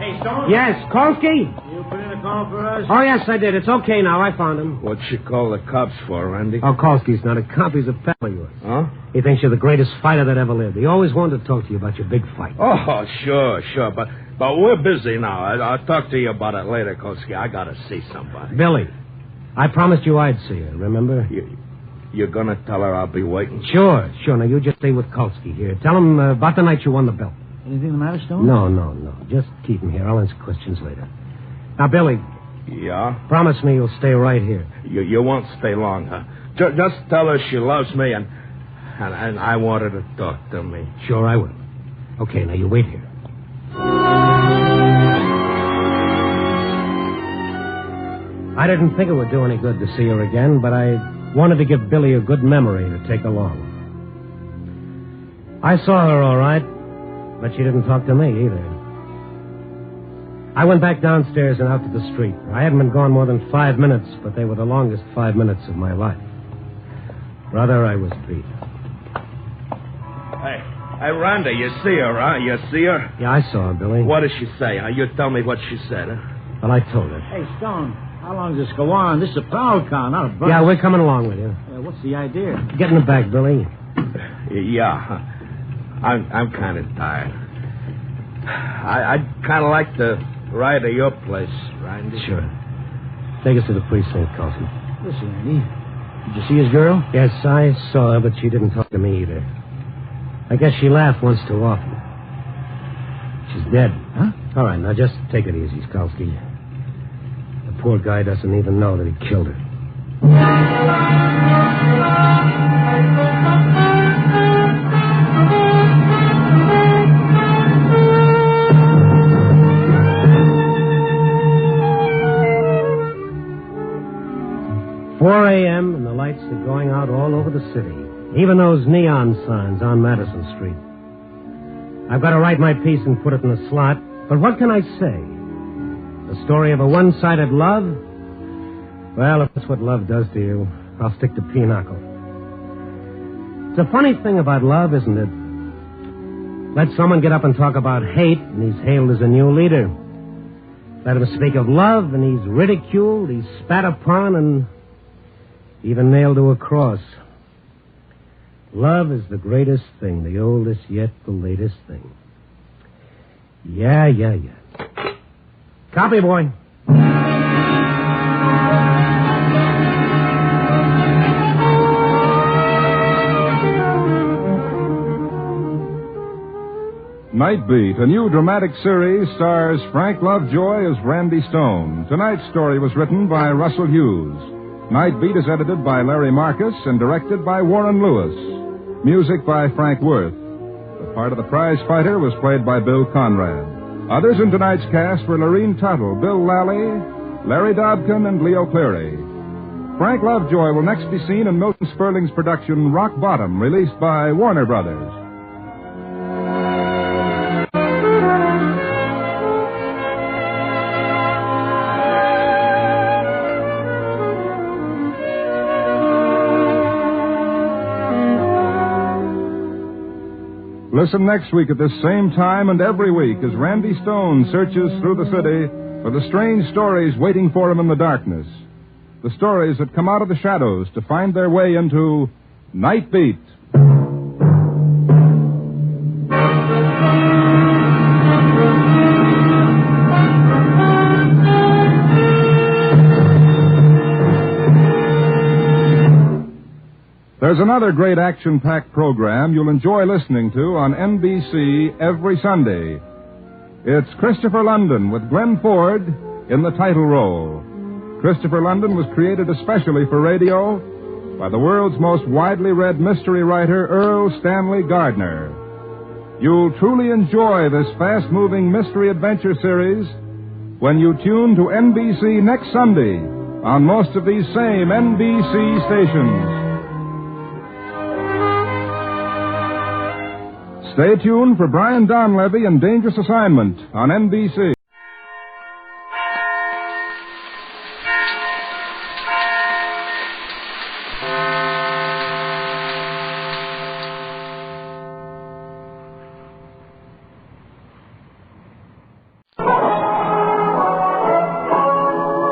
O: Hey, Stone?
G: Yes, Kolsky?
O: You put in a call for us?
G: Oh, yes, I did. It's okay now. I found him.
I: What'd she call the cops for, Randy?
G: Oh, Kolsky's not a cop. He's a pal of yours.
I: Huh?
G: He thinks you're the greatest fighter that ever lived. He always wanted to talk to you about your big fight.
I: Oh, sure. But we're busy now. I'll talk to you about it later, Kolsky. I gotta see somebody.
G: Billy, I promised you I'd see her, remember?
I: You're gonna tell her I'll be waiting?
G: Sure. Now, you just stay with Kolsky here. Tell him about the night you won the belt.
O: Anything the matter, Stone?
G: No. Just keep him here. I'll answer questions later. Now, Billy.
I: Yeah?
G: Promise me you'll stay right here.
I: You won't stay long, huh? Just tell her she loves me and I want her to talk to me.
G: Sure, I will. Okay, now you wait here. I didn't think it would do any good to see her again, but I wanted to give Billy a good memory to take along. I saw her all right, but she didn't talk to me either. I went back downstairs and out to the street. I hadn't been gone more than 5 minutes, but they were the longest 5 minutes of my life. Brother, I was beat.
I: Hey, Rhonda, you see her, huh? You see her?
G: Yeah, I saw her, Billy.
I: What did she say? You tell me what she said, huh?
G: Well, I told her.
O: Hey, Stone, how long does this go on? This is a prowl car, not a bus.
G: Yeah, we're coming along with you.
O: What's the idea?
G: Get in the back, Billy.
I: Yeah. I'm kind of tired. I'd kind of like to ride to your place, Randy.
G: Sure. Take us to the precinct, Carlson.
O: Listen, Andy. Did you see his girl?
G: Yes, I saw her, but she didn't talk to me either. I guess she laughed once too often. She's dead.
O: Huh?
G: All right, now just take it easy, Skalski. The poor guy doesn't even know that he killed her. 4 a.m. and the lights are going out all over the city. Even those neon signs on Madison Street. I've got to write my piece and put it in the slot, but what can I say? The story of a one-sided love? Well, if that's what love does to you, I'll stick to pinochle. It's a funny thing about love, isn't it? Let someone get up and talk about hate, and he's hailed as a new leader. Let him speak of love, and he's ridiculed, he's spat upon, and even nailed to a cross. Love is the greatest thing, the oldest yet the latest thing. Yeah. Copy, boy.
Q: Night Beat, a new dramatic series, stars Frank Lovejoy as Randy Stone. Tonight's story was written by Russell Hughes. Night Beat is edited by Larry Marcus and directed by Warren Lewis. Music by Frank Worth. The part of the prize fighter was played by Bill Conrad. Others in tonight's cast were Lorene Tuttle, Bill Lally, Larry Dobkin, and Leo Cleary. Frank Lovejoy will next be seen in Milton Sperling's production Rock Bottom, released by Warner Brothers. Listen next week at this same time and every week as Randy Stone searches through the city for the strange stories waiting for him in the darkness. The stories that come out of the shadows to find their way into Night Beat. There's another great action-packed program you'll enjoy listening to on NBC every Sunday. It's Christopher London with Glenn Ford in the title role. Christopher London was created especially for radio by the world's most widely read mystery writer, Earl Stanley Gardner. You'll truly enjoy this fast-moving mystery adventure series when you tune to NBC next Sunday on most of these same NBC stations. Stay tuned for Brian Donlevy and Dangerous Assignment on NBC.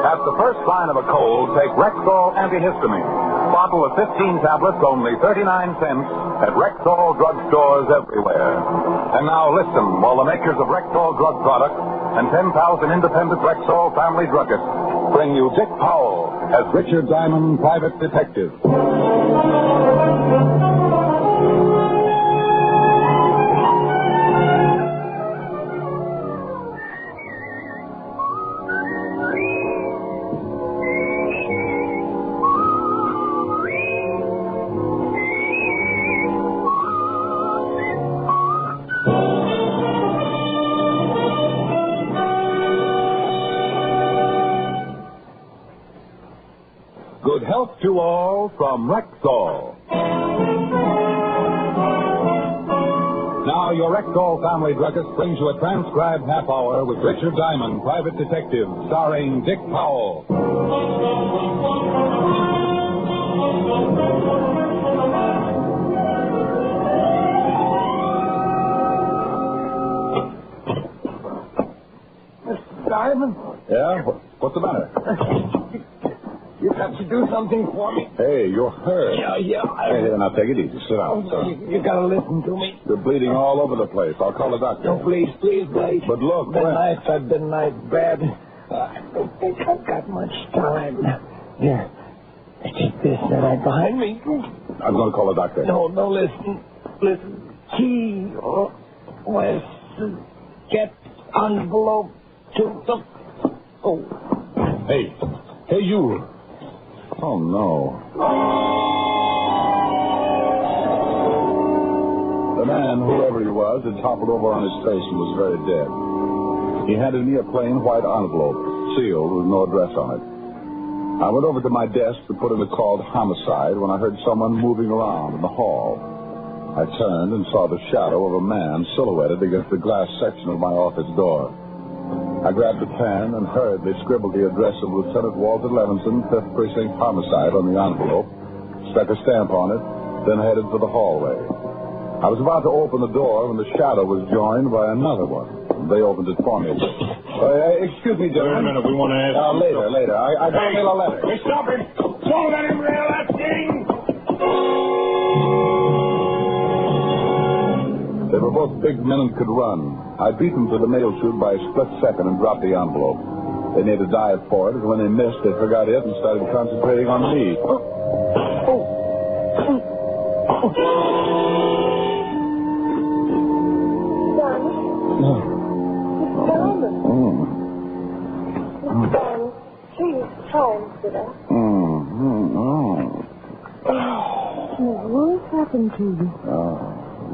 J: At the first sign of a cold, take Rexall antihistamine. Bottle of 15 tablets, only 39 cents at Rexall drugstores everywhere. And now listen while the makers of Rexall drug products and 10,000 independent Rexall family druggists bring you Dick Powell as Richard Diamond, private detective. Good health to all from Rexall. Now your Rexall family druggist brings you a transcribed half hour with Richard Diamond, private detective, starring Dick Powell.
E: Mr. Diamond?
J: Yeah? What's the matter?
E: You got to do something for me.
J: Hey, you're hurt.
E: Yeah.
J: Hey, now take it easy. Sit down.
E: You gotta listen to me.
J: You're bleeding all over the place. I'll call the doctor.
E: No, please, Blake.
J: But look,
E: the nights I've been bad. I don't think I've got much time. Here, take this right behind me.
J: I'm going to call the doctor.
E: No, listen. Key or West. Get envelope to the... Oh.
J: Hey, you. Oh, no. The man, whoever he was, had toppled over on his face and was very dead. He handed me a plain white envelope, sealed with no address on it. I went over to my desk to put in a called homicide when I heard someone moving around in the hall. I turned and saw the shadow of a man silhouetted against the glass section of my office door. I grabbed a pen and hurriedly scribbled the address of Lieutenant Walter Levinson, 5th Precinct Homicide, on the envelope, stuck a stamp on it, then headed for the hallway. I was about to open the door when the shadow was joined by another one. They opened it for me. Excuse me, gentlemen.
B: Wait a minute, we want to ask...
J: Later. I got to mail a letter.
B: Hey, stop him! Don't let him rail that thing!
J: They were both big men and could run. I beat them to the mail chute by a split second and dropped the envelope. They made a dive for it, and when they missed, they forgot it and started concentrating on me.
U: What happened to you?
L: Oh,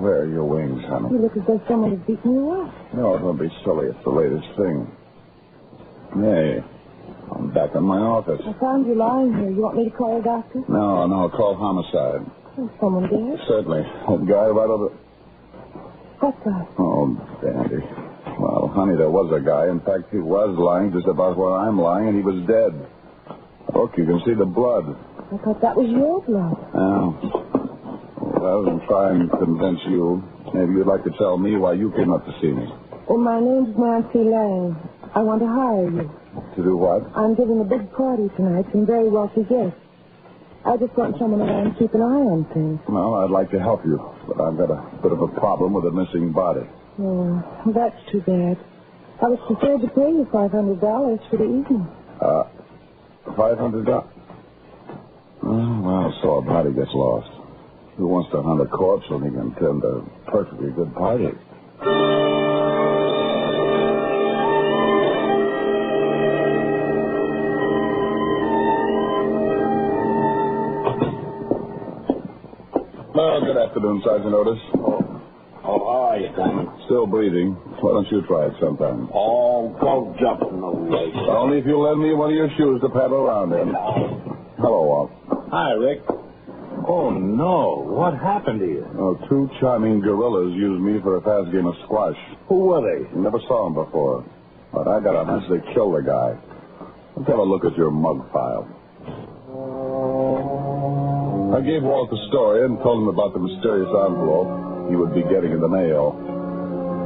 L: where are your wings, honey?
U: You look as though someone had beaten you up.
L: No, don't be silly. It's the latest thing. Hey, I'm back in my office.
U: I found you lying here. You want me to call a doctor?
L: No, call homicide.
U: Is someone dead?
L: Certainly. That guy right over...
U: What guy?
L: Oh, dandy. Well, honey, there was a guy. In fact, he was lying just about where I'm lying, and he was dead. Look, you can see the blood.
U: I thought that was your blood.
L: Well, I was trying to convince you. Maybe you'd like to tell me why you came up to see me.
U: Well, my name's Nancy Lang. I want to hire you.
L: To do what?
U: I'm giving a big party tonight, some very wealthy guests. I just want someone around to keep an eye on things.
L: Well, I'd like to help you, but I've got a bit of a problem with a missing body.
U: Oh, that's too bad. I was prepared to pay you $500 for the evening.
L: $500? Oh, well, so a body gets lost. Who wants to hunt a corpse when he can attend a perfectly good party? Well, good afternoon, Sergeant Otis.
V: How are you, Simon?
L: Still breathing. Why don't you try it sometime?
V: Oh, go jumping away.
L: Only if you lend me one of your shoes to paddle around in. Hello, Walt.
V: Hi, Rick. Oh, no. What happened to you?
L: Oh, two charming gorillas used me for a fast game of squash.
V: Who were they?
L: Never saw them before. But I got a hunch they killed the guy. Let's have a look at your mug file. I gave Walt the story and told him about the mysterious envelope he would be getting in the mail.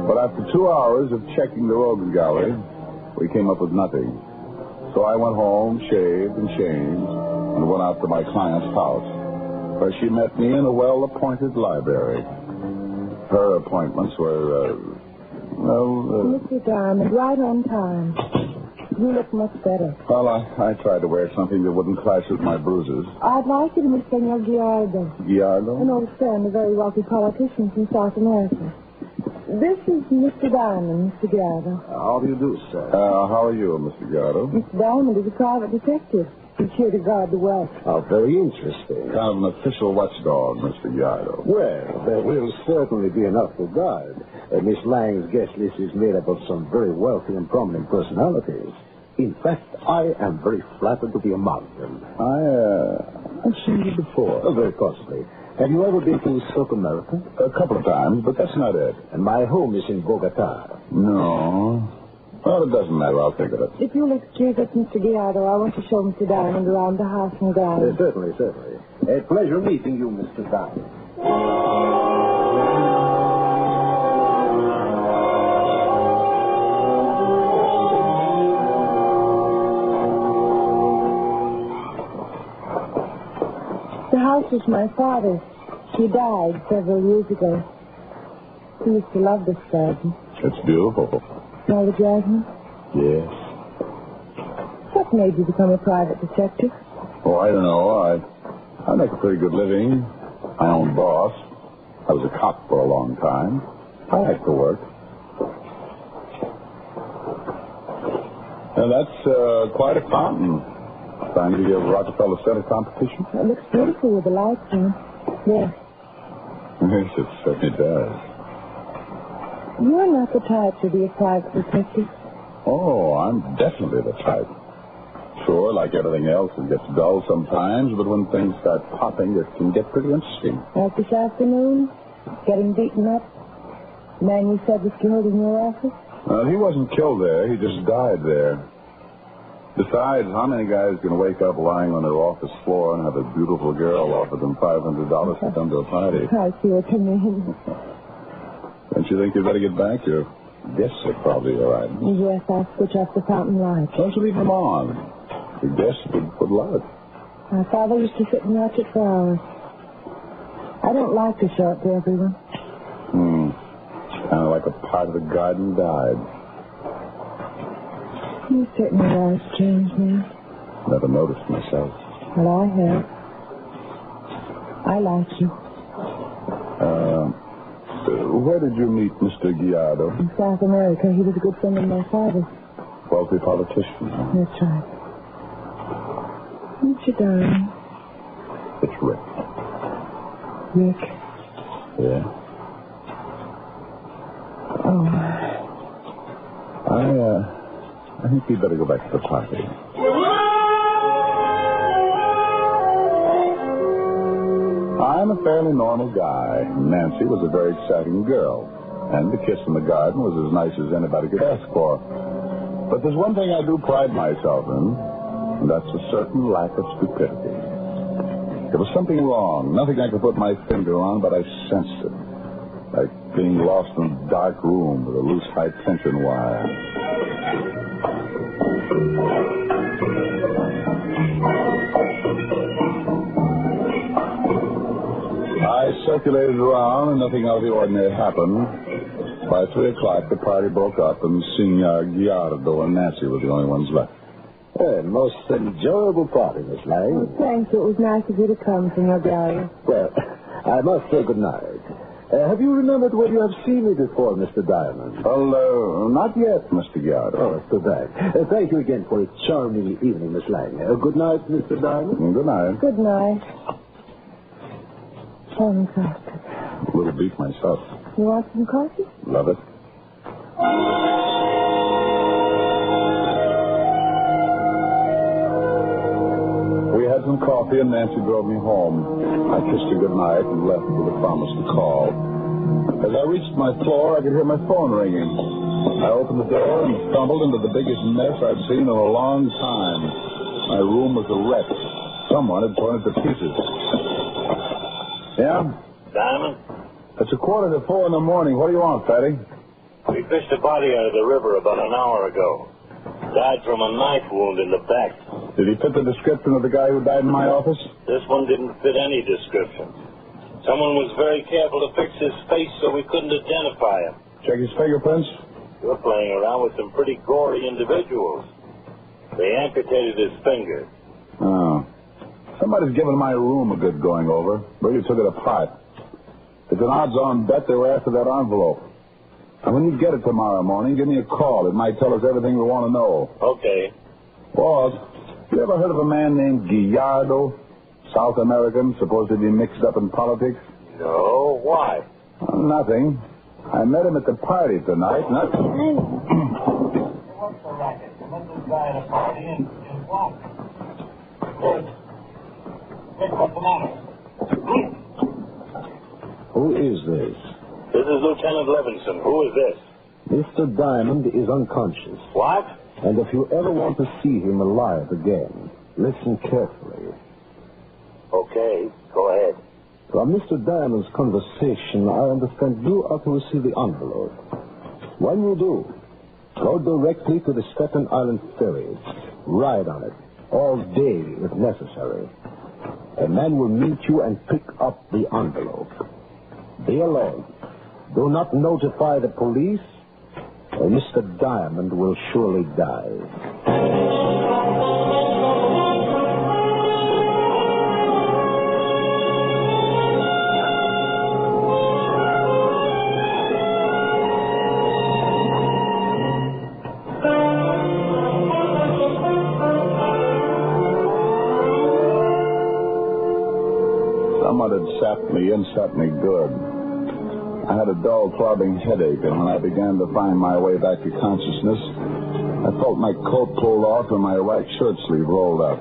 L: But after 2 hours of checking the rogues gallery, we came up with nothing. So I went home, shaved and changed, and went out to my client's house, where she met me in a well-appointed library. Her appointments were,
U: Mr. Diamond, right on time. You look much better.
L: Well, I tried to wear something that wouldn't clash with my bruises.
U: I'd like you to meet Senor Giardo.
L: Giardo?
U: An old friend, a very wealthy politician from South America. This is Mr. Diamond, Mr. Giardo.
L: How do you do, sir? How are you, Mr. Giardo?
U: Mr. Diamond is a private detective. He's here to guard the wealth.
L: Oh, very interesting. Kind of an official watchdog, Mr. Giardo.
V: Well, there will certainly be enough to guard. Miss Lang's guest list is made up of some very wealthy and prominent personalities. In fact, I am very flattered to be among them. I've seen you before. Oh, very possibly. Have you ever been to South America?
L: A couple of times, but that's not it.
V: And my home is in Bogota.
L: No. Well, it doesn't matter. I'll think of it.
U: If you'll excuse us, Mr. Giardo, I want to show Mr. Diamond around the house and grounds.
V: Certainly. A pleasure meeting you, Mr. Diamond.
U: The house was my father's. He died several years ago. He used to love this garden.
L: It's beautiful.
U: Smell the jasmine?
L: Yes.
U: What made you become a private detective?
L: Oh, I don't know. I make a pretty good living. My own boss. I was a cop for a long time. I like to work. And that's quite a fountain. Trying to give Rockefeller Center competition?
U: It looks beautiful with the lights on. Yes.
L: Yes, it certainly does.
U: You're not the type to be a private detective.
L: Oh, I'm definitely the type. Sure, like everything else, it gets dull sometimes, but when things start popping, it can get pretty interesting.
U: Like this afternoon? Getting beaten up? The man you said was killed in your office?
L: He wasn't killed there. He just died there. Besides, how many guys can wake up lying on their office floor and have a beautiful girl offer them $500 to come to a party?
U: I see what you mean.
L: Don't you think you'd better get back? Your guests are probably all right.
U: Yes, I'll switch off the fountain lights.
L: Don't you leave them on. Your guests would love it.
U: My father used to sit and watch it for hours. I don't like to show it to everyone.
L: It's kind of like a part of the garden died.
U: You certainly are strange now.
L: Never noticed myself.
U: Well, I have. I like you.
L: Where did you meet Mr. Giardo?
U: In South America. He was a good friend of my father's.
L: Wealthy politician.
U: That's right.
D: Who's your darling?
L: It's Rick.
D: Rick.
L: Yeah?
D: Oh.
L: I think we'd better go back to the party. I'm a fairly normal guy. Nancy was a very exciting girl. And the kiss in the garden was as nice as anybody could ask for. But there's one thing I do pride myself in, and that's a certain lack of stupidity. There was something wrong, nothing I could put my finger on, but I sensed it. Like being lost in a dark room with a loose high-tension wire. I circulated around and nothing out of the ordinary happened. By 3 o'clock, the party broke up and Senor Giardo and Nancy were the only ones left.
V: A most enjoyable party, Miss Lang.
D: Oh, thanks. It was nice of you to come, Senor Gallo.
V: Well, I must say good night. Have you remembered where you have seen me before, Mr. Diamond?
L: Well, not yet, Mr. Giardo.
V: Oh, that's too bad. Thank you again for a charming evening, Miss Lang. Good night, Mr. Diamond.
L: Good night.
D: Good night. I'm exhausted.
L: A little beat myself.
D: You want some coffee?
L: Love it. We had some coffee and Nancy drove me home. I kissed her good night and left with a promise to call. As I reached my floor, I could hear my phone ringing. I opened the door and stumbled into the biggest mess I'd seen in a long time. My room was a wreck. Someone had torn it to pieces. Yeah?
K: Diamond?
L: It's 3:45 in the morning. What do you want, Fatty?
K: We fished a body out of the river about an hour ago. Died from a knife wound in the back.
L: Did he fit the description of the guy who died in my office?
K: This one didn't fit any description. Someone was very careful to fix his face so we couldn't identify him.
L: Check his fingerprints?
K: You're playing around with some pretty gory individuals. They amputated his finger.
L: Oh. Somebody's given my room a good going over. Maybe took it apart. It's an odds-on bet they were after that envelope. And when you get it tomorrow morning, give me a call. It might tell us everything we want to know.
K: Okay.
L: Walt, you ever heard of a man named Giardo? South American, supposed to be mixed up in politics?
K: No. Why?
L: Nothing. I met him at the party tonight.
K: What's the racket? You met this guy at a party and what? Rick, what's the matter?
V: Who is this?
K: This is Lieutenant Levinson. Who is this?
V: Mr. Diamond is unconscious.
K: What?
V: And if you ever want to see him alive again, listen carefully.
K: Okay, go ahead.
V: From Mr. Diamond's conversation, I understand you are to receive the envelope. When you do, go directly to the Staten Island ferry. Ride on it, all day if necessary. A man will meet you and pick up the envelope. Be alone. Do not notify the police, or Mr. Diamond will surely die.
L: Someone had sapped me and sapped me good. I had a dull, throbbing headache, and when I began to find my way back to consciousness, I felt my coat pulled off and my right shirt sleeve rolled up.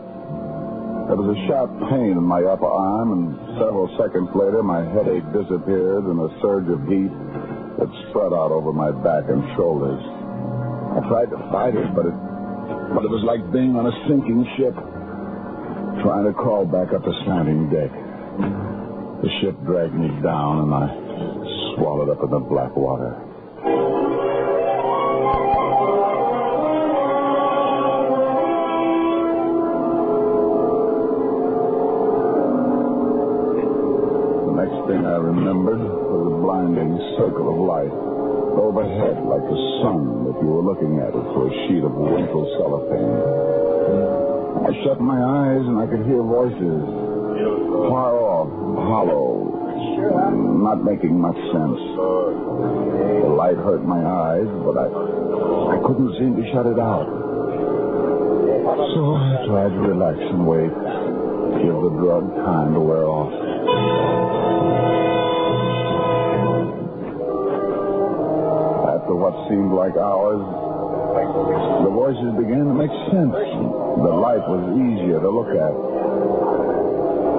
L: There was a sharp pain in my upper arm, and several seconds later, my headache disappeared in a surge of heat that spread out over my back and shoulders. I tried to fight it, but it was like being on a sinking ship, trying to crawl back up the slanting deck. The ship dragged me down, and I swallowed up in the black water. The next thing I remembered was a blinding circle of light overhead, like the sun if you were looking at it through a sheet of wrinkled cellophane. I shut my eyes and I could hear voices, far off, hollow, not making much sense. The light hurt my eyes, but I couldn't seem to shut it out. So I tried to relax and wait. Give the drug time to wear off. After what seemed like hours, the voices began to make sense. The light was easier to look at.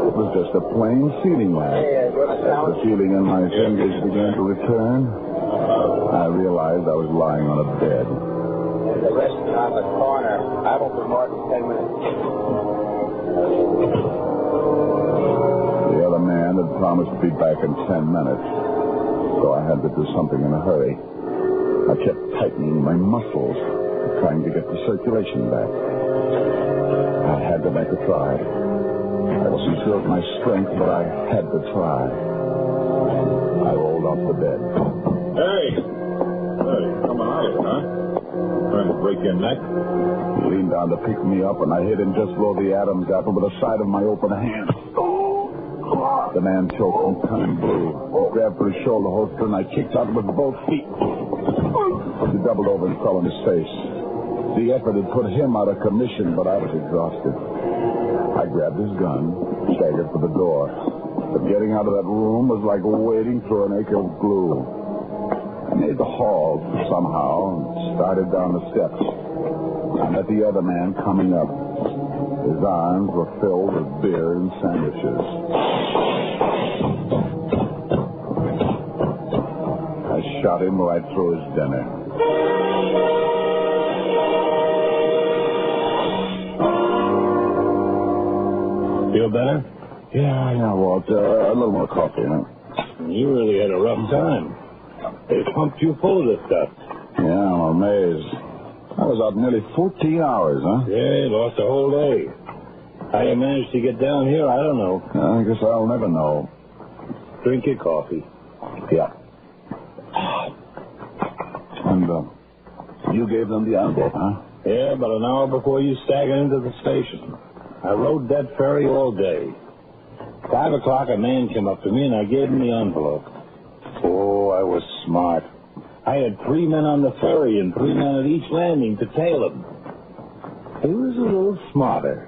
L: It was just a plain ceiling lamp. As the feeling in my fingers began to return, I realized I was lying on a bed.
H: There's a restaurant on the corner. I won't be more than 10 minutes.
L: The other man had promised to be back in 10 minutes, so I had to do something in a hurry. I kept tightening my muscles, trying to get the circulation back. I had to make a try. I wasn't sure of my strength, but I had to try. I rolled off the bed.
B: Hey, come on out of it, huh? Trying to break your neck?
L: He leaned down to pick me up, and I hit him just below the Adam's apple with the side of my open hand. The man choked and turned blue. He grabbed for his shoulder holster, and I kicked out with both feet. He doubled over and fell on his face. The effort had put him out of commission, but I was exhausted. I grabbed his gun, staggered for the door. But getting out of that room was like wading through an acre of glue. I made the hall somehow and started down the steps. I met the other man coming up. His arms were filled with beer and sandwiches. I shot him right through his dinner.
B: Feel better?
L: Yeah, Walt. A little more coffee, huh?
B: You really had a rough time. They pumped you full of this stuff.
L: Yeah, I'm amazed. I was out nearly 14 hours, huh?
B: Yeah, you lost a whole day. How you managed to get down here, I don't know.
L: I guess I'll never know.
B: Drink your coffee.
L: Yeah. And, you gave them the envelope, huh?
B: Yeah, about an hour before you staggered into the station. I rode that ferry all day. 5 o'clock, a man came up to me, and I gave him the envelope. Oh, I was smart. I had 3 men on the ferry and 3 men at each landing to tail him. He was a little smarter.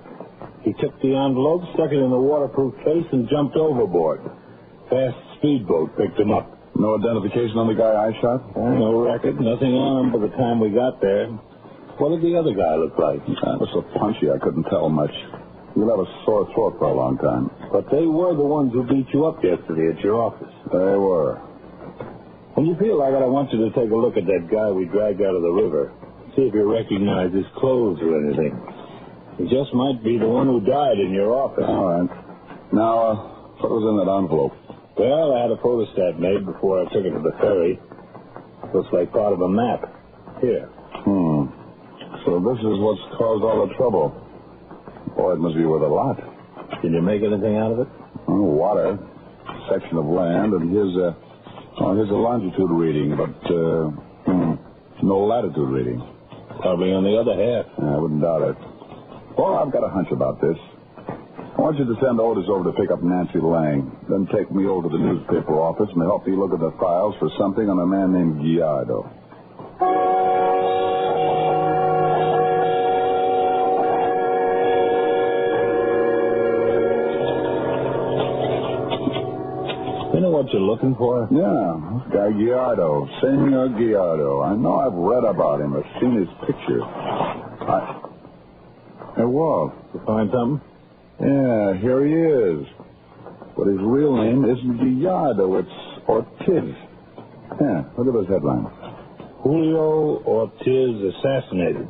B: He took the envelope, stuck it in the waterproof case, and jumped overboard. Fast speedboat picked him up.
L: No identification on the guy I shot?
B: No record, nothing on him by the time we got there. What did the other guy look like?
L: I was so punchy I couldn't tell much. You'll have a sore throat for a long time.
B: But they were the ones who beat you up yesterday at your office.
L: They were.
B: When you feel like it, I want you to take a look at that guy we dragged out of the river. See if you recognize his clothes or anything. He just might be the one who died in your office.
L: All right. Now, what was in that envelope?
B: Well, I had a photostat made before I took it to the ferry. Looks like part of a map. Here.
L: So this is what's caused all the trouble. Boy, it must be worth a lot.
B: Can you make anything out of it?
L: Water, section of land, and here's a longitude reading, but no latitude reading.
B: Probably on the other half.
L: I wouldn't doubt it. Well, I've got a hunch about this. I want you to send Otis over to pick up Nancy Lang. Then take me over to the newspaper office and help me look at the files for something on a man named Guiardo.
B: You know what you're looking for?
L: Yeah, this guy Guiardo. Senor Guiardo. I know I've read about him. I've seen his picture. Hey, Walt.
B: You find something?
L: Yeah, here he is. But his real name isn't Guiardo. It's Ortiz. Yeah, look at those headlines.
B: Julio Ortiz assassinated.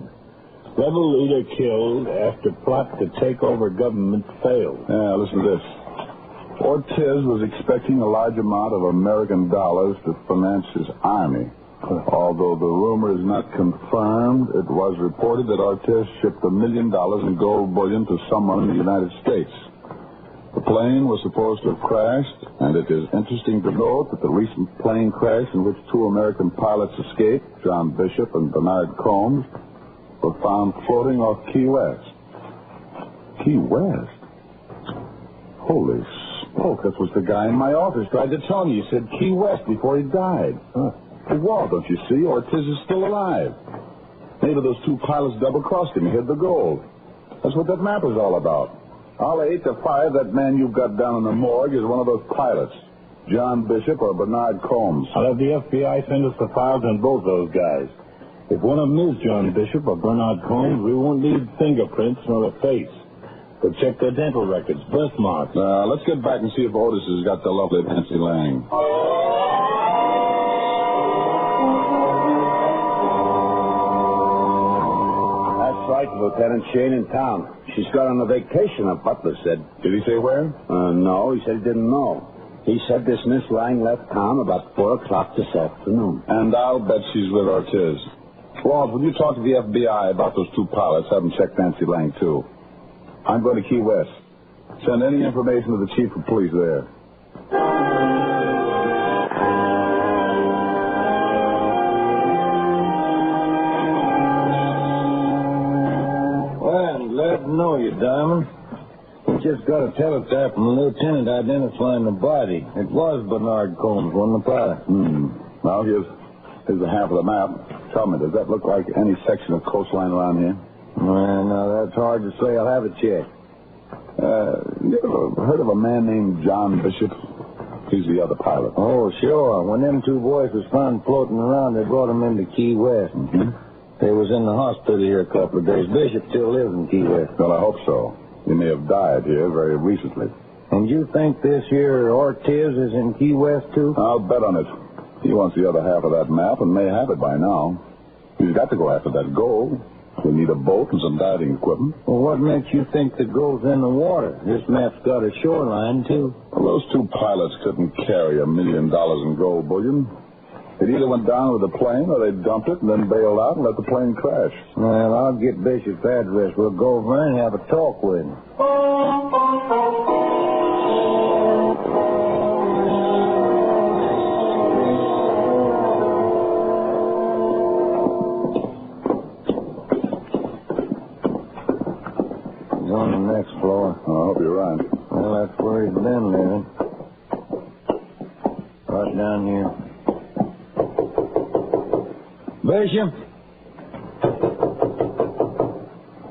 B: Rebel leader killed after plot to take over government failed.
L: Yeah, listen to this. Ortiz was expecting a large amount of American dollars to finance his army. Although the rumor is not confirmed, it was reported that Ortiz shipped $1 million in gold bullion to someone in the United States. The plane was supposed to have crashed, and it is interesting to note that the recent plane crash in which 2 American pilots escaped, John Bishop and Bernard Combs, were found floating off Key West. Key West? Holy smoke, that was the guy in my office tried to tell me. He said Key West before he died. Well, don't you see? Ortiz is still alive. Maybe those two pilots double-crossed him and hid the gold. That's what that map is all about. I'll lay 8 to 5 that man you've got down in the morgue is one of those pilots. John Bishop or Bernard Combs.
B: I'll have the FBI send us the files on both those guys. If one of them is John Bishop or Bernard Combs, we won't need fingerprints nor a face. But check their dental records, birthmarks.
L: Let's get back and see if Otis has got the lovely Nancy Lang.
V: That's right, Lieutenant. She ain't in town. She's got on a vacation, a butler said.
L: Did he say where?
V: No, he said he didn't know. He said this Miss Lang left town about 4 o'clock this afternoon.
L: And I'll bet she's with Ortiz. Walt, will you talk to the FBI about those two pilots? Have them check Nancy Lang, too. I'm going to Key West. Send any information to the chief of police there.
N: Well, I'm glad to know you, Diamond. We just got a teletype from the lieutenant identifying the body. It was Bernard Combs, wasn't the pilot?
L: Now, here's the half of the map. Tell me, does that look like any section of coastline around here?
N: Well, now, that's hard to say. I'll have it checked.
L: You ever heard of a man named John Bishop? He's the other pilot.
N: Oh, sure. When them two boys was found floating around, they brought them into Key West. They was in the hospital here a couple of days. Bishop still lives in Key West.
L: Well, I hope so. He may have died here very recently.
N: And you think this here Ortiz is in Key West, too?
L: I'll bet on it. He wants the other half of that map and may have it by now. He's got to go after that gold. He'll need a boat and some diving equipment.
N: Well, what makes you think the gold's in the water? This map's got a shoreline, too.
L: Well, those two pilots couldn't carry $1 million in gold bullion. It either went down with the plane or they dumped it and then bailed out and let the plane crash.
N: Well, I'll get Bishop's address. We'll go over and have a talk with him. He's on the next floor.
L: I hope you're right.
N: Well, that's where he's been living. Right down here. Bishop?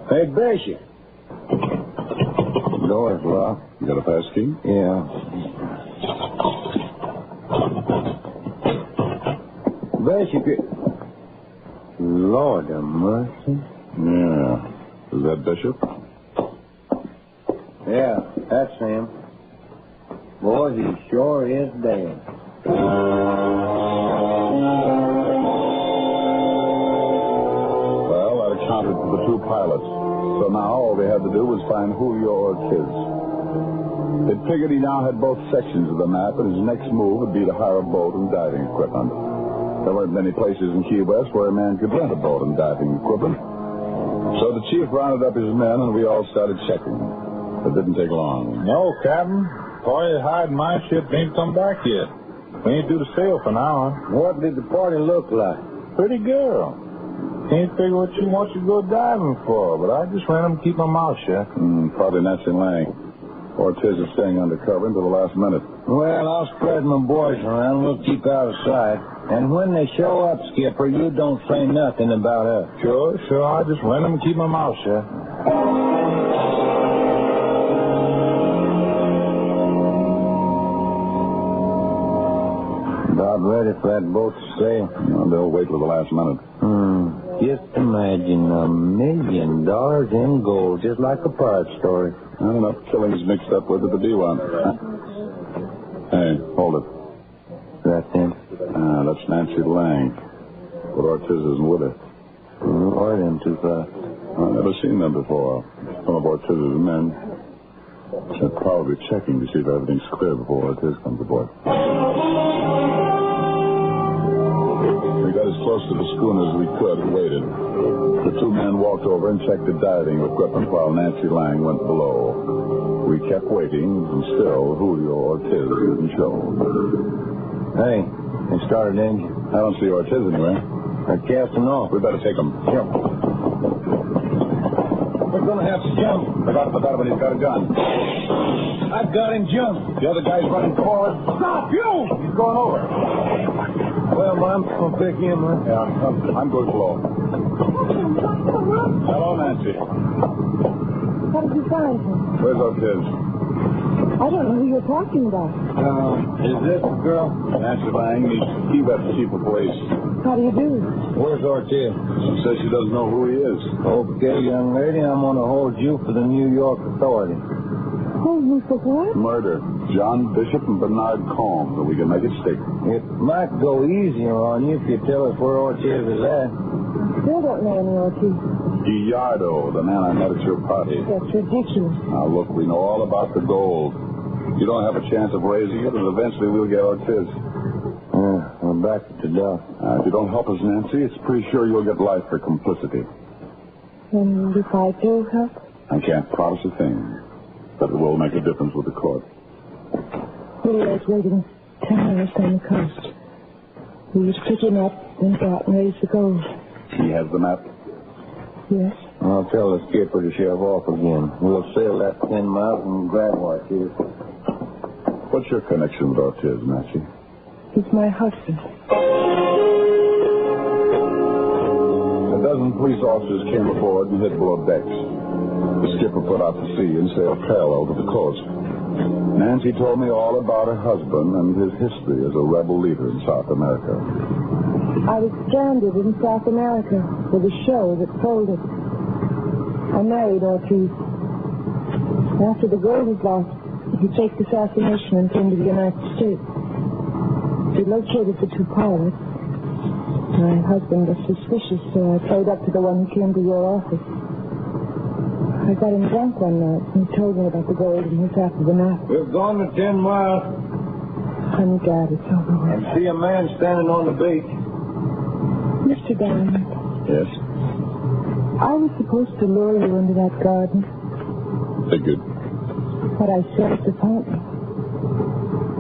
N: Hey, Bishop. The door's locked.
L: You got a pass key?
N: Yeah. Bishop, Lord have mercy.
L: Yeah. Is that Bishop?
N: Yeah, that's him. Boy, he sure is dead.
L: The two pilots. So now all they had to do was find Julio Ortiz. They figured he now had both sections of the map, and his next move would be to hire a boat and diving equipment. There weren't many places in Key West where a man could rent a boat and diving equipment. So the chief rounded up his men, and we all started checking. It didn't take long.
B: No, Captain. Party that hired my ship ain't come back yet. We ain't due to sail for now.
N: What did the party look like?
B: Pretty girl. Can't figure what she wants to go diving for, but I just ran him to keep my mouth shut.
L: Probably Nancy Lang. Ortiz is staying undercover until the last minute.
N: Well, I'll spread my boys around. We'll keep out of sight. And when they show up, Skipper, you don't say nothing about us.
B: Sure. I just ran him to keep my mouth shut.
N: About ready for that boat to sail?
L: No, they'll wait till the last minute.
N: Just imagine $1 million in gold, just like a pirate story.
L: Not enough killings mixed up with it to be one. Hey, hold it.
N: That's him?
L: That's Nancy Lang. But Ortiz isn't with her.
N: Or them too fast.
L: I've never seen them before. Some of Ortiz's men. They're probably checking to see if everything's clear before Ortiz comes aboard. We got as close to the schooner as we could and waited. The two men walked over and checked the diving equipment while Nancy Lang went below. We kept waiting, and still Julio Ortiz didn't show.
N: Hey, they started engine.
L: I don't see Ortiz anywhere.
N: They're casting off.
L: We better take him.
N: Yep. We're going to have to jump.
L: Forgot about that, but he's got a gun.
N: I've got him jumped.
L: The other guy's running forward.
N: Stop, you!
L: He's going over.
N: Well, I'm going to pick him up.
L: Yeah, I'm going below. Hello, Nancy.
D: How did you find him?
L: Where's Ortiz?
D: I don't know who you're talking about.
L: Is this the girl? Nancy Lang, he's Key West Chief of Police.
D: How do you do?
N: Where's Ortiz?
L: She says she doesn't know who he is.
N: Okay, young lady, I'm going to hold you for the New York authority.
D: Hold me for what?
L: Murder. John Bishop and Bernard Combs, and we can make it stick.
N: It might go easier on you if you tell us where Ortiz is at.
D: Still don't know any Ortiz.
L: Guillardo, the man I met at your party.
D: That's ridiculous.
L: Now, look, we know all about the gold. You don't have a chance of raising it, and eventually we'll get Ortiz.
N: I'm back at the dock.
L: If you don't help us, Nancy, it's pretty sure you'll get life for complicity.
D: And if I do help?
L: I can't promise a thing, but it will make a difference with the court.
D: Julio's waiting 10 minutes on the coast. We just pick him up, then go out and raise the gold.
L: He has the map?
D: Yes.
N: I'll tell the skipper to shove off again. We'll sail that 10 miles and grab Ortiz.
L: What's your connection with Ortiz, Nancy?
D: He's my husband.
L: A dozen police officers came aboard and hit below decks. The skipper put out to sea and sailed parallel to the coast. Nancy told me all about her husband and his history as a rebel leader in South America.
D: I was stranded in South America with a show that folded. I married Ortiz. After the gold was lost, he faked assassination and came to the United States. He located the two pilots. My husband was suspicious, so I played up to the one who came to your office. I got him drunk one night, and he told me about the gold and his half of the map.
N: We've gone to 10 miles.
D: I'm glad it's over with.
N: I see a man standing on the beach.
D: Mr. Diamond.
L: Yes?
D: I was supposed to lure you into that garden.
L: Figured.
D: But I said at the fountain.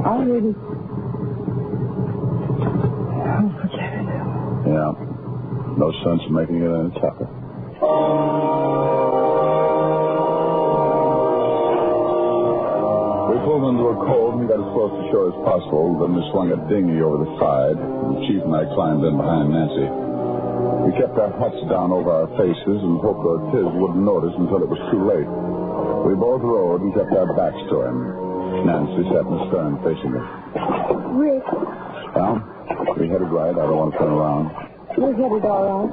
D: I really... Oh, forget it.
L: Yeah. No sense in making it any tougher. We pulled into a cove and got as close to shore as possible. Then we swung a dinghy over the side. The chief and I climbed in behind Nancy. We kept our hats down over our faces and hoped Ortiz wouldn't notice until it was too late. We both rowed and kept our backs to him. Nancy sat in the stern facing us.
D: Rick.
L: Well, we headed right. I don't want to turn around.
D: We're headed all right.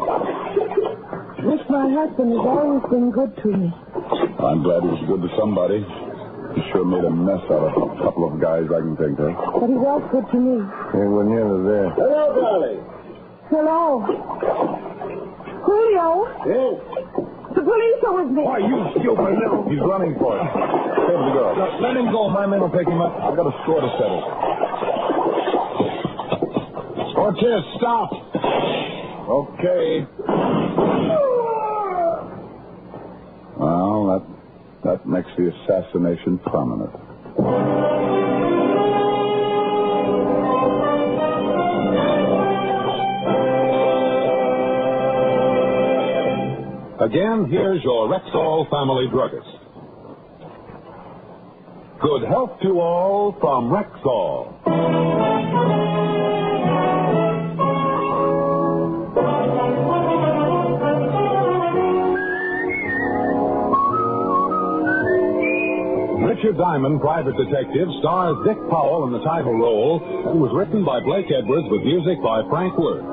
D: Rick, my husband has always been good to me.
L: I'm glad he was good to somebody. He sure made a mess out of a couple of guys I can think of.
D: But he was good to me.
N: Hey, we're nearly there.
K: Hello, Dolly.
D: Hello. Julio?
N: Yes?
D: The police are with me.
L: Why, you stupid little... He's running for it. Save the girl.
N: Let him go. My men will pick him up.
L: I've got a score to settle. Ortiz, stop. Okay. Well, that makes the assassination permanent.
J: Again, here's your Rexall family druggist. Good health to all from Rexall. Richard Diamond, Private Detective, stars Dick Powell in the title role and was written by Blake Edwards with music by Frank Worth.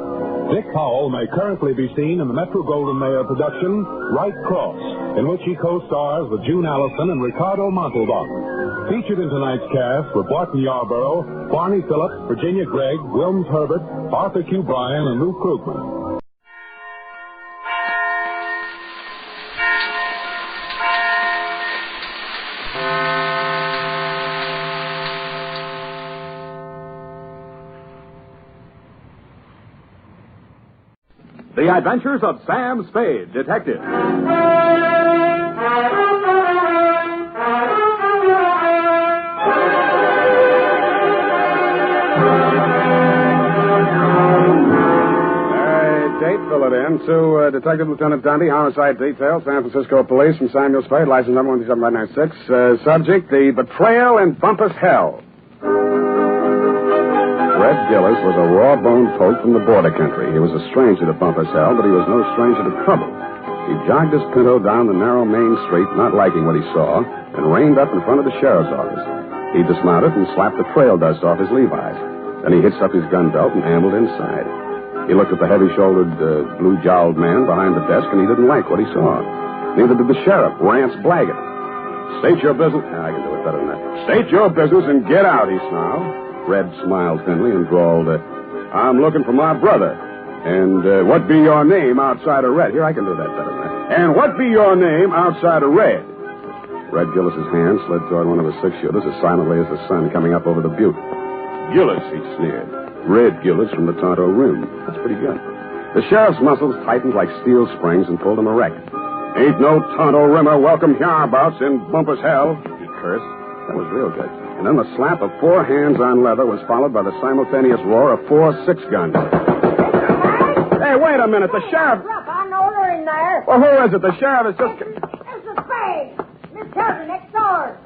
J: Dick Powell may currently be seen in the Metro-Goldwyn-Mayer production, Right Cross, in which he co-stars with June Allison and Ricardo Montalban. Featured in tonight's cast were Barton Yarborough, Barney Phillips, Virginia Gregg, Wilms Herbert, Arthur Q. Bryan, and Lou Krugman.
F: The Adventures of Sam Spade, Detective.
T: Date, fill it in. To Detective Lieutenant Dundee, Homicide Detail, San Francisco Police, from Samuel Spade, license number 17596. Subject, the Betrayal in Bumpass Hell. Red Gillis was a raw-boned poke from the border country. He was a stranger to Bumpass Hell, but he was no stranger to trouble. He jogged his Pinto down the narrow main street, not liking what he saw, and reined up in front of the sheriff's office. He dismounted and slapped the trail dust off his Levi's. Then he hitched up his gun belt and ambled inside. He looked at the heavy-shouldered, blue-jowled man behind the desk, and he didn't like what he saw. Neither did the sheriff, Rance Blaggett. State your business. I can do it better than that. State your business and get out, he snarled. Red smiled thinly and drawled, I'm looking for my brother. And what be your name outside of Red? Here, I can do that better than that. And what be your name outside of Red? Red Gillis's hand slid toward one of his six-shooters as silently as the sun coming up over the butte. Gillis, he sneered. Red Gillis from the Tonto Rim. That's pretty good. The sheriff's muscles tightened like steel springs and pulled him erect. Ain't no Tonto Rimmer welcome hereabouts in Bumpass Hell, he cursed. That was real good. And then the slap of 4 hands on leather was followed by the simultaneous roar of 4 6-guns. Hey, wait a minute. The sheriff...
P: I know they're in there.
T: Well, who is it? The sheriff is just...
P: Mr. Spade. Miss Kelly next door.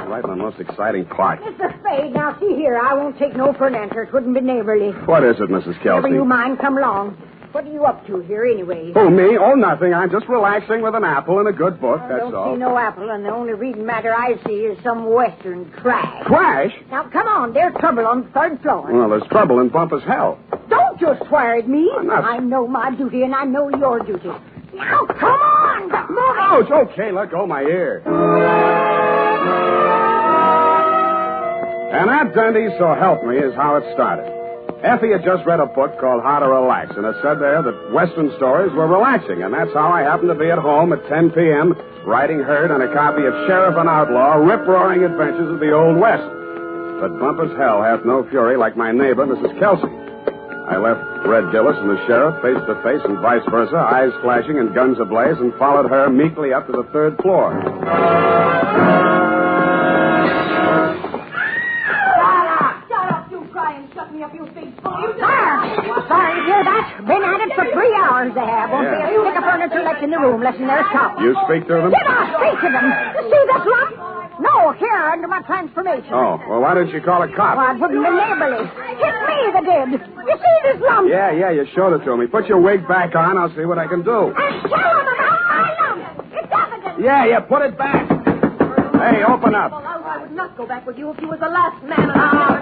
T: Right in the most exciting part.
P: Mr. Spade, now see here. I won't take no for an answer. It wouldn't be neighborly.
T: What is it, Mrs. Kelsey?
P: Never you mind. Come along. What are you up to here, anyway?
T: Who, me? Oh, nothing. I'm just relaxing with an apple and a good book, that's all.
P: I don't see no apple, and the only reading matter I see is some western trash.
T: Trash?
P: Now, come on. There's trouble on the 3rd floor.
T: Well, there's trouble in Bumpass Hell.
P: Don't just swear at me.
T: I'm not...
P: I know my duty, and I know your duty. Now, come on.
T: Oh, it's okay. Let go my ear. And that, Dundee, so help me, is how it started. Effie had just read a book called How to Relax, and it said there that Western stories were relaxing, and that's how I happened to be at home at 10 p.m., writing herd on a copy of Sheriff and Outlaw, rip-roaring adventures of the Old West. But Bumpass Hell hath no fury like my neighbor, Mrs. Kelsey. I left Red Gillis and the sheriff face to face and vice versa, eyes flashing and guns ablaze, and followed her meekly up to the 3rd floor.
P: Sorry to hear that. Been at it for 3 hours they have. Won't be a stick of furniture left in the room, less than their shop.
T: You speak to them?
P: Did I speak to them? You see this lump? No, here, under my transformation.
T: Oh, well, why didn't you call a cop?
P: Well, it wouldn't be neighborly. It's me that did. You see this lump?
T: Yeah, you showed it to me. Put your wig back on. I'll see what I can do.
P: And tell them about my lump. It's evident.
T: Yeah, put it back. Hey, open up.
U: I would not go back with you if you was the last man alive.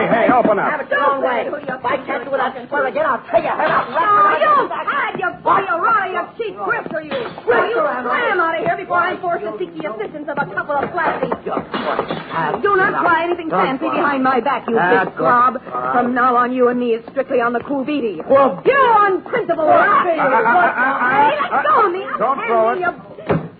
T: Hey, open up.
P: Have it your own way. If I catch you without your swear again, I'll tear your head off.
U: Oh, you hide, you boy, you rotter, you cheap grifter, you. Well, you slam out of here before I'm forced to seek the assistance of a couple of flashy. Do not try anything fancy behind my back, you big slob. From now on, you and me is strictly on the cool beady.
T: Well,
U: you unprintable rat. Hey, let go of me.
T: Don't throw it.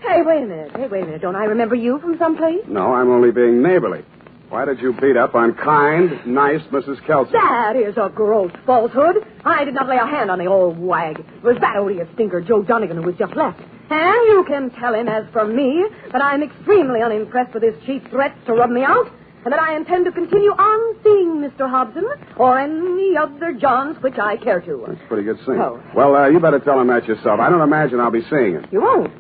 U: Hey, wait a minute. Don't I remember you from someplace?
T: No, I'm only being neighborly. Why did you beat up on kind, nice Mrs. Kelsey?
U: That is a gross falsehood. I did not lay a hand on the old wag. It was that odious stinker, Joe Donegan, who was just left. And you can tell him, as for me, that I'm extremely unimpressed with his cheap threats to rub me out, and that I intend to continue on seeing Mr. Hobson or any other Johns which I care to.
T: That's pretty good singing.
U: Oh.
T: Well, you better tell him that yourself. I don't imagine I'll be seeing him.
U: You won't?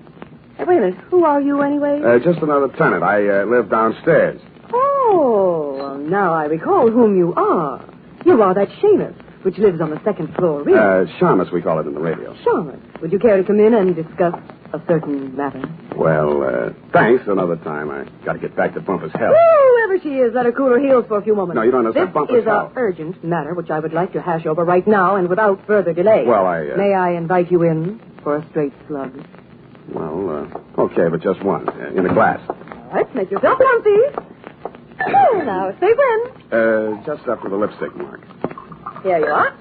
U: Hey, wait a minute. Who are you, anyway?
T: Just another tenant. I live downstairs.
U: Oh, well, now I recall whom you are. You are that Seamus, which lives on the 2nd floor rear.
T: Shamus, we call it in the radio.
U: Seamus. Would you care to come in and discuss a certain matter?
T: Well, thanks. Another time. I got to get back to Bumpass Hell.
U: Whoever she is, let her cool her heels for a few moments.
T: No, you don't understand.
U: This is an urgent matter which I would like to hash over right now and without further delay.
T: Well,
U: May I invite you in for a straight slug?
T: Well, okay, but just one. In a glass.
U: All right, make yourself comfy. Now, say when.
T: Just after the lipstick mark.
U: Here you are.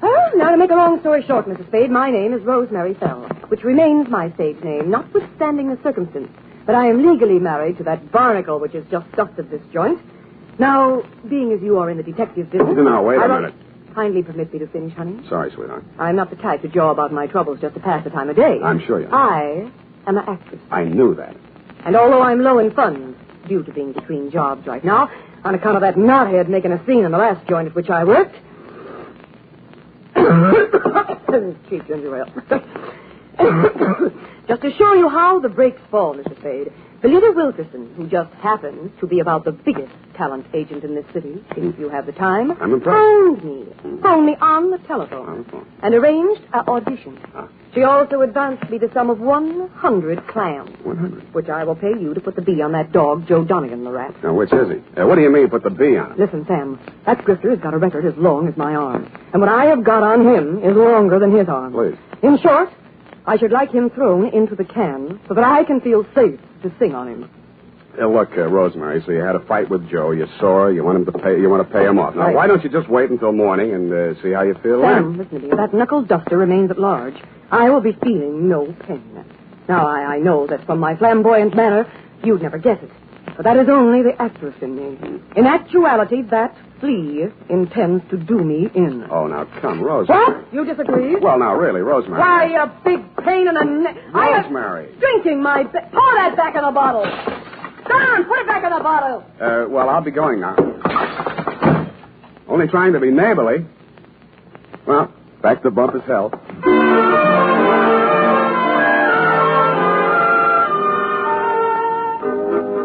U: Well, now to make a long story short, Mrs. Spade, my name is Rosemary Fell, which remains my stage name, notwithstanding the circumstance. But I am legally married to that barnacle which has just dusted this joint. Now, being as you are in the detective business...
T: Now, wait a minute.
U: Kindly permit me to finish, honey.
T: Sorry, sweetheart.
U: I'm not the type to jaw about my troubles just to pass the time of day.
T: I'm sure you are.
U: I am an actress.
T: I knew that.
U: And although I'm low in funds, due to being between jobs right now, on account of that knothead making a scene in the last joint at which I worked... Cheap ginger ale. Just to show you how the breaks fall, Mr. Spade, Belita Wilkerson, who just happens to be about the biggest talent agent in this city, if you have the time,
T: I'm impressed.
U: phoned me on the telephone, and arranged an audition. She also advanced me the sum of 100 clams.
T: 100?
U: Which I will pay you to put the B on that dog, Joe Donegan, the rat.
T: Now, which is he? What do you mean, put the B on him?
U: Listen, Sam, that grifter has got a record as long as my arm. And what I have got on him is longer than his arm.
T: Please.
U: In short, I should like him thrown into the can so that I can feel safe to sing on him.
T: Look, Rosemary, so you had a fight with Joe. You're sore. You want to pay him off. Now,
U: Right.
T: why don't you just wait until morning and see how you feel
U: Sam,
T: then?
U: listen to me. If that knuckle duster remains at large, I will be feeling no pain. Now, I know that from my flamboyant manner, you'd never guess it. But that is only the actress in me. In actuality, that flea intends to do me in.
T: Oh, now, come, Rosemary.
U: What? You disagree?
T: Well, now, really, Rosemary.
U: Why, a big pain in the neck.
T: Rosemary.
U: Drinking my... Pour that back in the bottle. Don, put it back in the bottle.
T: Well, I'll be going now. Only trying to be neighborly. Well, back to Bumpass hell.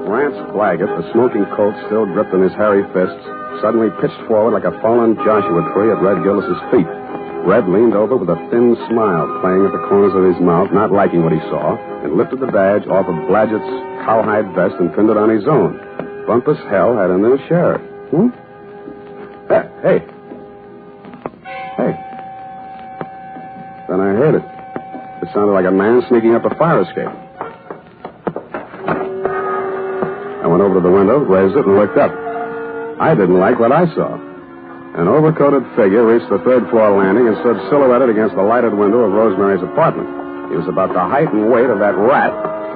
T: Rance Blaggett, the smoking coat still gripped in his hairy fists, suddenly pitched forward like a fallen Joshua tree at Red Gillis's feet. Red leaned over with a thin smile playing at the corners of his mouth, not liking what he saw, and lifted the badge off of Blaggett's cowhide vest and pinned it on his own. Bumpass hell had a new sheriff. Hey. Then I heard it. It sounded like a man sneaking up a fire escape. I went over to the window, raised it, and looked up. I didn't like what I saw. An overcoated figure reached the third-floor landing and stood silhouetted against the lighted window of Rosemary's apartment. He was about the height and weight of that rat,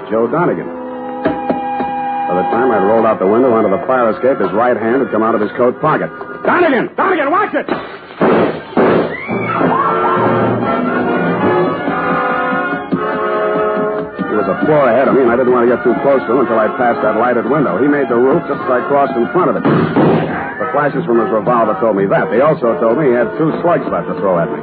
T: Joe Donegan. By the time I'd rolled out the window onto the fire escape, his right hand had come out of his coat pocket. Donegan! Donegan, watch it! He was a floor ahead of me, and I didn't want to get too close to him until I passed that lighted window. He made the roof just as I crossed in front of it. The flashes from his revolver told me that. They also told me he had 2 slugs left to throw at me.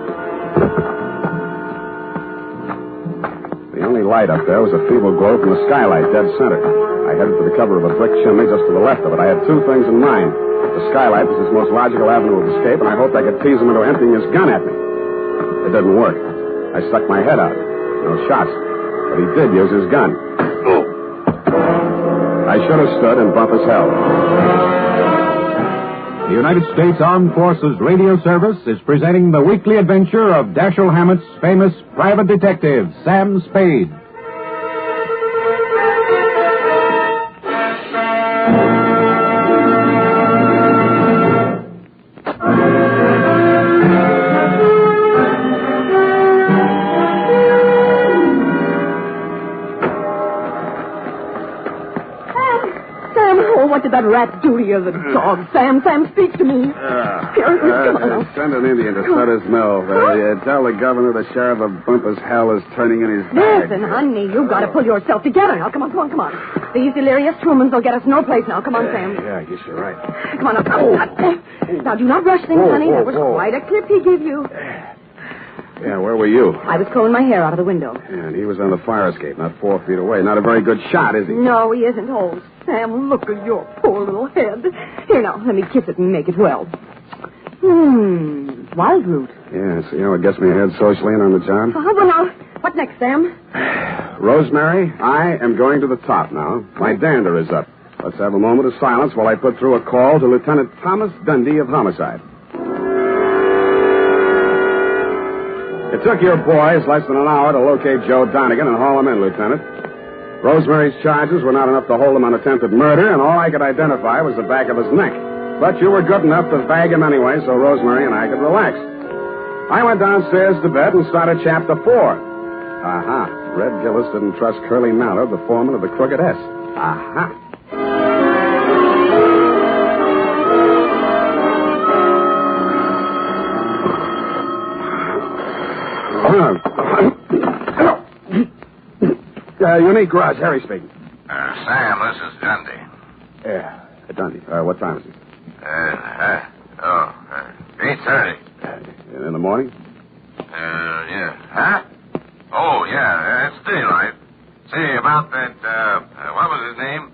T: The only light up there was a feeble glow from the skylight, dead center. I headed for the cover of a brick chimney just to the left of it. I had 2 things in mind. The skylight was his most logical avenue of escape, and I hoped I could tease him into emptying his gun at me. It didn't work. I stuck my head out. No shots. But he did use his gun. I should have stood in Bumpass hell.
C: The United States Armed Forces Radio Service is presenting the weekly adventure of Dashiell Hammett's famous private detective, Sam Spade.
U: What did that rat do to you, the dog? Sam, speak to me.
T: Send an Indian to Sutter's Mill. Tell the governor the sheriff of Bumpass hell is turning in his bag.
U: Listen, honey, you've got to pull yourself together now. Come on. These delirious Trumans will get us no place now. Come on, Sam.
T: Yeah, I guess you're right.
U: Come on, Now, do not rush things, honey. That was quite a clip he gave you.
T: Yeah, where were you?
U: I was combing my hair out of the window.
T: Yeah, and he was on the fire escape, not 4 feet away. Not a very good shot, is he?
U: No, he isn't. Oh, Sam, look at your poor little head. Here, now, let me kiss it and make it well. Wild root.
T: Yeah, so, it gets me ahead socially and on the job.
U: Well, now, what next, Sam?
T: Rosemary, I am going to the top now. My dander is up. Let's have a moment of silence while I put through a call to Lieutenant Thomas Dundee of Homicide. It took your boys less than an hour to locate Joe Donegan and haul him in, Lieutenant. Rosemary's charges were not enough to hold him on attempted murder, and all I could identify was the back of his neck. But you were good enough to bag him anyway, so Rosemary and I could relax. I went downstairs to bed and started Chapter 4. Aha. Red Gillis didn't trust Curly Mallard, the foreman of the Crooked S. Aha. Unique Garage, Harry speaking.
R: Sam, this is Dundee.
T: Yeah, Dundee. What time is it?
R: 8:30.
T: In the morning?
R: Yeah. Huh? Oh, yeah, it's daylight. Say, about that, what was his name?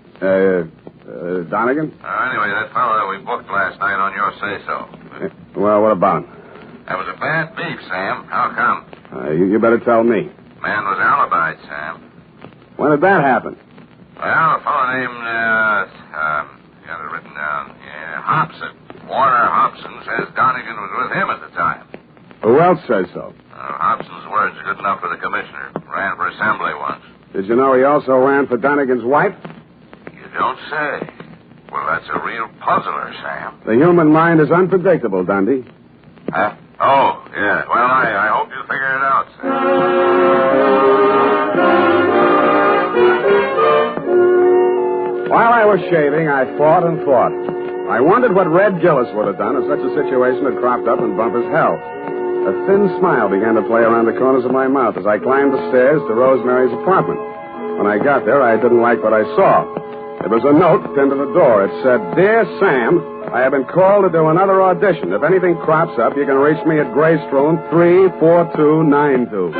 T: Donegan?
R: Anyway, that fellow that we booked last night on your say-so.
T: Well, what about him?
R: That was a bad beef, Sam. How come?
T: You better tell me.
R: Man was alibied, Sam.
T: When did that happen?
R: Well, a fellow named, got it written down. Yeah, Hobson. Warner Hobson says Donegan was with him at the time.
T: Who else says so?
R: Hobson's words are good enough for the commissioner. Ran for assembly once.
T: Did you know he also ran for Donegan's wife?
R: You don't say. Well, that's a real puzzler, Sam.
T: The human mind is unpredictable, Dundee.
R: Huh? Oh, yeah. Well, I hope you figure it out, Sam.
T: While I was shaving, I thought and thought. I wondered what Red Gillis would have done if such a situation had cropped up in Bumpass Hell. A thin smile began to play around the corners of my mouth as I climbed the stairs to Rosemary's apartment. When I got there, I didn't like what I saw. There was a note pinned to the door. It said, Dear Sam, I have been called to do another audition. If anything crops up, you can reach me at Grace Room 34292.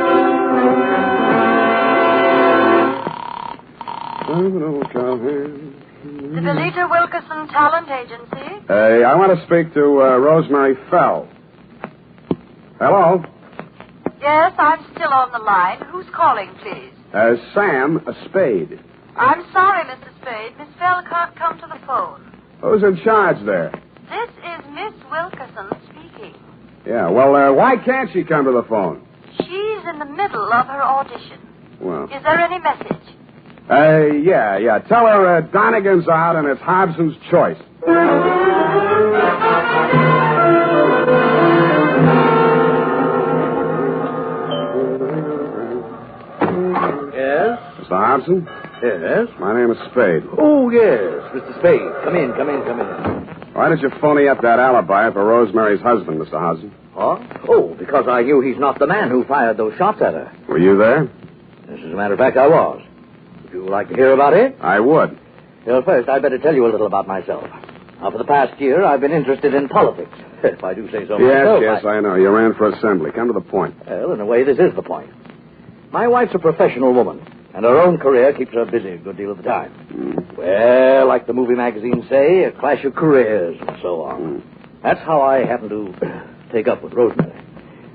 A: The Belita Wilkerson Talent Agency?
T: I want to speak to Rosemary Fell. Hello?
A: Yes, I'm still on the line. Who's calling, please?
T: Sam Spade.
A: I'm sorry, Mr. Spade. Miss Fell can't come to the phone.
T: Who's in charge there?
A: This is Miss Wilkerson speaking.
T: Yeah, well, why can't she come to the phone?
A: She's in the middle of her audition.
T: Well.
A: Is there any message?
T: Yeah. Tell her Donegan's out and it's Hobson's choice.
M: Yes?
T: Mr. Hobson?
M: Yes?
T: My name is Spade.
M: Oh, yes, Mr. Spade. Come in.
T: Why did you phony up that alibi for Rosemary's husband, Mr. Hobson?
M: Huh? Oh, because I knew he's not the man who fired those shots at her.
T: Were you there?
M: As a matter of fact, I was. Would you like to hear about it?
T: I would.
M: Well, first, I'd better tell you a little about myself. Now, for the past year, I've been interested in politics, if I do say so myself.
T: Yes, I know. You ran for assembly. Come to the point.
M: Well, in a way, this is the point. My wife's a professional woman, and her own career keeps her busy a good deal of the time. Well, like the movie magazines say, a clash of careers and so on. That's how I happened to take up with Rosemary.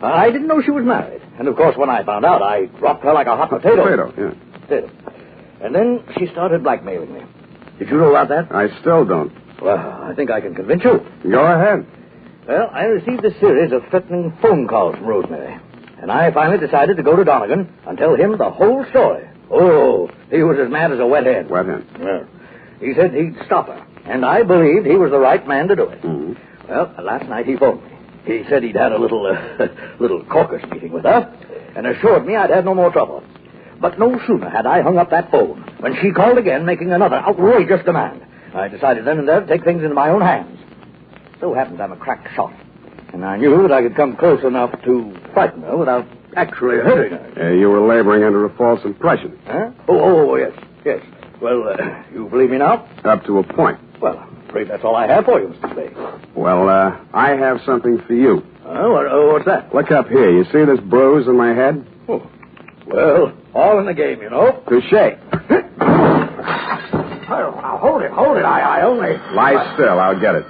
M: I didn't know she was married, and of course, when I found out, I dropped her like a hot potato.
T: Potato.
M: And then she started blackmailing me. Did you know about that?
T: I still don't.
M: Well, I think I can convince you.
T: Go ahead.
M: Well, I received a series of threatening phone calls from Rosemary. And I finally decided to go to Donegan and tell him the whole story. Oh, he was as mad as a wet hen.
T: Wet hen?
M: Well, he said he'd stop her. And I believed he was the right man to do it. Well, last night he phoned me. He said he'd had a little caucus meeting with her and assured me I'd have no more trouble. But no sooner had I hung up that phone when she called again, making another outrageous demand. I decided then and there to take things into my own hands. So happens I'm a crack shot. And I knew that I could come close enough to frighten her without actually hurting her.
T: You were laboring under a false impression.
M: Huh? Oh, yes. Well, you believe me now?
T: Up to a point.
M: Well, I'm afraid that's all I have for you, Mr. Spade.
T: Well, I have something for you.
M: What's that?
T: Look up here. You see this bruise on my head?
M: Oh. Well, all in the game, you know.
T: Touché.
M: Now, hold it. I only...
T: Lie still. I'll get it.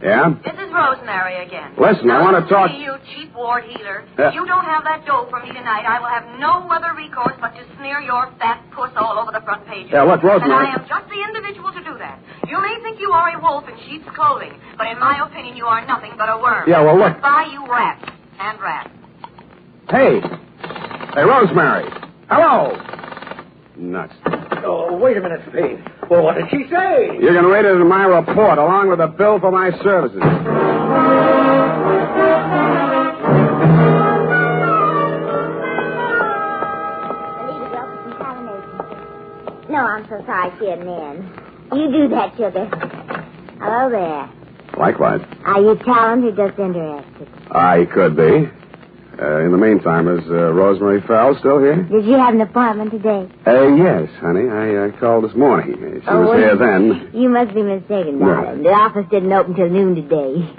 T: Yeah?
A: This is Rosemary again.
T: Listen, I want to talk...
A: You cheap ward healer. If you don't have that dough for me tonight, I will have no other recourse but to smear your fat puss all over the front pages.
T: Yeah, look, Rosemary...
A: And I am just the individual to do that. You may think you are a wolf in sheep's clothing, but in my opinion, you are nothing but a worm.
T: Yeah, well, look...
A: Goodbye, you rats. And rats.
T: Hey, Rosemary. Hello. Nuts.
M: Oh, wait a minute, Spade. Well, what did she say?
T: You can read it in my report, along with a bill for my services.
W: No, I'm so sorry she isn't in. You do that, sugar. Hello there.
T: Likewise.
W: Are you talented or just interested?
T: I could be. In the meantime, is Rosemary Fell still here?
W: Did you have an appointment today?
T: Yes, honey. I called this morning. She was here then.
W: You must be mistaken, darling.
T: No.
W: The office didn't open till noon today.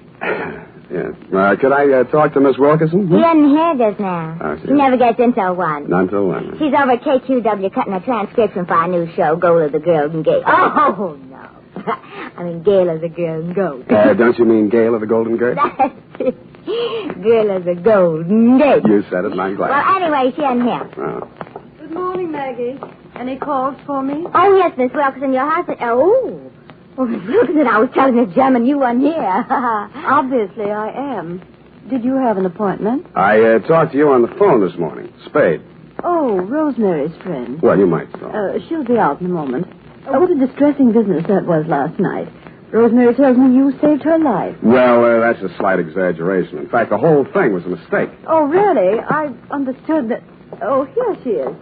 T: Yeah. Could I talk to Miss Wilkerson?
W: She isn't here just now.
T: Oh,
W: she never gets in till 1.
T: Not till 1.
W: She's over at KQW cutting a transcription for our new show, Goal of the Golden Gate. Oh, no. I mean, Gale of the Golden Goat.
T: Don't you mean Gale of the Golden Gate?
W: That's it. Girl of the Golden Gate.
T: You said it, and I'm glad.
W: Well, anyway, she isn't here.
T: Oh.
U: Good morning, Maggie. Any calls for me?
W: Oh, yes, Miss Wilkerson, your husband. Oh, Miss Wilkerson, I was telling Miss German you weren't here.
U: Obviously, I am. Did you have an appointment?
T: I talked to you on the phone this morning. Spade.
U: Oh, Rosemary's friend.
T: Well, you might talk.
U: She'll be out in a moment. What a distressing business that was last night. Rosemary tells me you saved her life.
T: Well, that's a slight exaggeration. In fact, the whole thing was a mistake.
U: Oh, really? I understood that... Oh, here she is.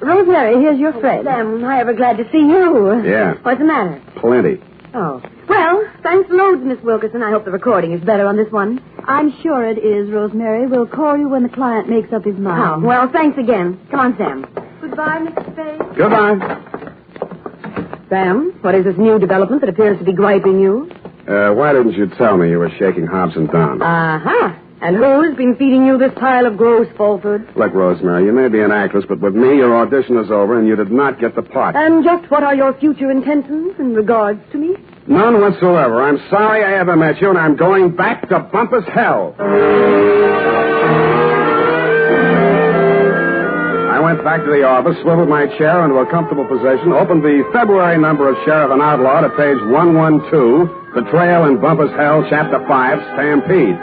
U: Rosemary, here's your friend. Sam, I ever glad to see you.
T: Yeah.
U: What's the matter?
T: Plenty.
U: Oh. Well, thanks loads, Miss Wilkerson. I hope the recording is better on this one. I'm sure it is, Rosemary. We'll call you when the client makes up his mind. Oh, well, thanks again. Come on, Sam. Goodbye, Mr. Spade.
T: Goodbye.
U: Sam, what is this new development that appears to be griping you?
T: Why didn't you tell me you were shaking Hobson down?
U: Uh-huh. And who's been feeding you this pile of gross falsehoods?
T: Look, Rosemary, you may be an actress, but with me, your audition is over, and you did not get the part.
U: And just what are your future intentions in regards to me?
T: None whatsoever. I'm sorry I ever met you, and I'm going back to Bumpass hell. I went back to the office, swiveled my chair into a comfortable position, opened the February number of Sheriff and Outlaw to page 112, Betrayal in Bumpass Hell, Chapter 5, Stampede.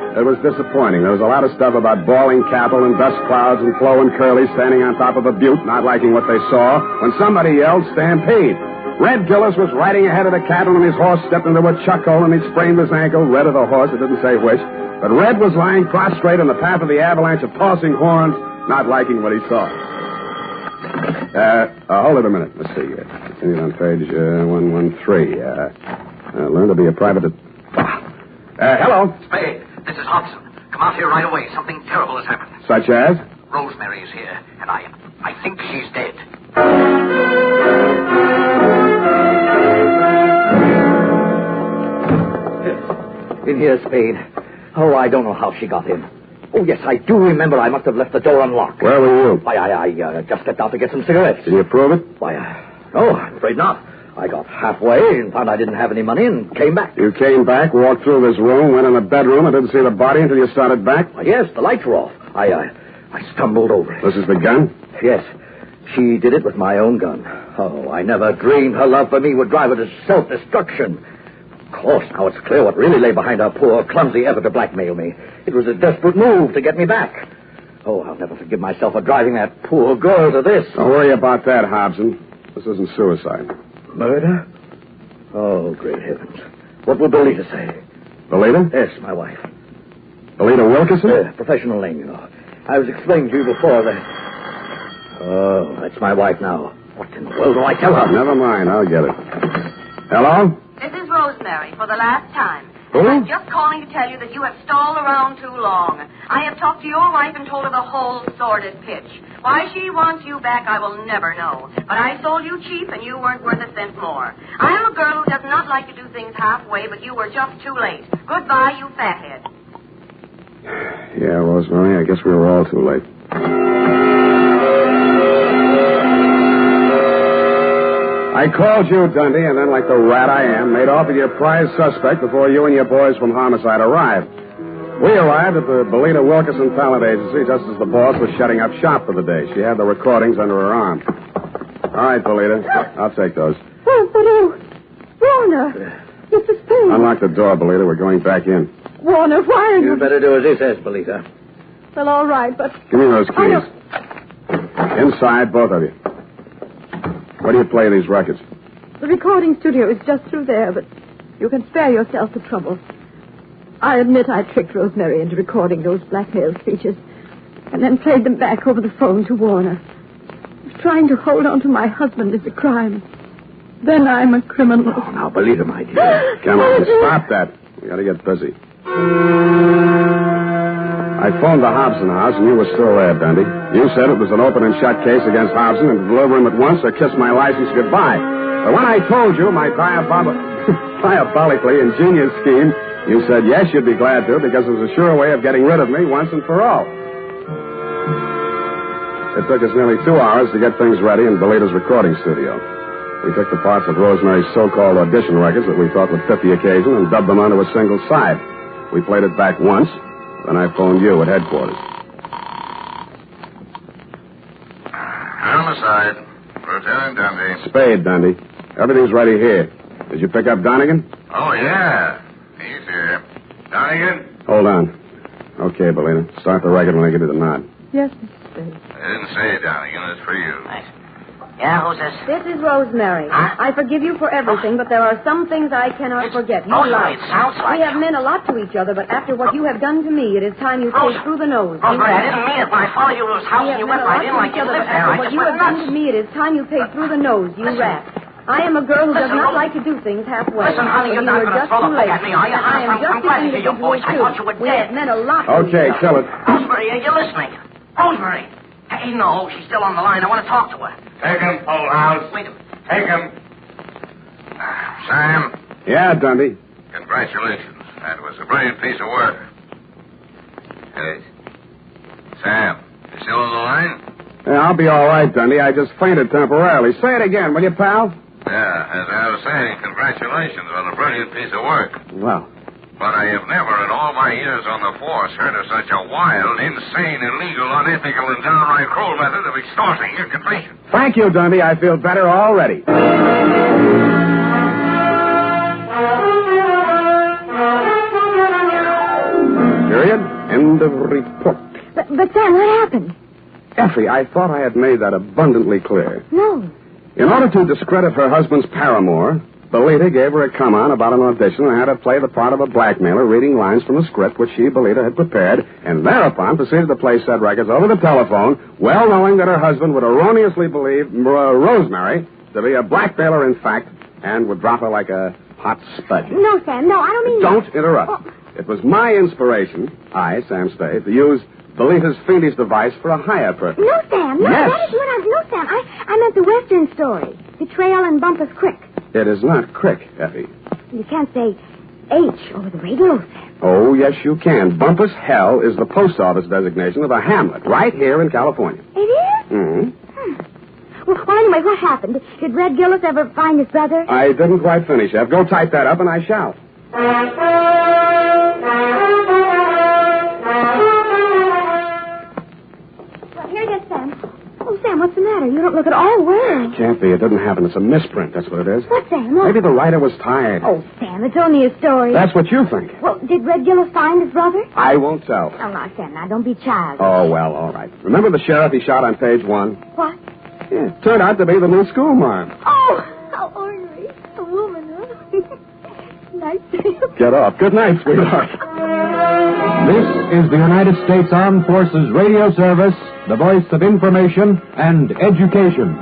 T: It was disappointing. There was a lot of stuff about bawling cattle and dust clouds and Flo and Curly standing on top of a butte, not liking what they saw, when somebody yelled, Stampede. Red Gillis was riding ahead of the cattle, and his horse stepped into a chuck hole, and he sprained his ankle. Red of the horse, it didn't say which. But Red was lying prostrate in the path of the avalanche of tossing horns, not liking what he saw. Hold it a minute. Let's see. Continue on page 113. Learn to be a private... hello?
M: Spade, this is Hobson. Come out here right away. Something terrible has happened.
T: Such as?
M: Rosemary is here, and I think she's dead. In here, Spade. Oh, I don't know how she got in. Oh, yes, I do remember I must have left the door unlocked.
T: Where were you?
M: Why, I just stepped out to get some cigarettes.
T: Did you prove it?
M: Why, no, I'm afraid not. I got halfway and found I didn't have any money and came back.
T: You came back, walked through this room, went in the bedroom, and didn't see the body until you started back?
M: Why, yes, the lights were off. I stumbled over it.
T: This is the gun?
M: Yes. She did it with my own gun. Oh, I never dreamed her love for me would drive her to self-destruction. Of course, now it's clear what really lay behind her poor, clumsy effort to blackmail me. It was a desperate move to get me back. Oh, I'll never forgive myself for driving that poor girl to this.
T: Don't worry about that, Hobson. This isn't suicide.
M: Murder? Oh, great heavens. What will Belita say?
T: Belita?
M: Yes, my wife.
T: Belita Wilkerson?
M: Professional name, you know. I was explaining to you before that... Oh, that's my wife now. What in the world do I tell her?
T: Never mind, I'll get it. Hello?
A: This is Rosemary for the last time.
T: Who?
A: I'm just calling to tell you that you have stalled around too long. I have talked to your wife and told her the whole sordid pitch. Why she wants you back, I will never know. But I sold you cheap, and you weren't worth a cent more. I am a girl who does not like to do things halfway, but you were just too late. Goodbye, you fathead.
T: Yeah, Rosemary, I guess we were all too late. I called you, Dundee, and then, like the rat I am, made off with your prize suspect before you and your boys from Homicide arrived. We arrived at the Belita Wilkerson Talent Agency just as the boss was shutting up shop for the day. She had the recordings under her arm. All right, Belita, I'll take those.
U: Oh, Warner. Mr. Spade.
T: Unlock the door, Belita. We're going back in.
U: Warner, why are you...
M: You'd better do as he says, Belita.
U: Well, all right, but...
T: Give me those keys. Inside, both of you. Where do you play these records?
U: The recording studio is just through there, but you can spare yourself the trouble. I admit I tricked Rosemary into recording those blackmail speeches and then played them back over the phone to Warner. If trying to hold on to my husband is a crime, then I'm a criminal.
M: Oh, now, Belita, my dear.
T: Come on, stop that. We gotta get busy. I phoned the Hobson house, and you were still there, Dundee. You said it was an open and shut case against Hobson, and to deliver him at once or kiss my license goodbye. But when I told you my diabolically ingenious scheme You said yes, you'd be glad to, because it was a sure way of getting rid of me once and for all. It took us nearly 2 hours to get things ready in Belita's recording studio. We took the parts of Rosemary's so-called audition records that we thought would fit the occasion and dubbed them onto a single side. We played it back once, then I phoned you at headquarters.
R: Homicide. Lieutenant Dundee.
T: Spade, Dundee. Everything's ready here. Did you pick up Donegan?
R: Oh, yeah. He's here. Donegan?
T: Hold on. Okay, Belita. Start the record when I give you the nod.
U: Yes, Mr. Spade.
R: I didn't say it, Donegan. It's for you.
A: Thanks. Yeah, who's this?
U: This is Rosemary.
A: Huh?
U: I forgive you for everything, but there are some things I cannot forget. You
A: Rosemary,
U: lied.
A: it sounds like
U: We have meant a lot to each other, but after what you have done to me, it is time you take through the nose.
A: Rosemary, I didn't mean it. When I followed you to his house and you went right in like you lived there, I
U: What
A: just
U: you
A: went
U: have done
A: nuts.
U: to me, it is time you take through the nose, you rat. I am a girl who does not like to do things halfway.
A: Listen, honey, you're
U: But
A: not
U: you
A: going
U: were
A: to
U: just
A: throw the
U: too
A: book
U: late.
A: at me, are you?
U: I am just
A: I'm glad to
U: the
A: hear your
U: individual,
A: voice. I thought you were
U: We have
A: dead.
U: meant a lot to
T: Okay,
U: each
T: kill
U: other.
T: it.
A: Rosemary, are you listening? Rosemary. Hey, no, she's still on the line. I want to talk to her.
R: Take him, Fullhouse.
A: Wait a minute.
R: Take him. Sam,
T: Yeah, Dundee.
R: congratulations. That was a brilliant piece of work. Hey, Sam, you still on the line?
T: Yeah, I'll be all right, Dundee. I just fainted temporarily. Say it again, will you, pal?
R: Yeah, as I was saying, congratulations on a brilliant piece of work.
T: Well.
R: But I have never in all my years on the force heard of such a wild, insane, illegal, unethical, and downright cruel method of extorting your confession.
T: Thank you, Dundee. I feel better already. Period. End of report.
W: But Sam, what happened?
T: Effie, I thought I had made that abundantly clear.
W: No.
T: In order to discredit her husband's paramour, Belita gave her a come-on about an audition and had her play the part of a blackmailer reading lines from a script which she, Belita, had prepared, and thereupon proceeded to play said records over the telephone, well knowing that her husband would erroneously believe Rosemary to be a blackmailer in fact, and would drop her like a hot spud.
W: No, Sam, no, I don't mean
T: Don't
W: that.
T: interrupt.
W: Oh.
T: It was my inspiration, I, Sam Spade, to use Belita's fiendish device for a higher purpose.
W: No, Sam, no,
T: Yes.
W: that is what No, Sam, I meant the Western story. Betrayal and Bumpass Creek.
T: It is not Crick, Effie.
W: You can't say H over the radio, Sam.
T: Oh, yes, you can. Bumpass Hell is the post office designation of a hamlet right here in California.
W: It is?
T: Mm-hmm.
W: Well, anyway, what happened? Did Red Gillis ever find his brother?
T: I didn't quite finish, Ev. Go type that up and I shall.
W: Well, here it is, Sam. Oh, Sam, what's the matter? You don't look at all well.
T: Can't be. It didn't happen. It's a misprint. That's what it is.
W: What, Sam? What?
T: Maybe the writer was tired.
W: Oh, Sam, it's only a story.
T: That's what you think.
W: Well, did Red Gillis find his brother?
T: I won't tell.
W: Oh, now, Sam, now, don't be childish.
T: Oh, well, all right. Remember the sheriff he shot on page 1?
W: What?
T: Yeah, turned out to be the new schoolmarm.
W: Oh, how ornery. A woman, huh? Nice.
T: Get up. Good night, sweetheart.
C: This is the United States Armed Forces Radio Service, the voice of information and education.